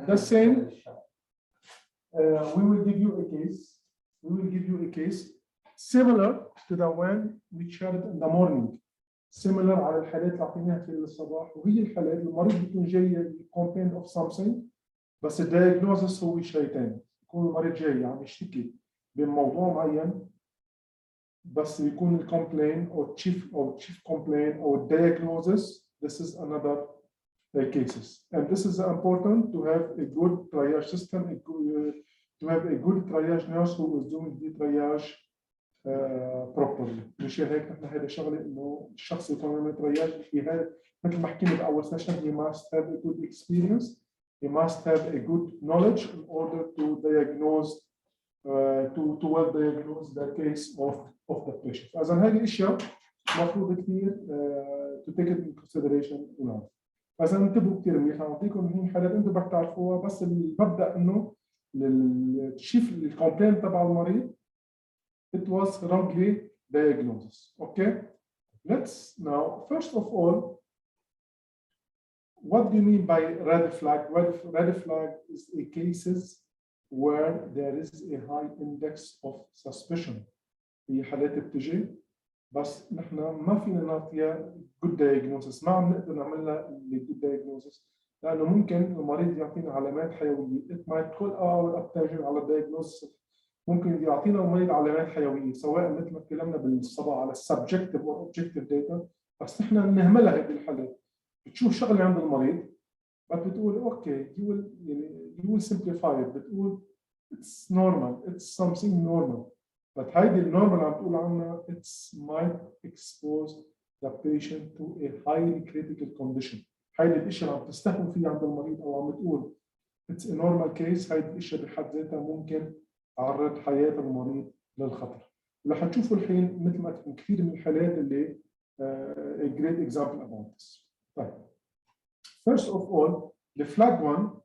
The same. We will give you a case. We will give you a case similar to the one we shared in the morning. Similar على الحالات اللي اعطيناها في الصباح وهي الحالات المريض بيكون جاي complain of something بس الدايجنوزس هو شيء ثاني. يكون المريض جاي عم يشتكي بموضوع معين بس بيكون الكومبلين او chief complaint او diagnosis. This is another cases, and this is important to have a good triage system, to have a good triage nurse who is doing the triage properly. مشان هيك نحن هذا شغله انه الشخص اللي يكون يعمل triage مثل ما حكينا باول سيشن he must have a good experience, he must have a good knowledge in order to diagnose to well diagnose the case of the patient. إذا هذه الاشياء مفروض كثير to take it in consideration. فإذا انتبهوا كثير منيح. هعطيكم هين حالات انتم بدكم تعرفوها بس المبدأ انه الشيف الكومبلين تبع المريض it was wrongly diagnosed. Okay, let's now first of all, what do you mean by red flag? Red flag is a cases where there is a high index of suspicion. هي حالات بتجي بس نحن ما فينا نعطيها good diagnosis. ما عم نقدر نعمل لها good diagnosis لانه ممكن المريض يعطينا علامات حيويه. it might call our attention على diagnosis. ممكن يعطينا المريض علامات حيويه سواء مثل ما تكلمنا بالصباح على subjective or objective data بس نحن نهملها هذه الحالات. بتشوف شغله عند المريض بس بتقول اوكي you will simplify it. بتقول it's normal, it's something normal. But هيدي النورمال عم تقول عنها it might expose the patient to a highly critical condition. هيدي الاشياء اللي عم تستهون فيها عند المريض او عم تقول it's a normal case. هيدي الاشياء بحد ذاتها ممكن تعرض حياه المريض للخطر. ورح تشوفوا الحين مثل ما تكون كثير من الحالات اللي a great example about this. طيب. First of all, the flag one,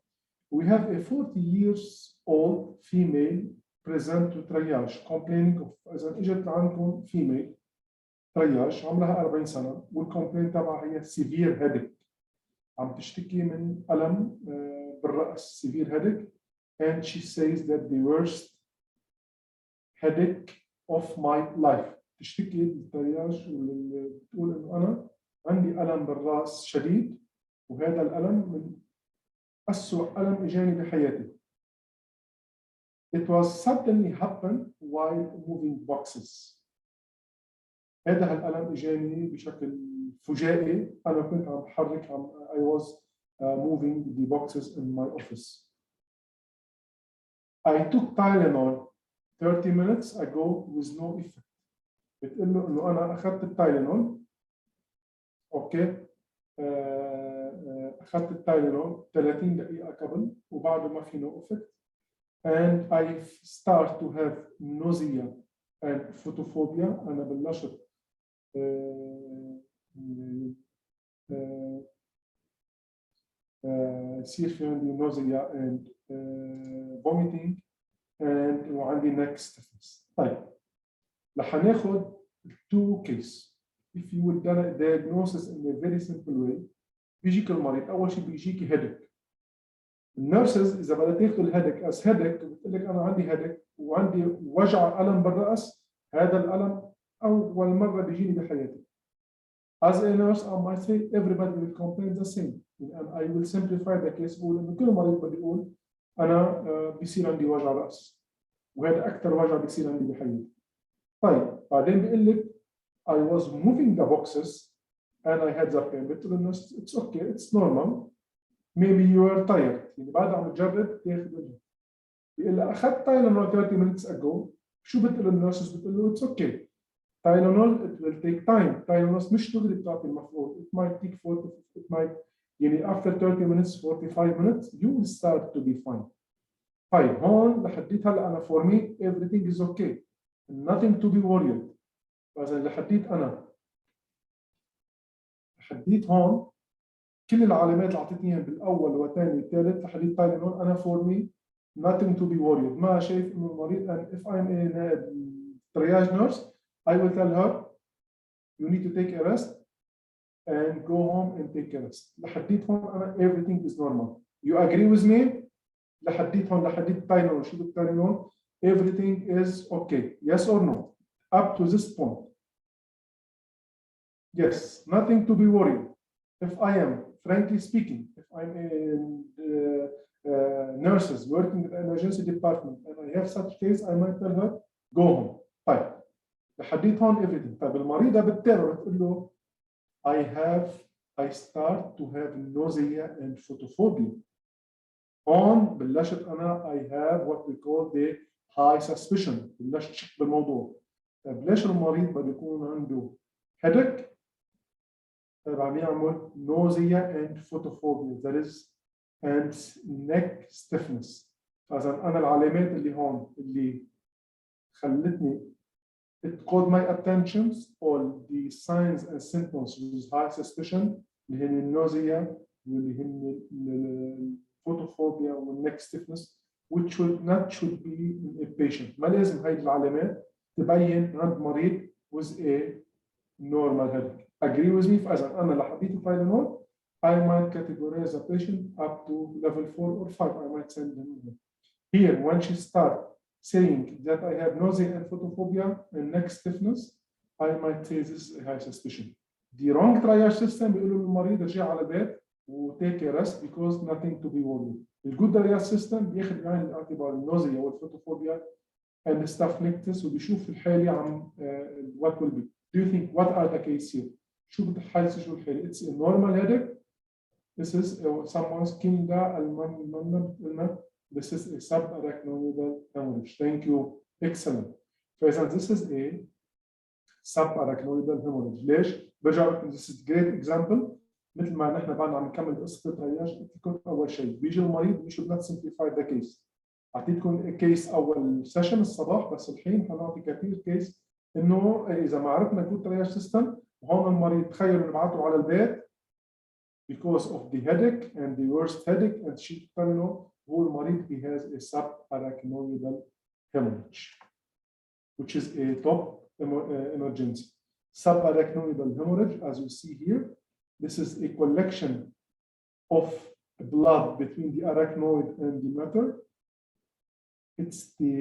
we have a 40 years old female present to triage complaining of إذا إجت عندكم female triage عمرها 40 سنة والcomplaint تبعها هي severe headache. عم تشتكي من ألم بالرأس severe headache and she says that the worst headache of my life. تشتكي بالترياج وتقول إنه أنا عندي ألم بالرأس شديد وهذا الألم من أسوأ ألم إجاني بحياتي. It was suddenly happened while moving boxes. هذا الألم إجاني بشكل فجائي. أنا كنت عم بحرك I was moving the boxes in my office. I took Tylenol 30 minutes ago with no effect. بتقول له إنه أنا أخذت التايلينول. أوكي. أخذت التايلينول 30 دقيقة قبل وبعده ما في no effect. And I start to have nausea and photophobia. أنا بلشت يصير في عندي nausea and vomiting and وعندي neck stiffness. طيب رح ناخذ two case. If you will diagnose in a very simple way بيجيك المريض أول شيء بيجيكي headache. النيرسز إذا بدها تاخذ الهيدك as headache بتقول لك أنا عندي headache وعندي وجع ألم بالرأس. هذا الألم أول مرة بيجيني بحياتي. As a nurse I might say everybody will complain the same and I will simplify the case بقول إنه كل مريض بده يقول أنا بيصير عندي وجع رأس وهذا أكثر وجع بيصير عندي بحياتي. طيب بعدين بيقول لك I was moving the boxes and I had the pain. قلت له nurse, it's okay, it's normal. Maybe you are tired. يعني بعد عم تجرب تاخذ منه. بيقول لي اخذت تايلانول 30 minutes ago. شو بتقول النيرسز؟ بتقول له it's okay. Tylenol, it will take time. Tylenol مش دغري بتعطي المفعول. It might take 40, it might, يعني after 30 minutes, 45 minutes, you will start to be fine. طيب هون لحديت هلا انا for me everything is okay. Nothing to be worried. فإذا لحديت هون كل العلامات اللي اعطيتني اياها بالاول والثاني والثالث لحديت تايلانول انا for me nothing to be worried. ما شايف انه المريض and if I'm a triage nurse I will tell her you need to take a rest and go home and take a rest. لحديت هون انا everything is normal. You agree with me؟ لحديت تايلانول شو بالتايلانول everything is okay. Yes or no? Up to this point. Yes, nothing to be worried. If I am, frankly speaking, if I'm in nurses working in the emergency department and I have such case, I might tell her, go home. طيب لحديت هون everything. طيب المريضة بالتالي بتقول له I start to have nausea and photophobia. هون بلشت أنا I have what we call the high suspicion. بلشت شك بالموضوع. طيب ليش المريض بده يكون عنده headache؟ طيب عم يعمل nausea and photophobia, that is and neck stiffness. فإذا أنا العلامات اللي هون اللي خلتني it caught my attention all the signs and symptoms with high suspicion اللي هن النوزيا واللي هن الفوتوفوبيا والneck stiffness which should be in a patient. ما لازم هيدي العلامات تبين عند مريض with a normal headache. Agree with me? فإذا أنا لحديت التايلانول I might categorize a patient up to level 4 or 5. I might send them in. Here, when she starts saying that I have nausea and photophobia and neck stiffness, I might say this is a high suspicion. The wrong triage system بيقولوا للمريض ارجع على البيت و take a rest because nothing to be worried. The good triage system بياخذ بعين الاعتبار النوزيا والفوتوفوبيا and stuff nectus وبيشوف الحالة عم what will be. Do you think what are the case here? شو بتحسي شو الحالة؟ It's a normal headache. This is someone's kinda المنة. This is a subarachnoidal hemorrhage. Thank you. Excellent. فإذا this is a subarachnoidal hemorrhage. ليش؟ برجع this is great example. مثل ما نحن بعدنا عم نكمل قصة الترياج قلت لكم أول شيء بيجي المريض we should not simplify the case. أعطيتكم كيس أول سيشن الصباح بس الحين حنعطي كثير كيس إنه إذا ما عرفنا كود ترياج سيستم وهون المريض تخيلوا نبعته على البيت because of the headache and the worst headache and she terminal هو المريض he has a subarachnoidal hemorrhage which is a top emergency. Subarachnoidal hemorrhhage, as you see here, this is a collection of blood between the arachnoid and the mater. It's the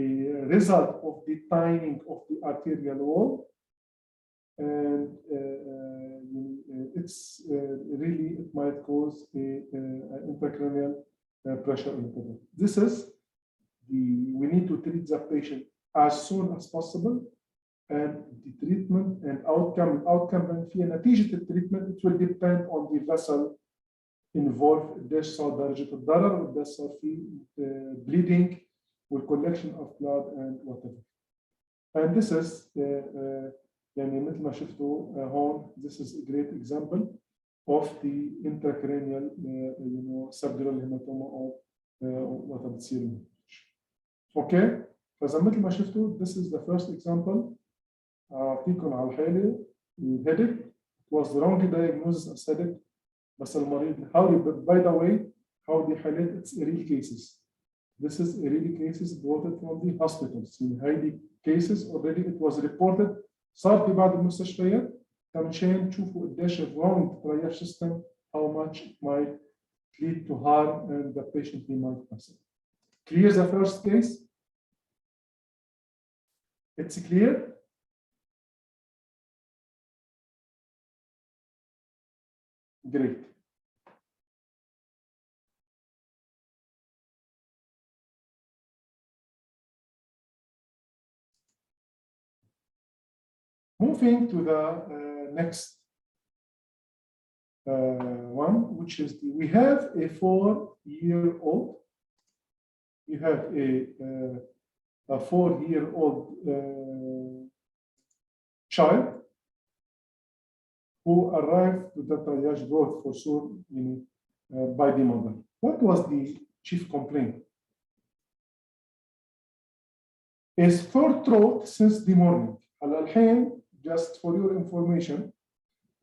result of the thinning of the arterial wall. And it's really, it might cause a intracranial pressure interval. This is we need to treat the patient as soon as possible, and the treatment and outcome فيها نتيجة التريتمنت it will depend on the vessel involved. قديش صار درجة الضرر وقديش صار في bleeding والcollection of blood and whatever. And this is يعني مثل ما شفتوا هون this is a great example of the intracranial subdural hematoma or وقت بتصير. اوكي فاذا مثل ما شفتوا this is the first example اعطيكم على الحاله الهيدك it was wrongly diagnosed as headache بس المريض by the way how the حالات it's real cases. This is a real cases brought from the hospitals. In هيدي cases already it was reported صار في بعض المستشفيات مشان تشوفوا قديش wrong triage system how much it might lead to harm and the patient he might pass. Clear the first case? It's clear? Great. Moving to the next one, which is we have a 4-year-old. You have a 4-year-old child who arrived to the triage brought for sure by the mother. What was the chief complaint? Is sore throat since the morning. هلا الحين just for your information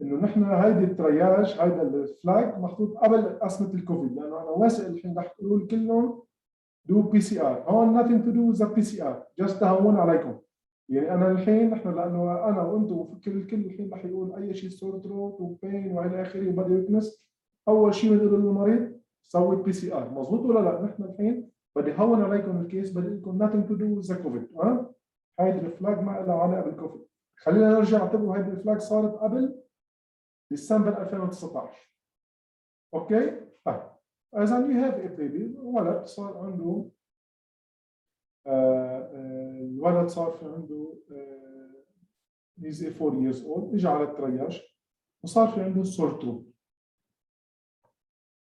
انه نحن هيدي الترياج هيدا الفلاج محطوط قبل ازمه الكوفيد لانه انا واثق الحين رح تقولوا لي كلهم do PCR. هون nothing to do with the PCR. just تهون عليكم. يعني انا الحين نحن لانه انا وانتم الكل الحين رح يقول اي شيء سور ثروت وبين والى اخره وبدا يكنس. اول شيء بنقول للمريض سوي PCR. مضبوط ولا لا؟ نحن الحين بدي هون عليكم الكيس بدي اقول لكم nothing to do with the COVID. هيدي الفلاج ما لها علاقه بالكوفيد. خلينا نرجع اعتبروا هيدي الفلاج صارت قبل ديسمبر 2019. اوكي؟ طيب اذا يو هاف ا بيبي ولد صار عنده الولد صار في عنده he's 4 years old اجى على الترياج وصار في عنده sore throat.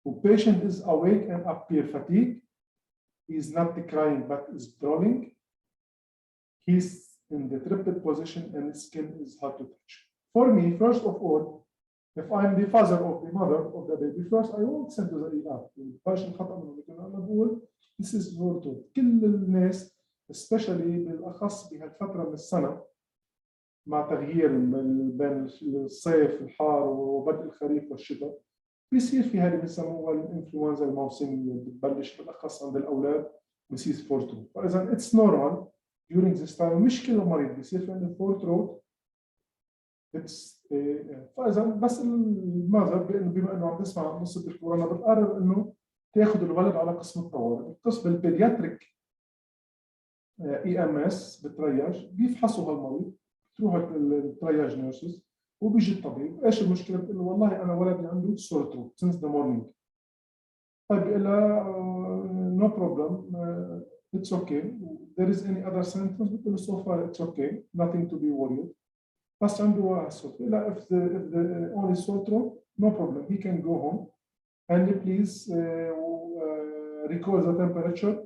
The patient is awake and appear fatigued. He is not crying but is drooling. He's in the triplet position and his skin is hard to touch. For me, first of all, if I'm the father of the mother of the baby, first I won't send to the ER. الباشن خطأ منه لكن أنا بقول this is sore throat. كل الناس especially بالأخص بهالفترة من السنة مع تغيير بين الصيف الحار وبدء الخريف والشتاء بيصير في هذه بنسموها الانفلونزا الموسمية بتبلش بالأخص عند الأولاد بيصير sore throat. فإذا it's normal during this time مش كل مريض بيصير في عنده sore throat. فاذا بس الماذر بما انه عم تسمع قصه الكورونا بتقرر انه تاخذ الولد على قسم الطوارئ. القسم البيدياتريك EMS بالترياج بيفحصوا هالمريض بتروح الترياج نيرسز وبيجي الطبيب ايش المشكله؟ بتقول له والله انا ولدي عنده سور ثروت since the morning. طيب بيقول لها no problem it's okay there is any other symptoms؟ بتقول له so far it's okay nothing to be worried. بس عنده sore لا if the only sore throat no problem he can go home and please record the temperature.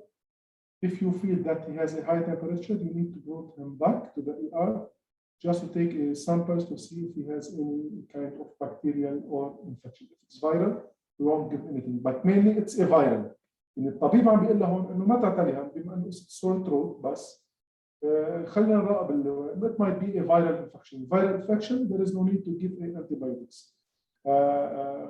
If you feel that he has a high temperature you need to bring him back to the ER just to take samples to see if he has any kind of bacterial or infection. If it's viral we won't give anything but mainly it's a viral. يعني الطبيب عم بيقول لهم انه ما تعتليها بما انه sore throat بس خلينا نراقب it might be a viral infection. Viral infection there is no need to give antibiotics.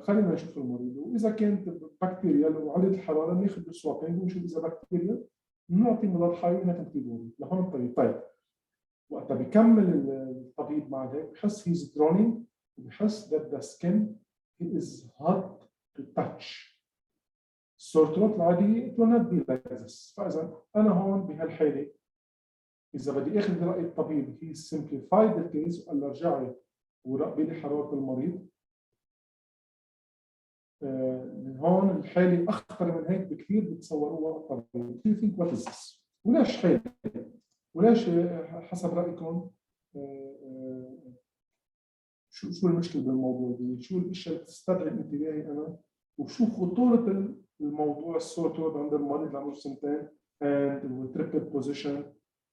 خلينا نشوف المريض واذا كانت بكتيريا وعليه الحراره ناخذ السوابين ونشوف اذا بكتيريا نعطي مضاد حيوي نتنتبه لهون الطبيب. طيب وقتها بيكمل الطبيب مع هيك بحس he's drooling وبحس that the skin is hot to touch. sore throat العاديه it will not be like this. فاذا انا هون بهالحاله إذا بدي آخذ رأي الطبيب he simplified the case وقال له ارجعي وراقبي لي حرارة المريض. من هون الحالة أخطر من هيك بكثير بتصوروها الطبيب. Do you think what is this؟ وليش حالة؟ وليش حسب رأيكم شو المشكلة بالموضوع دي؟ شو الأشياء اللي تستدعي انتباهي أنا؟ وشو خطورة الموضوع السور ثروت عند المريض اللي عمره سنتين and triple position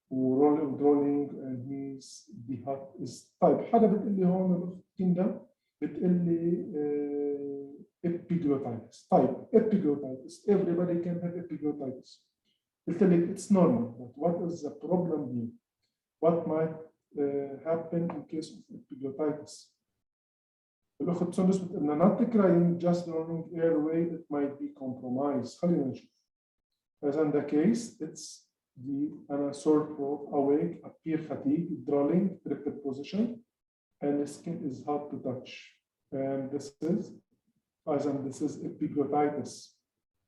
ورولينج and he's the hot is. طيب حدا بتقول لي هون الأخت كندا بتقول لي epiglottitis. طيب epiglottitis everybody can have epiglottitis. قلت لك it's normal but what is the problem here? What might happen in case of epiglottitis? الأخت سندس بتقول لنا not crying just running airway it might be compromised. خلينا نشوف. As in the case it's the sore throat, awake, appear fatigue, drooling, triplet position, and the skin is hard to touch. And this is epiglottitis.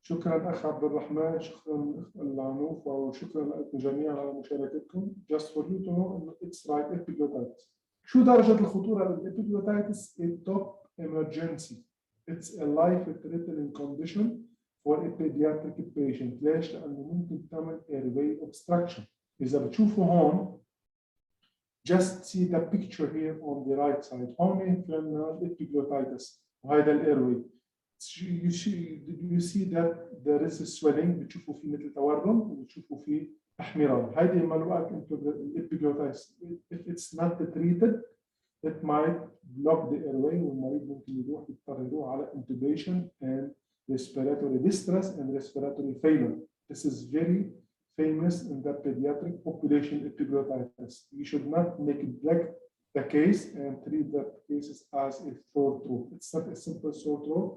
شكرا أخ عبد الرحمن، شكرا أخ العنوف، وشكرا لكم جميعا على مشاركتكم. Just for you to know إنه it's right epiglottitis. شو درجة الخطورة للإبيجلوتايتس؟ a top emergency. It's a life-threatening condition for a pediatric patient. ليش؟ لأنه ممكن تعمل airway obstruction. إذا بتشوفوا هون just see the picture here on the right side. هون عندنا epiglottitis وهذا الايروي. You see that there is a swelling. بتشوفوا فيه مثل تورم وبتشوفوا فيه احمرار. هيدي ملوقات into the epiglottitis. If it's not treated, it might block the airway والمريض ممكن يضطر يروح على intubation and respiratory distress and respiratory failure. This is very famous in the pediatric population epiglottitis. You should not neglect the case and treat the cases as a sore throat. It's not a simple sore throat.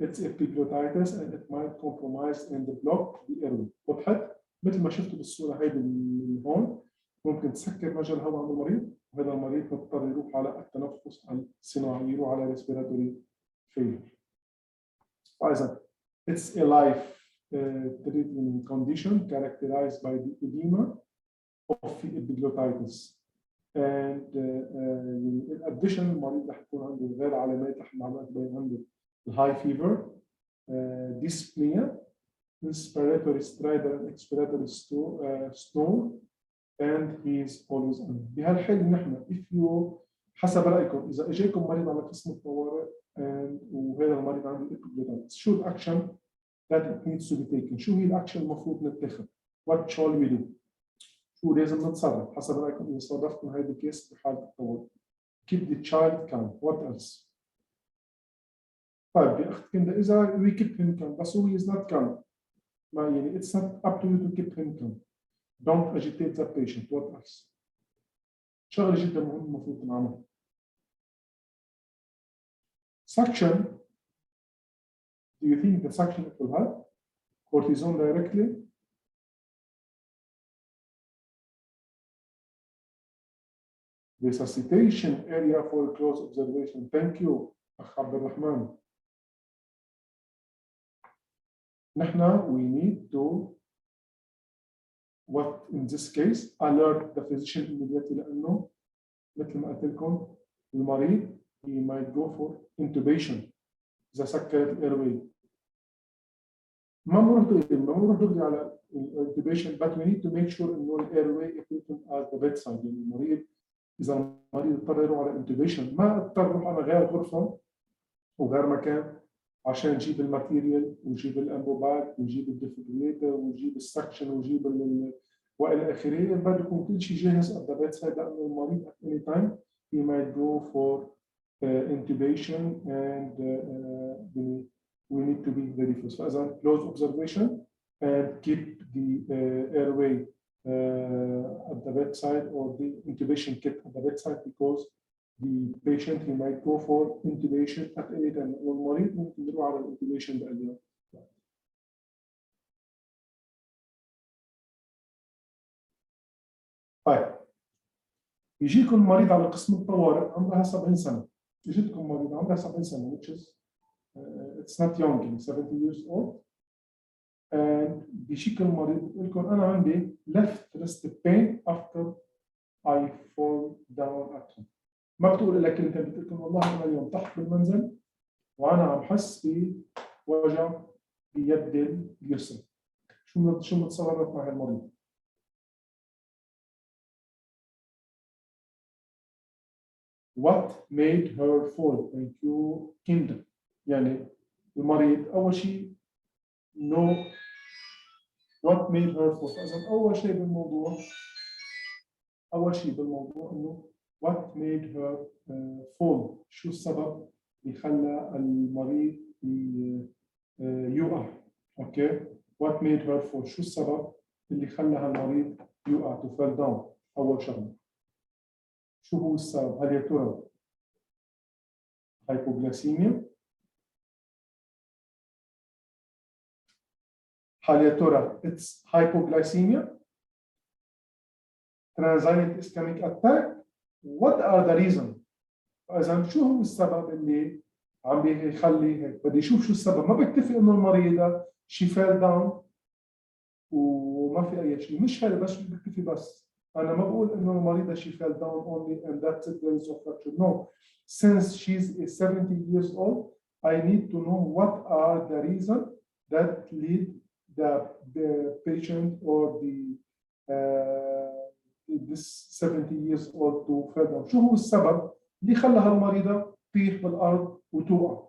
It's epiglottitis and it might compromise and block the airway. وضحت؟ مثل ما شفتوا بالصورة هيدي من هون ممكن تسكر مجرى الهواء عند المريض وهذا المريض مضطر يروح على التنفس الصناعي يروح على respiratory failure. فإذا it's a life threatening condition characterized by the edema of the epiglottitis. And in addition المريض رح يكون عنده غير علامات رح نبين عنده high fever, dyspnea, inspiratory stridor and expiratory snore, and he is always on. بهالحال نحن if you حسب رأيكم إذا إجاكم مريض على قسم الطوارئ وهذا المريض عنده epiglottitis, شو الأكشن that it needs to be taken؟ شو هي الأكشن المفروض نتخذ؟ What shall we do؟ شو لازم نتصرف؟ حسب رأيكم إذا صرفتم هذه الكيس بحالة الطوارئ. Keep the child calm. What else؟ طيب يا أخت كندا إذا we keep him calm بس هو is not calm ما يعني it's not up to you to keep him calm. Don't agitate the patient. What else؟ شغلة جدا مهمة المفروض تنعمل. Suction. Do you think the suction will help? Cortisone directly? Resuscitation area for close observation. Thank you, أخ عبد الرحمن. نحن we need to what in this case alert the physician immediately لأنه مثل ما قلت لكم المريض he might go for intubation إذا سكرت الأيروي. ما بنروح دغري على intubation but we need to make sure إنه الأيروي equipment at the bedside. يعني المريض إذا المريض اضطر يروح على intubation ما اضطر يروح على غير غرفة وغير مكان عشان نجيب الماتيريال ونجيب الانبوبات ونجيب الديفبريليتر ونجيب السكشن ونجيب والى اخره. بده يكون كل شيء جاهز at the bedside لانه المريض at any time he might go for intubation and we need to be ready for. فإذا close observation and keep the airway at the bedside or the intubation kit at the bedside because the patient he might go for intubation at any time. والمريض ممكن يروح على الانتubation بأي وقت. طيب يجيكم مريض على قسم الطوارئ عمرها 70 سنة. يجيكم مريض عمرها 70 سنة which is it's not young, 70 years old. and بيجيك المريض بتقول لكم أنا عندي left wrist pain after I fall down at home. ما بتقول لك انت بتقول لكم والله انا اليوم تحت بالمنزل وانا عم حس بوجع بيدي اليسرى. شو متصرف مع المريض؟ What made her fall? Thank you, Kinda. يعني المريض أول شيء know what made her fall. فإذا أول شيء بالموضوع إنه what made her fall؟ شو السبب اللي خلى المريض يقع؟ اوكي what made her fall؟ شو السبب اللي خلى هالمريض يقع to fall down؟ اول شغله شو هو السبب؟ هل يا ترى هايبوغلاسيميا؟ هل يا ترى it's hypoglycemia؟ transient ischemic attack؟ What are the reasons؟ إذا شو هو السبب اللي عم بيخلي هيك؟ بدي أشوف شو السبب، ما بكتفي إنه المريضة she fell down وما في أي شيء، مش هذا بس بكتفي بس، أنا ما بقول إنه المريضة she fell down only and that's it there is no fracture. No, since she's 70 years old, I need to know what are the reasons that lead the patient or the this 70 years old to fall down. شو هو السبب اللي خلى هالمريضة تطيح بالأرض وتوقع؟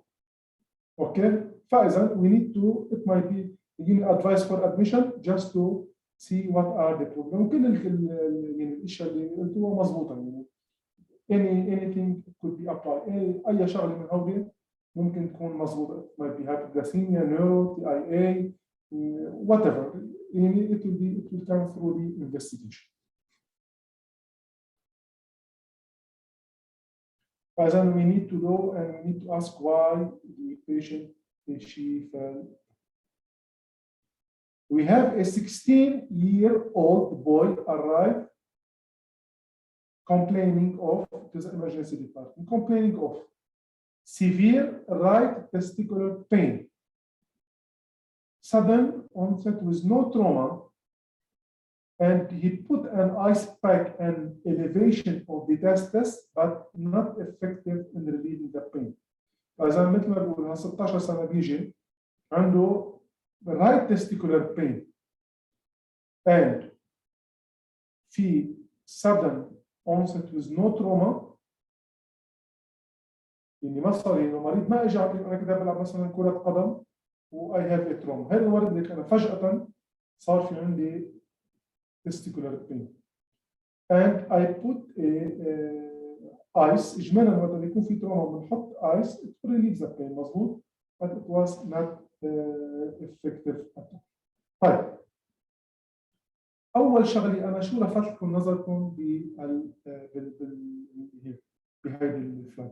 اوكي؟ فإذا we need to, it might be giving advice for admission just to see what are the problems. كل يعني الاشياء اللي قلتوها مضبوطه يعني anything could be applied. اي شغله من هودي ممكن تكون مضبوطه. It might be hypoglycemia, neuro, TIA, whatever. يعني it will come through the investigation. فإذا we need to go and we need to ask why the patient she fell. We have a 16-year-old boy arrive complaining of, to the emergency department, complaining of severe right testicular pain, sudden onset with no trauma, and he put an ice pack and elevation of the testis, but not effective in relieving the pain. فإذا مثل ما بقول 16 سنة بيجي عنده right testicular pain and في sudden onset with no trauma. يعني ما صار انه مريض ما اجى على انا كده بلعب مثلا كرة قدم و I have a trauma. هذا المريض اللي انا فجأة صار في عندي testicular pain and I put ice. اجمالا وقت يكون في تروما بنحط ice it relieves the pain مظبوط but it was not effective at all. طيب اول شغله انا شو لفت لكم نظركم بهذه الفلاج.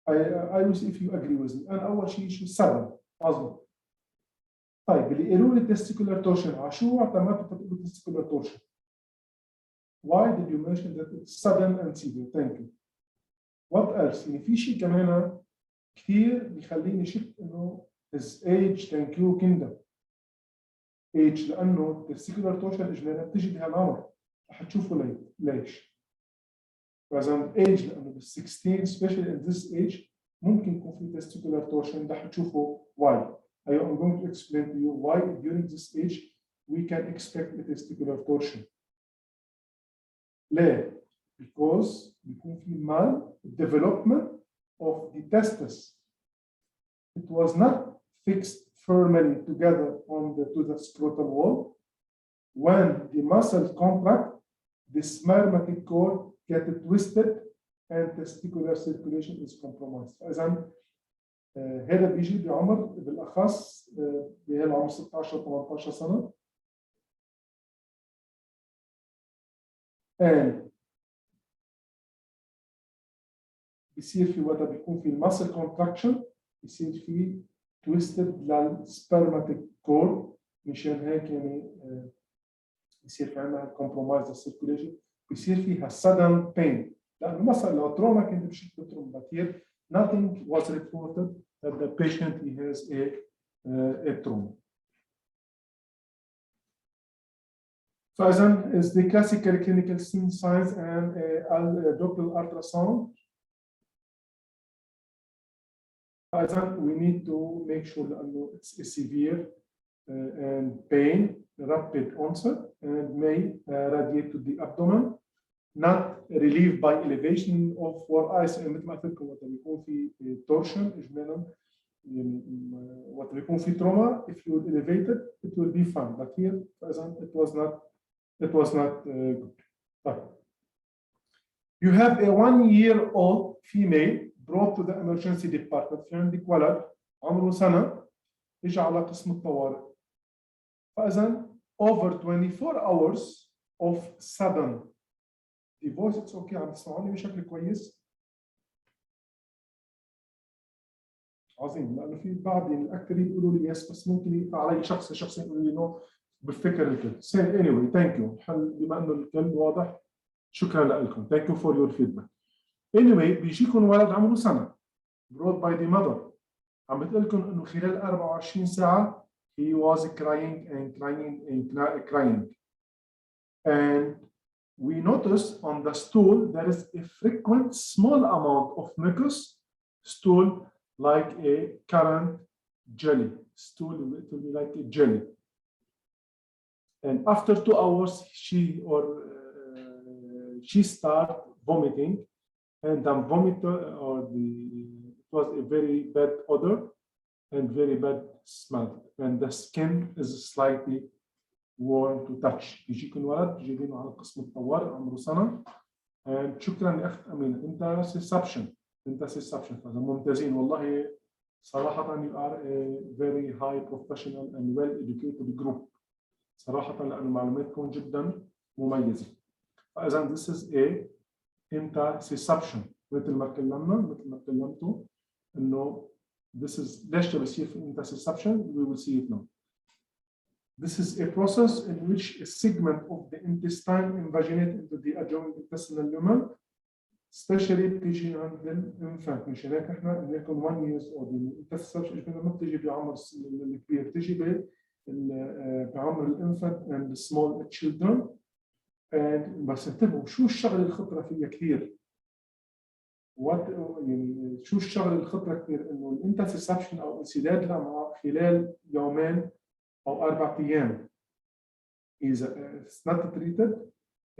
I will see if you agree with me. انا اول شيء شو السبب مظبوط. طيب اللي قالوا لي testicular torsion على شو اعتمدتوا تقولوا testicular torsion؟ Why did you mention that it's sudden and severe? Thank you. What else؟ يعني في شيء كمان كثير بيخليني شك انه his age. Thank you كندا. age لانه testicular torsion اجمالا بتجي بهالعمر رح تشوفوا ليش. فاذا age لانه بال 16 especially in this age ممكن يكون في testicular torsion رح تشوفوا why. I'm going to explain to you why during this age we can expect a testicular torsion. ليه؟ Because بيكون في mal-development of the testis. It was not fixed firmly together to the scrotal wall. When the muscles contract, the spermatic cord gets twisted and testicular circulation is compromised. فإذا هذا بيجي بعمر بالاخص بهالعمر 16 18 سنه. and بيصير في وقت بيكون في الماسل كونتراكشن بيصير في تويستد للسبرماتيك كورد. مشان هيك يعني بيصير في عندنا كومبرومايز للسيركوليشن. بيصير فيها sudden pain لانه مثلا لو تروما كنت بشكل ترومباتير nothing was reported that the patient he has a trauma. فإذا is the classical clinical signs and Doppler ultrasound. فإذا we need to make sure that it's a severe and pain, rapid onset, and may radiate to the abdomen, not relieved by elevation of for ice. مثل ما قلت لكم وقت بيكون في torsion إجمالا يعني وقت بيكون في trauma if you elevate it it will be fine, but here فإذا it was not good. You have a 1-year-old female brought to the emergency department. في عندك ولد عمره سنة اجى على قسم الطوارئ. فإذا over 24 hours of sudden the voice it's okay. عم تسمعوني بشكل كويس؟ عظيم لأنه في بعض يعني الأكثرين يقولوا لي يس بس ممكن يقطع علي شخصين يقولوا لي نو بفكر الكل. anyway thank you. بما إنه الكل واضح شكرا لكم. Thank you for your feedback. Anyway بيجيكم ولد عمره سنة brought by the mother. عم بتقول لكم إنه خلال 24 ساعة he was crying and crying and crying. And we noticed on the stool there is a frequent small amount of mucus stool like a currant jelly. Stool it will be like a jelly. And after 2 hours she or she started vomiting, and the vomiter it was a very bad odor and very bad smell, and the skin is slightly warm to touch. يجيك الولد جايبينه على قسم الطوارئ عمره سنه. شكرا يا اخت امينه، انت سيسبشن، فهذا ممتازين والله صراحه. you are a very high professional and well educated group صراحه، لانه معلوماتكم جدا مميزه. فاذا this is a interception مثل ما تكلمتوا انه this is ليش بصير في interception. We will see it now. This is a process in which a segment of the intestine invaginates into the adjoining intestinal lumen, especially بتيجي عند الانفانت. مشان هيك احنا بناكل 1 years old. الانترسبشن ما بتيجي بعمر الكبير، بتيجي بعمر الانفانت and small children. بس انتبهوا شو الشغله الخطره فيها كثير. يعني شو الشغله الخطره كثير، انه الانترسبشن او انسداد الامعاء خلال يومين أو 4 أيام. إذا it's not treated,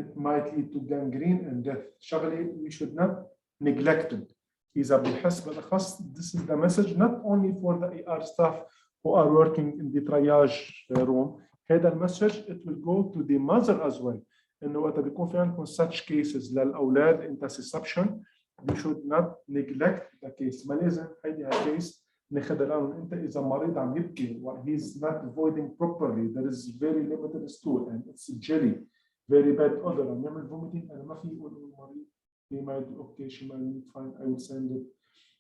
it might lead to gangrene and death. شغلة we should not neglect it. إذا بنحس بالأخص this is the message not only for the ER staff who are working in the triage room. هذا المسج it will go to the mother as well. إنه وقت بيكون في عندكم such cases للأولاد interception, you should not neglect the case. ما لازم هيدي الكيس ناخذها لانه انت اذا مريض عم يبكي he's not avoiding properly, there is very limited stool and it's jelly, very bad odor, عم يعمل vomiting. انا ما في اقول للمريض he might okay she might need fine I will send it,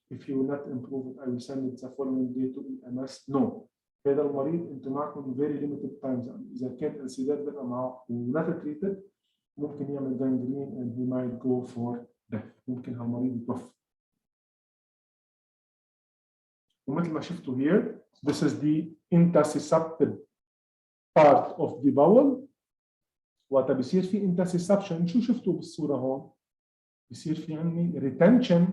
if he will not improve it I will send it the following day to EMS. No, هذا المريض انتم معكم very limited times. اذا كان انسداد بالامعاء و not treated ممكن يعمل gangrene and he might go for death. ممكن هالمريض يتوفى. ومثل ما شفتوا here, this is the intercepted part of the bowel. وقت بيصير في interception شو شفتوا بالصورة هون؟ بيصير في عندي retention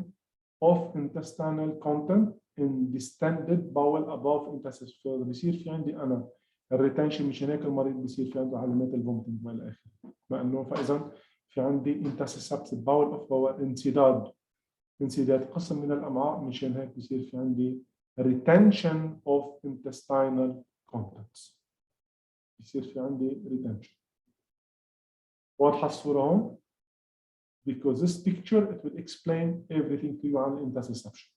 of intestinal content in distended bowel above interception. بيصير في عندي أنا الريتنشن، مشان هيك المريض بيصير في عنده علامات الفومتنج والآخر. مع إنه فإذا في عندي intercepted bowel of bowel انسداد قسم من الأمعاء، مشان هيك بيصير في عندي retention of intestinal contents. يصير في عندي retention. واضحة الصورة هون؟ Because this picture it will explain everything to you عن interception.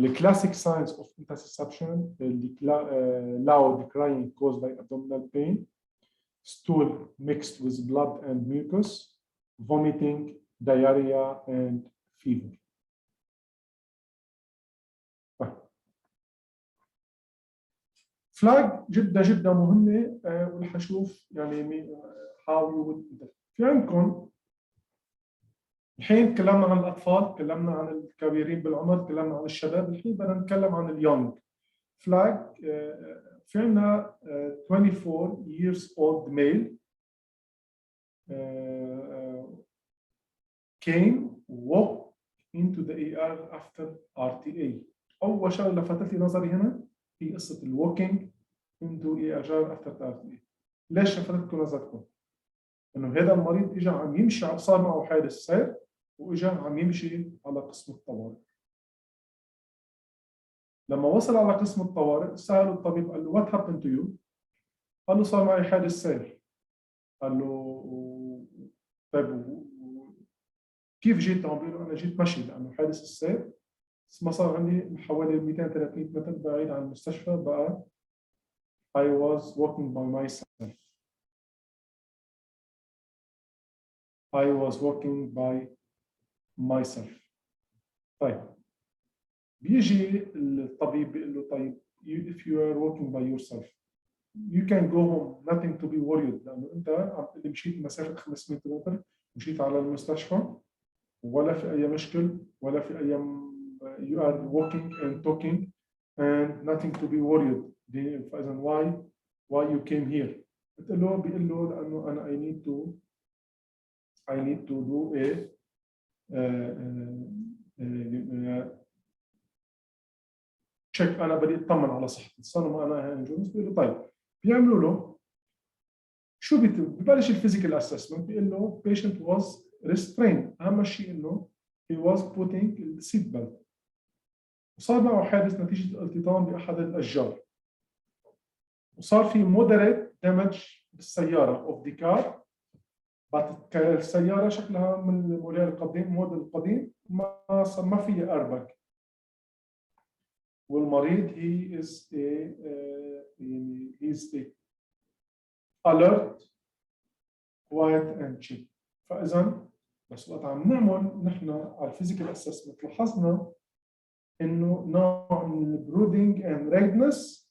The classic signs of interception: loud crying caused by abdominal pain, stool mixed with blood and mucus, vomiting, diarrhea, and fever. فلاج جدا مهمة، ورح نشوف يعني how you would. في عندكم الحين تكلمنا عن الأطفال، تكلمنا عن الكبيرين بالعمر، تكلمنا عن الشباب. الحين بدنا نتكلم عن اليونج. فلاج في عندنا 24 years old male came walked into the ER after RTA. أول شغلة لفتت لي نظري هنا هي قصة الووكينج into ER after RTA. ليش لفتتكم نظركم؟ إنه هذا المريض إجا عم يمشي، صار معه حادث سير وإجا عم يمشي على قسم الطوارئ. لما وصل على قسم الطوارئ سأله الطبيب، قال له what happened to you؟ قال له صار معي حادث سير. قال له طيب كيف جيت هون؟ بيقول له أنا جيت مشي لأنه حادث السير ما صار عندي حوالي 200-300 متر بعيد عن المستشفى. بقى I was walking by myself. I was walking by myself. طيب بيجي الطبيب بيقول له طيب if you are walking by yourself you can go home, nothing to be worried. لأنه أنت اللي مشيت مسافة 500 متر مشيت على المستشفى ولا في أي مشكل ولا في أي you are walking and talking and nothing to be worried. فإذا why you came here؟ بيقول له لأنه أنا I need to do a تشيك، انا بدي اطمن على صحتي، صار معنا انجورنس، بيقول له طيب بيعملوا له شو ببلش الفيزيكال اسسمنت، بيقول له patient was restrained، اهم شيء انه he was putting السيت بيلت، وصار معه حادث نتيجه الالتطام باحد الاشجار، وصار في moderate damage بالسياره اوف ذا كار، السياره شكلها من الموديل القديم ما فيها ايرباج، والمريض he is alert quiet and chill. فاذا بس وقت عم نعمل نحن على الفيزيكال اسسمنت لاحظنا انه نوع من البرودنج اند ريدنس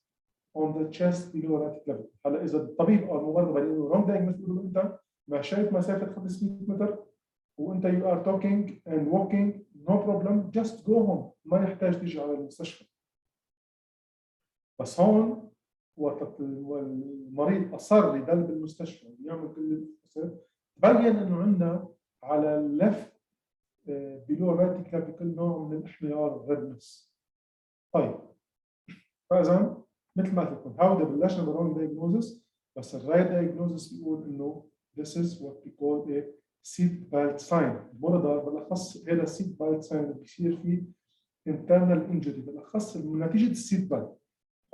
on the chest below right level. هلا اذا الطبيب او الممرضه بيقول له رونج دايجنوز، بيقول له انت مشيت مسافه 500 متر وانت you are talking and walking no problem just go home، ما يحتاج تيجي على المستشفى. بس هون وقت المريض اصر يضل بالمستشفى ويعمل كل الفحوصات، تبين انه عندنا على الليفت بلو رايت كلافيكل نوع من الاحمرار الريدنس. طيب فاذا مثل ما قلت لكم هاو بلشنا بالرونج دايجنوزس، بس الرايت دايجنوزس بيقول انه this is what we call a seat belt sign. المرضى بالاخص هذا السيت بيلت ساين اللي بيصير فيه internal injury بالاخص نتيجه السيت بيلت.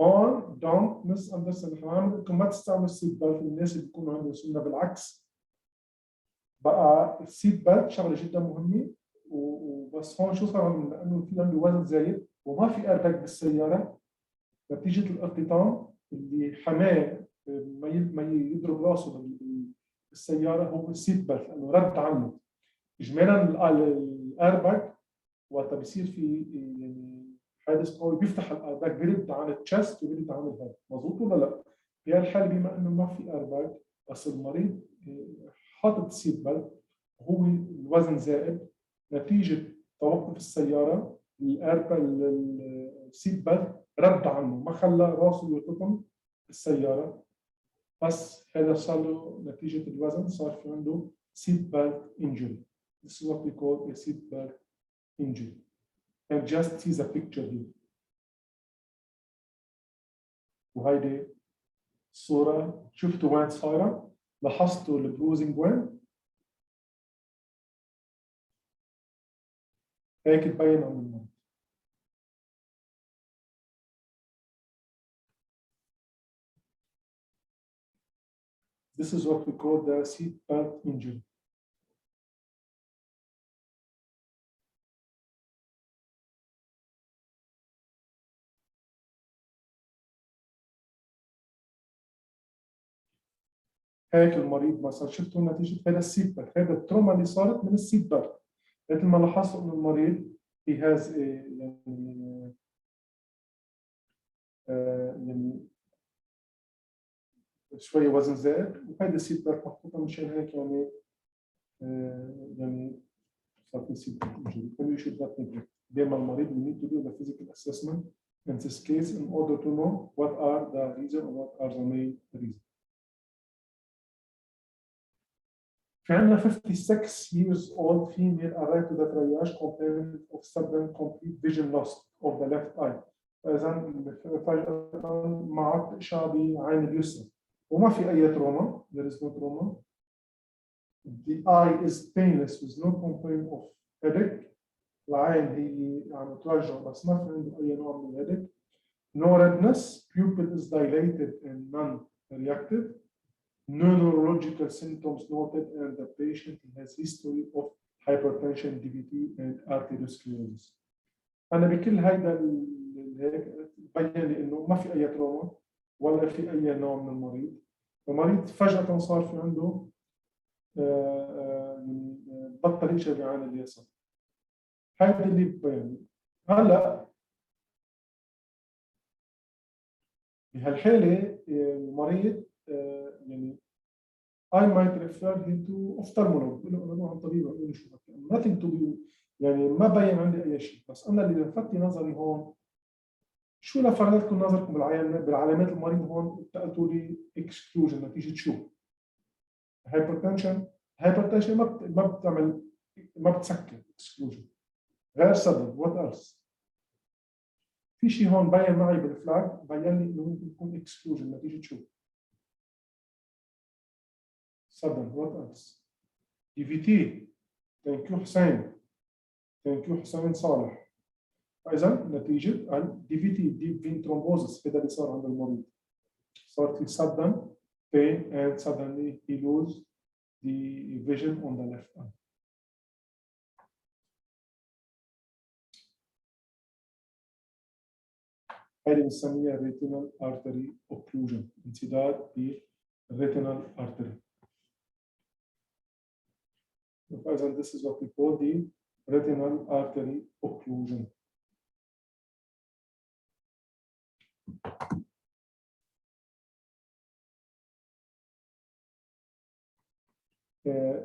هون دونت مس اندرستاند، نحن عم نقول لكم ما تستعمل السيت بيلت للناس اللي بيكونوا عندهم سنه، بالعكس بقى السيت بيلت شغله جدا مهمه، وبس هون شو صار لانه في عنده وزن زايد وما في ايرباك بالسياره نتيجه الارتطام اللي حماه ما يضرب راسه بالسياره هو السيت بيلت لانه رد عنه. اجمالا الايرباك وقت بيصير في يعني حادث قوي بيفتح الايرباك بيرد عن التشست وبيرد عن الهيد، مضبوط ولا لا؟ في هالحاله بما انه ما في ايرباك بس المريض حاطط السيت بيلت وهو الوزن زائد، نتيجه توقف السياره السيت بيلت رد عنه ما خلى راسه يرتطم السياره، بس هذا صار له نتيجه الوزن صار في عنده seat belt injury. This is what we call a seat belt injury. And just see the picture here. وهيدي الصورة شفتوا وين صايرة؟ لاحظتوا البروزنج وين؟ هيك تبين عن المرض. This is what we call the seat belt injury. هيك المريض مثلا شفتوا نتيجه هذا السيت بيلت، هذا التروما اللي صارت من السيت بيلت. مثل ما لاحظتوا انه المريض he has a يعني شويه وزن زائد وهذا السيت بيلت محطوطه مشان هيك يعني صار في سيت بيلت injury. You should not neglect. دائما المريض we need to do the physical assessment in this case in order to know what are the reason or what are the main reasons. في عندنا 56 years old female arrived to the triage complaining of sudden complete vision loss of the left eye. فإذا فجأة معك إشعاع بعين اليسرى وما في أي تروما. There is no trauma. The eye is painless with no complaint of headache. العين هي عم ترجع بس ما في عنده أي نوع من الهيدك. No redness. Pupil is dilated and non-reactive. No neurological symptoms noted, and the patient has history of hypertension, DVT, and arteriosclerosis. أنا بكل هيدا هيك بين لي إنه ما في أي تروما ولا في أي نوع من المريض. المريض فجأة صار في عنده بطل يشرب عن اليسار. هيدا اللي ببين. هلا بهالحالة المريض يعني I might refer him to ophthalmologist. بقول له انا بروح عند طبيب بقول له شو nothing to do، يعني ما بين عندي اي شيء، بس انا اللي لفت نظري هون شو لفت لكم نظركم بالعلامات المريض هون قلتوا لي اكسكلوجن نتيجه شو؟ هايبرتنشن ما بتعمل ما بتسكر اكسكلوجن. غير sudden. What else؟ في شيء هون باين معي بالفلاج باين لي انه ممكن يكون exclusion نتيجة شو؟ sudden. What else؟ DVT. Thank you حسين. Thank you حسين صالح. فإذا نتيجة ال DVT deep vein thrombosis هذا اللي صار عند المريض. صار في sudden pain and suddenly he lose the vision on the left eye. هذه بنسميها retinal artery occlusion. انسداد بالretinal artery. فإذا this is what we call the retinal artery occlusion.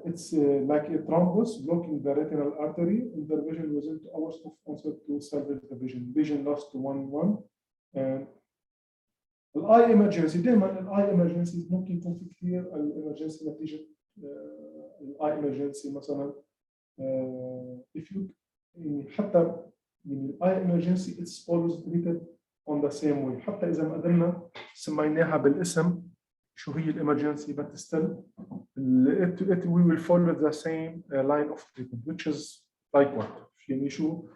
It's like a thrombus blocking the retinal artery. Intervention within 2 hours of onset to salvage the vision. Vision lost to 1. And eye emergency. دائما eye emergencies ممكن يكون في كثير emergency نتيجة eye emergency مثلا if you حتى eye emergency it's always treated on the same way. حتى إذا ما قدرنا سميناها بالاسم شو هي الامرجنسي but still we will follow the same line of treatment which is like what؟ يعني شو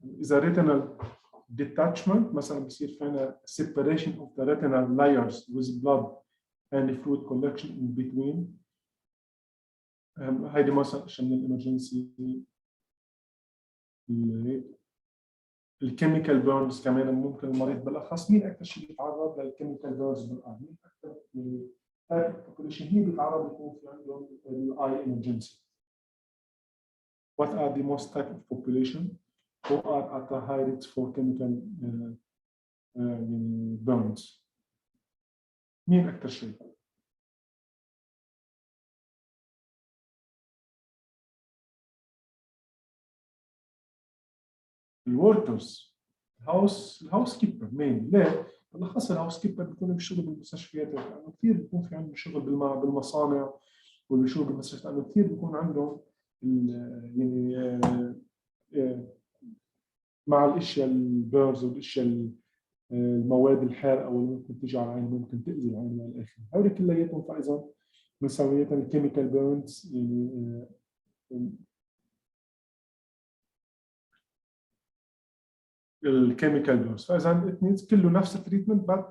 إذا retinal detachment مثلا بصير فينا separation of the retinal layers with blood and fluid collection in between. هيدي مثلا عشان الامرجنسي. الكيميكال بيرنز كمان ممكن المريض بالاخص. مين اكثر شيء بيتعرض للكيميكال بيرنز بالاي؟ مين اكثر population هي بيتعرض يكون في عندهم الاي emergency. What are the most type of population who are at a high risk for chemical burns? مين اكثر شيء؟ الوركرز. الهاوس كيبر مين؟ ليه؟ بالاخص الهاوس كيبر بيكونوا بيشتغلوا بالمستشفيات لانه كثير بيكون في عندهم شغل بالمصانع وبيشتغلوا بالمستشفيات لانه كثير بيكون عندهم يعني مع الاشياء البيرز والاشياء المواد الحارقه اللي ممكن تيجي على العين ممكن تاذي العين الى اخره. هؤلاء كلياتهم فاذا مساوية الكيميكال بيرنز يعني الكيميكال بيرنز. فاذا it needs كله نفس التريتمنت but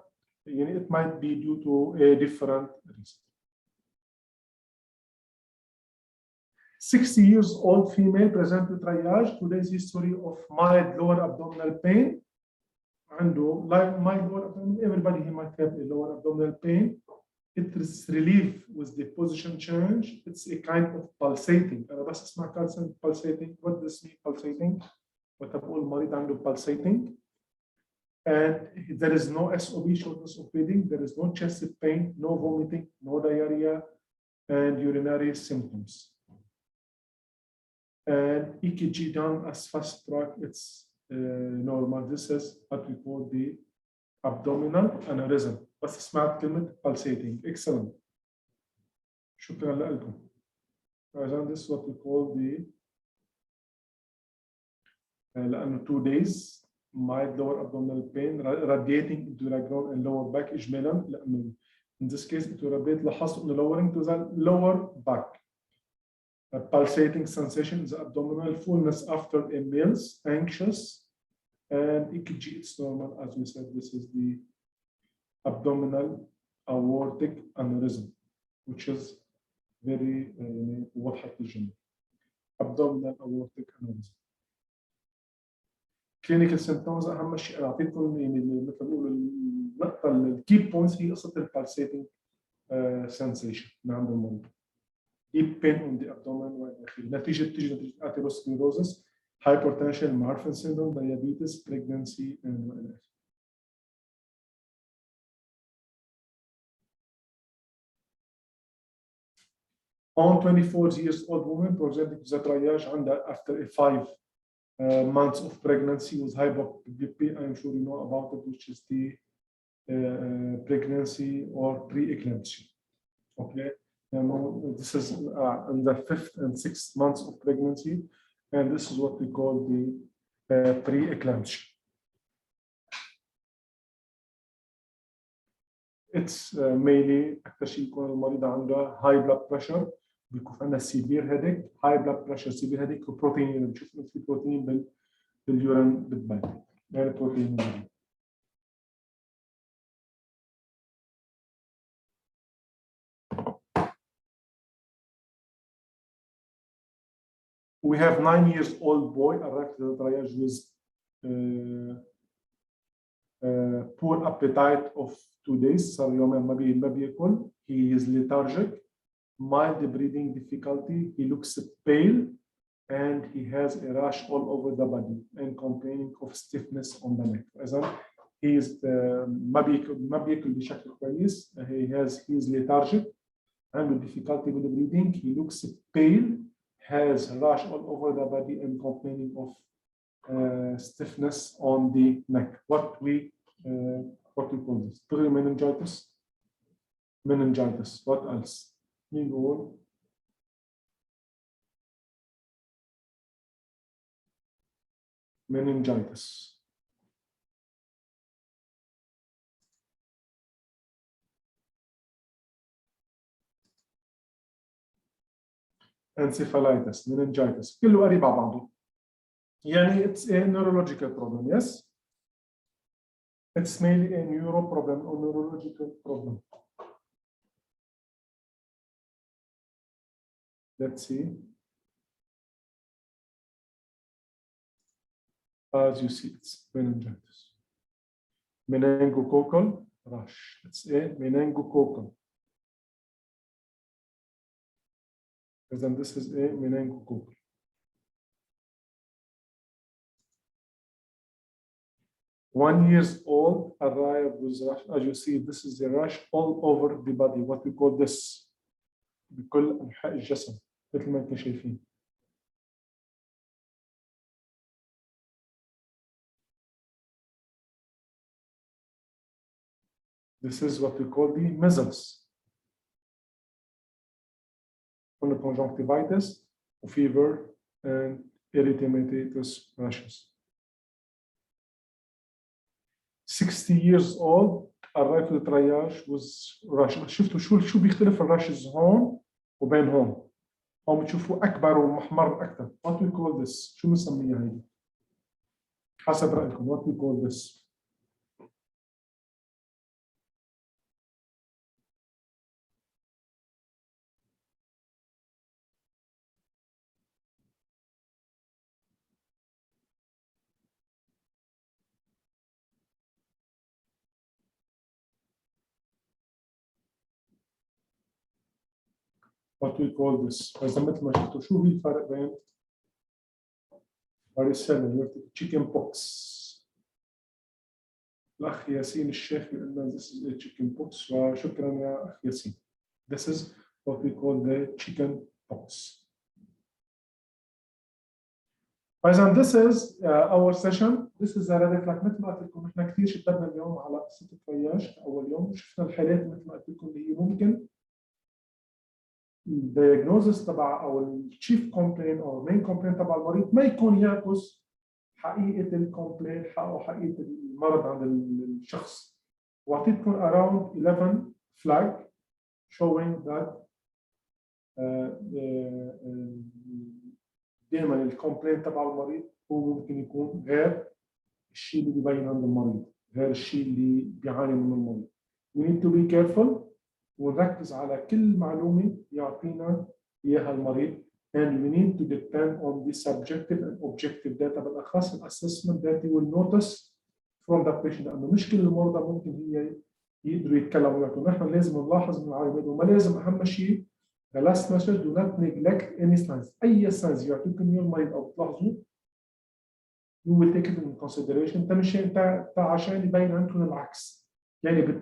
يعني it might be due to a different reason. 60 years old female present to triage. Today's history of mild lower abdominal pain. عنده like mild lower abdominal, everybody he might have a lower abdominal pain. It is relief with the position change. It's a kind of pulsating. أنا بس اسمع كلمة pulsating. What does mean pulsating? وتقول المريض عنده pulsating. And there is no SOB, shortness of breathing. There is no chest pain, no vomiting, no diarrhea, and urinary symptoms. And EKG done as fast track, it's normal. This is what we call the abdominal aneurysm. بس سمعت كلمة pulsating. Excellent. شكرا لكم. This is what we call the لأنه 2 days mild lower abdominal pain radiating into the ground and lower back إجمالا لأنه in this case it will radiate لاحظت إنه lowering to the lower back. A pulsating sensation is abdominal fullness after a meals, anxious, and EKG it's normal as we said. This is the abdominal aortic aneurysm, which is very واضحة الجملة. Abdominal aortic aneurysm. Clinical symptoms أهم شيء أعطيكم يعني مثل ما نقول النقطة الكي بوينتس هي قصة البالسيتنج sensation من عند المريض. Deep pain on the abdomen وإلى آخره. نتيجة atherosclerosis, hypertension, Marfan syndrome, diabetes, pregnancy, and وإلى آخره. On 24 years old woman presented to the triage after a 5 months of pregnancy with hypopigmentation. I'm sure you know about it, which is the pregnancy or pre-eclampsia. Okay. This is in the 5th and 6th months of pregnancy. and this is what we call the pre-eclampsia. It's mainly أكثر شيء يكون المريض عنده high blood pressure، بيكون في عندنا severe headache، high blood pressure severe headache، وبروتين بنشوف إنه في بروتين باليورين بالدم، يعني بروتين باليورين. We have 9-year-old boy arrived at the triage with poor appetite of 2 days. صار يومين ما بياكل. He is lethargic, mild breathing difficulty. He looks pale, and he has a rash all over the body and complaining of stiffness on the neck. إذا he is ما بياكل بشكل كويس. He is lethargic, عنده difficulty with breathing. He looks pale, has rash all over the body and complaining of stiffness on the neck. What we call this? Meningitis. Meningitis. What else? Meningitis. Encephalitis, meningitis. كله قريب على بعضه. يعني it's a neurological problem, yes? It's mainly a neuro problem or neurological problem. Let's see. As you see, it's meningitis. Meningococcal rash. It's a meningococcal. And then this is a meningococcal. One year old arrived with rash. As you see, this is the rash all over the body. What we call this بكل أنحاء الجسم مثل ما انتم شايفين. This is what we call the measles. On the conjunctivitis, fever, and erythematous rashes. 60 years old arrived with triage with rash. شفتوا شو بيختلف الراشز هون وبين هون. هون بتشوفوا أكبر ومحمر أكثر. What we call this? شو بنسميها هيدي؟ حسب رأيكم. What we call this? What we call this? إذا مثل ما شفتوا شو هي الفرق بين varicella chicken pox. الأخ ياسين الشيخ بيقول لنا this is a chicken pox وشكرا يا أخ ياسين. This is what we call the chicken pox. فإذا this is our session. This is a radicalized مثل ما قلت لكم احنا كثير شددنا اليوم على قصة الترياج أول يوم شفنا الحالات مثل ما قلت لكم اللي هي ممكن الدياجنوزس تبع او الشيف كومبلين او المين كومبلين تبع المريض ما يكون يعكس حقيقه الكومبلين او حقيقه المرض عند الشخص. واعطيتكم around 11 flag showing that دائما الكومبلين تبع المريض هو ممكن يكون غير الشيء اللي بيبين عند المريض، غير الشيء اللي بيعاني منه المريض. We need to be careful ونركز على كل معلومة يعطينا إياها المريض and we need to depend on the subjective and objective data بالأخص الأسسمنت that you will notice from the patient لأنه مش كل المرضى ممكن هي يقدروا يتكلموا ويعطوا. نحن لازم نلاحظ من العينات وما لازم أهم شيء the last message do not neglect any signs. أي signs يعطيكم إياه المريض أو تلاحظوا you will take it into consideration. أنت عشان يبين عندكم العكس يعني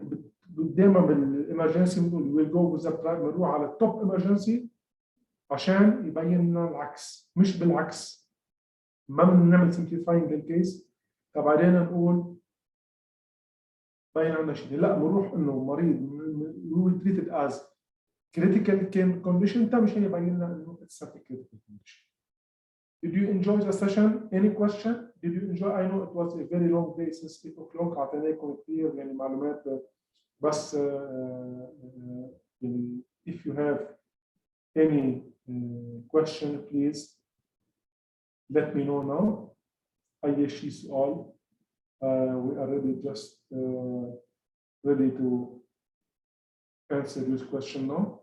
دائما بالإمرجنسي بنقول ويل جو وذ بنروح على التوب إمرجنسي عشان يبين لنا العكس مش بالعكس. ما بنعمل سمبليفاينج للكيس بعدين نقول بين عندنا شيء لا بنروح انه مريض هو تريتد از كريتيكال كونديشن. انت مش هيبين لنا انه اتس كريتيكال كونديشن. Did you enjoy the session? Any question? Did you enjoy? I know it was a very long day since 8 o'clock. أعطيناكم كثير يعني معلومات بس يعني if you have any question, please let me know now. أي شيء سؤال. We are ready, just ready to answer this question now.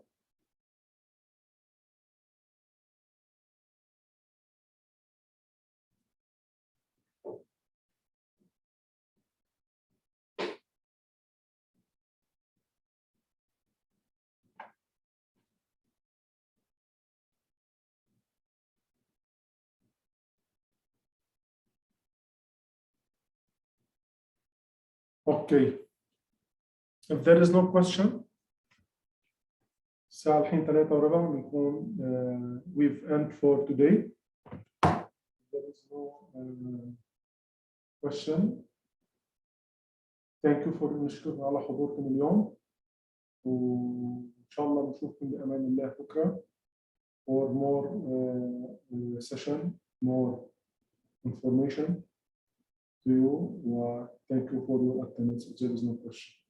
Okay. If there is no question, الساعة الحين 3:15 بنكون we've end for today. There is no question. Thank you for نشكركم على حضوركم اليوم وإن شاء الله نشوفكم بأمان الله بكرة for more session, more information to you. Thank you for your attendance. If there is no question.